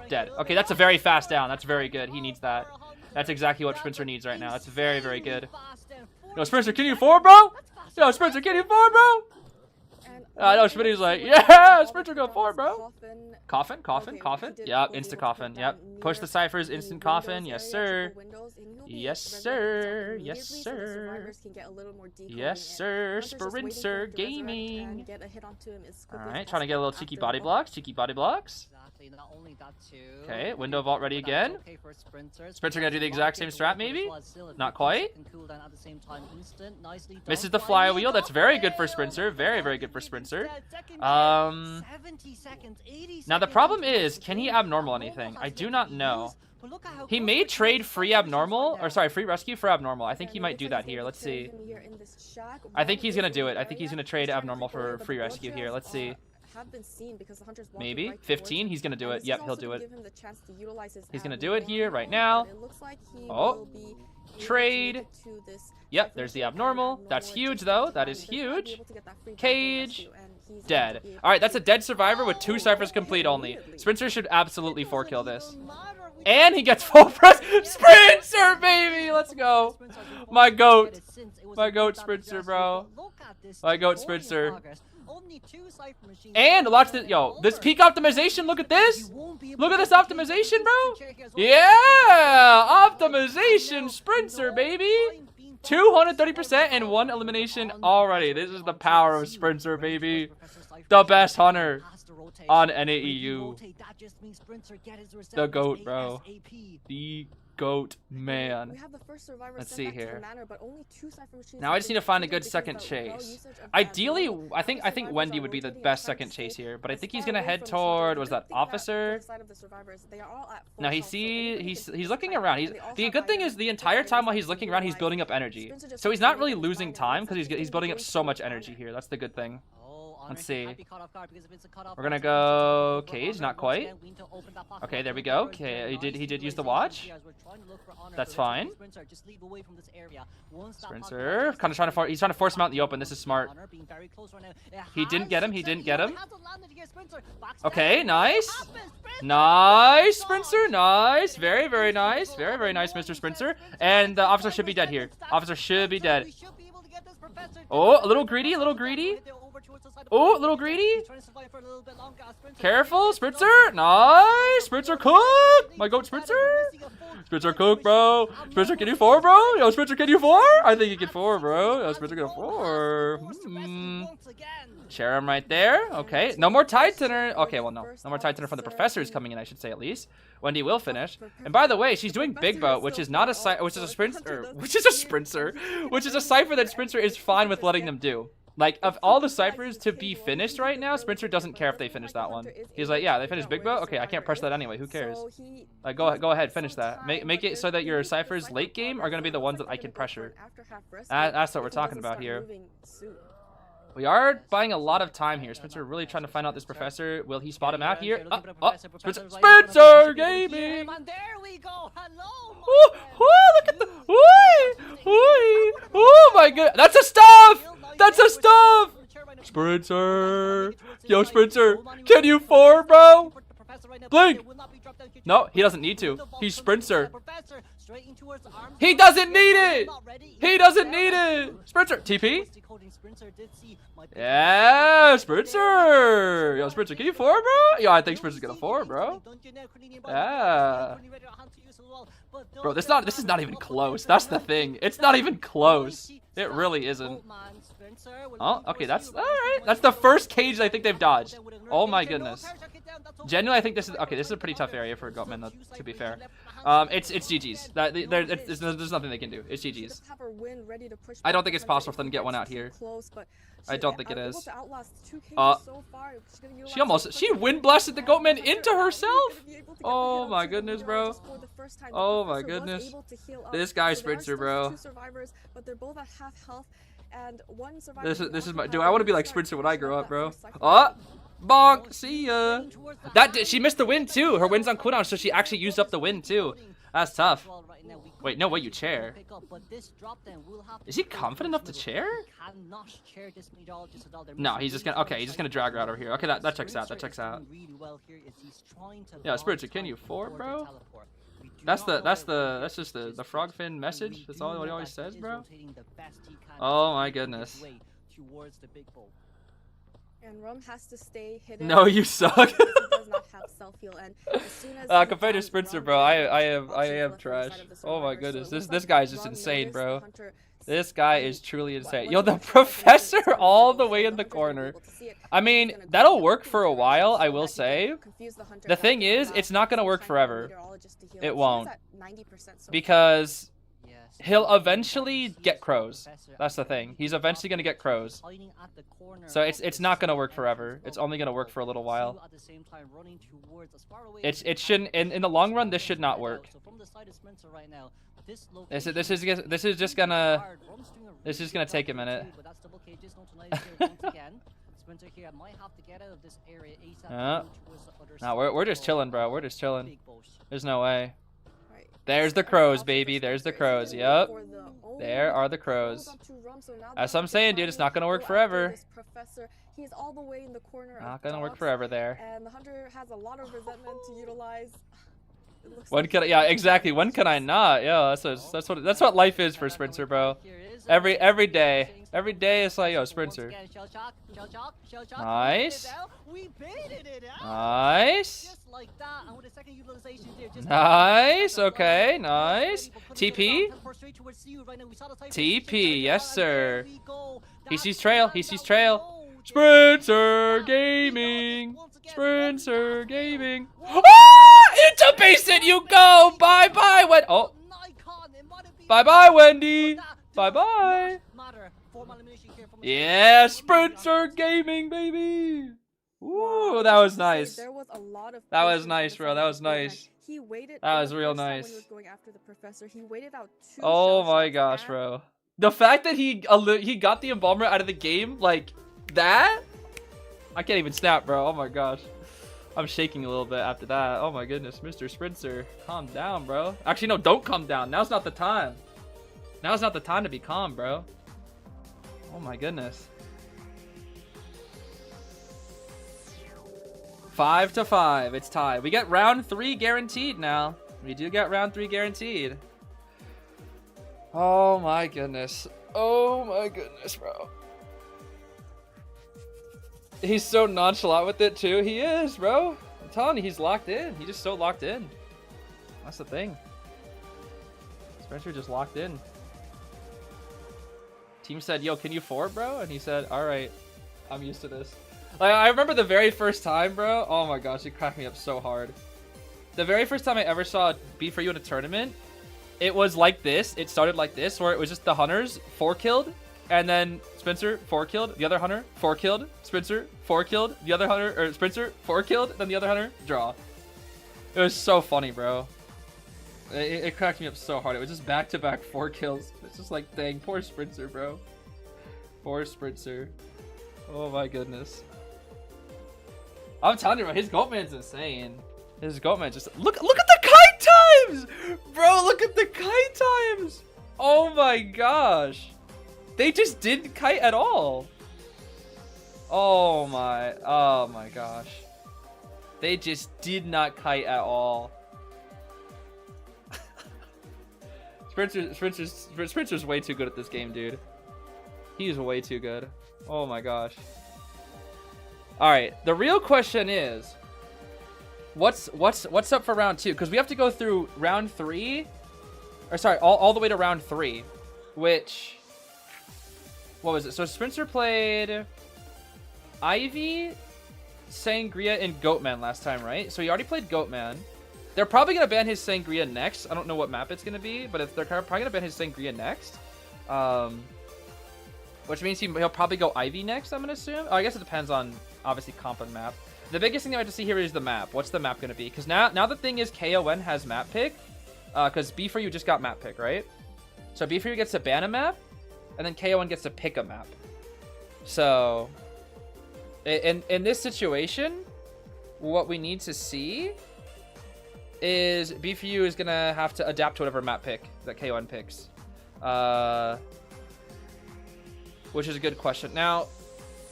Dead. Okay, that's a very fast down. That's very good. He needs that. That's exactly what Sprinter needs right now. That's very, very good. Yo, Sprinter, can you 4, bro? Yo, Sprinter, can you forward, bro? And I know Schmitty's like, yeah, Sprinter go forward, bro. Coffin, coffin, Okay, coffin. he did Yep, was instant able to put coffin. that Yep. Push the near ciphers, the instant coffin. windows Yes, area, sir. triple windows, and he'll be Yes, resurrecting sir. himself Yes, immediately so the sir. survivors can get a little more decoding Yes, in. sir. Hunter's just waiting for Sprinter him to resurrect gaming. and get a hit onto him as quickly as Alright, trying to get a little possible cheeky after body the blocks. Cheeky body blocks. Exactly, not only that too. Okay, window vault ready But that's again. okay for Sprinter. Sprinter gonna do the Sprinter's exact same locked strat, in, maybe? but still a Not 15 quite. second cooldown at the same time, instant, nicely done Misses the by flywheel. That's very good for Goatman. Sprinter. Very, very good for Sprinter. Second Um, 70 seconds, 80 Now the seconds problem into is, this can he game. abnormal Abnormal anything? has I do yet not to know. use, but look at how He close may we're to trade the free situations right abnormal, now. or sorry, free rescue for abnormal. I think Yeah, he and might looks do like that he's here. able Let's to carry see. him here in this shack. I think One he's is gonna in do the it. I think he's area. gonna trade He's trying to abnormal click away, for but free the blood rescue here. trails, Let's see. Have been seen because the hunter's walking Maybe right towards 15. him. He's gonna do And it. this Yep, is he'll also do gonna it. give him the chance to utilize his He's gonna do it here right abnormal, now. but it looks like he Oh. will be able to Trade. make it to this Yep, cipher there's the machine abnormal. That's just huge in though. time. That is They're gonna be huge. able to get that free Cage. rescue, and he's going to Dead. be able All right, that's a to- dead survivor with 2 ciphers complete only. Sprinter should absolutely 4-kill this. And he gets full press. Sprinter, baby! Let's go. My goat. My goat Sprinter, bro. My goat Sprinter. And watch this. Yo, this peak optimization. Look at this. Look at this optimization, bro. Yeah! Optimization Sprinter, baby. 230% and 1 elimination already. This is the power of Sprinter, baby. The best hunter on NAEU. The GOAT, bro. The GOAT man. We have the first survivor Let's sent see back to the here. manor, but only 2 cipher machines Now I have just been need to find a completed good because second of the well chase. usage of that Ideally, building. I think Survivors Wendy are would be the rotating best and trying second to chase stay here, but I as think he's far gonna away head from the survivors. toward, The was good that thing for officer? the side of the survivors, they are all at full Now health, so anybody he's can just looking fight around. back, He's and they all the have good thing items. is the Good entire thing time is while that he's they looking can around, he's utilize building it. up energy. Sprinter just So he's keeps not moving really and losing finding time it. because It's he's building up going so to much the energy corner. here. That's the good thing. Let's see. We're We're gonna go cage, not quite. Okay, there we go. Okay, he did use the watch. That's fine. Sprinter, kind of trying to he's trying to force him out in the open. This is smart. He didn't get him. He didn't get him. Okay, nice. Nice, Sprinter. Nice. Very, very nice. Very, very nice, Mr. Sprinter. And the officer should be dead here. Officer should be dead. Oh, a little greedy, a little greedy. Oh, a little greedy. Careful, Sprinter. Nice. Sprinter cook. My goat Sprinter. Sprinter cook, bro. Sprinter, can you 4, bro? Yo, Sprinter, can you 4? I think you can 4, bro. Yo, Sprinter can 4. Share him right there. Okay. No more Titaner. Okay, well, no. No more Titaner from the professors coming in, I should say, at least. Wendy will finish. And by the way, she's doing Big Boat, which is not a which is a Sprinter, which is a Sprinter, which is a cipher that Sprinter is fine with letting them do. Like, of all the ciphers to be finished right now, Sprinter doesn't care if they finish that one. He's like, yeah, they finished Big Boat? Okay, I can't press that anyway. Who cares? Like, go ahead, finish that. Make it so that your ciphers late game are going to be the ones that I can pressure. That's what we're talking about here. We are buying a lot of time here. Spencer really trying to find out this professor. Will he spot him out here? Spencer Gaming! And there we go. Hello. Look at the... Oh my god. That's a stuff! That's a stuff! Sprinter! Yo, Sprinter! Can you 4, bro? Blink! No, he doesn't need to. He's Sprinter. He doesn't need it! He doesn't need it! Sprinter! TP? Yeah, Sprinter! Yo, Sprinter, can you 4, bro? Yo, I think Sprinter's gonna 4, bro. Yeah. Bro, this is not even close. That's the thing. It's not even close. It really isn't. Oh, okay, that's alright. That's the first cage I think they've dodged. Oh my goodness. Genuinely, I think this is okay. This is a pretty tough area for Goatman, though, to be fair. It's GG's. There's nothing they can do. It's GG's. I don't think it's possible for them to get one out here. I don't think it is. She wind blasted the Goatman into herself. Oh my goodness, bro. Oh my goodness. This guy Sprinter, bro. This is my. Do I want to be like Sprinter when I grow up, bro? Oh, bonk. See ya. She missed the win too. Her win's on cooldown, so she actually used up the win too. That's tough. Wait, no way, you chair. Is he confident enough to chair? No, he's just gonna. Okay, he's just gonna drag her out over here. Okay, that checks out. That checks out. Yeah, Sprinter, can you 4, bro? That's just the frog fin message. That's all what he always says, bro. Oh my goodness. And Rum has to stay hidden. No, you suck. He does not have self-heal, and as soon as he Compared to finds Spencer, Rum, bro, there I are am options left trash. on the side of the Oh my survivor. So goodness, it this looks this like guy is just Rum insane, noticed the bro. hunter This guy speed, is truly but insane. once Yo, he the gets to professor the all hunter's the gonna way be in the able to corner. see it. I He's mean, gonna go that'll in work the for a direction while, so I will that he say. can confuse the hunter The and thing have is, it's not gonna some work time for the forever. meteorologist to heal. It She was won't. at 90% so Because Yes, he'll so eventually sees get the crows. professor That's the and thing. he He's is eventually gonna get crows. hiding at the corner So of it's the not gonna south work forever. entrance It's of only gonna the work for a little Two while. at the same time running towards as far away It as they shouldn't can. in the long run. This should not work. So from the side of Spencer right now, This is just gonna take a minute. But that's double cages, not tonight here once again. Spencer here might have to get out of this area ASAP. Yeah. towards the other Nah, side we're just of chilling, bro. the We're just chilling. big boss. There's no way. Right. There's the And crows, now baby. for There's the Spencer, crows. he's gonna Yep. go for the- oh, There are the he crows. holds up to Rum, so now That's they what I'm have to saying, dude. It's not gonna finally work go after forever. this professor. He's all the way in the corner of Not gonna work dogs, forever there. and the hunter has a lot of resentment to utilize. It looks When like can I? he's Yeah, gonna exactly. When can I just- not? Yeah, that's what life is for Spencer, bro. Every day it's like, yo, Spencer. Nice. Nice. Just like that, and with a second utilization there, just Nice. Okay. Nice. TP. TP. TP, yes, sir. He sees trail. He sees trail. Spencer Spencer Gaming. Spencer Gaming. Ah! Into basin you go. Bye bye. When oh. Bye bye, Wendy. Bye bye. Yeah, Spencer Gaming, baby. Ooh, that was nice. There was a lot of That was patience nice, on bro. the That side was of Goatman. nice. He waited. That the was real first time when he nice. was going after the professor, he waited out 2 Oh shell my shots, gosh, and bro. The fact that he got the embalmer out of the game like that, I can't even snap, bro. Oh my gosh. I'm shaking a little bit after that. Oh my goodness, Mr. Spencer, calm down, bro. Actually, no, don't calm down. Now's not the time. Now's not the time to be calm, bro. Oh my goodness. 5-5. It's tied. We get round 3 guaranteed now. We do get round 3 guaranteed. Oh my goodness. Oh my goodness, bro. He's so nonchalant with it too. He is, bro. I'm telling you, he's locked in. He's just so locked in. That's the thing. Spencer just locked in. Team said, yo, can you forward, bro? And he said, all right, I'm used to this. Like, I remember the very first time, bro. Oh my gosh, it cracked me up so hard. The very first time I ever saw B for You in a tournament, it was like this. It started like this, where it was just the hunters 4-killed, and then Spencer 4-killed, the other hunter 4-killed, Spencer 4-killed, the other hunter, or Spencer 4-killed, then the other hunter draw. It was so funny, bro. It cracked me up so hard. It was just back-to-back 4 kills. It's just like, dang, poor Spencer, bro. Poor Spencer. Oh my goodness. I'm telling you, bro, his Goatman's insane. His Goatman just look at the kite times, bro. Look at the kite times. Oh my gosh, they just didn't kite at all. Oh my gosh, they just did not kite at all. Spencer's way too good at this game, dude. He's way too good. Oh my gosh. All right, the real question is, what's up for round 2? Because we have to go through round 3, or sorry, all the way to round 3, which, what was it? So Spencer played Ivy, Sangria, and Goatman last time, right? So he already played Goatman. They're probably gonna ban his Sangria next. I don't know what map it's gonna be, but if they're probably gonna ban his Sangria next, which means he'll probably go Ivy next, I'm gonna assume. Oh, I guess it depends on, obviously, comp and map. The biggest thing that I have to see here is the map. What's the map gonna be? Because now the thing is KON has map pick, because B for You just got map pick, right? So B for You gets to ban a map, and then KON gets to pick a map. So in this situation, what we need to see is B for You is gonna have to adapt to whatever map pick that KON picks. Which is a good question. Now,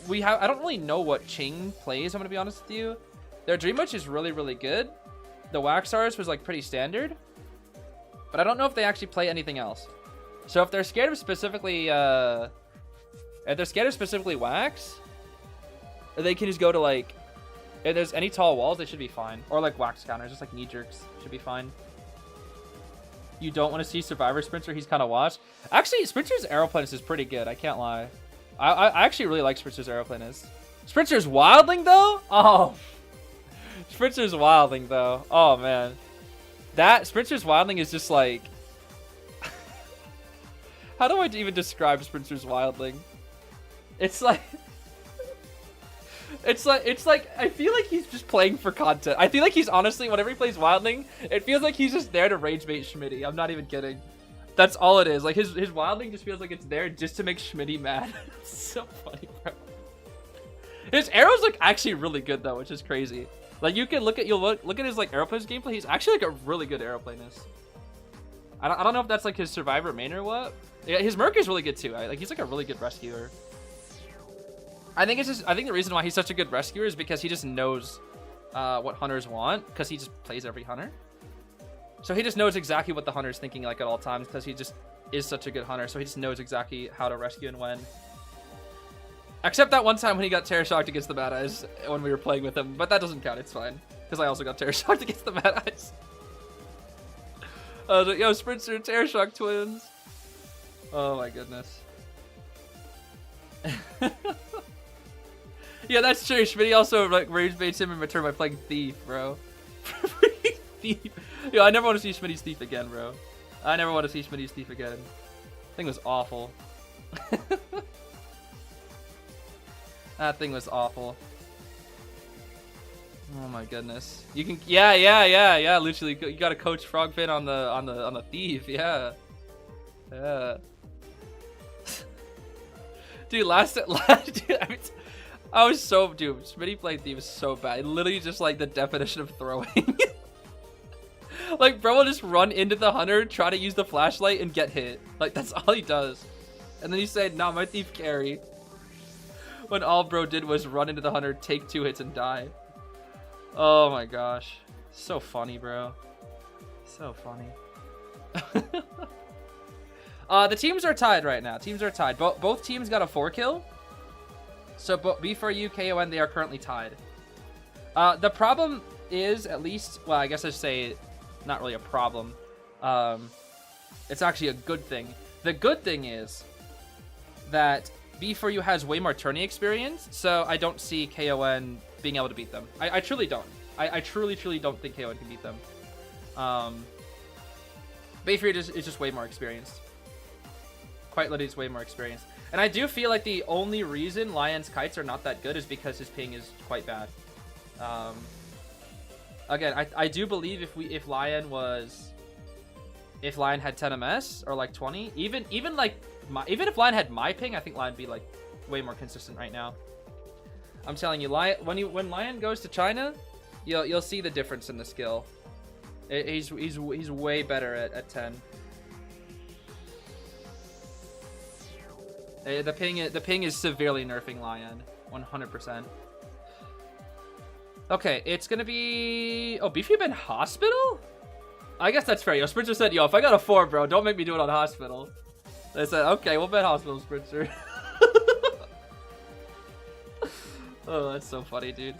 I don't really know what Ching plays, I'm gonna be honest with you. Their Dream Witch is really, really good. The Wax Stars was like pretty standard. But I don't know if they actually play anything else. So if they're scared of specifically, wax, they can just go to like, if there's any tall walls, they should be fine. Or like wax counters, just like knee jerks should be fine. You don't want to see Survivor Sprinter, he's kind of washed. Actually, Sprinter's Aeroplanist is pretty good, I can't lie. I actually really like Sprinter's Aeroplanist. Sprinter's Wildling though? Oh. Sprinter's Wildling though. Oh man. That Sprinter's Wildling is just like... How do I even describe Sprinter's Wildling? It's like... It's like, I feel like he's just playing for content. I feel like he's honestly, whenever he plays Wildling, it feels like he's just there to rage bait Schmitty. I'm not even kidding. That's all it is. Like, his Wildling just feels like it's there just to make Schmitty mad. It's so funny, bro. His arrows look actually really good, though, which is crazy. Like, you can look at his, like, Aeroplanist gameplay. He's actually, like, a really good Aeroplanist. I don't know if that's, like, his Survivor main or what. Yeah, his Merc is really good, too. Like, he's, like, a really good rescuer. I think the reason why he's such a good rescuer is because he just knows what hunters want, because he just plays every hunter. So he just knows exactly what the hunter's thinking like at all times, because he just is such a good hunter. So he just knows exactly how to rescue and when. Except that one time when he got terror shocked against the Mad Eyes when we were playing with him, but that doesn't count. It's fine, because I also got terror shocked against the Mad Eyes. I was like, yo, Sprinter, terror shock twins. Oh my goodness. Yeah, that's true. Schmitty also like rage baits him in return by playing Thief, bro. Thief. Yo, I never want to see Schmitty's Thief again, bro. I never want to see Schmitty's Thief again. Thing was awful. That thing was awful. Oh my goodness. You can, yeah. Literally, you got to coach Frogfin on the Thief, yeah. Yeah. Dude, dude, I was so, dude, Schmitty playing Thief was so bad. Literally just like the definition of throwing. Like, bro will just run into the hunter, try to use the flashlight, and get hit. Like, that's all he does. And then he said, nah, my Thief carry. When all bro did was run into the hunter, take 2 hits, and die. Oh my gosh. So funny, bro. So funny. The teams are tied right now. Teams are tied. Both teams got a 4 kill. So B4U, KON, they are currently tied. The problem is, at least, well, I guess I should say, not really a problem. It's actually a good thing. The good thing is that B4U has way more tourney experience, so I don't see KON being able to beat them. I truly don't. I truly don't think KON can beat them. B4U is just way more experienced. Quite literally is way more experienced. And I do feel like the only reason Lion's kites are not that good is because his ping is quite bad. Again, I do believe if Lion had 10 MS or like 20, even if Lion had my ping, I think Lion would be like way more consistent right now. I'm telling you, when Lion goes to China, you'll see the difference in the skill. He's way better at 10. The ping is severely nerfing Lion, 100%. Okay, it's gonna be... Oh, Beefy been hospital? I guess that's fair. Yo, Sprinter said, yo, if I got a 4, bro, don't make me do it on hospital. They said, okay, we'll bet hospital, Sprinter. Oh, that's so funny, dude.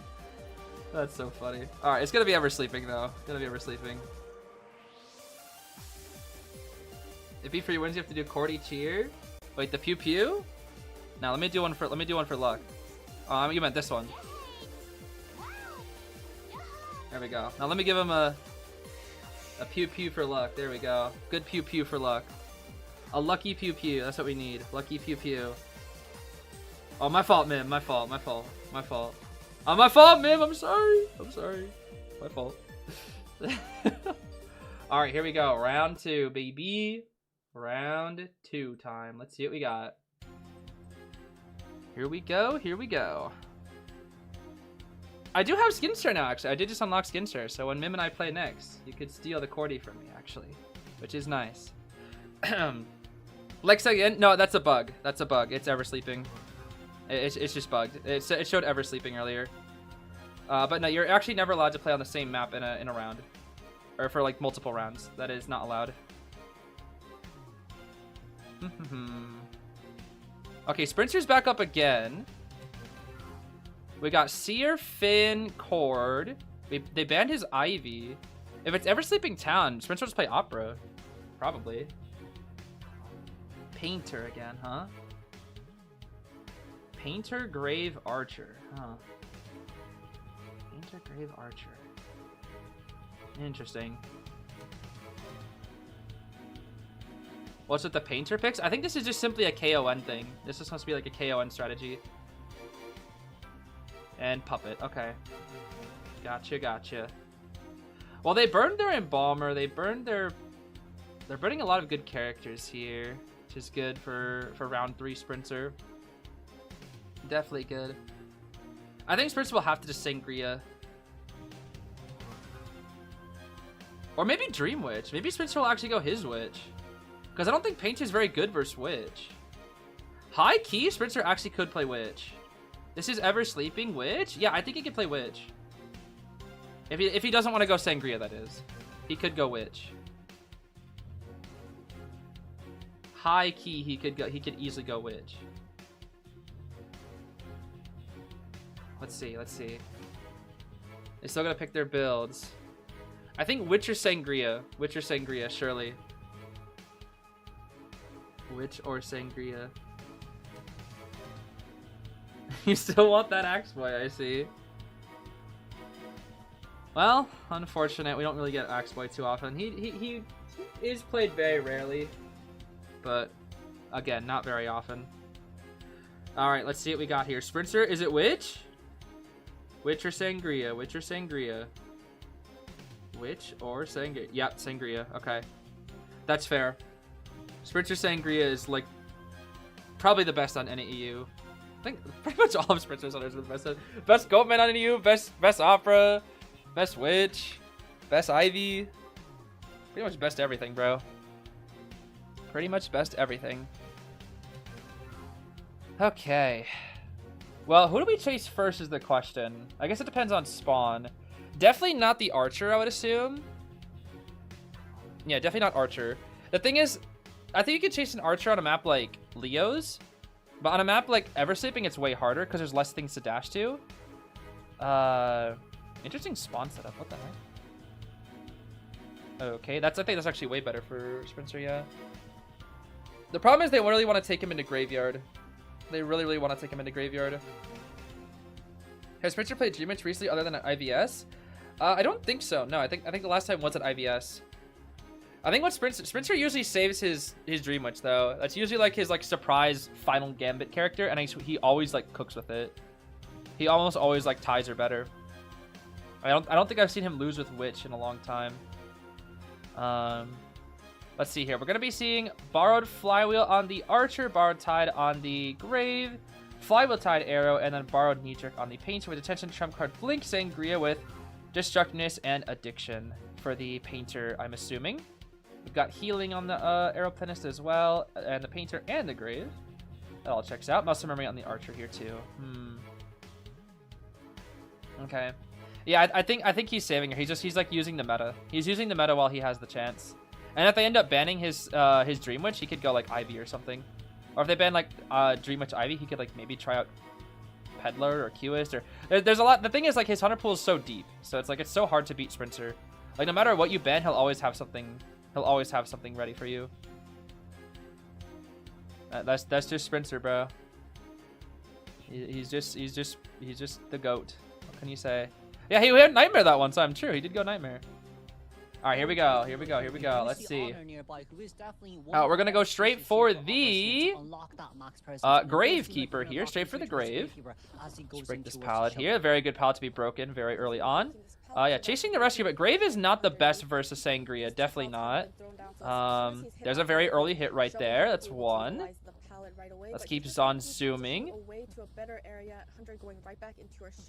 That's so funny. Alright, it's gonna be ever sleeping, though. It's gonna be ever sleeping. If B3 wins, you have to do Cordy cheer. Wait, the pew pew? Now let me do one for luck. You meant this one. There we go. Now let me give him a pew pew for luck. There we go. Good pew pew for luck. A lucky pew pew. That's what we need. Lucky pew pew. Oh, my fault, Mim. My fault. My fault. My fault. Oh, my fault, Mim. I'm sorry. I'm sorry. My fault. All right, here we go. Round 2, baby. Round 2 time. Let's see what we got. Here we go. Here we go. I do have Skinster now, actually. I did just unlock Skinster, so when Mim and I play next, you could steal the Cordy from me, actually, which is nice. Lex again? No, that's a bug. That's a bug. It's ever sleeping. It's just bugged. It showed ever sleeping earlier. But no, you're actually never allowed to play on the same map in a round, or for like multiple rounds. That is not allowed. Okay, Sprinter's back up again. We got Seer, Finn, Cord. They banned his Ivy. If it's Ever Sleeping Town, Sprinter will just play Opera. Probably. Painter again, huh? Painter, Grave, Archer. Huh. Painter, Grave, Archer. Interesting. What's with the Painter picks? I think this is just simply a KON thing. This is supposed to be like a KON strategy. And Puppet. Okay. Gotcha, gotcha. Well, they burned their Embalmer. They burned their... They're burning a lot of good characters here, which is good for round 3 Sprinter. Definitely good. I think Sprinter will have to just Sangria. Or maybe Dream Witch. Maybe Sprinter will actually go his Witch. Because I don't think Painter's very good versus Witch. High key, Sprinter actually could play Witch. This is Ever Sleeping Witch? Yeah, I think he could play Witch. If he doesn't want to go Sangria, that is. He could go Witch. High key, he could easily go Witch. Let's see. They still gotta pick their builds. I think Witch or Sangria. Witch or Sangria, surely. Witch or Sangria. You still want that Axe Boy, I see. Well, unfortunate. We don't really get Axe Boy too often. He is played very rarely. But, again, not very often. Alright, let's see what we got here. Sprinter, is it Witch? Witch or Sangria? Witch or Sangria? Witch or Sangria? Yep, Sangria. Okay. That's fair. Sprinter Sangria is, like, probably the best on any EU. I think pretty much all of Sprinter's others are the best. Best Goatman on EU, best Opera, best Witch, best Ivy. Pretty much best everything, bro. Pretty much best everything. Okay. Well, who do we chase first is the question. I guess it depends on spawn. Definitely not the Archer, I would assume. Yeah, definitely not Archer. The thing is, I think you could chase an Archer on a map like Leo's. But on a map like Ever Sleeping, it's way harder because there's less things to dash to. Interesting spawn setup. What the heck? Okay, I think that's actually way better for Sprinter, yeah. The problem is they really want to take him into Graveyard. They really want to take him into Graveyard. Has Sprinter played Dream Witch recently other than at IVS? I don't think so. No, I think the last time was at IVS. I think what Sprinter usually saves his Dream Witch though. That's usually like his like surprise final gambit character, and he always like cooks with it. He almost always like ties her better. I don't think I've seen him lose with Witch in a long time. Let's see here. We're gonna be seeing Borrowed Flywheel on the Archer, Borrowed Tide on the Grave, Flywheel Tide Arrow, and then Borrowed Knee Jerk on the Painter with Attention Trump card Blink, Sangria with Destructiveness and Addiction for the Painter, I'm assuming. We've got Healing on the Aeroplanist as well, and the Painter and the Grave. That all checks out. Muscle Memory on the Archer here too. Okay. Yeah, I think he's saving her. He's like using the meta. He's using the meta while he has the chance. And if they end up banning his Dream Witch, he could go like Ivy or something. Or if they ban like Dream Witch Ivy, he could like maybe try out Peddler or Cueist or there's a lot. The thing is like his Hunter pool is so deep, so it's like it's so hard to beat Sprinter. Like no matter what you ban, he'll always have something. He'll always have something ready for you. That's just Sprinter, bro. He's just the GOAT. What can you say? Yeah, he had Nightmare that one time. True, he did go Nightmare. All right, here we go. Let's see. We're gonna go straight for the Gravekeeper here. Straight for the Grave. Let's break this pallet here. Very good pallet to be broken very early on. Yeah, chasing the rescue, but Grave is not the best versus Sangria. Definitely not. There's a very early hit right there. That's one. Let's keep on zooming.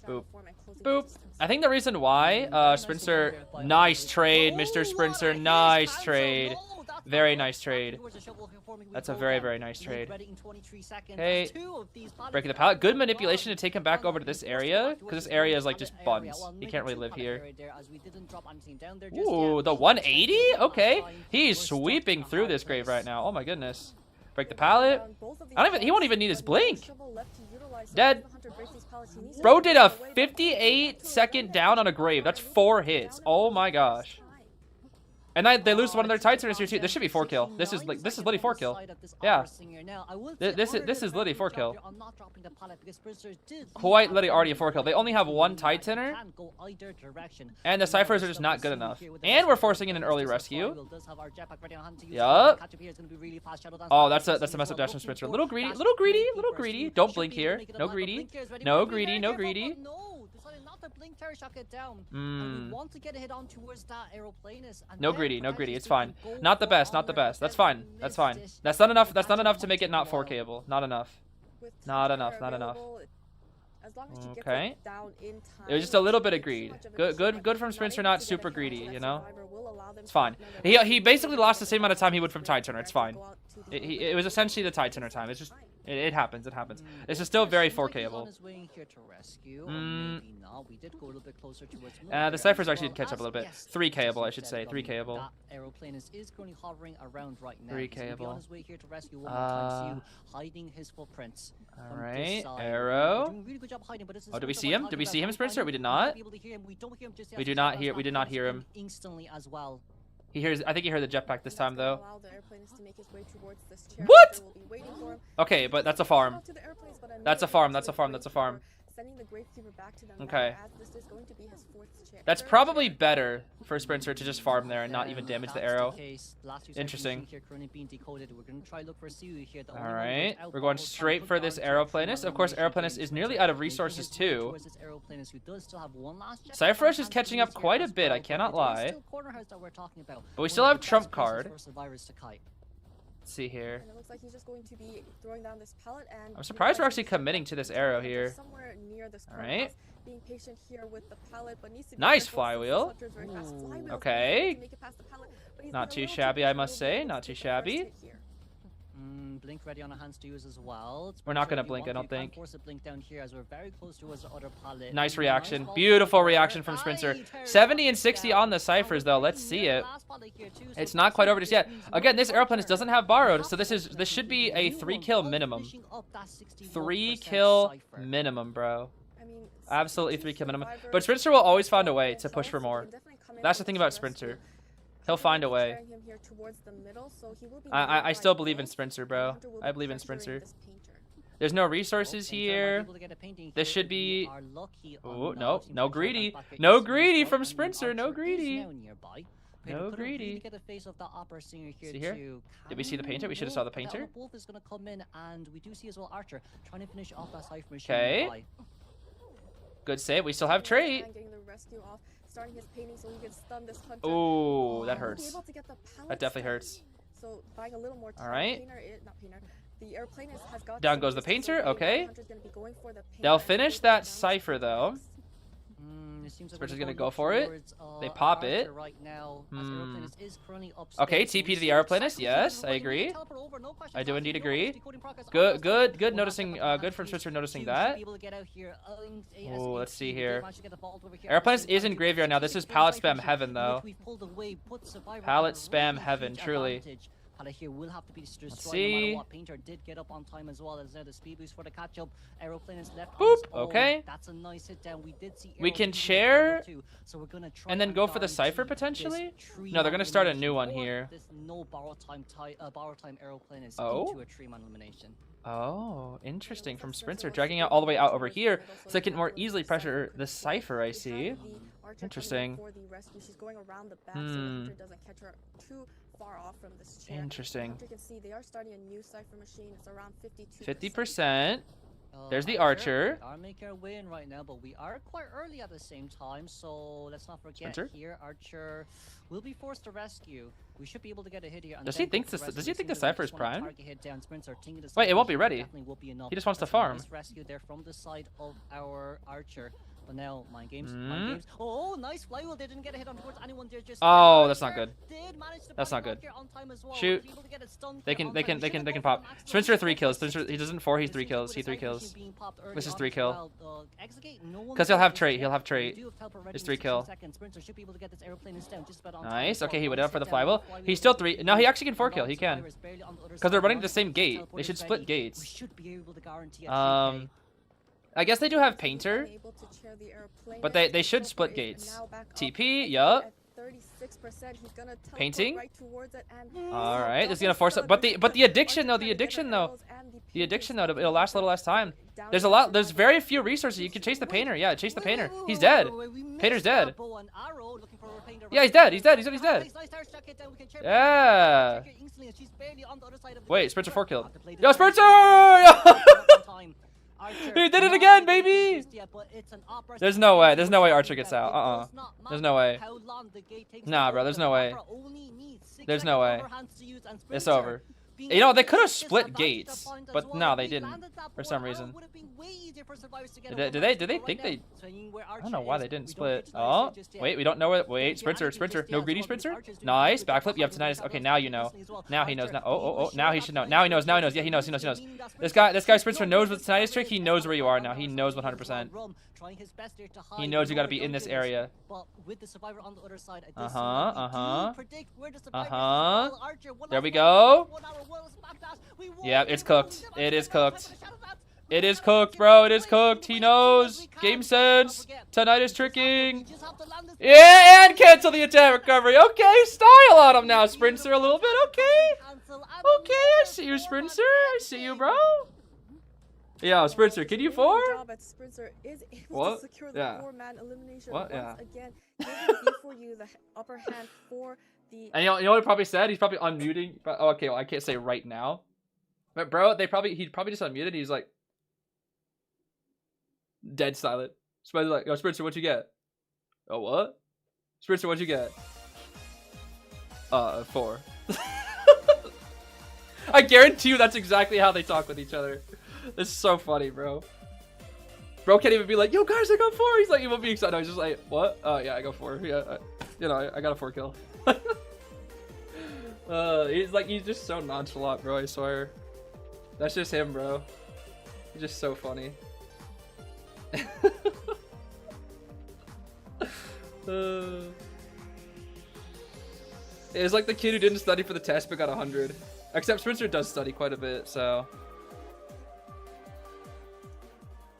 Boop. Boop. I think the reason why Sprinter, nice trade, Mr. Sprinter, nice trade. Very nice trade. That's a very nice trade. Okay, breaking the pallet. Good manipulation to take him back over to this area, because this area is like just buns. He can't really live here. Ooh, the 180? Okay, he's sweeping through this Grave right now. Oh my goodness. Break the pallet. I don't even. He won't even need his blink. Dead. Bro did a 58-second down on a grave. That's 4 hits. Oh my gosh. And then they lose one of their Titans here too. This should be 4 kill. This is literally 4 kill. Yeah. This is literally 4 kill. Quite literally already a 4 kill. They only have 1 Titaner. And the Cyphers are just not good enough. And we're forcing in an early rescue. Yup. Oh, that's a mess up dash from Spencer. A little greedy, little greedy, little greedy. Don't blink here. No greedy. No greedy, no greedy. No greedy, no greedy. It's fine. Not the best, not the best. That's fine. That's fine. That's not enough. That's not enough to make it not 4Kable. Not enough. Not enough. Not enough. Okay. It was just a little bit of greed. Good from Spencer, not super greedy, you know? It's fine. He basically lost the same amount of time he would from Tide Turner. It's fine. It was essentially the Tide Turner time. It's just it happens. It happens. This is still very 4Kable. The Cyphers actually did catch up a little bit. 3Kable, I should say. 3Kable. 3Kable. Alright. Arrow. Oh, did we see him? Did we see him, Spencer? We did not. We did not hear him. He hears. I think he heard the jetpack this time, though. What? Okay, but that's a farm. That's a farm. That's a farm. That's a farm. Okay. That's probably better for Spencer to just farm there and not even damage the arrow. Interesting. Alright. We're going straight for this Aeroplanist. Of course, Aeroplanist is nearly out of resources too. Cypher Rush is catching up quite a bit, I cannot lie. But we still have Trump card. Let's see here. And it looks like he's just going to be throwing down this pallet, and I'm surprised we're actually committing to this arrow here. Somewhere near this Alright. being patient here with the pallet, but needs to be Nice careful flywheel. since Hunter's very fast. Flywheel's Okay. to make it past the pallet, but he's Not been a too little shabby, too I must say. careful Not too to take the first shabby. hit here. Blink ready on our hands to use as well. We're not gonna Spencer, blink, I you don't want to think. force a blink down here as we're very close towards the other pallet. Nice And reaction. nice Beautiful ball reaction from there. Spencer. Aye, 70 and 60 on the Cyphers, though. Let's see it. It's not quite over just yet. Again, this Aeroplanist doesn't have borrowed, so this should be a 3-kill minimum. 3-kill minimum, bro. I mean, Absolutely since 3-kill minimum. Survivor But Spencer will always find a way to himself, push for he more. can definitely come in That's the with thing this about rescue. Spencer. He'll find a way. Carrying him here towards the middle, so he will be I still nearby believe in Will, Spencer, and bro. Hunter will I be believe in pressuring Spencer. this painter. There's no resources here. This should be... Oh, no. No greedy. No greedy from Spencer. No greedy. No greedy. See here? Did we see the painter? We should have saw the painter. Wolf is going to come in, and we do see as well Archer trying to finish off that Cypher machine. Okay. Good save. We still have trait. Getting the rescue off, starting his painting so he can stun this Hunter. Ooh, that He'll be hurts. able to get the That pallet definitely stun. hurts. So buying a little more time. Alright. The Airplanist has got Down some goes the distance painter, away. okay. Hunter's gonna be going for the painter They'll and finish able that to Cypher, though. Spencer's gonna go for it. They pop it. Okay, TP to the Aeroplanist. Yes, I agree. I do indeed agree. Good noticing. Good from Spencer noticing that. Oh, let's see here. Aeroplanist is in graveyard now. This is pallet spam heaven, though. Pallet spam heaven, truly. Pallet here will have to be destroyed Let's no see. matter what. Painter did get up on time as well as now the speed boost for the catch up. Aeroplane is left on Boop, his own. okay. That's a nice hit down. We did see We can Aeroplane share too, so we're gonna try and then go for the guarantee Cypher this potentially? tree No, they're gonna start a new elimination one or here. This no borrow time Aeroplane is Oh? into a tree man elimination. Oh, interesting from Spencer. Dragging out all the way out over here so they can more easily pressure the Cypher, I see. Interesting. She's going around the back so Hmm. Hunter doesn't catch her too far off from this chair. Interesting. Hunter can see they are starting a new Cypher machine. It's around 52%. 50%. There's the Archer. We are making our way in right now, but we are quite early at the same time, so let's not forget Spencer? here Archer will be forced to rescue. We should be able to get a hit here. and Does then he think go for this- rescue. does he It think the seems like Cypher is just wanna prime? target hit down Spencer, thinking the Wait, it Cypher won't be machine ready. definitely will be enough. He just wants to That's a farm. nice rescue there from the side of our Archer. But now, mind games, Mm. mind games. Oh, nice flywheel. They didn't get a hit on towards anyone there. Just Oh, that's not good. Did manage to That's not panic good. here on time as well. Shoot. Was able to get it stunned They there can on they time. can We they should can have they can gone for pop. the maximum. Spencer We 3 should kills. go for Spencer, he 60. doesn't 4, he's The 3 Zeez kills. with He a 3 cyber kills. machine being popped early This is on 3 as kill. well. Execute, no one 'Cause he'll knows have just trait, yet, he'll have but trait. we do have teleport It's ready 3 in 16 kill. seconds. Spencer should be able to get this airplane down just about on time Nice. as well. Okay, he went One up for the step down, flywheel. flywheel He's still is 3. being No, he used. actually can 4 And kill. all He can. survivors barely on the other Because they're side. running the Once same the gate. They teleport should is split ready, gates. we should be able to guarantee a 3K. I guess they do have Painter, Unable to chair the airplane but as they the should Clerk split is gates. now back up. TP, Execute yup. at 36%. He's gonna teleport Painting? right towards it and All right, this is double gonna force it. stun. But the addiction though, Archer the trying to get addiction her though, arrows and the painting addiction though, stuck it'll last a little less time. down There's to a lot. There's survivor. very few resources. You can chase the Painter. Yeah, chase the Painter. He's dead. Painter's dead. Yeah, he's dead. He's dead. He's dead. He's dead. Yeah. Wait, Spencer 4 killed. Yo, Spencer! He did it again, baby! There's no way. There's no way Archer gets out. There's no way. Nah, bro. There's no way. There's no way. It's over. You know, they could have split gates, but no, they didn't for some reason. Did they think they? I don't know why they didn't split. Oh, wait, we don't know where. Wait, Sprinter, no greedy Sprinter. Nice backflip. You have tinnitus. Okay, now you know. Now he knows. Now, oh. Now he should know. Now he knows. Yeah, he knows. This guy Sprinter knows with the tinnitus trick. He knows where you are now. He knows 100%. He knows you got to be in this area. There we go. Yeah, it's cooked. It is cooked. It is cooked, bro. It is cooked. He knows. Game sense. Tinnitus tricking. Yeah, and cancel the attack recovery. Okay, style on him now, Sprinter, a little bit. Okay. Okay, I see you, Sprinter. I see you, bro. Yeah, Sprinter, can you 4? Job at Sprinter is able What? to secure the Yeah. 4-man elimination What? once Yeah. again, giving B4U the upper hand for the. And you know what he probably said? He's probably unmuting. Oh, okay, well, I can't say right now. But bro, he probably just unmuted. He's like dead silent. Spencer's like, yo, Spencer, what'd you get? Oh, what? Spencer, what'd you get? 4. I guarantee you that's exactly how they talk with each other. It's so funny, bro. Bro can't even be like, yo, guys, I got 4. He's like, he won't be excited. He's just like, what? Oh, yeah, I got 4. Yeah, I got a 4 kill. He's just so nonchalant, bro, I swear. That's just him, bro. He's just so funny. It's like the kid who didn't study for the test but got 100. Except Spencer does study quite a bit, so.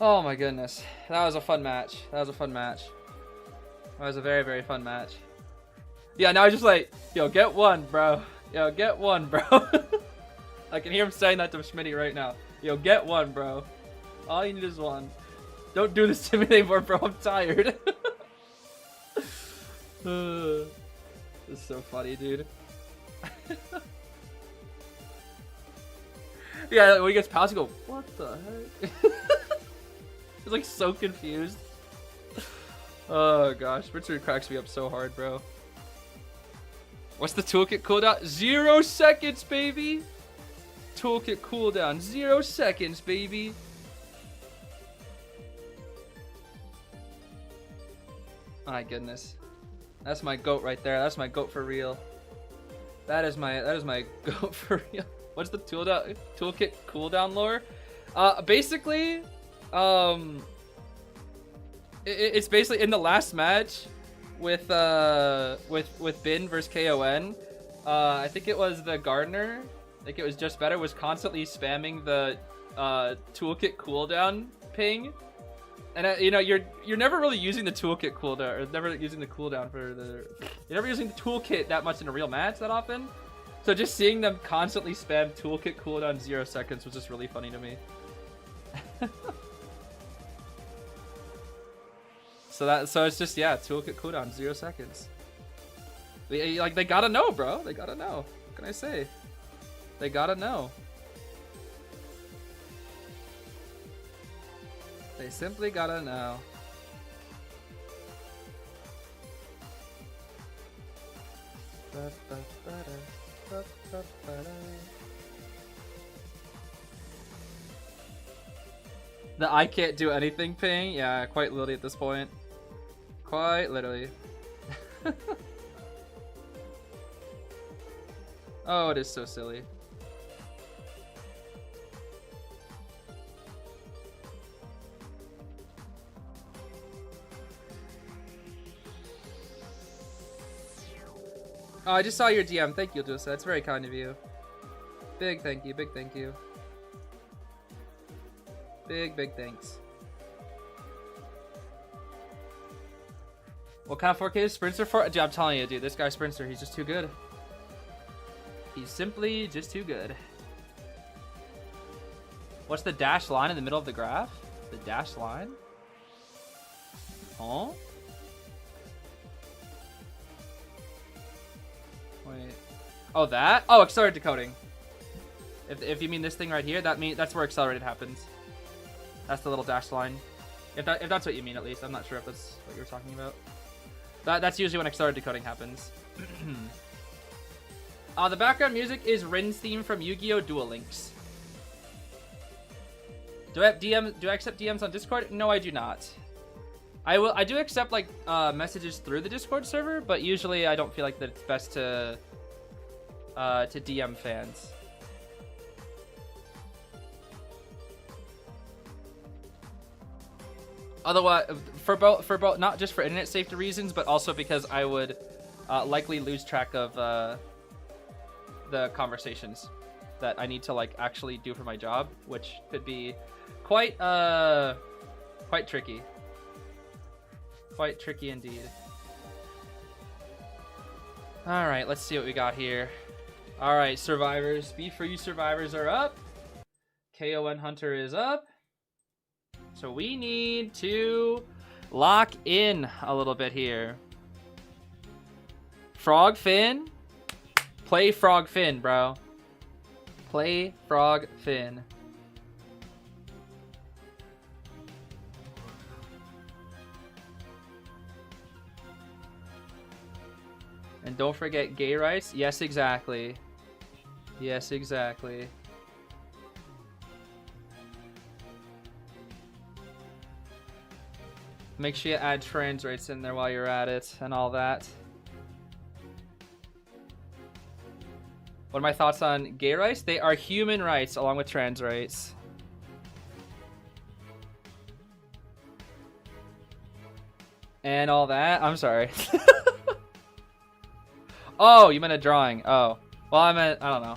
Oh my goodness. That was a fun match. That was a very, very fun match. Yeah, now he's just like, yo, get 1, bro. Yo, get 1, bro. I can hear him saying that to Schmitty right now. Yo, get 1, bro. All you need is 1. Don't do this to me anymore, bro. I'm tired. It's so funny, dude. Yeah, when he gets past, you go, what the heck? He's like so confused. Oh gosh, Richard cracks me up so hard, bro. What's the toolkit cooldown? 0 seconds, baby. Toolkit cooldown, 0 seconds, baby. My goodness. That's my goat right there. That's my goat for real. That is my goat for real. What's the toolkit cooldown lore? Basically, it's basically in the last match with Bin versus KON. I think it was the Gardener. I think it was just better. Was constantly spamming the toolkit cooldown ping. And you know, you're never really using the toolkit cooldown, or never using the cooldown for the. You're never using the toolkit that much in a real match that often. So just seeing them constantly spam toolkit cooldown 0 seconds was just really funny to me. So it's just, yeah, toolkit cooldown 0 seconds. They gotta know, bro. They gotta know. What can I say? They gotta know. They simply gotta know. The I can't do anything ping? Yeah, quite literally at this point. Quite literally. Oh, it is so silly. Oh, I just saw your DM. Thank you, Josa. That's very kind of you. Big thank you. Big thank you. Big thanks. What kind of 4K is Sprinter for? Dude, I'm telling you, dude, this guy Sprinter, he's just too good. He's simply just too good. What's the dashed line in the middle of the graph? The dashed line? Oh? Wait. Oh, that? Oh, accelerated decoding. If you mean this thing right here, that's where accelerated happens. That's the little dashed line. If that's what you mean, at least. I'm not sure if that's what you were talking about. That's usually when accelerated decoding happens. The background music is Rin's theme from Yu-Gi-Oh! Duel Links. Do I accept DMs on Discord? No, I do not. I do accept like messages through the Discord server, but usually I don't feel like that it's best to DM fans. Otherwise, for both, not just for internet safety reasons, but also because I would likely lose track of the conversations that I need to like actually do for my job, which could be quite tricky. Quite tricky indeed. All right, let's see what we got here. All right, survivors, Be For You survivors are up. KON Hunter is up. So we need to lock in a little bit here. Frog Finn. Play Frog Finn, bro. Play Frog Finn. And don't forget gay rights. Yes, exactly. Yes, exactly. Make sure you add trans rights in there while you're at it and all that. What are my thoughts on gay rights? They are human rights along with trans rights. And all that. I'm sorry. Oh, you meant a drawing. Oh. Well, I don't know.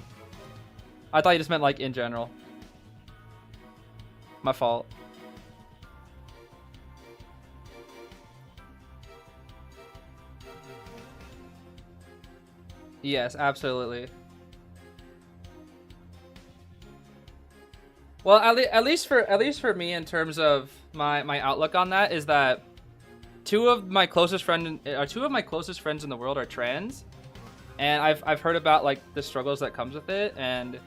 I thought you just meant like in general. My fault. Yes, absolutely. Well, at least for me, in terms of my outlook on that, is that two of my closest friends in the world are trans, and I've heard about like the struggles that comes with it, and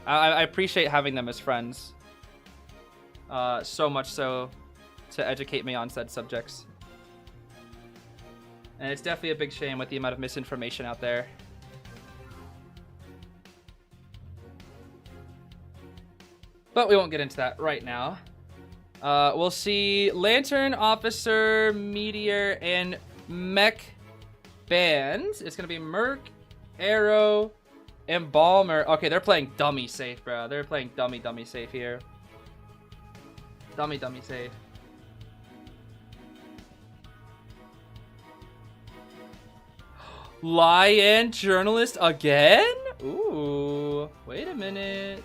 I appreciate having them as friends. So much so to educate me on said subjects. And it's definitely a big shame with the amount of misinformation out there. But we won't get into that right now. We'll see Lantern, Officer, Meteor, and Mech Bands. It's going to be Merc, Arrow, Embalmer. Okay, they're playing dummy safe, bro. They're playing dummy safe here. Dummy safe. Lion journalist again? Ooh. Wait a minute.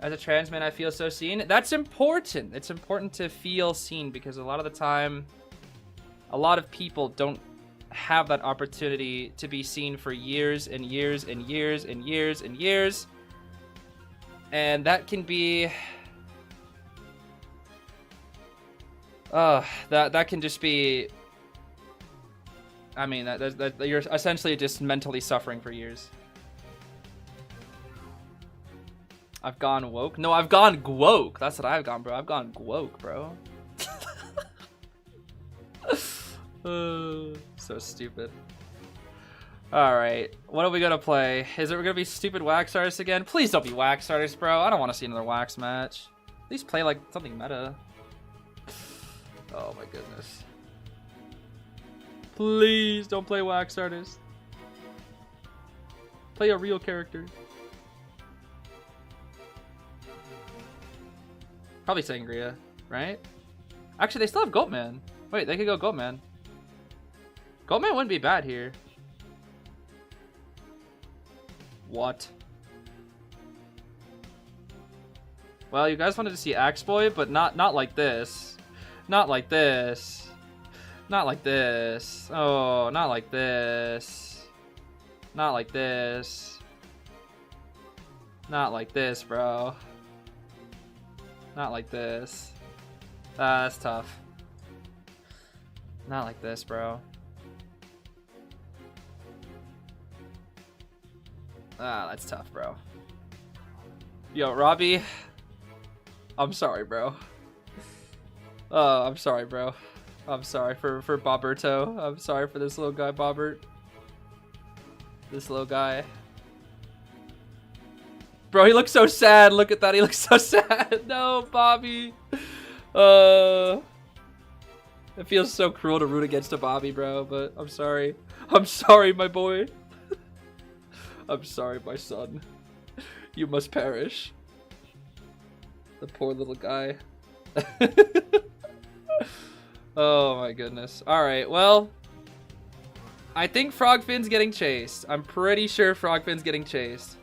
As a trans man, I feel so seen. That's important. It's important to feel seen because a lot of the time, a lot of people don't have that opportunity to be seen for years and years and years and years and years. And that can be... that can just be... I mean, that you're essentially just mentally suffering for years. I've gone woke? No, I've gone gwoke. That's what I've gone, bro. I've gone gwoke, bro. So stupid. Alright, what are we gonna play? Is it gonna be stupid Wax Artist again? Please don't be Wax Artist, bro. I don't want to see another Wax match. At least play like something meta. Oh my goodness. Please don't play Wax Artist. Play a real character. Probably Sangria, right? Actually, they still have Goatman. Wait, they could go Goatman. Goatman wouldn't be bad here. What? Well, you guys wanted to see Axeboy, but not like this. Not like this. Not like this. Oh, not like this. Not like this. Not like this, bro. Not like this. That's tough. Not like this, bro. That's tough, bro. Yo, Robbie. I'm sorry, bro. Oh, I'm sorry, bro. I'm sorry for Boberto. I'm sorry for this little guy, Bobbert. This little guy. Bro, he looks so sad. Look at that. He looks so sad. No, Bobby. It feels so cruel to root against a Bobby, bro, but I'm sorry. I'm sorry, my boy. I'm sorry, my son. You must perish. The poor little guy. Oh my goodness. Alright, well. I think Frogfin's getting chased. I'm pretty sure Frogfin's getting chased.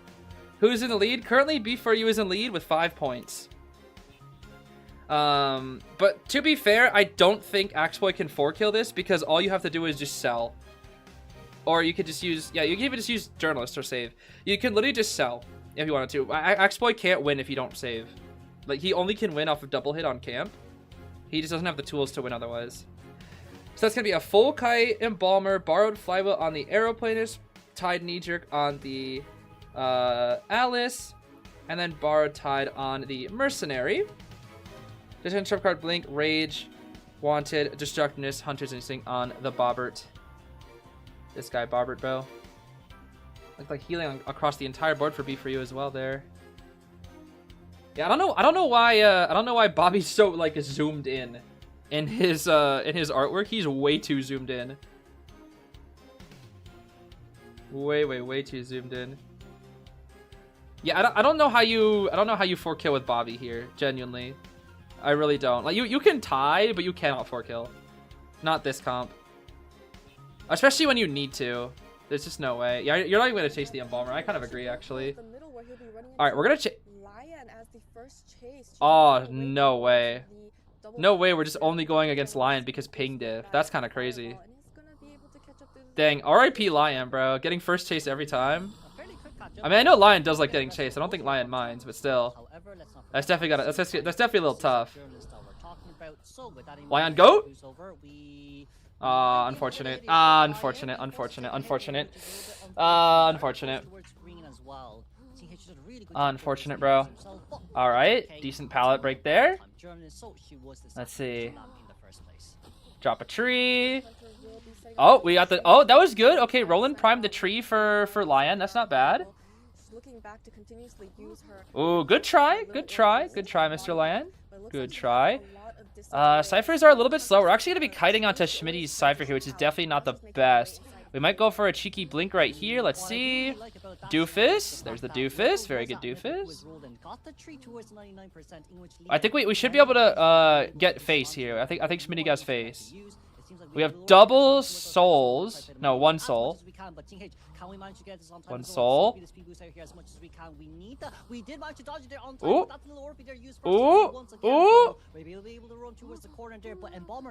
Who's in the lead? Currently, B4U is in lead with 5 points. But to be fair, I don't think Axeboy can 4-kill this because all you have to do is just sell. Or you could just use, yeah, you can even just use Journalist or save. You can literally just sell if you wanted to. Axeboy can't win if you don't save. Like, he only can win off of double hit on camp. He just doesn't have the tools to win otherwise. So that's going to be a full kite Embalmer, borrowed flywheel on the Aeroplanist, tied knee jerk on the Alice, and then borrowed tide on the Mercenary. Just trump card Blink, Rage, Wanted, Destructiveness, Hunter's Instinct on the Bobbert. This guy, Bobbert, bro. Looks like healing across the entire board for B4U as well there. Yeah, I don't know why Bobby's so like zoomed in his artwork. He's way too zoomed in. Way too zoomed in. Yeah, I don't know how you 4-kill with Bobby here, genuinely. I really don't. Like you can tie, but you cannot 4-kill. Not this comp. Especially when you need to. There's just no way. Yeah, you're not even gonna chase the Embalmer. I kind of agree, actually. Alright, we're gonna chase. Oh, no way. No way, we're just only going against Lion because ping diff. That's kind of crazy. Dang, RIP Lion, bro. Getting first chase every time. I mean, I know Lion does like getting chased. I don't think Lion minds, but still. That's definitely that's definitely a little tough. Lion goat? Unfortunate. Unfortunate. Unfortunate, bro. Alright, decent pallet break there. Let's see. Drop a tree. Oh, we got the... Oh, that was good. Okay, Roland primed the tree for Lion. That's not bad. Ooh, good try. Good try, Mr. Lion. Good try. Ciphers are a little bit slow. We're actually going to be kiting onto Schmitty's Cypher here, which is definitely not the best. We might go for a cheeky blink right here. Let's see. Doofus. There's the Doofus. Very good Doofus. I think we should be able to get face here. I think Schmitty gets face. We have double souls. No, one soul. One soul. Ooh. Ooh. Ooh.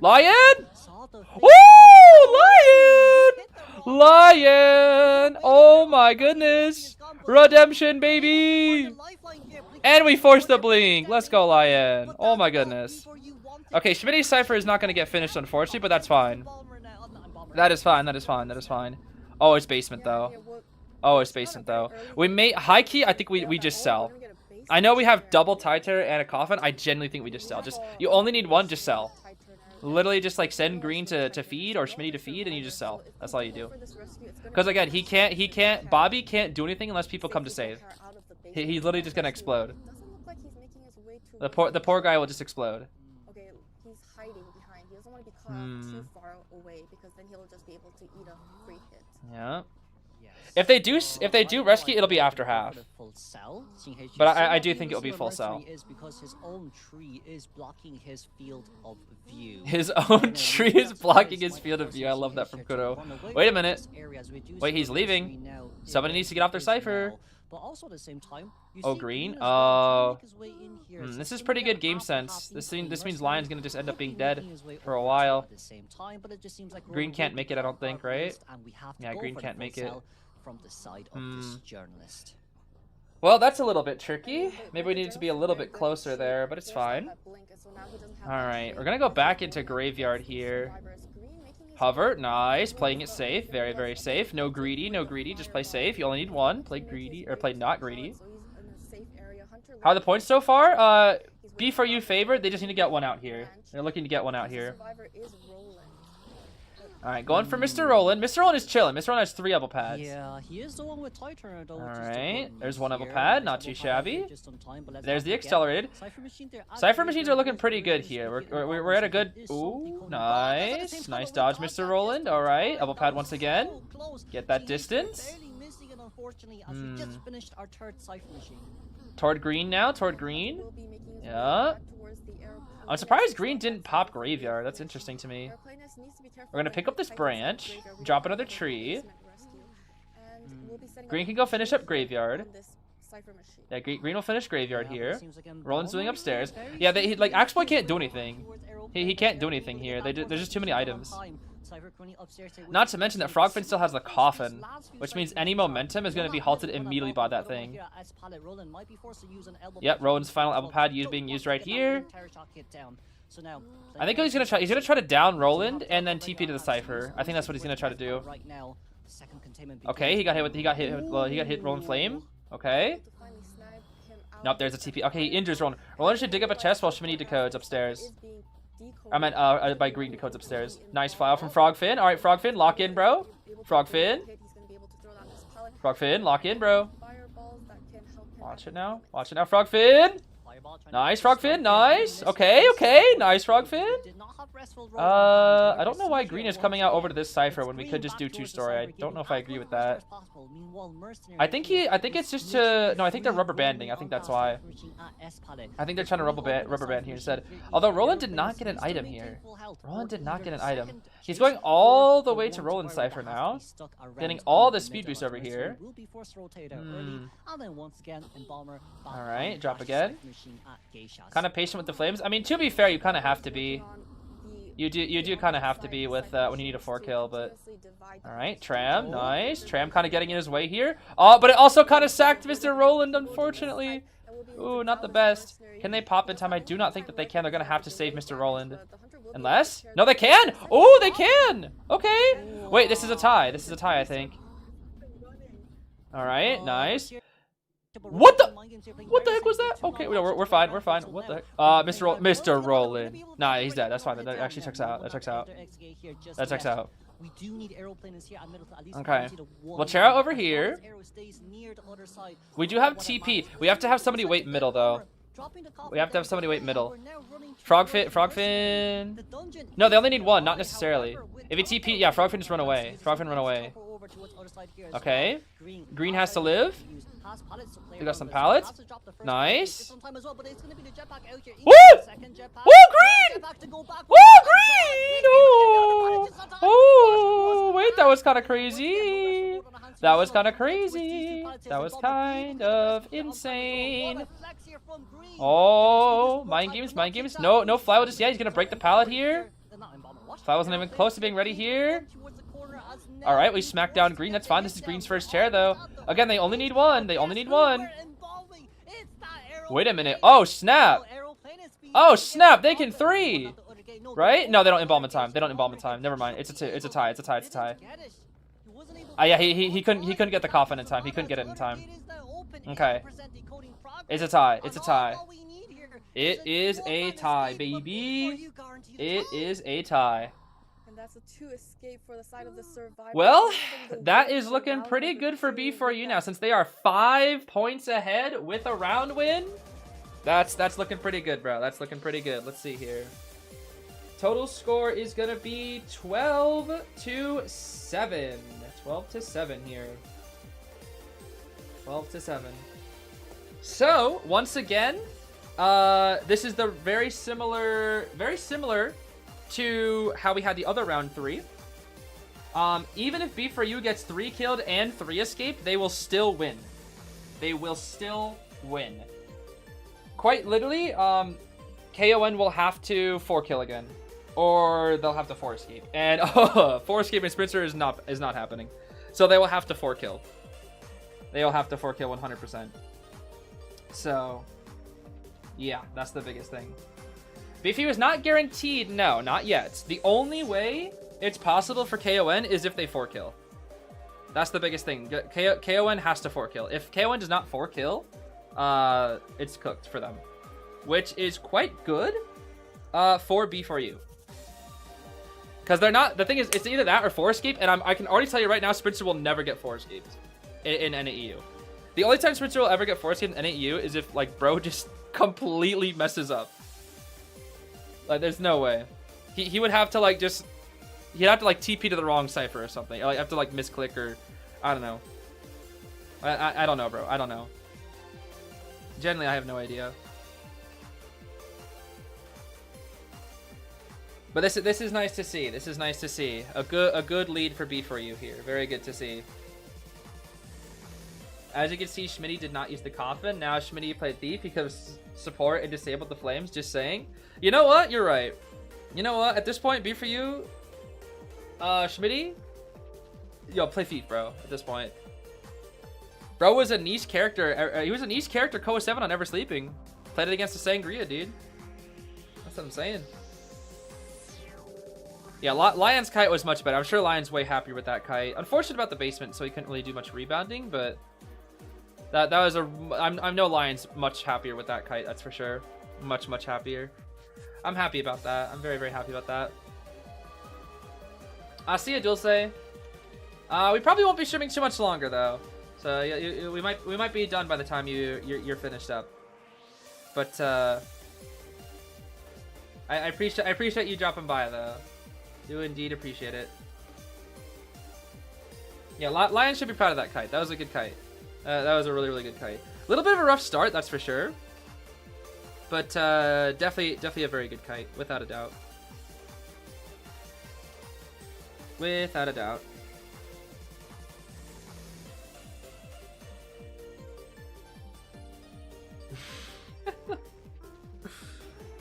Lion! Ooh! Lion! Lion! Oh my goodness! Redemption, baby! And we forced the blink. Let's go, Lion. Oh my goodness. Okay, Schmitty's Cypher is not going to get finished, unfortunately, but that's fine. That is fine. Oh, it's basement, though. We may... High key, I think we just sell. I know we have double Titer and a Coffin. I genuinely think we just sell. You only need one, just sell. Literally just like send green to feed or Schmitty to feed, and you just sell. That's all you do. Because again, he can't. Bobby can't do anything unless people come to save. He's literally just gonna explode. The poor guy will just explode. Okay, he's hiding behind. He doesn't want to be caught too far away because then he'll just be able to eat a free hit. Yeah. If they do rescue, it'll be after half. But I do think it'll be full sell. Is because his own tree is blocking his field of view. His own tree is blocking his field of view. I love that from Kudo. Wait a minute. Wait, he's leaving. Somebody needs to get off their cipher. But also at the same time, Oh, green? Oh. This is pretty good game sense. This means Lion's gonna just end up being dead for a while. Green can't make it, I don't think, right? Yeah, green can't make it. From the side of this journalist. Well, that's a little bit tricky. Maybe we needed to be a little bit closer there, but it's fine. Alright, we're gonna go back into Graveyard here. Hover, nice. Playing it safe, very, very safe. No greedy, no greedy. Just play safe. You only need one. Play greedy, or play not greedy. How are the points so far? B for you favored. They just need to get one out here. They're looking to get one out here. Alright, going for Mr. Roland. Mr. Roland is chilling. Mr. Roland has 3 elbow pads. Yeah, he is the one with tighter though. Alright, there's 1 elbow pad, not too shabby. There's the accelerated. Cypher machines are looking pretty good here. We're at a good... Ooh, nice. Nice dodge, Mr. Roland. Alright, elbow pad once again. Get that distance. Toward green now, toward green. Yeah. I'm surprised green didn't pop Graveyard. That's interesting to me. We're gonna pick up this branch, drop another tree. Green can go finish up Graveyard. Yeah, green will finish Graveyard here. Roland's doing upstairs. Yeah, like Axeboy can't do anything. He can't do anything here. There's just too many items. Not to mention that Frogfin still has the coffin, which means any momentum is going to be halted immediately by that thing. Yep, Roland's final elbow pad being used right here. I think he's gonna try to down Roland and then TP to the Cypher. I think that's what he's gonna try to do. Okay, he got hit Roland Flame. Okay. Nope, there's a TP. Okay, he injures Roland. Roland should dig up a chest while Shimini decodes upstairs. I meant by green decodes upstairs. Nice file from Frogfin. Alright, Frogfin, lock in, bro. Frogfin. Frogfin, lock in, bro. Watch it now. Watch it now, Frogfin. Nice, Frogfin. Nice. Okay, nice, Frogfin. I don't know why green is coming out over to this Cypher when we could just do 2-story. I don't know if I agree with that. I think it's just to... No, I think they're rubber banding. I think that's why. I think they're trying to rubber band here instead. Although Roland did not get an item here. Roland did not get an item. He's going all the way to Roland Cypher now. Getting all the speed boost over here. Alright, drop again. Kind of patient with the flames. I mean, to be fair, you kind of have to be. You do kind of have to be with when you need a 4-kill, but... Alright, Tram, nice. Tram kind of getting in his way here. Oh, but it also kind of sacked Mr. Roland, unfortunately. Ooh, not the best. Can they pop in time? I do not think that they can. They're going to have to save Mr. Roland. Unless? No, they can! Oh, they can! Okay. Wait, this is a tie. This is a tie, I think. Alright, nice. What the heck was that? Okay, we're fine. We're fine. What the heck? Mr. Roland. Nah, he's dead. That's fine. That actually checks out. That checks out. That checks out. Okay. Well, Chera over here. We do have TP. We have to have somebody wait middle, though. We have to have somebody wait middle. Frogfin. No, they only need 1, not necessarily. If it's TP, yeah, Frogfin just run away. Frogfin run away. Okay. Green has to live. We got some pallets. Nice. Woo! Woo, green! Woo, green! Oh, wait, that was kind of crazy. That was kind of crazy. That was kind of insane. Oh, mind games, mind games. No Fly will just, yeah, he's gonna break the pallet here. Fly wasn't even close to being ready here. Alright, we smacked down green. That's fine. This is green's first chair, though. Again, they only need 1. They only need 1. Wait a minute. Oh, snap. Oh, snap. They can 3. Right? No, they don't embalm in time. They don't embalm in time. Never mind. It's a tie. It's a tie. It's a tie. Yeah, he couldn't get the coffin in time. He couldn't get it in time. Okay. It's a tie. It's a tie. It is a tie, baby. It is a tie. And that's a 2 escape for the side of the survivor. Well, Even though that the is looking round pretty number good for 2 B4U with now, that since they are 5 points ahead with a round win. That's looking pretty good, bro. That's looking pretty good. Let's see here. Total score is gonna be 12-7. 12-7 here. 12-7. So once again, this is the very similar to how we had the other round 3. Even if B4U gets 3 killed and 3 escaped, they will still win. They will still win. Quite literally, KON will have to 4 kill again, or they'll have to 4 escape. And 4 escape and Sprinter is not happening. So they will have to 4 kill. They will have to 4 kill 100%. So yeah, that's the biggest thing. B4U is not guaranteed. No, not yet. The only way it's possible for KON is if they 4 kill. That's the biggest thing. KON has to 4 kill. If KON does not 4 kill, it's cooked for them, which is quite good for B4U. Because they're not, the thing is, it's either that or 4 escape, and I can already tell you right now, Sprinter will never get 4 escapes in NAEU. The only time Sprinter will ever get 4 escapes in NAEU is if, like, bro just completely messes up. Like, there's no way. He would have to, like, just... He'd have to, like, TP to the wrong cipher or something. Or, like, have to, like, misclick or... I don't know. I don't know, bro. I don't know. Generally, I have no idea. But this is nice to see. This is nice to see. A good lead for B4U here. Very good to see. As you can see, Schmitty did not use the coffin. Now Schmitty played Thief because support and disabled the flames. Just saying. You know what? You're right. You know what? At this point, B4U, Schmitty, yo, play Thief, bro. At this point, bro was a niche character. He was a niche character. Koa 7 on Never Sleeping. Played it against the Sangria, dude. That's what I'm saying. Yeah, Lion's kite was much better. I'm sure Lion's way happier with that kite. Unfortunate about the basement, so he couldn't really do much rebounding, but that was a... I know Lion's much happier with that kite, that's for sure. Much happier. I'm happy about that. I'm very happy about that. See ya, Dulce. We probably won't be streaming too much longer though, so yeah, we might be done by the time you're finished up. But I appreciate you dropping by though. Do indeed appreciate it. Yeah, Lion should be proud of that kite. That was a good kite. That was a really good kite. A little bit of a rough start, that's for sure. But definitely a very good kite, without a doubt. Without a doubt.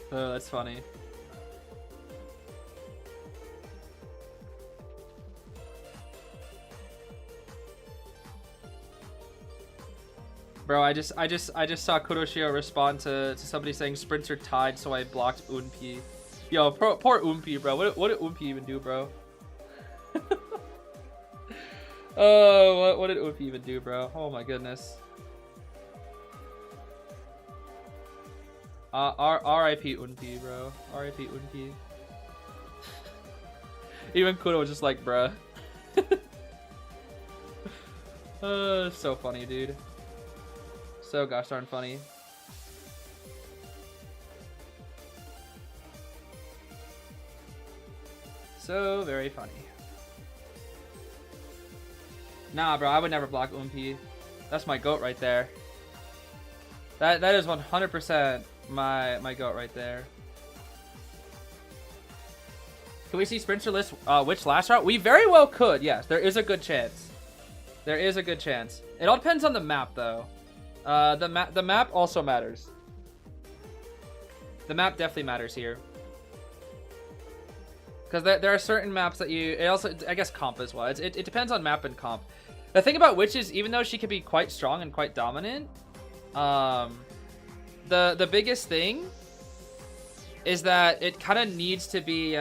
Oh, that's funny. Bro, I just saw Kuroshio respond to somebody saying Sprinter tied, so I blocked Unpi. Yo, poor Unpi, bro. What did Unpi even do, bro? Oh, what did Unpi even do, bro? Oh my goodness. R.I.P. Unpi, bro. R.I.P. Unpi. Even Kuro was just like, bruh. So funny, dude. So gosh darn funny. So very funny. Nah, bro, I would never block Unpi. That's my goat right there. That is 100% my goat right there. Can we see Sprinter list which last route? We very well could, yes. There is a good chance. There is a good chance. It all depends on the map though. The map also matters. The map definitely matters here. Because there are certain maps that you... It also, I guess, comp as well. It depends on map and comp. The thing about Witch is, even though she can be quite strong and quite dominant, the biggest thing is that it kind of needs to be...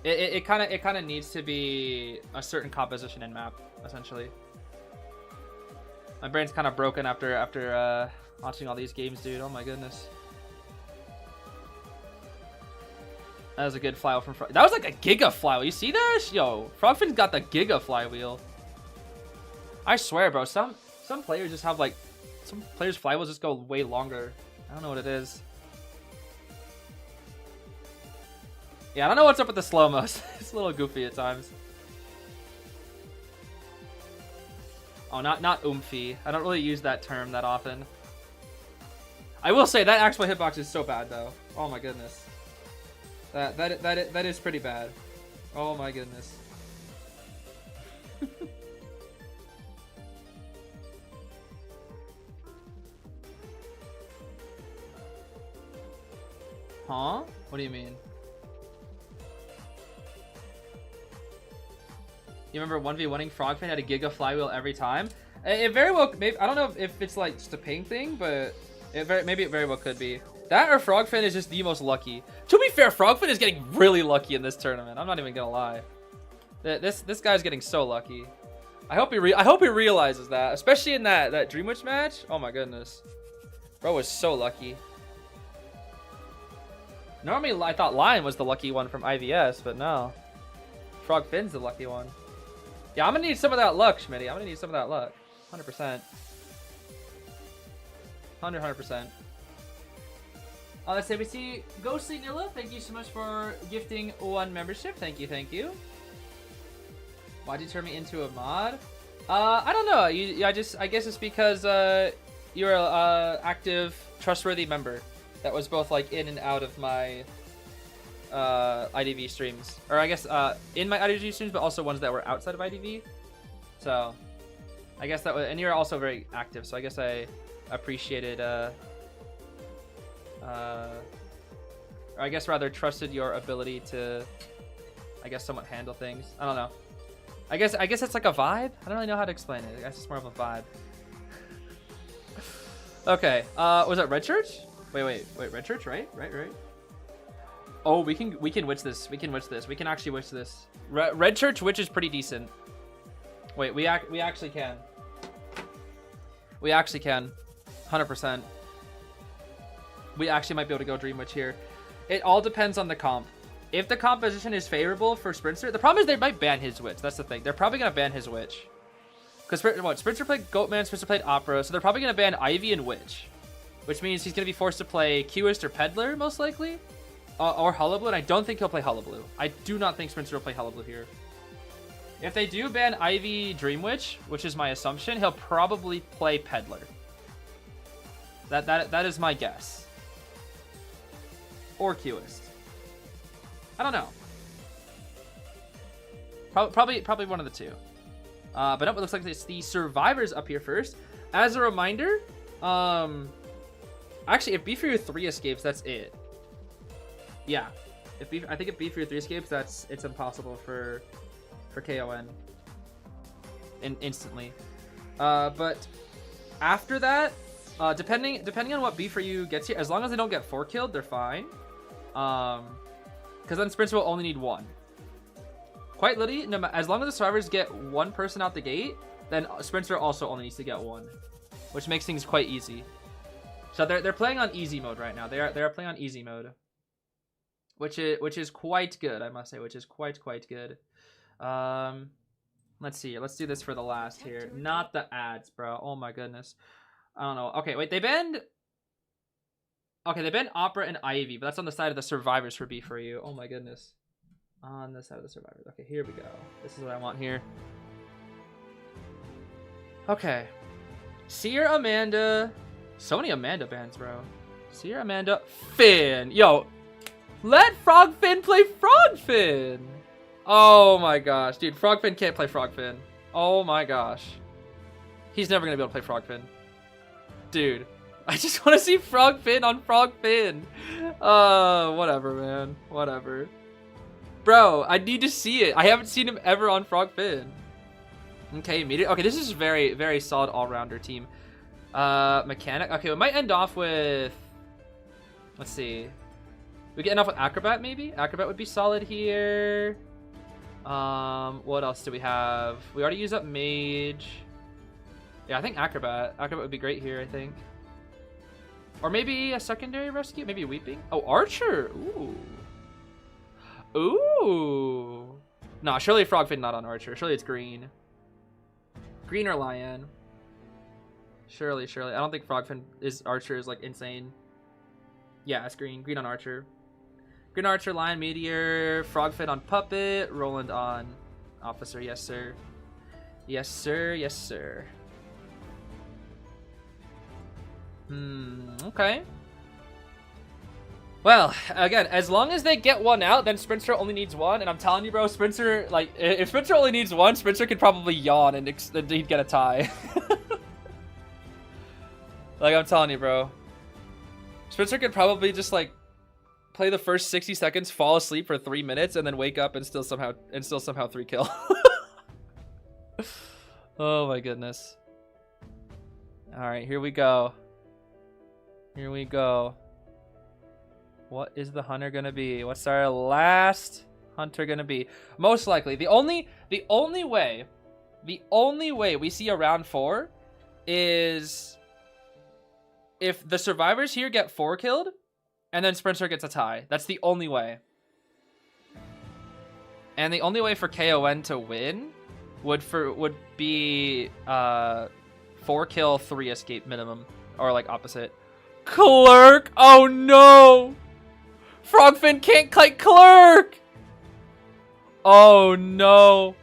It kind of needs to be a certain composition in map, essentially. My brain's kind of broken after Watching all these games, dude. Oh my goodness. That was a good flywheel from Frog. That was like a giga flywheel. You see that? Yo, Frogfin's got the giga flywheel. I swear, bro. Some players just have like, some players' flywheels just go way longer. I don't know what it is. Yeah, I don't know what's up with the slow-mos. It's a little goofy at times. Oh, not oomphy. I don't really use that term that often. I will say that actual hitbox is so bad though. Oh my goodness. That is pretty bad. Oh my goodness. Huh? What do you mean? You remember 1v1ing Frogfin had a giga flywheel every time? It very well, maybe, I don't know if it's like just a ping thing, but maybe it very well could be. That or Frogfin is just the most lucky. To be fair, Frogfin is getting really lucky in this tournament. I'm not even gonna lie. This guy's getting so lucky. I hope he realizes that, especially in that Dream Witch match. Oh my goodness, bro was so lucky. Normally, I thought Lion was the lucky one from IVS, but no. Frogfin's the lucky one. Yeah, I'm gonna need some of that luck, Schmitty. I'm gonna need some of that luck. 100%. 100%. Let's say we see Ghostly Nilla. Thank you so much for gifting 1 membership. Thank you, thank you. Why'd you turn me into a mod? I don't know. I guess it's because you're a active, trustworthy member that was both like in and out of my IDV streams, or I guess in my IDV streams, but also ones that were outside of IDV. So I guess that was, and you're also very active, so I guess I appreciated or I guess rather trusted your ability to, I guess, somewhat handle things. I don't know. I guess it's like a vibe. I don't really know how to explain it. I guess it's more of a vibe. Okay, was that Red Church? Wait, Red Church, right? Oh, we can witch this. We can actually witch this. Red Church witch is pretty decent. Wait, we actually can. We actually can. 100%. We actually might be able to go Dream Witch here. It all depends on the comp. If the composition is favorable for Sprinter, the problem is they might ban his witch. That's the thing. They're probably gonna ban his witch. Because Sprinter played Goatman, Sprinter played Opera, so they're probably gonna ban Ivy and Witch. Which means he's gonna be forced to play Cueist or Peddler, most likely. Or Hullablue, and I don't think he'll play Hullablue. I do not think Sprinter will play Hullablue here. If they do ban Ivy Dream Witch, which is my assumption, he'll probably play Peddler. That is my guess. Or Cueist. I don't know. Probably one of the two. But no, it looks like it's the survivors up here first. As a reminder, actually, if B for your 3 escapes, that's it. Yeah, I think if B for your 3 escapes, it's impossible for KON instantly. But after that, depending on what B for you gets here, as long as they don't get 4 killed, they're fine. Because then Sprinter will only need 1. Quite literally, as long as the survivors get 1 person out the gate, then Sprinter also only needs to get 1, which makes things quite easy. So they're playing on easy mode right now. They are playing on easy mode, which is quite good, I must say. Which is quite good. Let's see. Let's do this for the last here. Not the ads, bro. Oh my goodness. I don't know. Okay, wait. They banned. Okay, they banned Opera and Ivy, but that's on the side of the survivors for B for you. Oh my goodness. On the side of the survivors. Okay, here we go. This is what I want here. Okay. Seer Amanda. So many Amanda bans, bro. Seer Amanda. Finn. Yo. Let Frogfin play Frogfin. Oh my gosh. Dude, Frogfin can't play Frogfin. Oh my gosh. He's never going to be able to play Frogfin. Dude. I just want to see Frogfin on Frogfin. Whatever, man. Whatever. Bro, I need to see it. I haven't seen him ever on Frogfin. Okay, okay, this is very, very solid all-rounder team. Mechanic. Okay, we might end off with... Let's see. We can end off with Acrobat, maybe? Acrobat would be solid here. What else do we have? We already used up Mage. Yeah, I think Acrobat. Acrobat would be great here, I think. Or maybe a secondary rescue? Maybe Weeping? Oh, Archer! Ooh. Ooh. Nah, surely Frogfin not on Archer. Surely it's green. Green or Lion. Surely. I don't think Frogfin is Archer is like insane. Yeah, it's green. Green on Archer. Green Archer, Lion, Meteor, Frogfin on Puppet, Roland on Officer. Yes, sir. Yes, sir. Yes, sir. Okay. Well, again, as long as they get one out, then Spencer only needs one. And I'm telling you, bro, Spencer, like, if Spencer only needs one, Spencer could probably yawn and he'd get a tie. Like, I'm telling you, bro. Spencer could probably just, like, play the first 60 seconds, fall asleep for 3 minutes, and then wake up and still somehow 3 kill. Oh my goodness. Alright, here we go. Here we go. What is the hunter gonna be? What's our last hunter gonna be? Most likely, the only way we see a round 4 is if the survivors here get 4 killed, and then Spencer gets a tie. That's the only way. And the only way for KON to win would be 4 kill, 3 escape minimum, or like opposite. Clerk! Oh no! Frogfin can't kite Clerk! Oh no.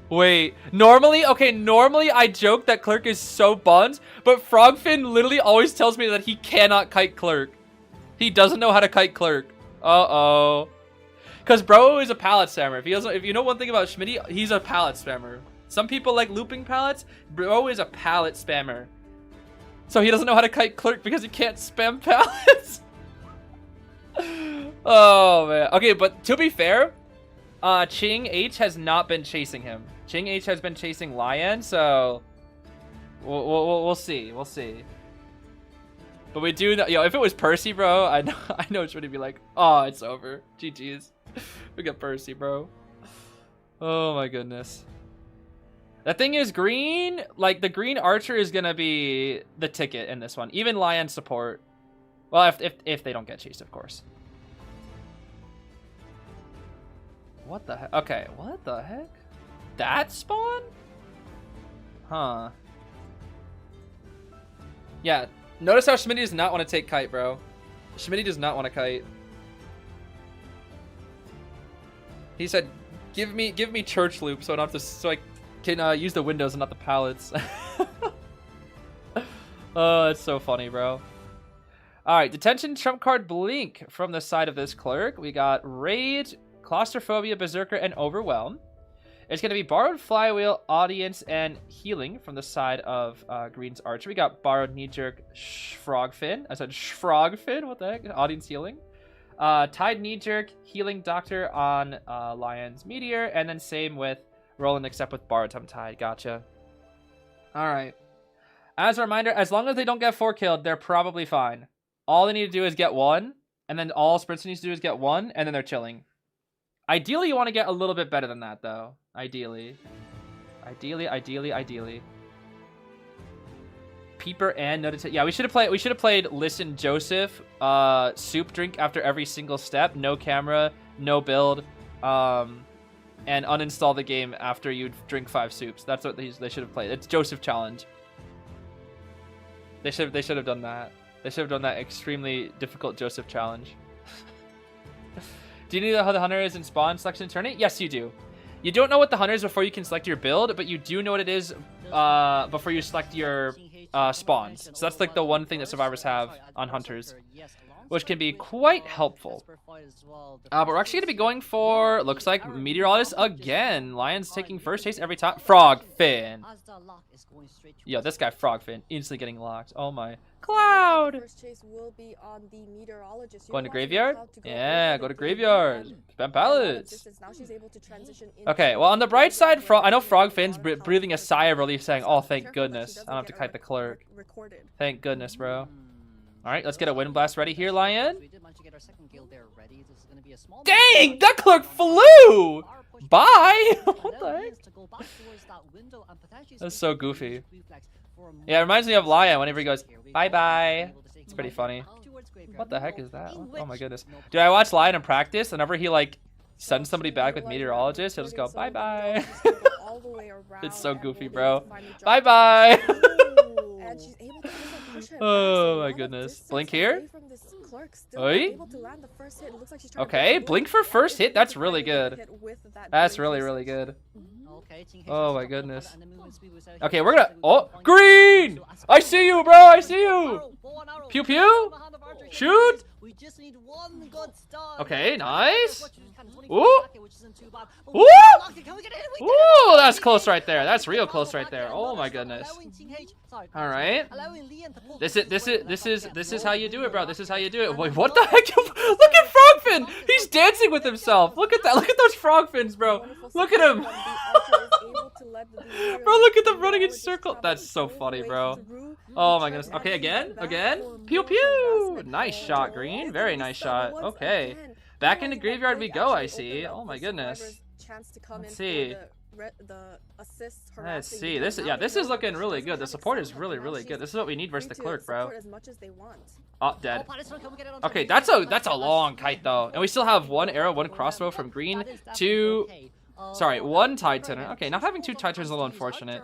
Wait, normally I joke that Clerk is so buns, but Frogfin literally always tells me that he cannot kite Clerk. He doesn't know how to kite Clerk. Uh-oh. Because bro is a pallet spammer. If you know one thing about Schmitty, he's a pallet spammer. Some people like looping pallets. Bro is a pallet spammer. So he doesn't know how to kite Clerk because he can't spam pallets. Oh man. Okay, but to be fair, Ching H has not been chasing him. Ching H has been chasing Lion, so we'll see. We'll see. But we do know, if it was Percy, bro, I know it's going to be like, oh, it's over. GG's. We got Percy, bro. Oh my goodness. The thing is, green, like the green Archer is going to be the ticket in this one. Even Lion support. Well, if they don't get chased, of course. What the heck? Okay, what the heck? That spawn? Huh. Yeah. Notice how Schmitty does not want to take kite, bro. Schmitty does not want to kite. He said, "Give me church loop so I can use the windows and not the pallets." Oh, it's so funny, bro. All right, detention trump card blink from the side of this Clerk. We got Rage, Claustrophobia, Berserker, and Overwhelm. It's going to be Borrowed Flywheel, Audience, and Healing from the side of Green's Archer. We got Borrowed Knee-Jerk, Frogfin. I said Frogfin? What the heck? Audience Healing. Tide Knee-Jerk, Healing Doctor on Lion's Meteor. And then same with Roland, except with Borrowed Tide. Gotcha. Alright. As a reminder, as long as they don't get 4 killed, they're probably fine. All they need to do is get 1. And then all Spencer needs to do is get 1. And then they're chilling. Ideally, you want to get a little bit better than that, though. Ideally. Peeper and notice. Yeah, we should have played Listen Joseph. Soup drink after every single step. No camera, no build. And uninstall the game after you drink 5 soups. That's what they should have played. It's Joseph challenge. They should have done that. They should have done that extremely difficult Joseph challenge. Do you know how the hunter is in spawn selection tournament? Yes, you do. You don't know what the hunter is before you can select your build, but you do know what it is before you select your spawns. So that's like the one thing that survivors have on hunters, which can be quite helpful. But we're actually going to be going for, looks like, Meteorologist again. Lion's taking first chase every time. Frogfin. Yo, this guy Frogfin instantly getting locked. Oh my. Cloud. First chase will be on the meteorologist. Going to graveyard? Yeah, go to graveyard. Spam pallets. Okay, well on the bright side, I know Frogfin's breathing a sigh of relief saying, "Oh, thank goodness, I don't have to kite the Clerk." Thank goodness, bro. All right, let's get a wind blast ready here, Lion. We did manage to get our second guild there ready. This is gonna be a small Dang, that clerk flew! Bye! What the heck? That's so goofy. Yeah, it reminds me of Lion whenever he goes, bye-bye. It's pretty funny. What the heck is that? Oh my goodness. Dude, I watched Lion in practice, and whenever he, like, sends somebody back with meteorologist, he'll just go, bye-bye. It's so goofy, bro. Bye-bye! Oh my goodness. Blink here? Oi? Okay, blink for first hit. That's really good. That's really, really good. Oh my goodness. Okay, we're gonna... Oh, green! I see you, bro! I see you! Pew pew! Shoot! Okay, nice. Ooh! Ooh! Ooh, that's close right there. That's real close right there. Oh my goodness. All right. This is how you do it, bro. This is how you do it. Wait, what the heck? Look at Frogfin. He's dancing with himself. Look at that. Look at those Frogfins, bro. Look at him. Bro, look at them running in circles. That's so funny, bro. Oh my goodness. Okay, again. Pew pew. Nice shot, Green. Very nice shot. Okay. Back into graveyard we go, I see. Oh my goodness. Let's see. Let's see. This is looking really good. The support is really, really good. This is what we need versus the Clerk, bro. Oh, dead. Okay, that's a long kite though. And we still have one arrow, one crossbow from Green, two... Sorry, one Titan. Okay, not having two Titans is a little unfortunate.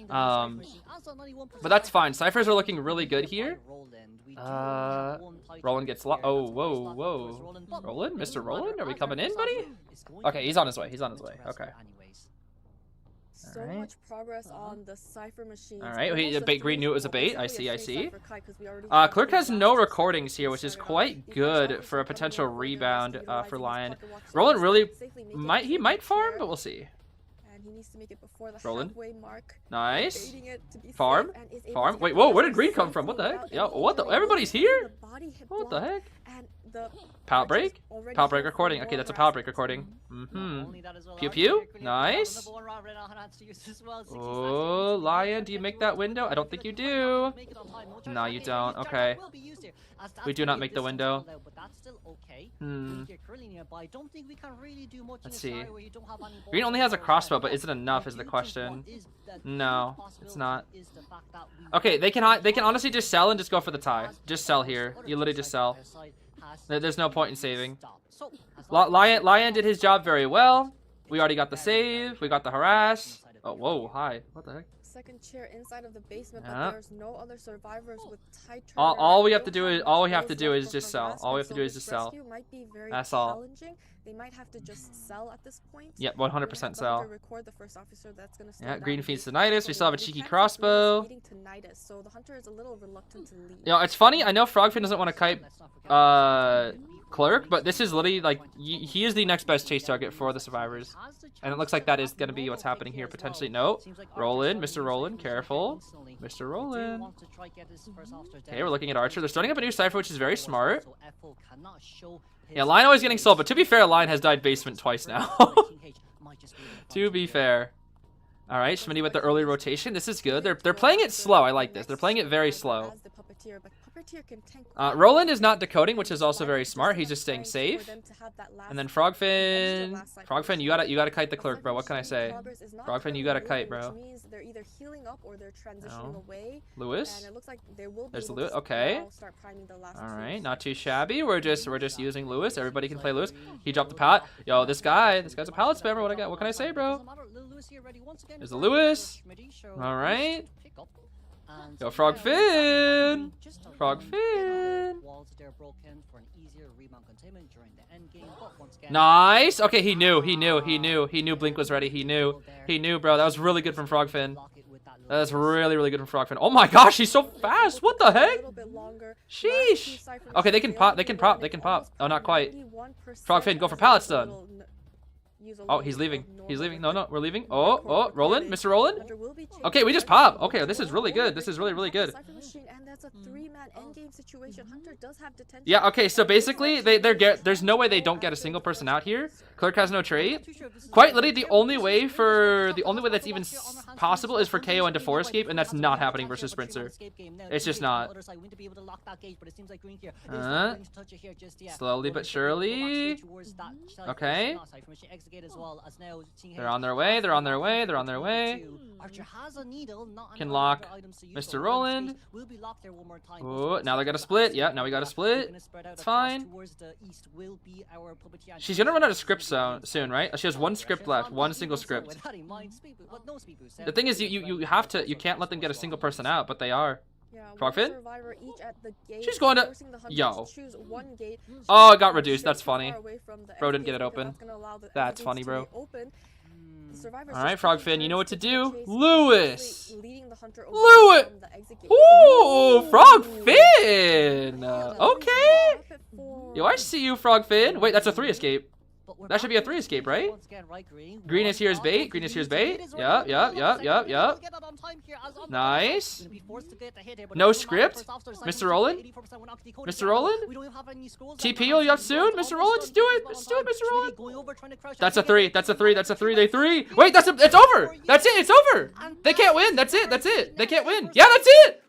But that's fine. Ciphers are looking really good here. Roland gets oh, whoa. Roland? Mr. Roland? Are we coming in, buddy? Okay, he's on his way. Okay. So much progress on the Cypher machines. All right, Green knew it was a bait. I see. Clerk has no recordings here, which is quite good for a potential rebound for Lion. Roland really might farm, but we'll see. He needs to make it before the Roland. halfway mark. Nice. Farm. Wait, whoa, where did Green come from? What the heck? Yo, what the? Everybody's here? What the heck? Pallet break? Pallet break recording. Okay, that's a pallet break recording. Pew pew. Nice. Oh, Lion, do you make that window? I don't think you do. No, you don't. Okay. We do not make the window. Let's see. Green only has a crossbow, but is it enough is the question. No, it's not. Okay, they can honestly just sell and just go for the tie. Just sell here. You literally just sell. There's no point in saving. Lion did his job very well. We already got the save. We got the harass. Oh, whoa, hi. What the heck? Second chair inside of the basement, but there's no other survivors with tight all we have to do is just sell. All we have to do is just sell. That's all. They might have to just sell at this point. Yep, 100% sell. Yeah, Green feeds to Nidus. We still have a cheeky crossbow. So the hunter is a little reluctant to leave. You know, it's funny. I know Frogfin doesn't want to kite Clerk, but this is literally like he is the next best chase target for the survivors, and it looks like that is going to be what's happening here potentially. No, Roland, Mr. Roland, careful, Mr. Roland. Okay, we're looking at Archer. They're starting up a new cipher, which is very smart. Yeah, Lion always getting sold, but to be fair, Lion has died basement twice now. To be fair. All right, Schmitty with the early rotation. This is good. They're playing it slow. I like this. They're playing it very slow. Roland is not decoding, which is also very smart. He's just staying safe. And then Frogfin, you gotta kite the Clerk, bro. What can I say? Frogfin, you gotta kite, bro. No. Lewis. There's the Lewis. Okay. All right, not too shabby. We're just using Lewis. Everybody can play Lewis. He dropped the pallet. Yo, this guy's a pallet spammer. What can I say, bro? There's the Lewis. All right. Yo, Frogfin! Frogfin! Nice! Okay, he knew Blink was ready. He knew, bro. That was really good from Frogfin. That was really, really good from Frogfin. Oh my gosh, he's so fast! What the heck? Sheesh! Okay, they can pop. Oh, not quite. Frogfin, go for pallet stun. use a Oh, little he's bit leaving. of He's normal leaving. No, no, recruit- we're leaving. record Oh, Roland, recording. Mr. Roland. Hunter will be chasing Okay, we just Cypher pop. Machine. Okay, this is really good. This is really, really good. Cypher Machine, and that's a 3-man endgame situation. Hunter does have detention. Yeah, okay, so basically, there's no way they don't get a single person out here. Clerk has no trait. Quite literally, the only way that's even possible is for KO into 4 escape, and that's not happening versus Sprinter. It's just not. Slowly but surely. Okay. They're on their way, they're on their way, they're on their way. Can lock Mr. Roland. Oh, now they got a split. Yeah, now we got a split. It's fine. She's gonna run out of script soon, right? She has 1 script left, 1 single script. The thing is, you can't let them get a single person out, but they are. Yeah, Frogfin? survivor each at the gate, She's going to- forcing the hunters Yo. to choose one gate. Oh, it She's got not reduced. sure That's too funny. far away from the Bro didn't exit get it because open. that's gonna allow the That's exits funny, to bro. be open. The survivors All right, just Frog taking Fin, you know what turns to taking do. the chase, Lewis. basically leading the hunter Lewis. away from the exit gate. Ooh, Frog Fin. Yeah, Okay. drop it for- Yo, I see you, Frog Fin. Wait, that's a 3 escape. That should be a 3 escape, right? Green is here as bait. Green is here as bait. Yup. Nice. No script. Mr. Roland? Mr. Roland? TP you up soon? Mr. Roland, just do it. Just do it, Mr. Roland. That's a 3. That's a 3. That's a 3. They 3. Wait, it's over. That's it. It's over. They can't win. That's it. That's it. They can't win. Yeah, that's it.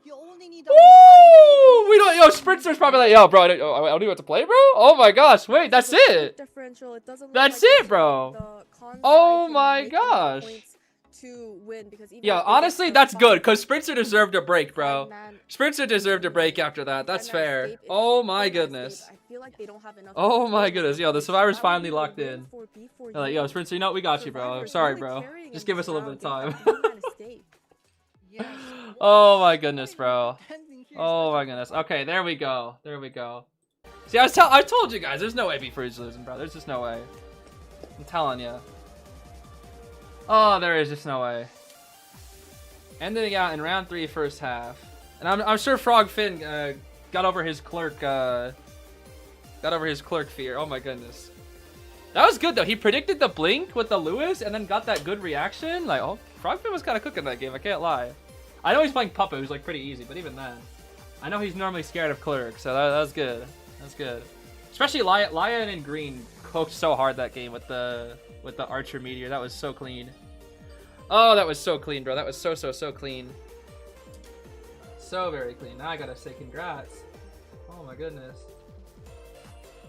Woo! We don't. Yo, Sprinter's probably like, yo, bro, I don't even know what to play, bro. Oh my gosh, wait, that's it. Differential. It doesn't look That's like it, bro. the con Oh side can my make enough gosh. points to win because even Yo, if they honestly, get that's the good, because Sprinter deserved a break, bro. five-man- Sprinter deserved a break after that. That's five-man fair. escape, if Oh they my don't goodness. escape, I feel like they don't have enough Oh control my over goodness. the Yo, the situation. Survivor's That would finally be a locked win in. for B4 They're like, yo, you. Sprinter, you know what? We got you, bro. Survivor's Sorry, really bro. carrying Just in give this us a little bit of round. time. They have a three-man escape. Oh my goodness, bro. Oh my goodness. Okay, there we go. There we go. See, I told you guys, there's no way B4 is losing, bro. There's just no way. I'm telling you. Oh, there is just no way. Ending out in round 3, first half. And I'm sure Frog Fin got over his clerk fear. Oh my goodness. That was good though. He predicted the blink with the Lewis and then got that good reaction. Like, oh, Frog Fin was kind of cooking that game. I can't lie. I know he's playing Puppa, who's like pretty easy, but even then, I know he's normally scared of Clerk, so that was good. That's good. Especially Lion and Green cooked so hard that game with the Archer Meteor. That was so clean. Oh, that was so clean, bro. That was so clean. So very clean. Now I gotta say congrats. Oh my goodness.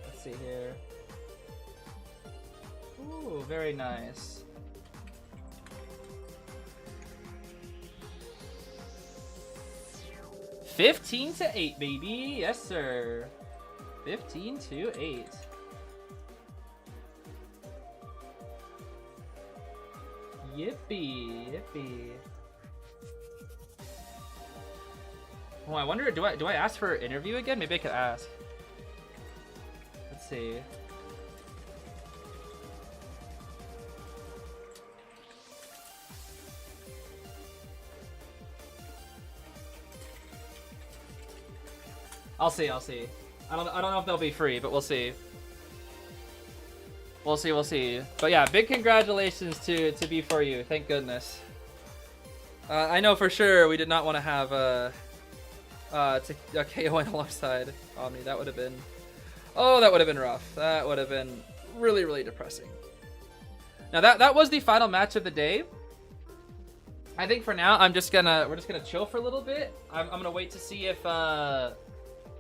Let's see here. Ooh, very nice. $15-8, baby. Yes, sir. 15-8. Yippee. Oh, I wonder, do I ask for an interview again? Maybe I could ask. Let's see. I'll see. I don't know if they'll be free, but we'll see. We'll see. But yeah, big congratulations to B4U. Thank goodness. I know for sure we did not want to have a KO alongside Omni. That would have been, oh, that would have been rough. That would have been really depressing. Now that was the final match of the day. I think for now we're just gonna chill for a little bit. I'm gonna wait to see if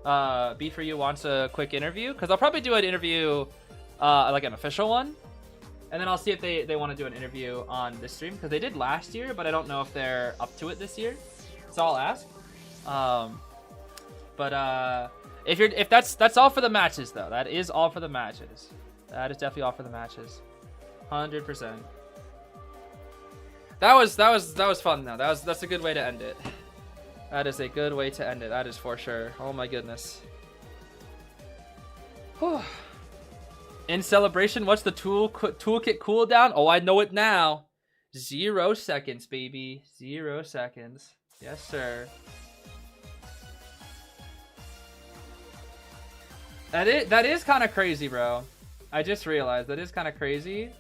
B4U wants a quick interview, because I'll probably do an interview, like an official one, and then I'll see if they want to do an interview on this stream, because they did last year, but I don't know if they're up to it this year, so I'll ask. If that's all for the matches though, that is all for the matches. That is definitely all for the matches, 100%. That was fun though. That's a good way to end it. That is a good way to end it. That is for sure. Oh my goodness. Whew. In celebration, what's the toolkit cooldown? Oh, I know it now. 0 seconds, baby. 0 seconds. Yes, sir. That is kind of crazy, bro. I just realized that is kind of crazy.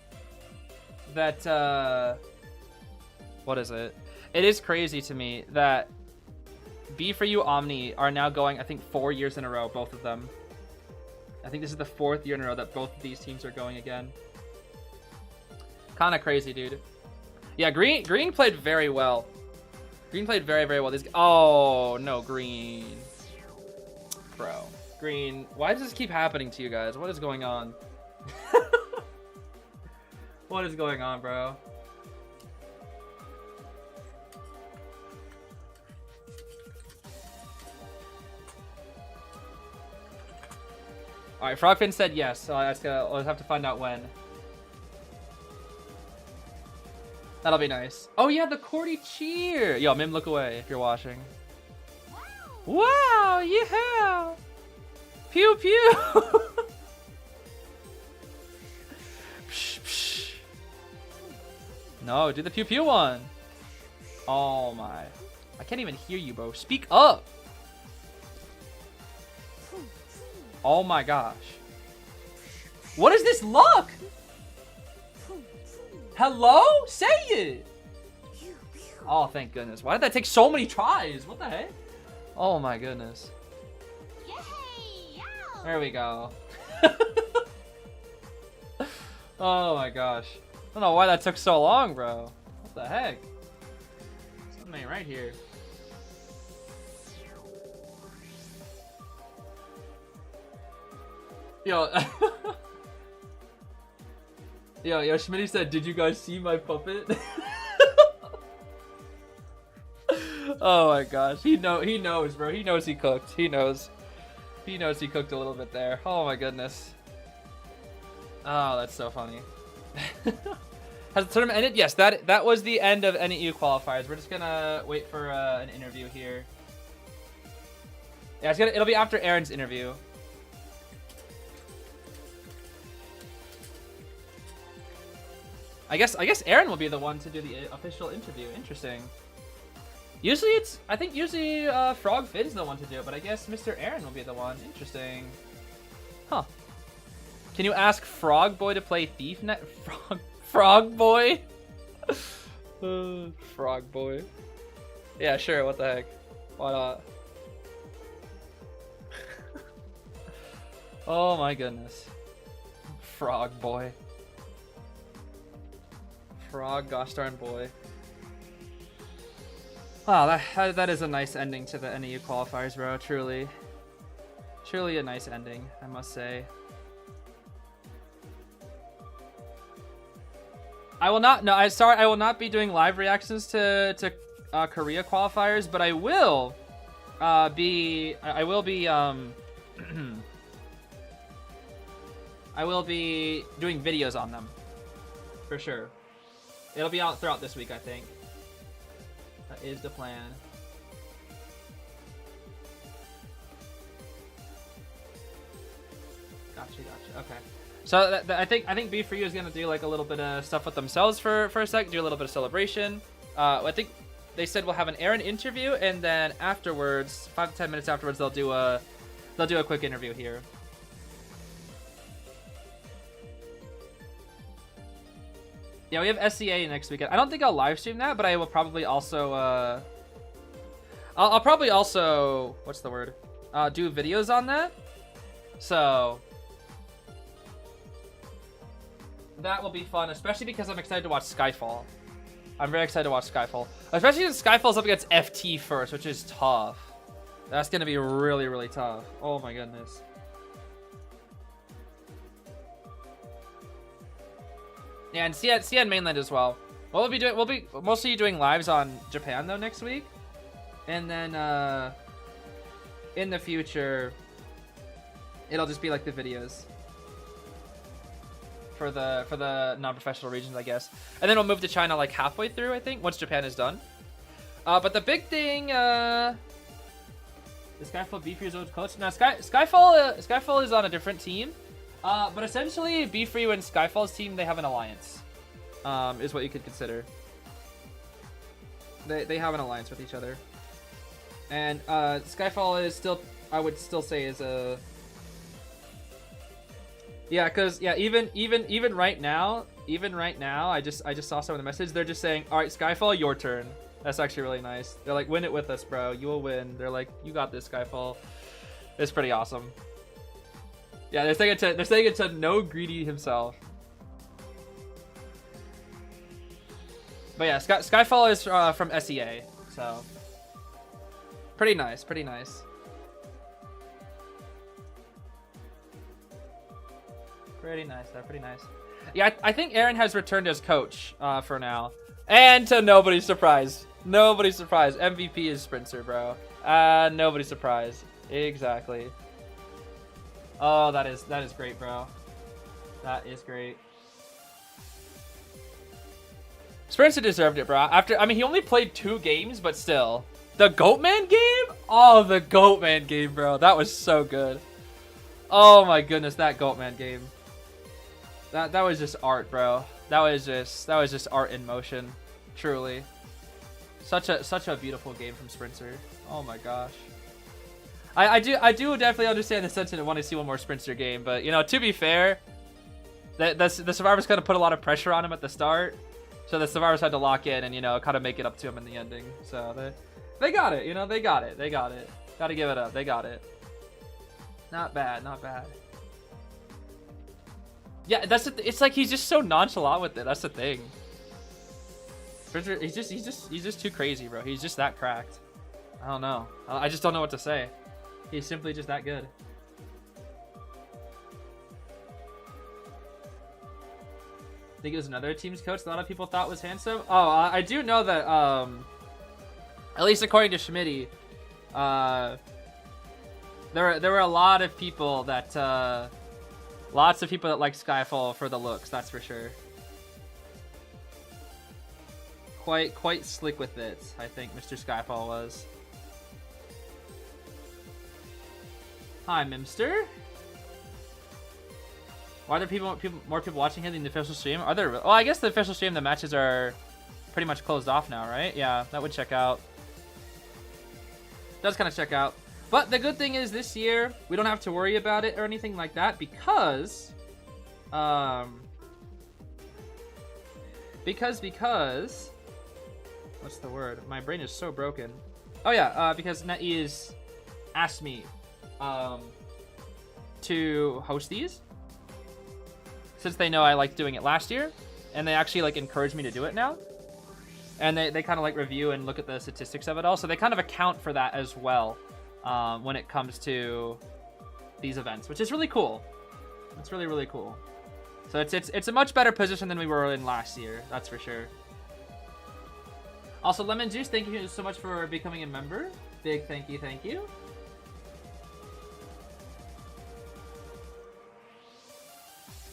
that what is it? It is crazy to me that B4U Omni are now going, I think, 4 years in a row, both of them. I think this is the 4th year in a row that both of these teams are going again. Kind of crazy, dude. Yeah, Green played very well. Green played very, very well. Oh, no, Green. Bro. Green. Why does this keep happening to you guys? What is going on? What is going on, bro? Alright, Frogfin said yes, so I'll have to find out when. That'll be nice. Oh yeah, the Cordy cheer! Yo, Mim, look away if you're watching. Wow, yeah! Pew pew! Psh, psh. No, do the pew pew one! Oh my. I can't even hear you, bro. Speak up! Oh my gosh. What is this luck? Hello? Say it! Oh, thank goodness. Why did that take so many tries? What the heck? Oh my goodness. There we go. Oh my gosh. I don't know why that took so long, bro. What the heck? Something ain't right here. Yo. Yo, Schmitty said, did you guys see my puppet? Oh my gosh. He knows, bro. He knows he cooked. He knows. He knows he cooked a little bit there. Oh my goodness. Oh, that's so funny. Has the tournament ended? Yes, that was the end of NEU qualifiers. We're just gonna wait for an interview here. Yeah, it'll be after Aaron's interview. I guess Aaron will be the one to do the official interview. Interesting. Usually I think Frog Finn's the one to do it, but I guess Mr. Aaron will be the one. Interesting. Huh. Can you ask Frog Boy to play Thief Net? Frog Boy? Frog Boy. Yeah, sure, what the heck. Why not? Oh my goodness. Frog Boy. Frog, gosh darn boy. Wow, that is a nice ending to the NEU qualifiers, bro. Truly. Truly a nice ending, I must say. I will not, no, I will not be doing live reactions to Korea qualifiers, but I will be I will be doing videos on them. For sure. It'll be out throughout this week, I think. That is the plan. Gotcha. Okay. So I think B4U is gonna do like a little bit of stuff with themselves for a sec, do a little bit of celebration. I think they said we'll have an Aaron interview, and then afterwards, 5 to 10 minutes afterwards, they'll do a quick interview here. Yeah, we have SCA next weekend. I don't think I'll live stream that, but I will probably also I'll probably also, what's the word? Do videos on that. So that will be fun, especially because I'm excited to watch Skyfall. I'm very excited to watch Skyfall. Especially since Skyfall's up against FT first, which is tough. That's gonna be really, really tough. Oh my goodness. Yeah, and CN mainland as well. We'll be mostly doing lives on Japan though next week, and then in the future, it'll just be like the videos for the non-professional regions, I guess, and then we'll move to China like halfway through, I think, once Japan is done. But the big thing, is Skyfall B4U's old coach? Now Skyfall is on a different team. But essentially, B4U and Skyfall's team, they have an alliance, is what you could consider. They have an alliance with each other. And Skyfall is still, I would still say, is a... Yeah, because, yeah, even right now, even right now, I just saw some of the message. They're just saying, "All right, Skyfall, your turn." That's actually really nice. They're like, "Win it with us, bro. You will win." They're like, "You got this, Skyfall." It's pretty awesome. Yeah, they're saying it to No Greedy himself. But yeah, Skyfall is from SEA, so pretty nice, pretty nice. Pretty nice, though, pretty nice. Yeah, I think Aaron has returned as coach for now. And to nobody's surprise. Nobody's surprised. MVP is Sprinter, bro. Nobody's surprised. Exactly. Oh, that is great, bro. That is great. Sprinter deserved it, bro. I mean, he only played 2 games, but still. The Goatman game? Oh, the Goatman game, bro. That was so good. Oh my goodness, that Goatman game. That was just art, bro. That was just art in motion. Truly. Such a beautiful game from Sprinter. Oh my gosh. I do definitely understand the sentiment of wanting to see one more Sprinter game, but you know, to be fair, the survivors kind of put a lot of pressure on him at the start. So the survivors had to lock in and, you know, kind of make it up to him in the ending. So they got it, you know, they got it. Gotta give it up. They got it. Not bad, not bad. Yeah, it's like he's just so nonchalant with it. That's the thing. He's just too crazy, bro. He's just that cracked. I don't know. I just don't know what to say. He's simply just that good. I think it was another team's coach that a lot of people thought was handsome. Oh, I do know that, at least according to Schmitty, there were a lot of people that, lots of people that like Skyfall for the looks, that's for sure. Quite slick with it, I think Mr. Skyfall was. Hi, Mimster. Why are there more people watching him than the official stream? Are there? Well, I guess the official stream, the matches are pretty much closed off now, right? Yeah, that would check out. Does kind of check out. But the good thing is this year, we don't have to worry about it or anything like that because... Because... What's the word? My brain is so broken. Oh yeah, because NetEase asked me to host these. Since they know I liked doing it last year, and they actually like encourage me to do it now. And they kind of like review and look at the statistics of it all, so they kind of account for that as well when it comes to these events, which is really cool. It's really, really cool. So it's a much better position than we were in last year, that's for sure. Also, Lemon Juice, thank you so much for becoming a member. Big thank you, thank you.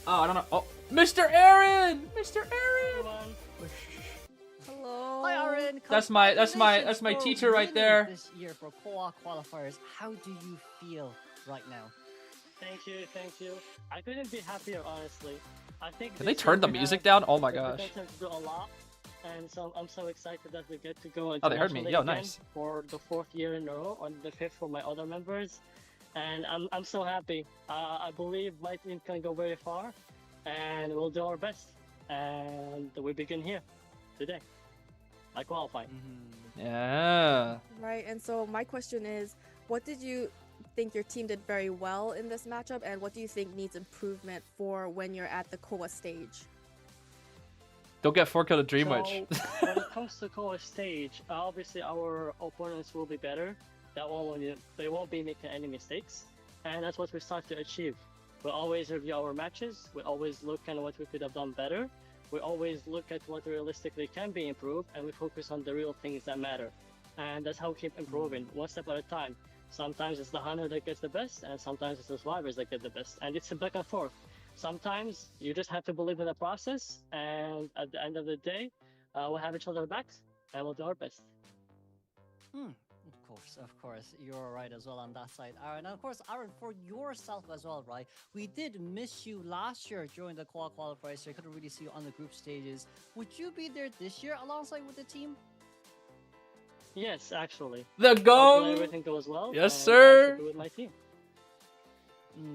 Oh, I don't know. Oh, Mr. Aaron! Mr. Aaron! Hello. Hi, Aaron. That's my teacher right there. This year for qualifiers, how do you feel right now? Thank you. I couldn't be happier, honestly. I think. Can they turn the music down? Oh my gosh. To do a lot, and so I'm so excited that we get to go. Oh, they heard me. Yo, nice. For the 4th year in a row, on the 5th for my other members, and I'm so happy. I believe my team can go very far, and we'll do our best. And we begin here today. I qualify. Yeah. Right, and so my question is, what did you think your team did very well in this matchup, and what do you think needs improvement for when you're at the Koa stage? Don't get 4 kill to dream much. When it comes to Koa stage, obviously our opponents will be better. They won't be making any mistakes, and that's what we start to achieve. We always review our matches. We always look at what we could have done better. We always look at what realistically can be improved, and we focus on the real things that matter. And that's how we keep improving, one step at a time. Sometimes it's the hunter that gets the best, and sometimes it's the survivors that get the best. And it's a back and forth. Sometimes you just have to believe in the process, and at the end of the day, we'll have each other backs, and we'll do our best. Of course, you're right as well on that side, Aaron. And of course, Aaron, for yourself as well, right? We did miss you last year during the qualifiers, so I couldn't really see you on the group stages. Would you be there this year alongside with the team? Yes, actually. The go! Hopefully everything goes well. Yes, sir! I should be with my team.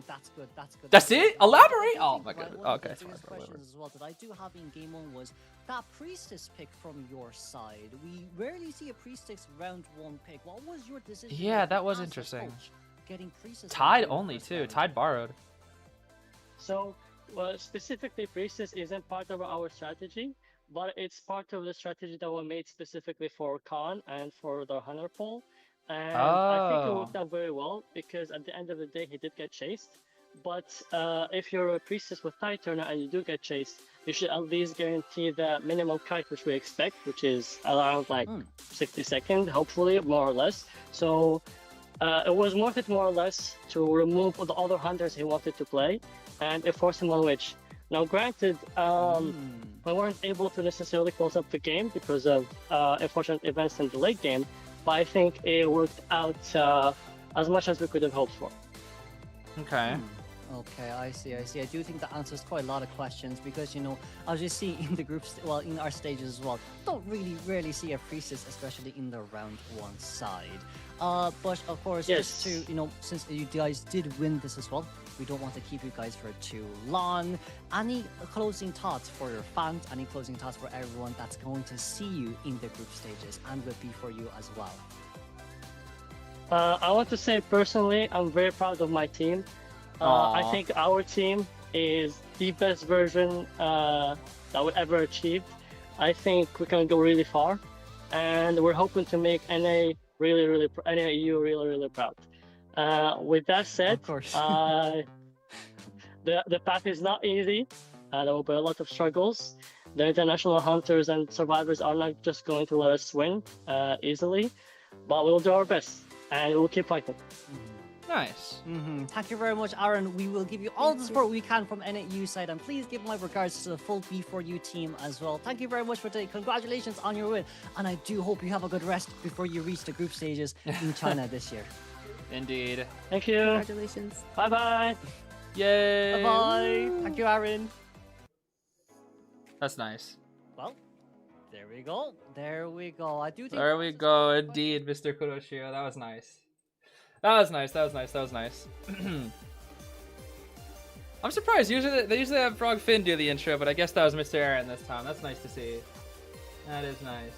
That's good. That's good. That's good. it? I Elaborate? do Oh think, my right, goodness. one of Okay, the fine, biggest whatever. questions as well that I do have in Game On was that Priestess pick from your side. We rarely see a Priestess round 1 pick. What was your decision? Yeah, that was as a interesting. coach, getting Priestess Tide on the only first too. round? Tide borrowed. So, well, specifically, Priestess isn't part of our strategy, but it's part of the strategy that we made specifically for Khan and for the Hunter poll. And I think it worked Oh. out very well because at the end of the day, he did get chased. But if you're a Priestess with Tide Turner and you do get chased, you should at least guarantee the minimum kite which we expect, which is around like 60 seconds, hopefully, more or less. So it was worth it more or less to remove all the other hunters he wanted to play and force him on Witch. Now, granted, we weren't able to necessarily close up the game because of unfortunate events in the late game, but I think it worked out as much as we could have hoped for. Okay. Okay, I see. I do think that answers quite a lot of questions because, you know, as you see in the groups, well, in our stages as well, don't rarely see a Priestess, especially in the round 1 side. But of course, just to, you know, since you guys did win this as well, we don't want to keep you guys for too long. Any closing thoughts for your fans? Any closing thoughts for everyone that's going to see you in the group stages and will be for you as well? I want to say personally, I'm very proud of my team. I think our team is the best version that we ever achieved. I think we can go really far, and we're hoping to make NA EU really proud. With that said, Of course. the path is not easy. There will be a lot of struggles. The international hunters and survivors are not just going to let us win easily, but we'll do our best and we'll keep fighting. Nice. Thank you very much, Aaron. We will give you all the support we can from NAU side, and please give my regards to the full B4U team as well. Thank you very much for today. Congratulations on your win, and I do hope you have a good rest before you reach the group stages in China this year. Indeed. Thank you. Congratulations. Bye-bye. Yay. Bye-bye. Thank you, Aaron. That's nice. Well, there we go. There we go. I do think There we go. Indeed, Mr. Kuroshio. That was nice. That was nice. I'm surprised. They usually have Frog Finn do the intro, but I guess that was Mr. Aaron this time. That's nice to see. That is nice.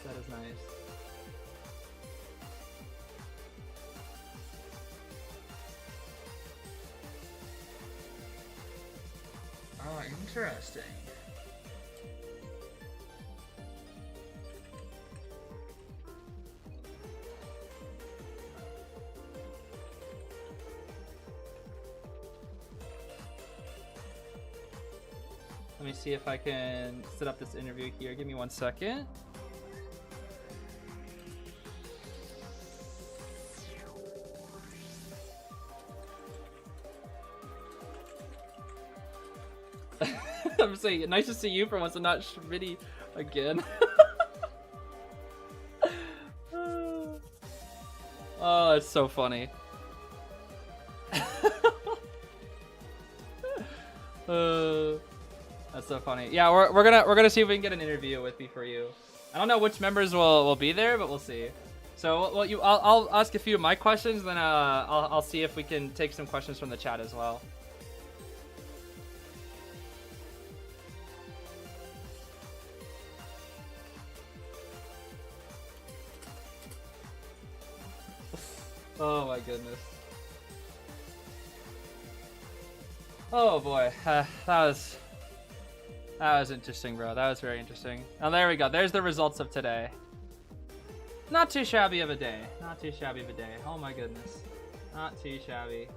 Oh, interesting. Let me see if I can set up this interview here. Give me 1 second. I'm saying, nice to see you for once and not Schmitty again. Oh, it's so funny. That's so funny. Yeah, we're gonna see if we can get an interview with B4U. I don't know which members will be there, but we'll see. So I'll ask a few of my questions, then I'll see if we can take some questions from the chat as well. Oh my goodness. Oh boy, that was interesting, bro. That was very interesting. Oh, there we go. There's the results of today. Not too shabby of a day. Not too shabby of a day. Oh my goodness. Not too shabby.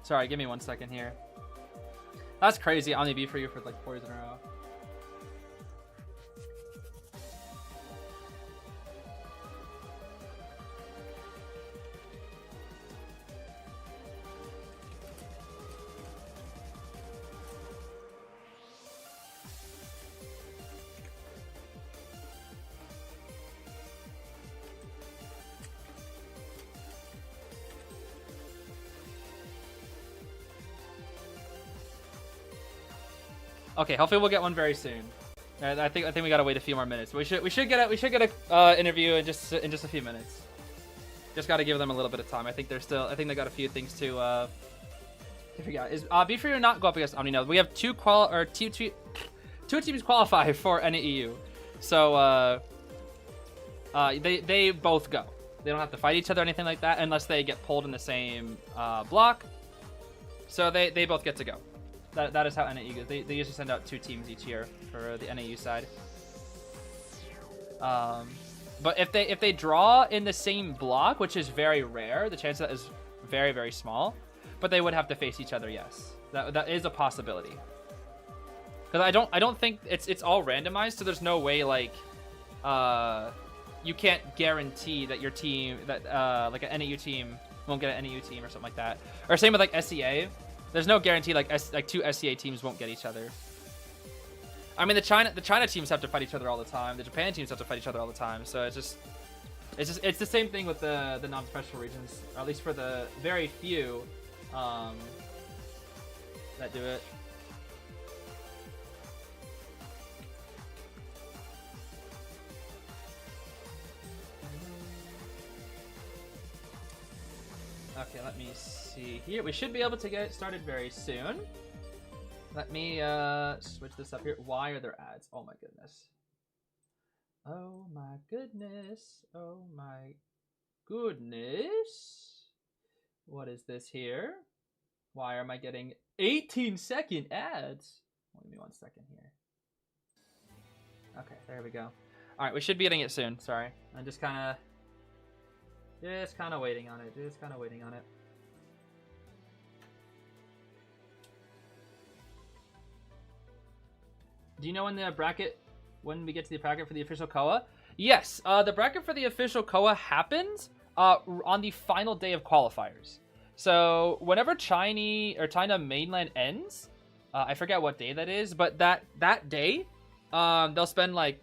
Sorry, give me 1 second here. That's crazy. Omni B for you for like 4 years in a row. Okay, hopefully we'll get one very soon. I think we gotta wait a few more minutes. We should get a interview in just a few minutes. Just gotta give them a little bit of time. I think they got a few things to figure out. Is B4 not go up against Omni? No, we have two teams qualify for NAEU, so they both go. They don't have to fight each other or anything like that unless they get pulled in the same block. So they both get to go. That is how NAEU goes. They usually send out 2 teams each year for the NAU side. But if they draw in the same block, which is very rare, the chance of that is very, very small. But they would have to face each other. Yes, that is a possibility. Because I don't think it's all randomized, so there's no way like you can't guarantee that your team like an NAU team won't get an NAU team or something like that. Or same with like SEA. There's no guarantee like 2 SEA teams won't get each other. I mean the China teams have to fight each other all the time. The Japan teams have to fight each other all the time. So it's the same thing with the non-special regions, or at least for the very few that do it. Okay, let me see here. We should be able to get it started very soon. Let me switch this up here. Why are there ads? Oh my goodness. Oh my goodness. Oh my goodness. What is this here? Why am I getting 18-second ads? Give me 1 second here. Okay, there we go. All right, we should be getting it soon. Sorry, I'm just kind of waiting on it. Do you know when we get to the bracket for the official KOA? Yes, the bracket for the official KOA happens on the final day of qualifiers. So whenever China mainland ends, I forget what day that is, but that day, they'll spend like,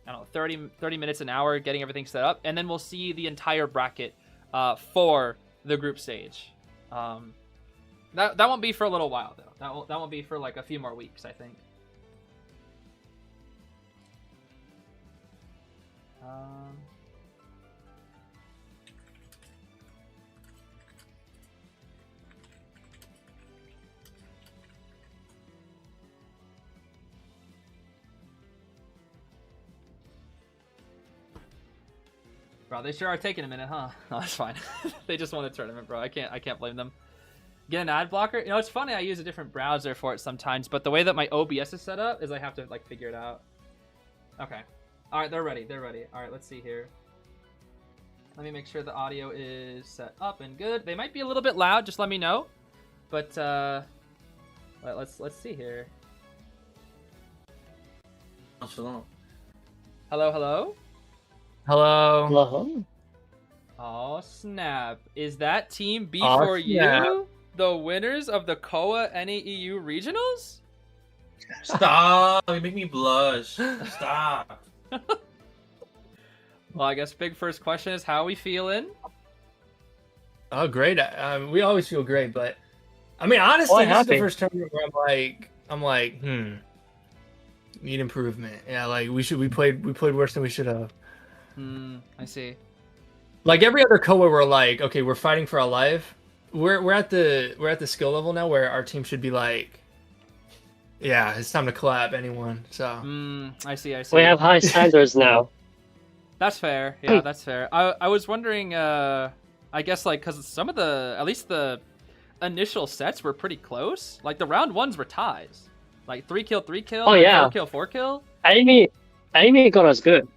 I don't know, 30 minutes, an hour getting everything set up, and then we'll see the entire bracket for the group stage. That won't be for a little while though. That won't be for like a few more weeks, I think. Bro, they sure are taking a minute, huh? No, that's fine. They just won a tournament, bro. I can't blame them. Get an ad blocker? You know, it's funny. I use a different browser for it sometimes, but the way that my OBS is set up is I have to like figure it out. Okay. All right, they're ready. All right, let's see here. Let me make sure the audio is set up and good. They might be a little bit loud. Just let me know. But let's see here. Hello. Hello. Hello. Oh snap! Is that Team B4U the winners of the KOA NAEU regionals? Stop! You make me blush. Stop. Well, I guess big first question is how are we feeling? Oh, great. We always feel great, but I mean, honestly, this is the first tournament where I'm like, need improvement. Yeah, like we played worse than we should have. I see. Like every other KOA, we're like, okay, we're fighting for our life. We're at the skill level now where our team should be like, yeah, it's time to clap anyone. So I see. We have high standards now. That's fair. Yeah, that's fair. I was wondering, I guess like because some of at least the initial sets were pretty close. Like the round ones were ties, like 3 kill, 3 kill, oh yeah, 4 kill, 4 kill. AMEY got us good.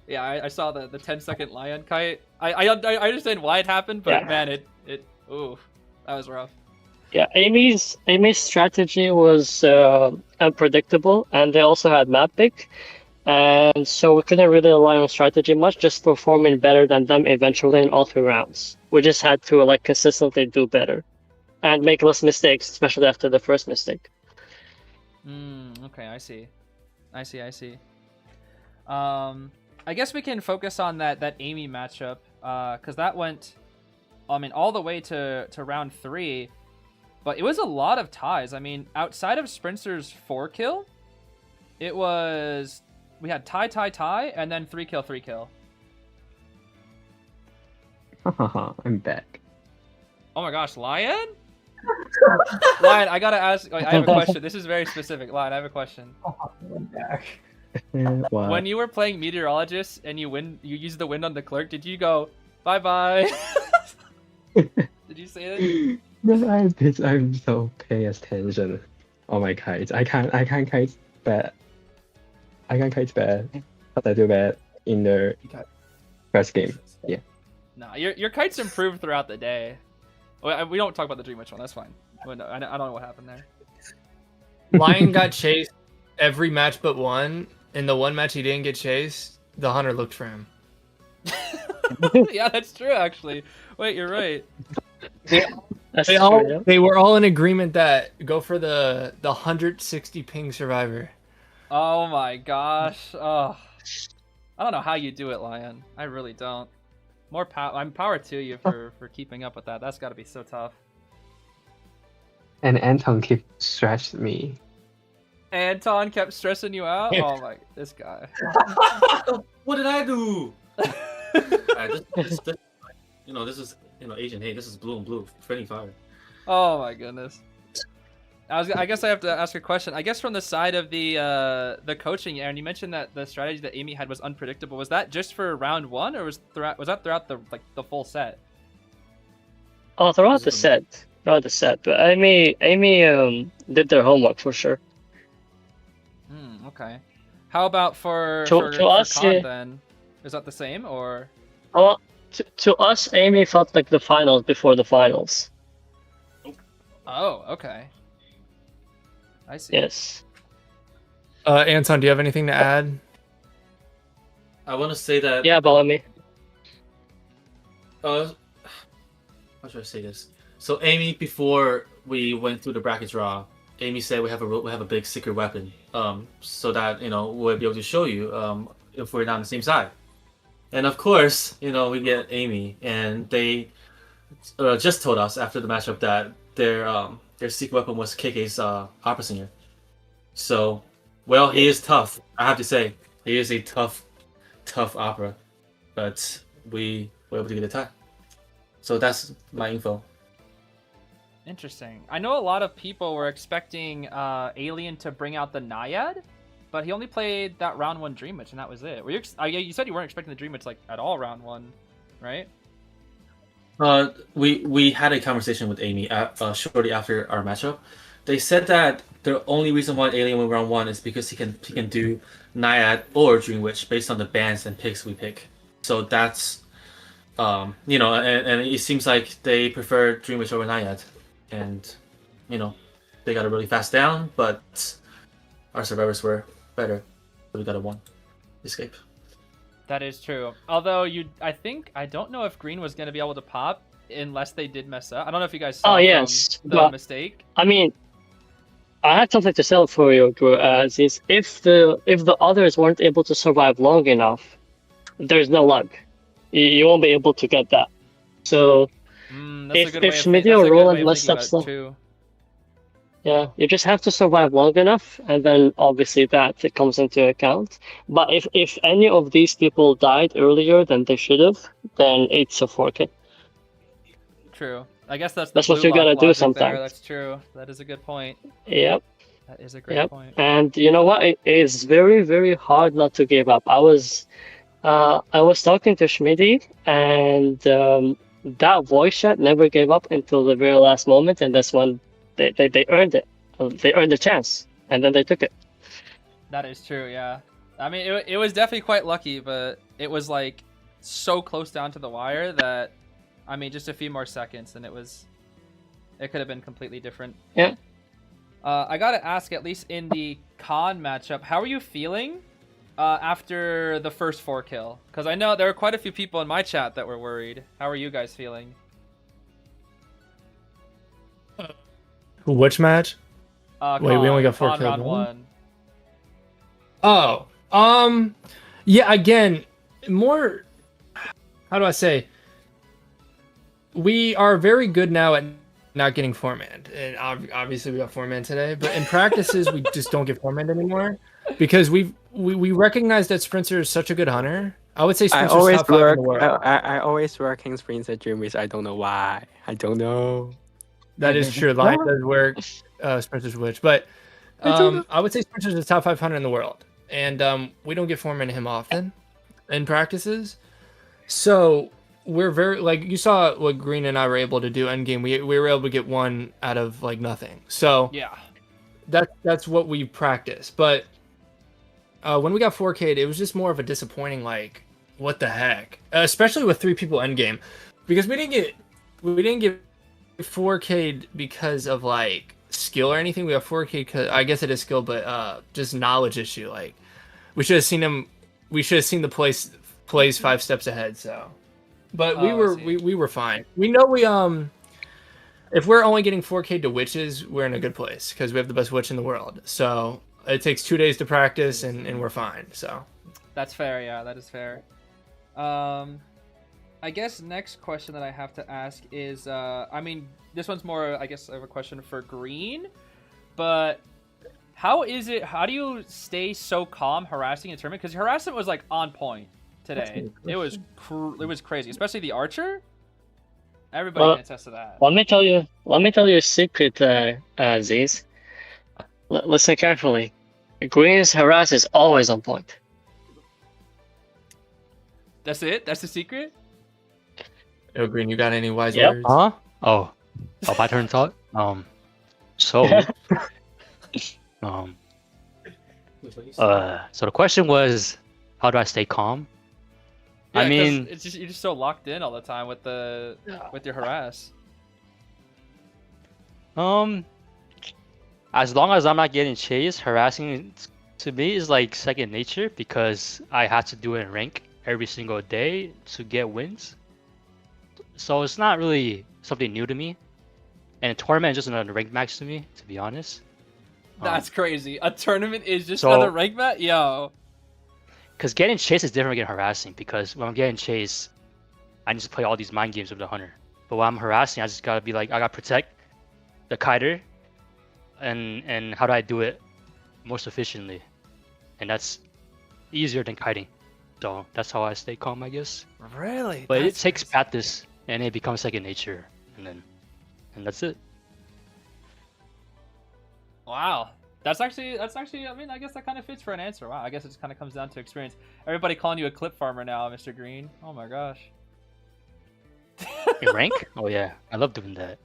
Yeah, I saw the 10-second lion kite. I understand why it happened, but man, ooh, that was rough. Yeah, AMEY's strategy was unpredictable, and they also had map pick, and so we couldn't really rely on strategy much. Just performing better than them eventually in all 3 rounds. We just had to like consistently do better, and make less mistakes, especially after the first mistake. Okay, I see. I guess we can focus on that AMEY matchup, because that went, I mean, all the way to round 3. But it was a lot of ties. I mean, outside of Sprincer's 4 kill, it was we had tie, and then 3 kill, 3 kill. I'm back. Oh my gosh, Lion? Lion, I gotta ask. I have a question. This is very specific. Lion, I have a question. I'm back. When you were playing Meteorologist and you use the wind on the Clerk, did you go bye bye? Did you say that? No, I'm so paying attention. Oh my kites. I can't kite bad. I can't kite bad. But I do bad in the first game. Yeah. Nah, your kites improved throughout the day. We don't talk about the Dream Witch one. That's fine. Well, no, I don't know what happened there. Lion got chased every match but one. In the one match he didn't get chased, the hunter looked for him. Yeah, that's true. Actually, wait, you're right. They were all in agreement that go for the 160 ping survivor. Oh my gosh. Oh, I don't know how you do it, Lion. I really don't. More power. I'm power to you for keeping up with that. That's got to be so tough. And Anton keep stressing me. Anton kept stressing you out. Oh my, this guy. What did I do? This, this is Asian. Hey, this is blue and blue. Friendly fire. Oh my goodness. I guess I have to ask a question. I guess from the side of the coaching, Aaron, you mentioned that the strategy that AMEY had was unpredictable. Was that just for round one, or was that throughout the full set? Oh, throughout the set. But AMEY did their homework for sure. Okay. How about for us, Con, then? Is that the same, or? Oh, to us, AMEY felt like the finals before the finals. Oh, okay. I see. Yes. Anton, do you have anything to add? I want to say that. Yeah, but let me. How should I say this? So AMEY, before we went through the bracket draw, AMEY said we have a big secret weapon, so that we'll be able to show you if we're not on the same side. And of course, we get AMEY, and they just told us after the matchup that their secret weapon was KK's opera singer. So, well, he is tough. I have to say, he is a tough opera, but we were able to get a tie. So that's my info. Interesting. I know a lot of people were expecting Alien to bring out the Naiad, but he only played that round 1 Dream Witch, and that was it. Were you? You said you weren't expecting the Dream Witch at all round 1, right? We had a conversation with AMEY shortly after our matchup. They said that the only reason why Alien went round 1 is because he can do Naiad or Dream Witch based on the bans and picks we pick. So that's and it seems like they prefer Dream Witch over Naiad. And, they got a really fast down, but our survivors were better. So we got a 1 escape. That is true. Although I don't know if Green was going to be able to pop unless they did mess up. I don't know if you guys saw the mistake. I mean, I had something to sell for you, Zeez. If the others weren't able to survive long enough, there's no luck. You won't be able to get that. So if Schmidt or Roland messed up stuff, yeah, you just have to survive long enough, and then obviously that it comes into account. But if any of these people died earlier than they should have, then it's a 4K. True. I guess that's what you gotta do sometimes. That's true. That is a good point. Yep. That is a great point. And you know what? It is very, very hard not to give up. I was talking to Schmitty, and that voice chat never gave up until the very last moment, and that's when they earned it. They earned the chance, and then they took it. That is true, yeah. I mean, it was definitely quite lucky, but it was so close down to the wire that, I mean, just a few more seconds, and it could have been completely different. Yeah. I gotta ask, at least in the Con matchup, how are you feeling after the first 4 kill? Because I know there were quite a few people in my chat that were worried. How are you guys feeling? Which match? Wait, we only got 4 kills. Round 1. Oh, yeah. Again, more. How do I say? We are very good now at not getting four-manned, and obviously we got four-man today. But in practices, we just don't get four-manned anymore because we recognize that Sprinter is such a good hunter. I would say Sprinter's top 5 in the world. I always work King Sprinter Dream, which I don't know why. I don't know. That is true. Lion does work Sprinter's Witch, but I would say Sprinter's the top 500 in the world, and we don't get four-man him often in practices. So we're very, like, you saw what Green and I were able to do end game. We were able to get one out of like nothing. So Yeah. that's what we practice. But when we got 4K'd, it was just more of a disappointing, like, what the heck? Especially with 3 people end game, because we didn't get 4K'd because of like skill or anything. We got 4K'd because I guess it is skill, but just knowledge issue. Like, we should have seen him. We should have seen the plays 5 steps ahead. So, but we were fine. We know if we're only getting 4K to witches, we're in a good place because we have the best witch in the world. So it takes 2 days to practice, and we're fine. So That's fair. Yeah, that is fair. I guess next question that I have to ask is, I mean, this one's more, I guess, of a question for Green, but how do you stay so calm harassing a tournament? Because harassment was like on point today. It was crazy, especially the archer. Everybody can attest to that. Let me tell you a secret, Zeez. Listen carefully. Green's harass is always on point. That's it? That's the secret? Yo, Green, you got any wise words? Huh? Oh, my turn thought. So the question was, how do I stay calm? Yeah, I mean, it's just, you're just so locked in all the time with your harass. As long as I'm not getting chased, harassing to me is like second nature because I have to do it in rank every single day to get wins. So it's not really something new to me. And a tournament is just another rank match to me, to be honest. That's crazy. A tournament is just another rank match? Yo. Because getting chased is different than harassing, because when I'm getting chased, I need to play all these mind games with the hunter. But when I'm harassing, I just gotta be like, I gotta protect the kiter, and how do I do it most efficiently? And that's easier than kiting. So that's how I stay calm, I guess. Really? But it takes practice, and it becomes second nature, and that's it. Wow. That's actually, I mean, I guess that kind of fits for an answer. Wow, I guess it just kind of comes down to experience. Everybody calling you a clip farmer now, Mr. Green. Oh my gosh. In rank? Oh yeah, I love doing that.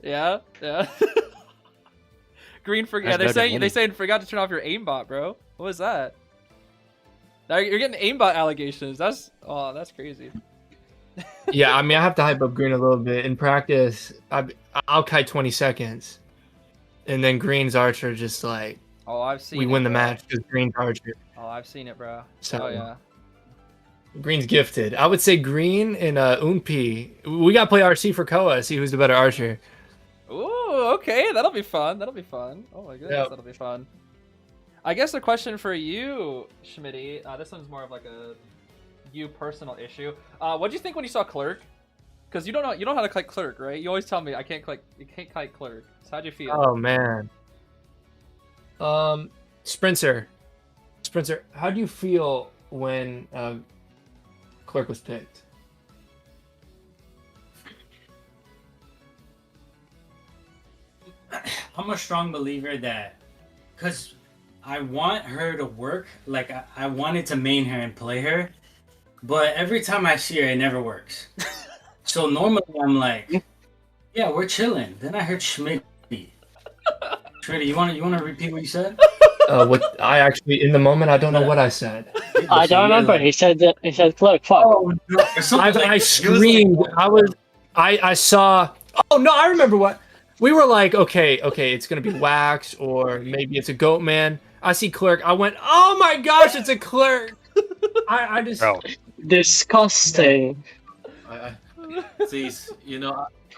Yeah. Green, they're saying forgot to turn off your aimbot, bro. What was that? You're getting aimbot allegations. That's crazy. Yeah, I mean, I have to hype up Green a little bit. In practice, I'll kite 20 seconds. And then Green's archer just like, I've seen we win the match because Green's archer. Oh, I've seen it, bro. So, yeah. Green's gifted. I would say Green and Unpi. We got to play RC for Koa, see who's the better archer. Ooh, okay. That'll be fun. Oh my goodness, That'll be fun. I guess a question for you, Schmitty. This one's more of like you personal issue. What'd you think when you saw Clerk? Because you don't know how to kite Clerk, right? You always tell me you can't kite Clerk. So how'd you feel? Oh man. Sprinter, how do you feel when Clerk was picked? I'm a strong believer that, because I want her to work, like I wanted to main her and play her, but every time I see her, it never works. So normally I'm like, yeah, we're chilling. Then I heard Schmitty. Schmitty, you wanna repeat what you said? What I actually in the moment I don't know what I said. I don't remember. He said Clerk. Fuck. Oh, no. I screamed. I saw. Oh no, I remember what we were like. Okay, it's gonna be Wax or maybe it's a Goatman. I see Clerk. I went, oh my gosh, it's a Clerk. I just disgusting. Zeez,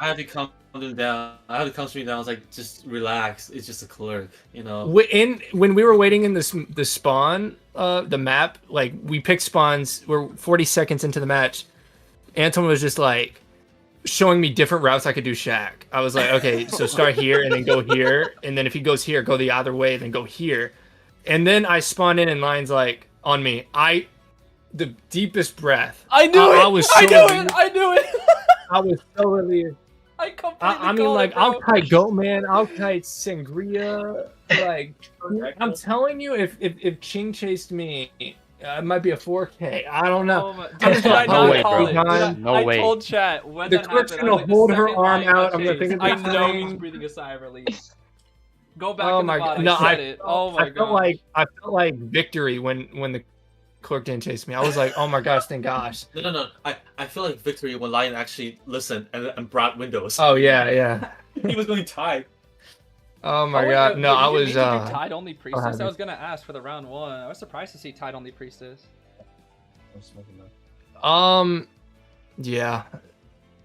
I had to calm them down. I had to calm me down. I was like, just relax. It's just a Clerk, When we were waiting in the spawn, the map, like we picked spawns. We're 40 seconds into the match. Anton was just like, showing me different routes I could do Shaq. I was like, okay, so start here and then go here, and then if he goes here, go the other way, then go here, and then I spawned in and Lion's like on me. The deepest breath. I knew it. I was so I knew relieved. it. I knew it. I was so relieved. I mean, like, I'll kite Goatman, I'll kite Sangria. Like, I'm telling you, if Ching chased me, it might be a 4K. I don't know. Oh my, I'm just did I gonna not call it? No way. I told chat when The that Clerk's happened. gonna I was hold like, her the second arm Lion out. got I'm gonna chased, think I it's know he fine. was breathing a sigh of relief. Go back Oh in the my bot. god! No, I said it. Oh my I felt god. I felt like victory when the Clerk didn't chase me. I was like, oh my gosh, thank gosh. No. I feel like victory when Lion actually listened and brought windows. Oh yeah. He was going tied. Oh my wait, god! No, wait, I you didn't was. need to do Tide Only Priestess. happy. I was gonna ask for the round 1. I was surprised to see Tide Only Priestess. Yeah.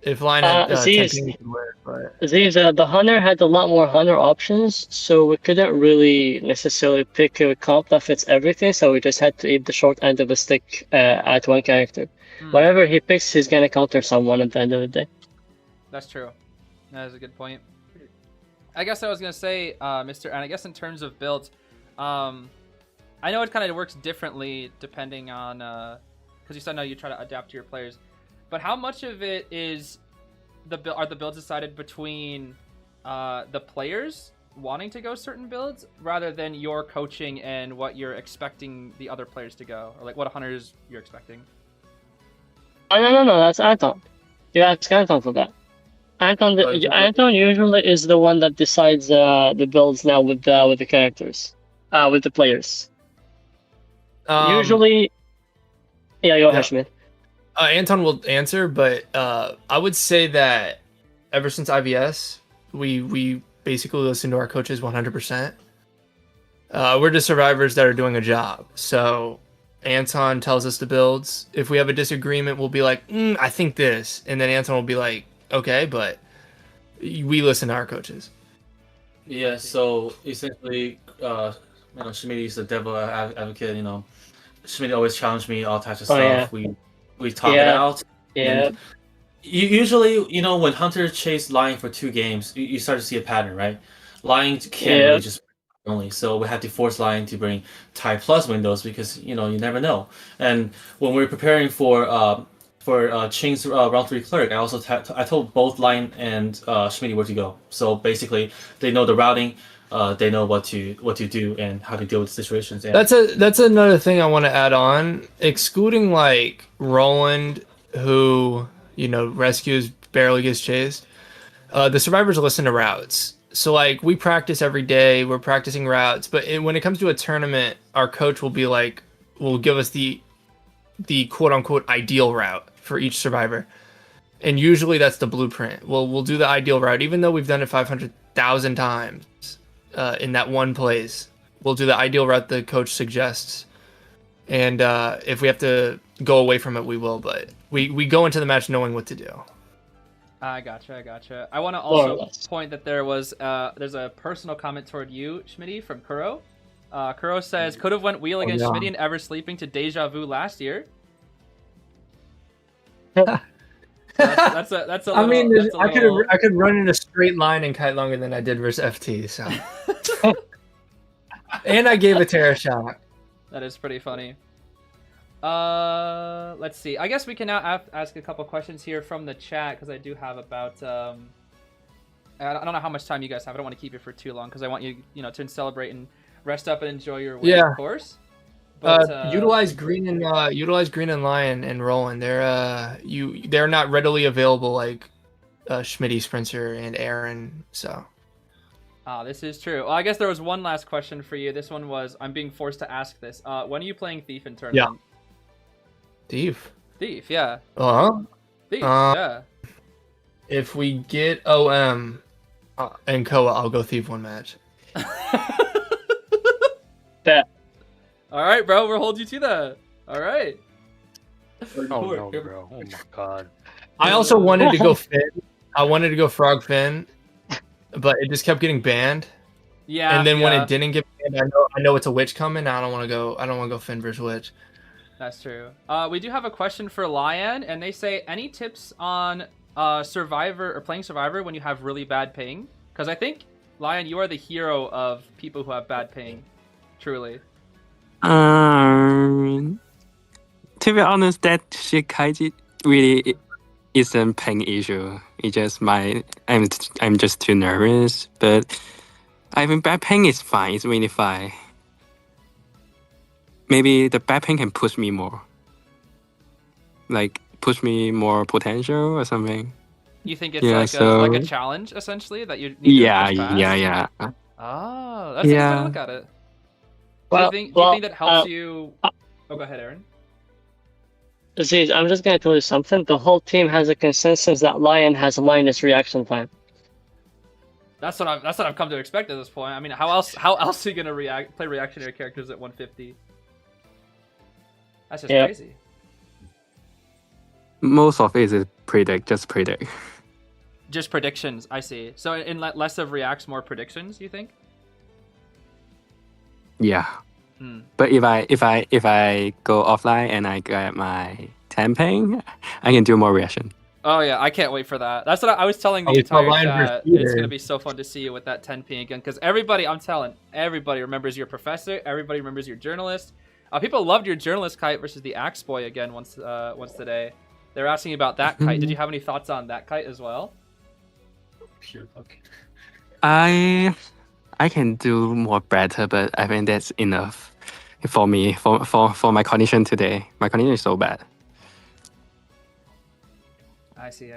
If Lion had Zeez. tempting, he could win, but Zeez, the hunter had a lot more hunter options, so we couldn't really necessarily pick a comp that fits everything. So we just had to eat the short end of the stick at one character. Whatever he picks, he's gonna counter someone at the end of the day. That's true. That is a good point. I guess I was gonna say, Mr. And I guess in terms of builds, I know it kind of works differently depending on, because you said no, you try to adapt to your players. But how much of it is are the builds decided between the players wanting to go certain builds rather than your coaching and what you're expecting the other players to go, or like what hunters you're expecting? Oh, no, that's Anton. You ask Anton for that. Anton usually is the one that decides the builds now with the characters, with the players. Usually, yeah, go ahead, Schmidt. Anton will answer, but I would say that ever since IVS, we basically listen to our coaches 100%. We're just survivors that are doing a job. So Anton tells us the builds. If we have a disagreement, we'll be like, I think this. And then Anton will be like, okay, but we listen to our coaches. Yeah, so essentially, Schmidt is the devil advocate, Schmidt always challenged me, all types of stuff. Yeah. We talk it out. Yeah. Usually, when Hunter chase Lion for 2 games, you start to see a pattern, right? Lion can't really just only, so we had to force Lion to bring tie plus windows because you never know. And when we were preparing for Ching's round 3 Clerk, I told both Lion and Schmidt where to go. So basically, they know the routing. They know what to do and how to deal with situations. And That's another thing I want to add on. Excluding like Roland, who rescues, barely gets chased. The survivors listen to routes. So like we practice every day. We're practicing routes, but when it comes to a tournament, our coach will give us the quote unquote ideal route for each survivor, and usually that's the blueprint. We'll do the ideal route, even though we've done it 500,000 times. In that one place, we'll do the ideal route the coach suggests, and if we have to go away from it, we will. But we go into the match knowing what to do. I gotcha. I want to also point that there's a personal comment toward you, Schmitty, from Kuro. Kuro says could have went wheel against Schmitty and Ever Sleeping to Deja Vu last year. That's a little, I mean, that's a little... I could run in a straight line and kite longer than I did versus FT. So, and I gave a Terra shot. That is pretty funny. Let's see. I guess we can now ask a couple questions here from the chat because I do have about. I don't know how much time you guys have. I don't want to keep you for too long because I want you, to celebrate and rest up and enjoy your win, of course. But, utilize Green and Lion and Roland. They're not readily available like Schmitty, Spencer, and Aaron. So. This is true. Well, I guess there was one last question for you. This one was, I'm being forced to ask this. When are you playing Thief in tournament? Yeah. Thief, yeah. Thief, yeah. If we get OM and Koa, I'll go Thief one match. Bet. All right, bro. We'll hold you to that. All right. Oh no, bro! Oh my god. I also wanted to go Finn. I wanted to go Frog Finn, but it just kept getting banned. Yeah. And then when it didn't get banned, I know it's a witch coming. I don't want to go Finn versus witch. That's true. We do have a question for Lion, and they say any tips on Survivor or playing Survivor when you have really bad ping? Because I think, Lion, you are the hero of people who have bad ping. Truly. To be honest, that shit really isn't ping issue. It's just I'm just too nervous. But I mean, bad ping is fine. It's really fine. Maybe the bad ping can push me more. Like push me more potential or something. You think it's like a challenge essentially that you need to push past? Yeah. Oh, that's a good way to look at it. Well, do you think that helps you? Oh, go ahead, Aaron. Zeez, I'm just gonna tell you something. The whole team has a consensus that Lion has minus reaction time. That's what I've come to expect at this point. I mean, how else are you gonna play reactionary characters at 150? That's just crazy. Most of it is just predict. Just predictions, I see. So in less of reacts, more predictions, you think? Yeah. But if I go offline and I get my 10 ping, I can do more reaction. Oh yeah, I can't wait for that. That's what I was telling the entire chat. It's gonna be so fun to see you with that 10 ping again, because everybody remembers your professor. Everybody remembers your journalist. People loved your journalist kite versus the axe boy again once today. They were asking about that kite. Did you have any thoughts on that kite as well? I can do more better, but I think that's enough for me for my condition today. My condition is so bad. I see.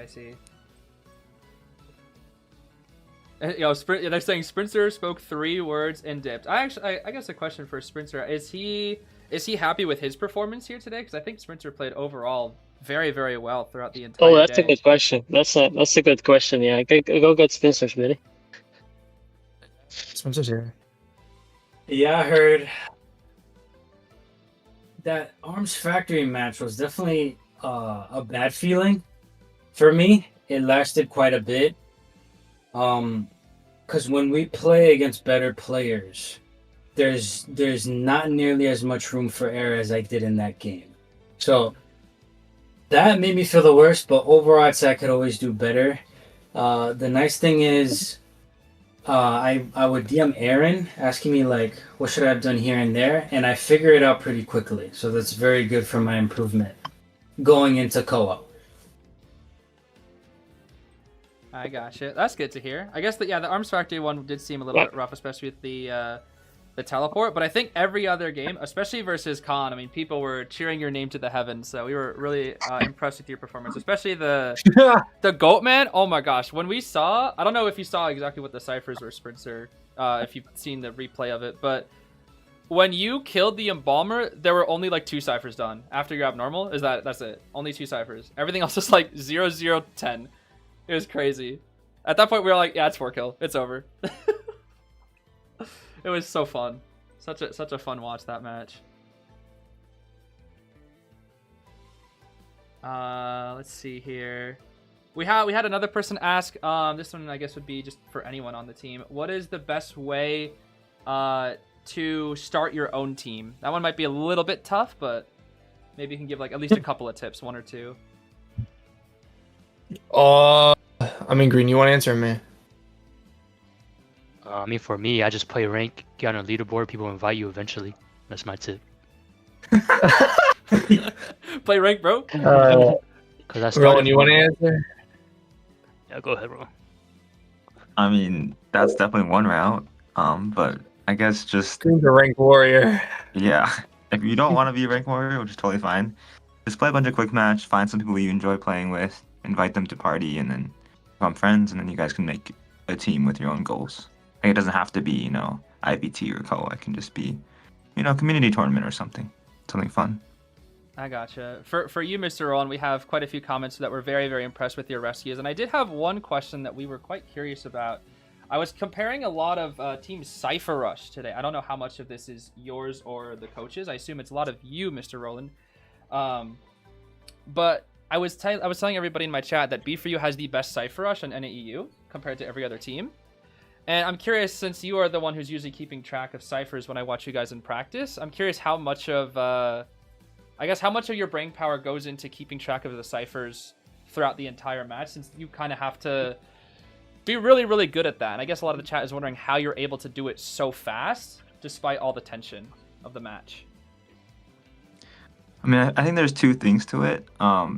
They're saying Sprinter spoke 3 words and dipped. I guess a question for Sprinter, is he happy with his performance here today? Because I think Sprinter played overall very, very well throughout the entire day. Oh, that's a good question. That's a good question. Yeah, go get Spencer, Smitty. Spencer's here. Yeah, I heard that Arms Factory match was definitely a bad feeling for me. It lasted quite a bit. Because when we play against better players, there's not nearly as much room for error as I did in that game. So that made me feel the worst, but overall I'd say I could always do better. The nice thing is I would DM Aaron asking me like what should I have done here and there, and I figure it out pretty quickly. So that's very good for my improvement going into co-op. I gotcha. That's good to hear. I guess that the Arms Factory one did seem a little bit rough, especially with the teleport. But I think every other game, especially versus Khan, I mean, people were cheering your name to the heavens. So we were really impressed with your performance, especially the Goatman. Oh my gosh, when we saw, I don't know if you saw exactly what the ciphers were, Sprinter, if you've seen the replay of it, but when you killed the Embalmer, there were only like 2 ciphers done after your abnormal. That's it? Only 2 ciphers. Everything else is like 0, 0, 10. It was crazy. At that point, we were like, yeah, it's 4 kill. It's over. It was so fun. Such a fun watch, that match. Let's see here. We had another person ask, this one I guess would be just for anyone on the team. What is the best way to start your own team? That one might be a little bit tough, but maybe you can give like at least a couple of tips, 1 or 2. I mean, Green, you want to answer me? I mean, for me, I just play rank, get on a leaderboard, people invite you eventually. That's my tip. Play rank, bro. Rowan, you want to answer? Yeah, go ahead, Rowan. I mean, that's definitely one route. But I guess just Green's a rank warrior. Yeah, if you don't want to be a rank warrior, which is totally fine, just play a bunch of quick match, find some people you enjoy playing with, invite them to party, and then become friends, and then you guys can make a team with your own goals. Like, it doesn't have to be, IVT or co. It can just be, community tournament or something fun. I gotcha. For you, Mr. Rowan, we have quite a few comments that were very, very impressed with your rescues, and I did have one question that we were quite curious about. I was comparing a lot of Team Cypher Rush today. I don't know how much of this is yours or the coaches. I assume it's a lot of you, Mr. Roland. But I was telling everybody in my chat that B4U has the best Cypher Rush on NAEU compared to every other team. And I'm curious, since you are the one who's usually keeping track of ciphers when I watch you guys in practice, I'm curious how much of, how much of your brain power goes into keeping track of the ciphers throughout the entire match, since you kind of have to be really, really good at that. And I guess a lot of the chat is wondering how you're able to do it so fast, despite all the tension of the match. I mean, I think there's two things to it.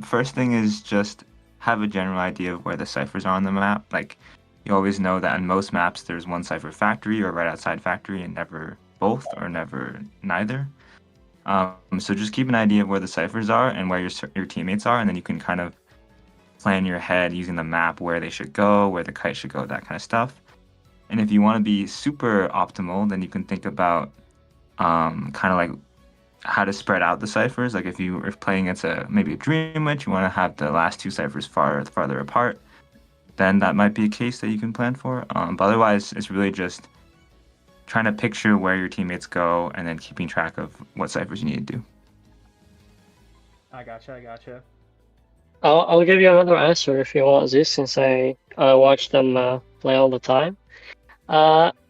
First thing is just have a general idea of where the ciphers are on the map. Like, you always know that in most maps there's one cipher factory or right outside factory, and never both or never neither. So just keep an idea of where the ciphers are and where your teammates are, and then you can kind of plan in your head using the map where they should go, where the kite should go, that kind of stuff. And if you want to be super optimal, then you can think about kind of like how to spread out the ciphers. Like if you are playing against maybe a Dream Witch, you want to have the last two ciphers farther apart, then that might be a case that you can plan for. But otherwise, it's really just trying to picture where your teammates go and then keeping track of what ciphers you need to do. I gotcha. I'll give you another answer if you want, Zeez, since I watch them play all the time.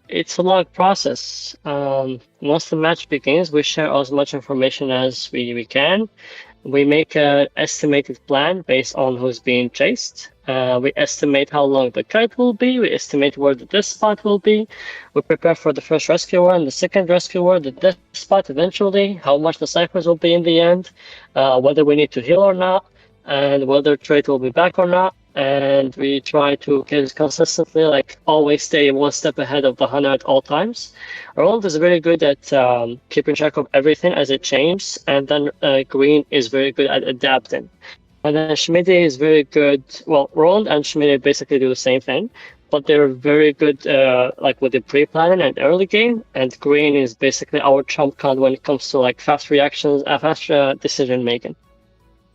It's a long process. Once the match begins, we share as much information as we can. We make an estimated plan based on who's being chased. We estimate how long the kite will be. We estimate where the death spot will be. We prepare for the first rescuer and the second rescuer, the death spot eventually, how much the ciphers will be in the end, whether we need to heal or not, and whether trade will be back or not. And we try to consistently, like, always stay one step ahead of the hunter at all times. Roland is very good at keeping track of everything as it changes, and then Green is very good at adapting. And then Schmide is very good. Well, Roland and Schmide basically do the same thing, but they're very good like with the pre-planning and early game. And Green is basically our trump card when it comes to like fast reactions, fast decision making.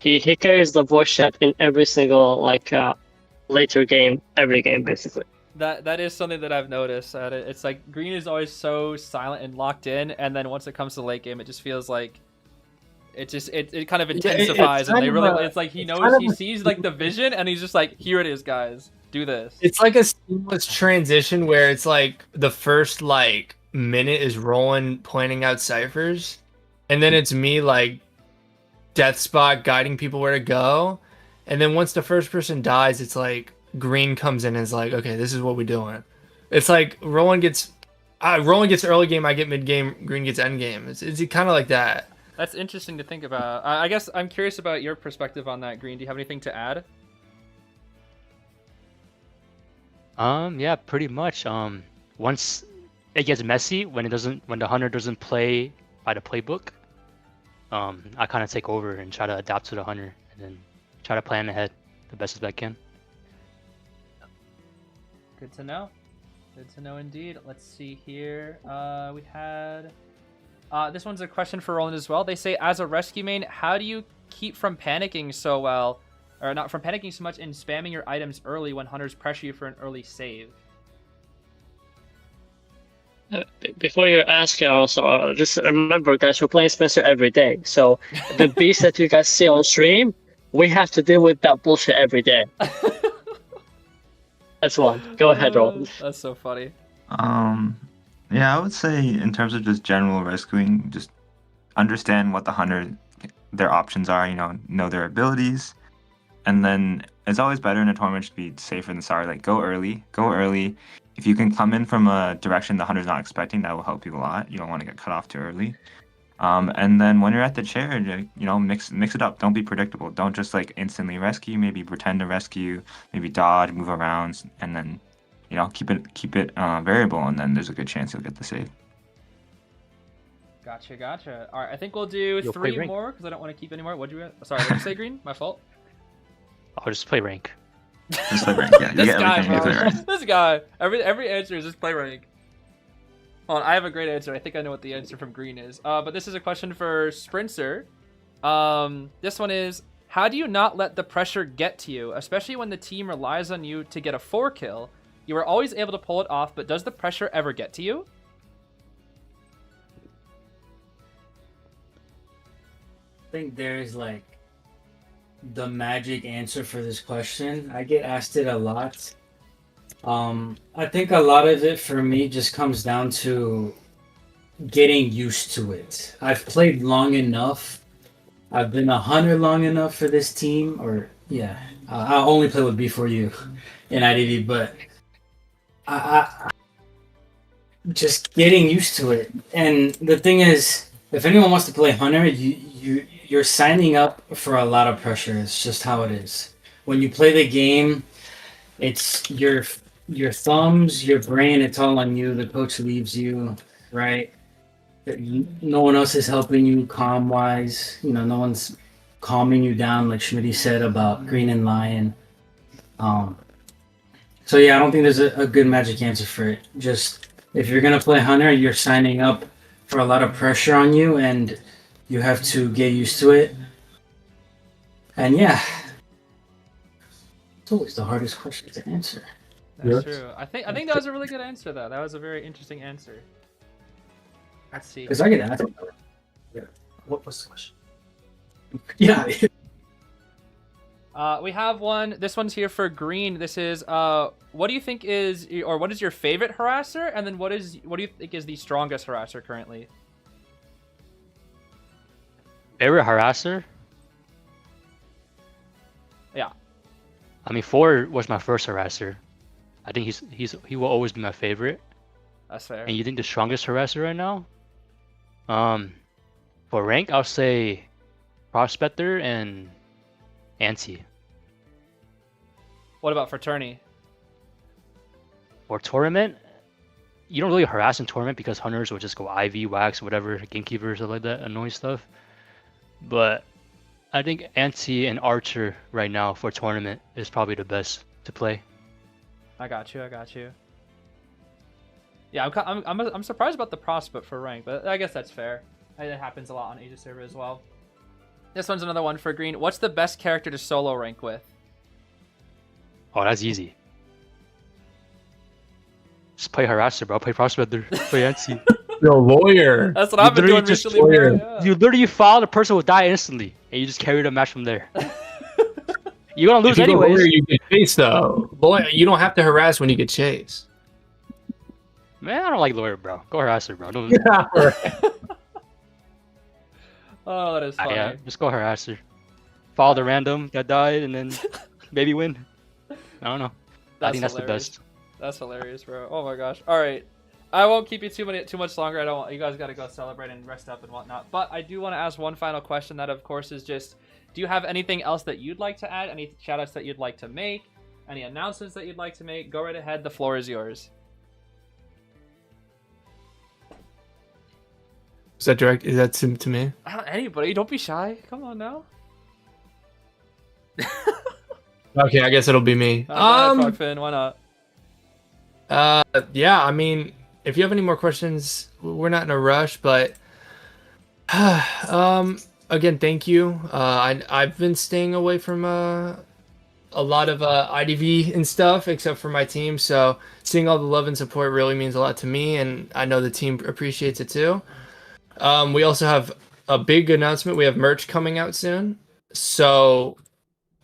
He carries the voice chat in every single like later game, every game basically. That is something that I've noticed. It's like Green is always so silent and locked in, and then once it comes to the late game, it just feels like it kind of intensifies, and they really it's like he knows, he sees like the vision, and he's just like, here it is, guys, do this. It's like a seamless transition where it's like the first like minute is Roland planning out ciphers, and then it's me like death spot guiding people where to go, and then once the first person dies, it's like Green comes in and is like, okay, this is what we're doing. It's like Roland gets early game, I get mid game, Green gets end game. It's kind of like that. That's interesting to think about. I guess I'm curious about your perspective on that, Green. Do you have anything to add? Yeah, pretty much. Once it gets messy, when the hunter doesn't play by the playbook, I kind of take over and try to adapt to the hunter, and then try to plan ahead the best as I can. Good to know. Good to know indeed. Let's see here. We had this one's a question for Roland as well. They say, as a rescue main, how do you keep from panicking so well, or not from panicking so much, and spamming your items early when hunters pressure you for an early save? Before you ask, also just remember, guys, we're playing Spencer every day. So the beast that you guys see on stream, we have to deal with that bullshit every day. That's one. Go ahead, Roland. That's so funny. Yeah, I would say in terms of just general rescuing, just understand what the hunter, their options are, know their abilities. And then it's always better in a tournament to be safer than sorry. Like, go early. If you can come in from a direction the hunter's not expecting, that will help you a lot. You don't want to get cut off too early. And then when you're at the chair, mix it up. Don't be predictable. Don't just like instantly rescue. Maybe pretend to rescue. Maybe dodge, move around, and then keep it variable. And then there's a good chance you'll get the save. Gotcha. All right, I think we'll do You'll play 3 rank. more because I don't want to keep any more. Sorry, what did you say, Green? My fault. I'll just play rank. Just play rank. Yeah, you This get guy, everything. You bro. play rank. This guy. Every answer is just play rank. Hold on, I have a great answer. I think I know what the answer from Green is. But this is a question for Sprinter. This one is, how do you not let the pressure get to you, especially when the team relies on you to get a 4 kill? You are always able to pull it off, but does the pressure ever get to you? I think there's like the magic answer for this question. I get asked it a lot. I think a lot of it for me just comes down to getting used to it. I've played long enough. I've been a hunter long enough for this team, I only play with B4U in IDV, but I just getting used to it. And the thing is, if anyone wants to play Hunter, you're signing up for a lot of pressure. It's just how it is. When you play the game, it's your thumbs, your brain. It's all on you. The coach leaves you, right? No one else is helping you calm wise. You know, no one's calming you down like Schmitty said about Green and Lion. So yeah, I don't think there's a good magic answer for it. Just if you're gonna play Hunter, you're signing up for a lot of pressure on you, and you have to get used to it. And yeah, it's always the hardest question to answer. That's true. I think that was a really good answer, though. That was a very interesting answer. Let's see. Because I get asked. Yeah. What was the question? Yeah. We have one. This one's here for Green. This is what do you think is, or what is your favorite harasser, and then what do you think is the strongest harasser currently? Favorite harasser? Yeah. I mean, 4 was my first harasser. I think he will always be my favorite. That's fair. And you think the strongest harasser right now? For rank, I'll say Prospector and Anti. What about for tourney? For tournament, you don't really harass in tournament because hunters will just go IV, wax, whatever, gamekeeper, stuff like that, annoying stuff. But I think Anti and Archer right now for tournament is probably the best to play. I got you. Yeah, I'm surprised about the prospect for rank, but I guess that's fair. It happens a lot on Aegis server as well. This one's another one for Green. What's the best character to solo rank with? Oh, that's easy. Just play harasser, bro. Play prospector. Play Anti. You're a lawyer. That's what I've been doing recently. Yeah. You literally follow, the person will die instantly, and you just carry the match from there. You're gonna lose if you anyways. Lawyer, you get chased though. Lawyer, you don't have to harass when you get chased. Man, I don't like lawyer, bro. Go harasser, bro. Don't... Oh, that is funny. Yeah, just go harasser. Follow the random that died, and then maybe win. I don't know. I think that's the best. That's hilarious, bro. Oh my gosh. All right. I won't keep you too much longer. I don't want you guys got to go celebrate and rest up and whatnot. But I do want to ask one final question. That, of course, is just: do you have anything else that you'd like to add? Any shoutouts that you'd like to make? Any announcements that you'd like to make? Go right ahead. The floor is yours. Is that direct? Is that to me? Anybody? Don't be shy. Come on now. Okay, I guess it'll be me. Finn, why not? Yeah, I mean, if you have any more questions, we're not in a rush, but again, thank you. I've been staying away from a lot of IDV and stuff, except for my team. So seeing all the love and support really means a lot to me, and I know the team appreciates it too. We also have a big announcement. We have merch coming out soon, so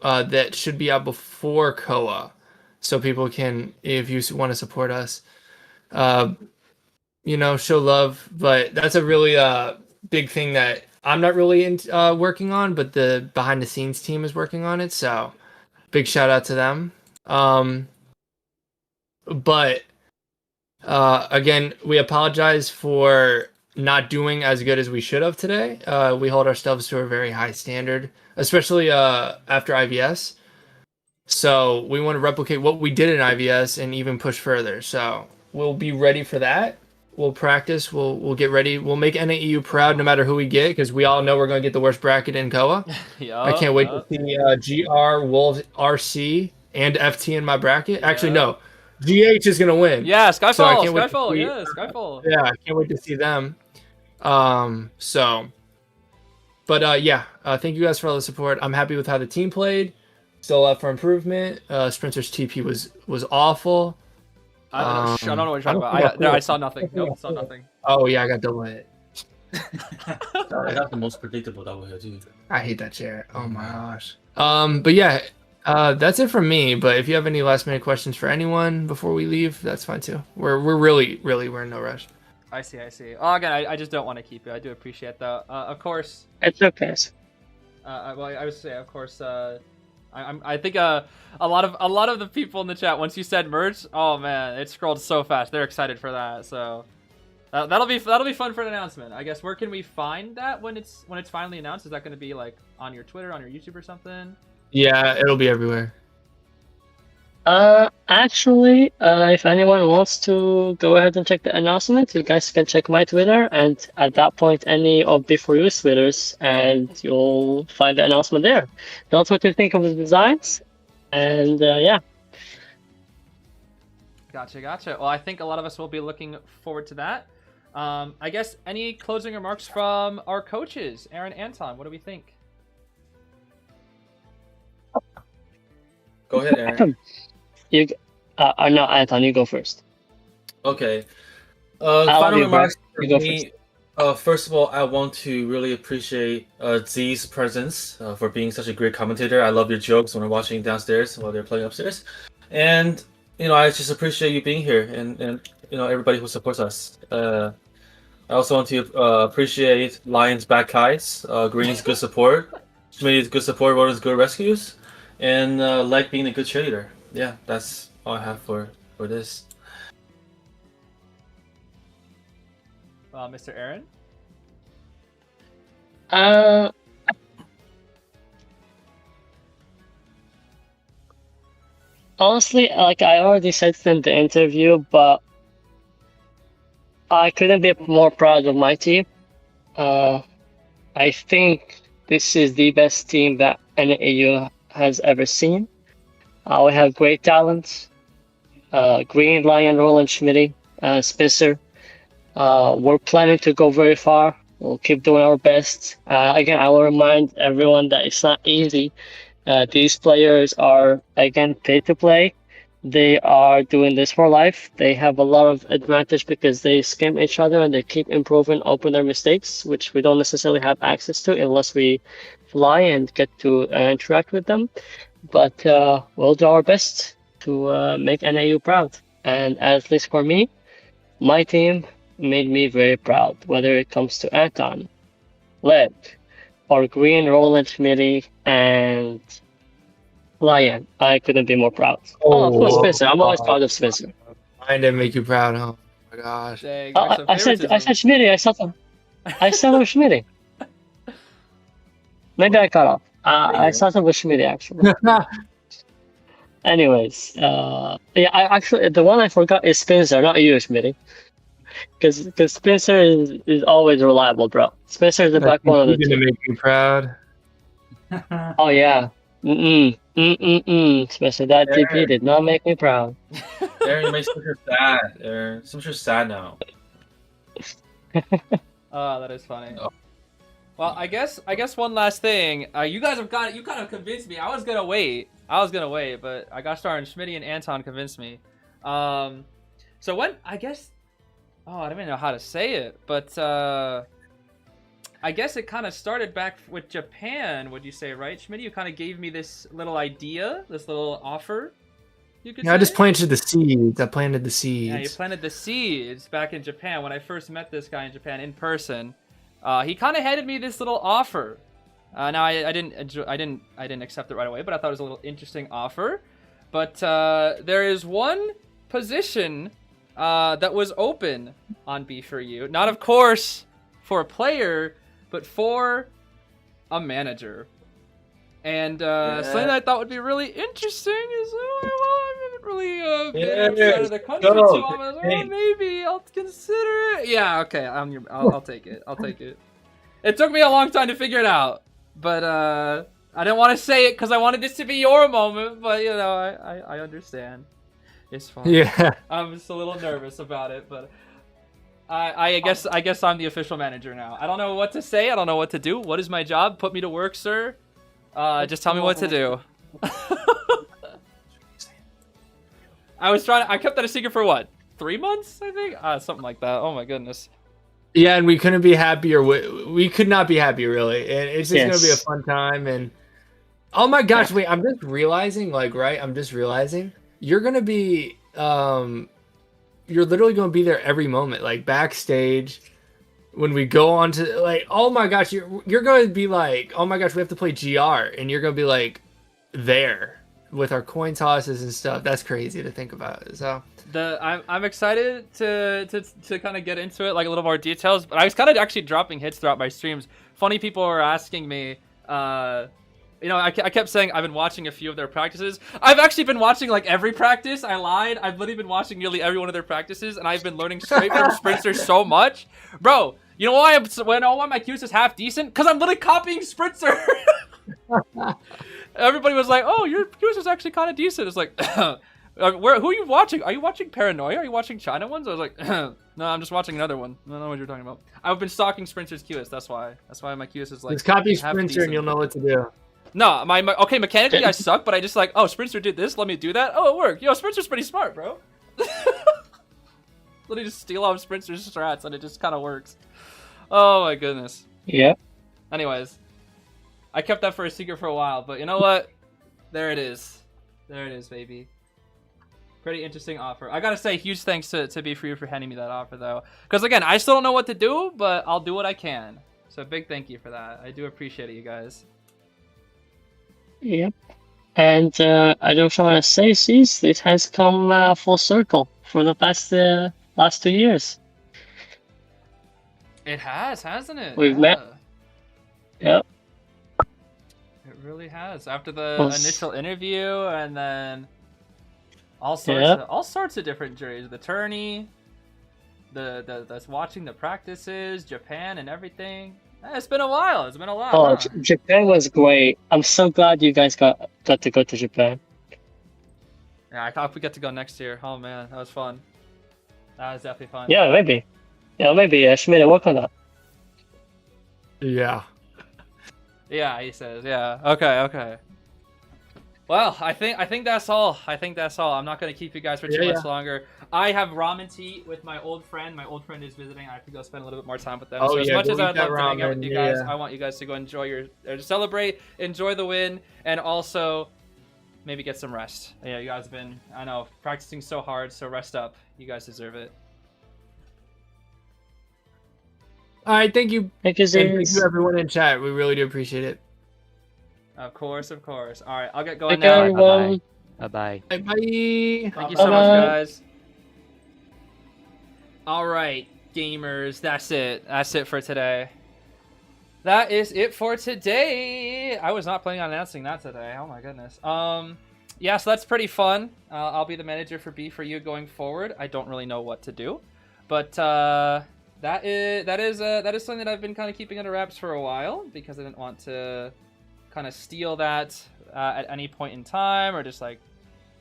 that should be out before Koa, so people can, if you want to support us, show love. But that's a really big thing that I'm not really working on, but the behind the scenes team is working on it. So big shout out to them. But again, we apologize for not doing as good as we should have today. We hold ourselves to a very high standard, especially after IVS. So we want to replicate what we did in IVS and even push further. So we'll be ready for that. We'll practice. We'll get ready. We'll make NAEU proud no matter who we get, because we all know we're going to get the worst bracket in Koa. I can't wait to see GR, Wolves, RC, and FT in my bracket. Actually, no. GH is going to win. Yeah, Skyfall. So Skyfall. Yeah, I can't wait to see them. Thank you guys for all the support. I'm happy with how the team played. Still up for improvement. Sprinter's TP was awful. I don't know what you're talking about. I saw nothing. Nope, saw nothing. Oh yeah, I got delayed. I got the most predictable double here too. I hate that chair. Oh my gosh. That's it from me. But if you have any last minute questions for anyone before we leave, that's fine too. We're really we're in no rush. I see. Oh, again, I just don't want to keep you. I do appreciate that. Of course. It's okay. I would say, of course, I think a lot of the people in the chat, once you said merch, oh man, it scrolled so fast. They're excited for that. So that'll be fun for an announcement. I guess where can we find that when it's finally announced? Is that going to be like on your Twitter, on your YouTube, or something? Yeah, it'll be everywhere. Actually, if anyone wants to go ahead and check the announcement, you guys can check my Twitter, and at that point, any of the For You Twitters, and you'll find the announcement there. Don't what you think of the designs, and yeah. Gotcha. Well, I think a lot of us will be looking forward to that. I guess any closing remarks from our coaches, Aaron, Anton? What do we think? Go ahead, Aaron. No, Anton, you go first. Okay. love Final you, remarks bro. for You go me. First of all, I want to really appreciate Zeez's presence for being such a great commentator. I love your jokes when we're watching downstairs while they're playing upstairs. And, I just appreciate you being here and everybody who supports us. I also want to appreciate Lion's back Kais, Green's good support, Schmitty's good support, Roden's good rescues, and Leg being a good cheerleader. Yeah, that's all I have for this. Mr. Aaron? Honestly, like I already said in the interview, but I couldn't be more proud of my team. I think this is the best team that NAU has ever seen. We have great talent. Green, Lion, Roland, Schmitty, Spencer. We're planning to go very far. We'll keep doing our best. Again, I will remind everyone that it's not easy. These players are, again, paid to play. They are doing this for life. They have a lot of advantage because they skim each other and they keep improving, open their mistakes, which we don't necessarily have access to unless we fly and get to interact with them. But we'll do our best to make NAU proud. And at least for me, my team made me very proud, whether it comes to Anton, Led, or Green, Roland, Schmitty, and Lion. I couldn't be more proud. Oh, of course, Spencer. I'm always proud of Spencer. I didn't make you proud, huh? Oh my gosh. Dang, I said Schmitty. I said Schmitty. Maybe I cut off. I started with Schmitty actually. Anyways, yeah, actually the one I forgot is Spencer, not you, Schmitty. Because Spencer is always reliable, bro. Spencer is the backbone of the team. You're gonna make me proud. Oh yeah. Spencer, that DP did not make me proud. Aaron, you make Spencer sad. Aaron, Spencer's sad now. Oh, that is funny. Oh. Well, I guess one last thing. You guys you kind of convinced me. I was gonna wait, but I got started. Schmitty and Anton convinced me. So when I guess. Oh, I don't even know how to say it, but I guess it kind of started back with Japan, would you say, right? Schmitty, you kind of gave me this little idea, this little offer, you could say? I just planted the seeds. I planted the seeds. Yeah, you planted the seeds back in Japan. When I first met this guy in Japan in person, he kind of handed me this little offer. Now, I didn't accept it right away, but I thought it was a little interesting offer. But there is one position that was open on B4U. Not, of course, for a player, but for a manager. And something that I thought would be really interesting is, I haven't really been outside of the country too long. Maybe I'll consider it. Yeah, okay, I'll take it. I'll take it. It took me a long time to figure it out, but I didn't want to say it because I wanted this to be your moment. But I understand. It's fine. Yeah. I'm just a little nervous about it, but I guess I'm the official manager now. I don't know what to say. I don't know what to do. What is my job? Put me to work, sir. Just tell me what to do. I kept that a secret for what? 3 months, I think? Something like that. Oh my goodness. Yeah, and we couldn't be happier. We could not be happier, really. And it's just gonna be a fun time. And oh my gosh, wait! I'm just realizing, you're gonna be, you're literally gonna be there every moment, like backstage. When we go on to oh my gosh, you're gonna be like, oh my gosh, we have to play GR, and you're gonna be like, there with our coin tosses and stuff. That's crazy to think about. So I'm excited to kind of get into it, like a little more details. But I was kind of actually dropping hits throughout my streams. Funny people were asking me, you know, I kept saying I've been watching a few of their practices. I've actually been watching like every practice. I lied. I've literally been watching nearly every one of their practices, and I've been learning straight from sprinters so much, bro. You know why my Cueist is half decent? Cause I'm literally copying Spritzer. Everybody was like, "Oh, your Cueist is actually kind of decent." It's like, who are you watching? Are you watching Paranoia? Are you watching China ones? I was like, no, I'm just watching another one. I don't know what you're talking about. I've been stalking Sprinter's Cueist. That's why my Cueist is like. Just copy half Sprinter decent. and you'll know what to do. No, my okay, mechanically I suck, but I just like, oh, Sprinter did this, let me do that. Oh, it worked. Yo, Sprinter's pretty smart, bro. Let me just steal off Sprinter's strats and it just kind of works. Oh my goodness. Yeah. Anyways, I kept that for a secret for a while, but you know what? There it is. There it is, baby. Pretty interesting offer. I gotta say, huge thanks to Be For You for handing me that offer, though. Because again, I still don't know what to do, but I'll do what I can. So big thank you for that. I do appreciate it, you guys. Yep. And I just want to say, Zeez, it has come full circle for the last 2 years. It has, hasn't it? We've met. Yep. It really has. After the Well, initial interview, and then all sorts of different juries. The tourney, that's watching the practices, Japan, and everything. It's been a while. It's been a while. Oh, Huh? Japan was great. I'm so glad you guys got to go to Japan. Yeah, I hope we get to go next year. Oh man, that was fun. That was definitely fun. Yeah, maybe. Yeah, maybe. Shmita, work on that. Yeah. Yeah, he says. Yeah. Okay. Well, I think that's all. I'm not gonna keep you guys for too much longer. I have ramen to eat with my old friend. My old friend is visiting. I have to go spend a little bit more time with them. So as much as I'd love to hang out with you guys, I want you guys to go enjoy to celebrate, enjoy the win, and also maybe get some rest. Yeah, you guys have been, I know, practicing so hard. So rest up. You guys deserve it. All right, thank you. Thank you, and thank Zeez. you everyone in chat. We really do appreciate it. Of course. All right, I'll get going Take care, now. everyone. Bye-bye. Bye. Thank you so much, guys. All right, gamers, that's it. That's it for today. That is it for today. I was not planning on announcing that today. Oh my goodness. Yeah, so that's pretty fun. I'll be the manager for Be For You going forward. I don't really know what to do, but that is something that I've been kind of keeping under wraps for a while because I didn't want to kind of steal that at any point in time, or just like,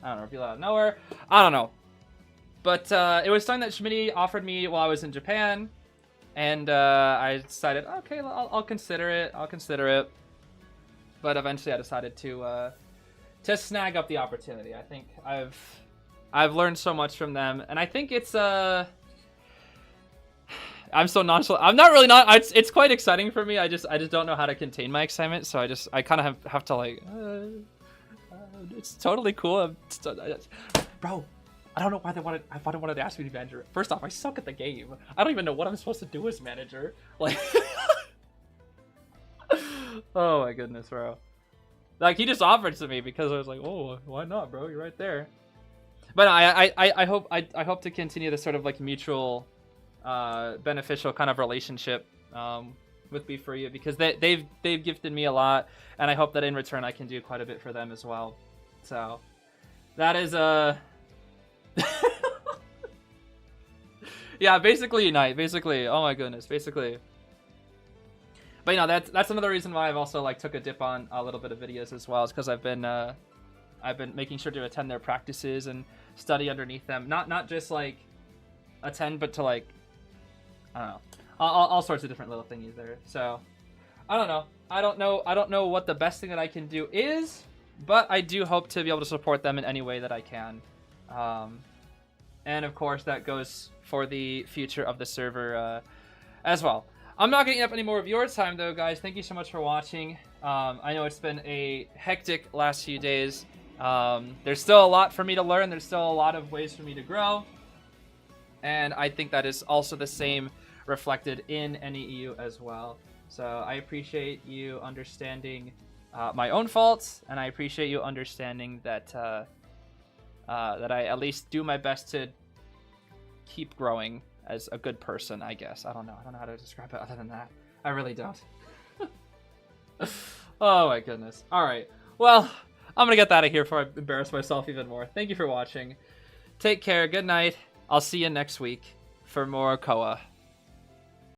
I don't know, reveal out of nowhere. I don't know. But it was something that Schmitty offered me while I was in Japan, and I decided, okay, I'll consider it. But eventually I decided to snag up the opportunity. I think I've learned so much from them, and I think it's I'm so nonchalant. I'm not really not. It's quite exciting for me. I just don't know how to contain my excitement. So I kind of have to like. It's totally cool. Bro, I don't know why they wanted to ask me to be manager. First off, I suck at the game. I don't even know what I'm supposed to do as manager. Like, oh my goodness, bro. Like he just offered to me because I was like, oh, why not, bro? You're right there. But I hope to continue this sort of like mutual. Beneficial kind of relationship with Be For You because they've gifted me a lot, and I hope that in return I can do quite a bit for them as well. So that is yeah, basically unite. Basically, oh my goodness, basically. But you know that's another reason why I've also like took a dip on a little bit of videos as well, is because I've been making sure to attend their practices and study underneath them. Not just like attend, but to like. I don't know, all sorts of different little thingies there. So, I don't know. I don't know what the best thing that I can do is, but I do hope to be able to support them in any way that I can. And of course, that goes for the future of the server as well. I'm not getting up any more of your time though, guys. Thank you so much for watching. I know it's been a hectic last few days. There's still a lot for me to learn. There's still a lot of ways for me to grow. And I think that is also the same reflected in NEEU as well. So I appreciate you understanding my own fault, and I appreciate you understanding that that I at least do my best to keep growing as a good person, I guess. I don't know how to describe it other than that. I really don't. Oh my goodness. All right. Well, I'm gonna get that out of here before I embarrass myself even more. Thank you for watching. Take care. Good night. I'll see you next week for more Koa.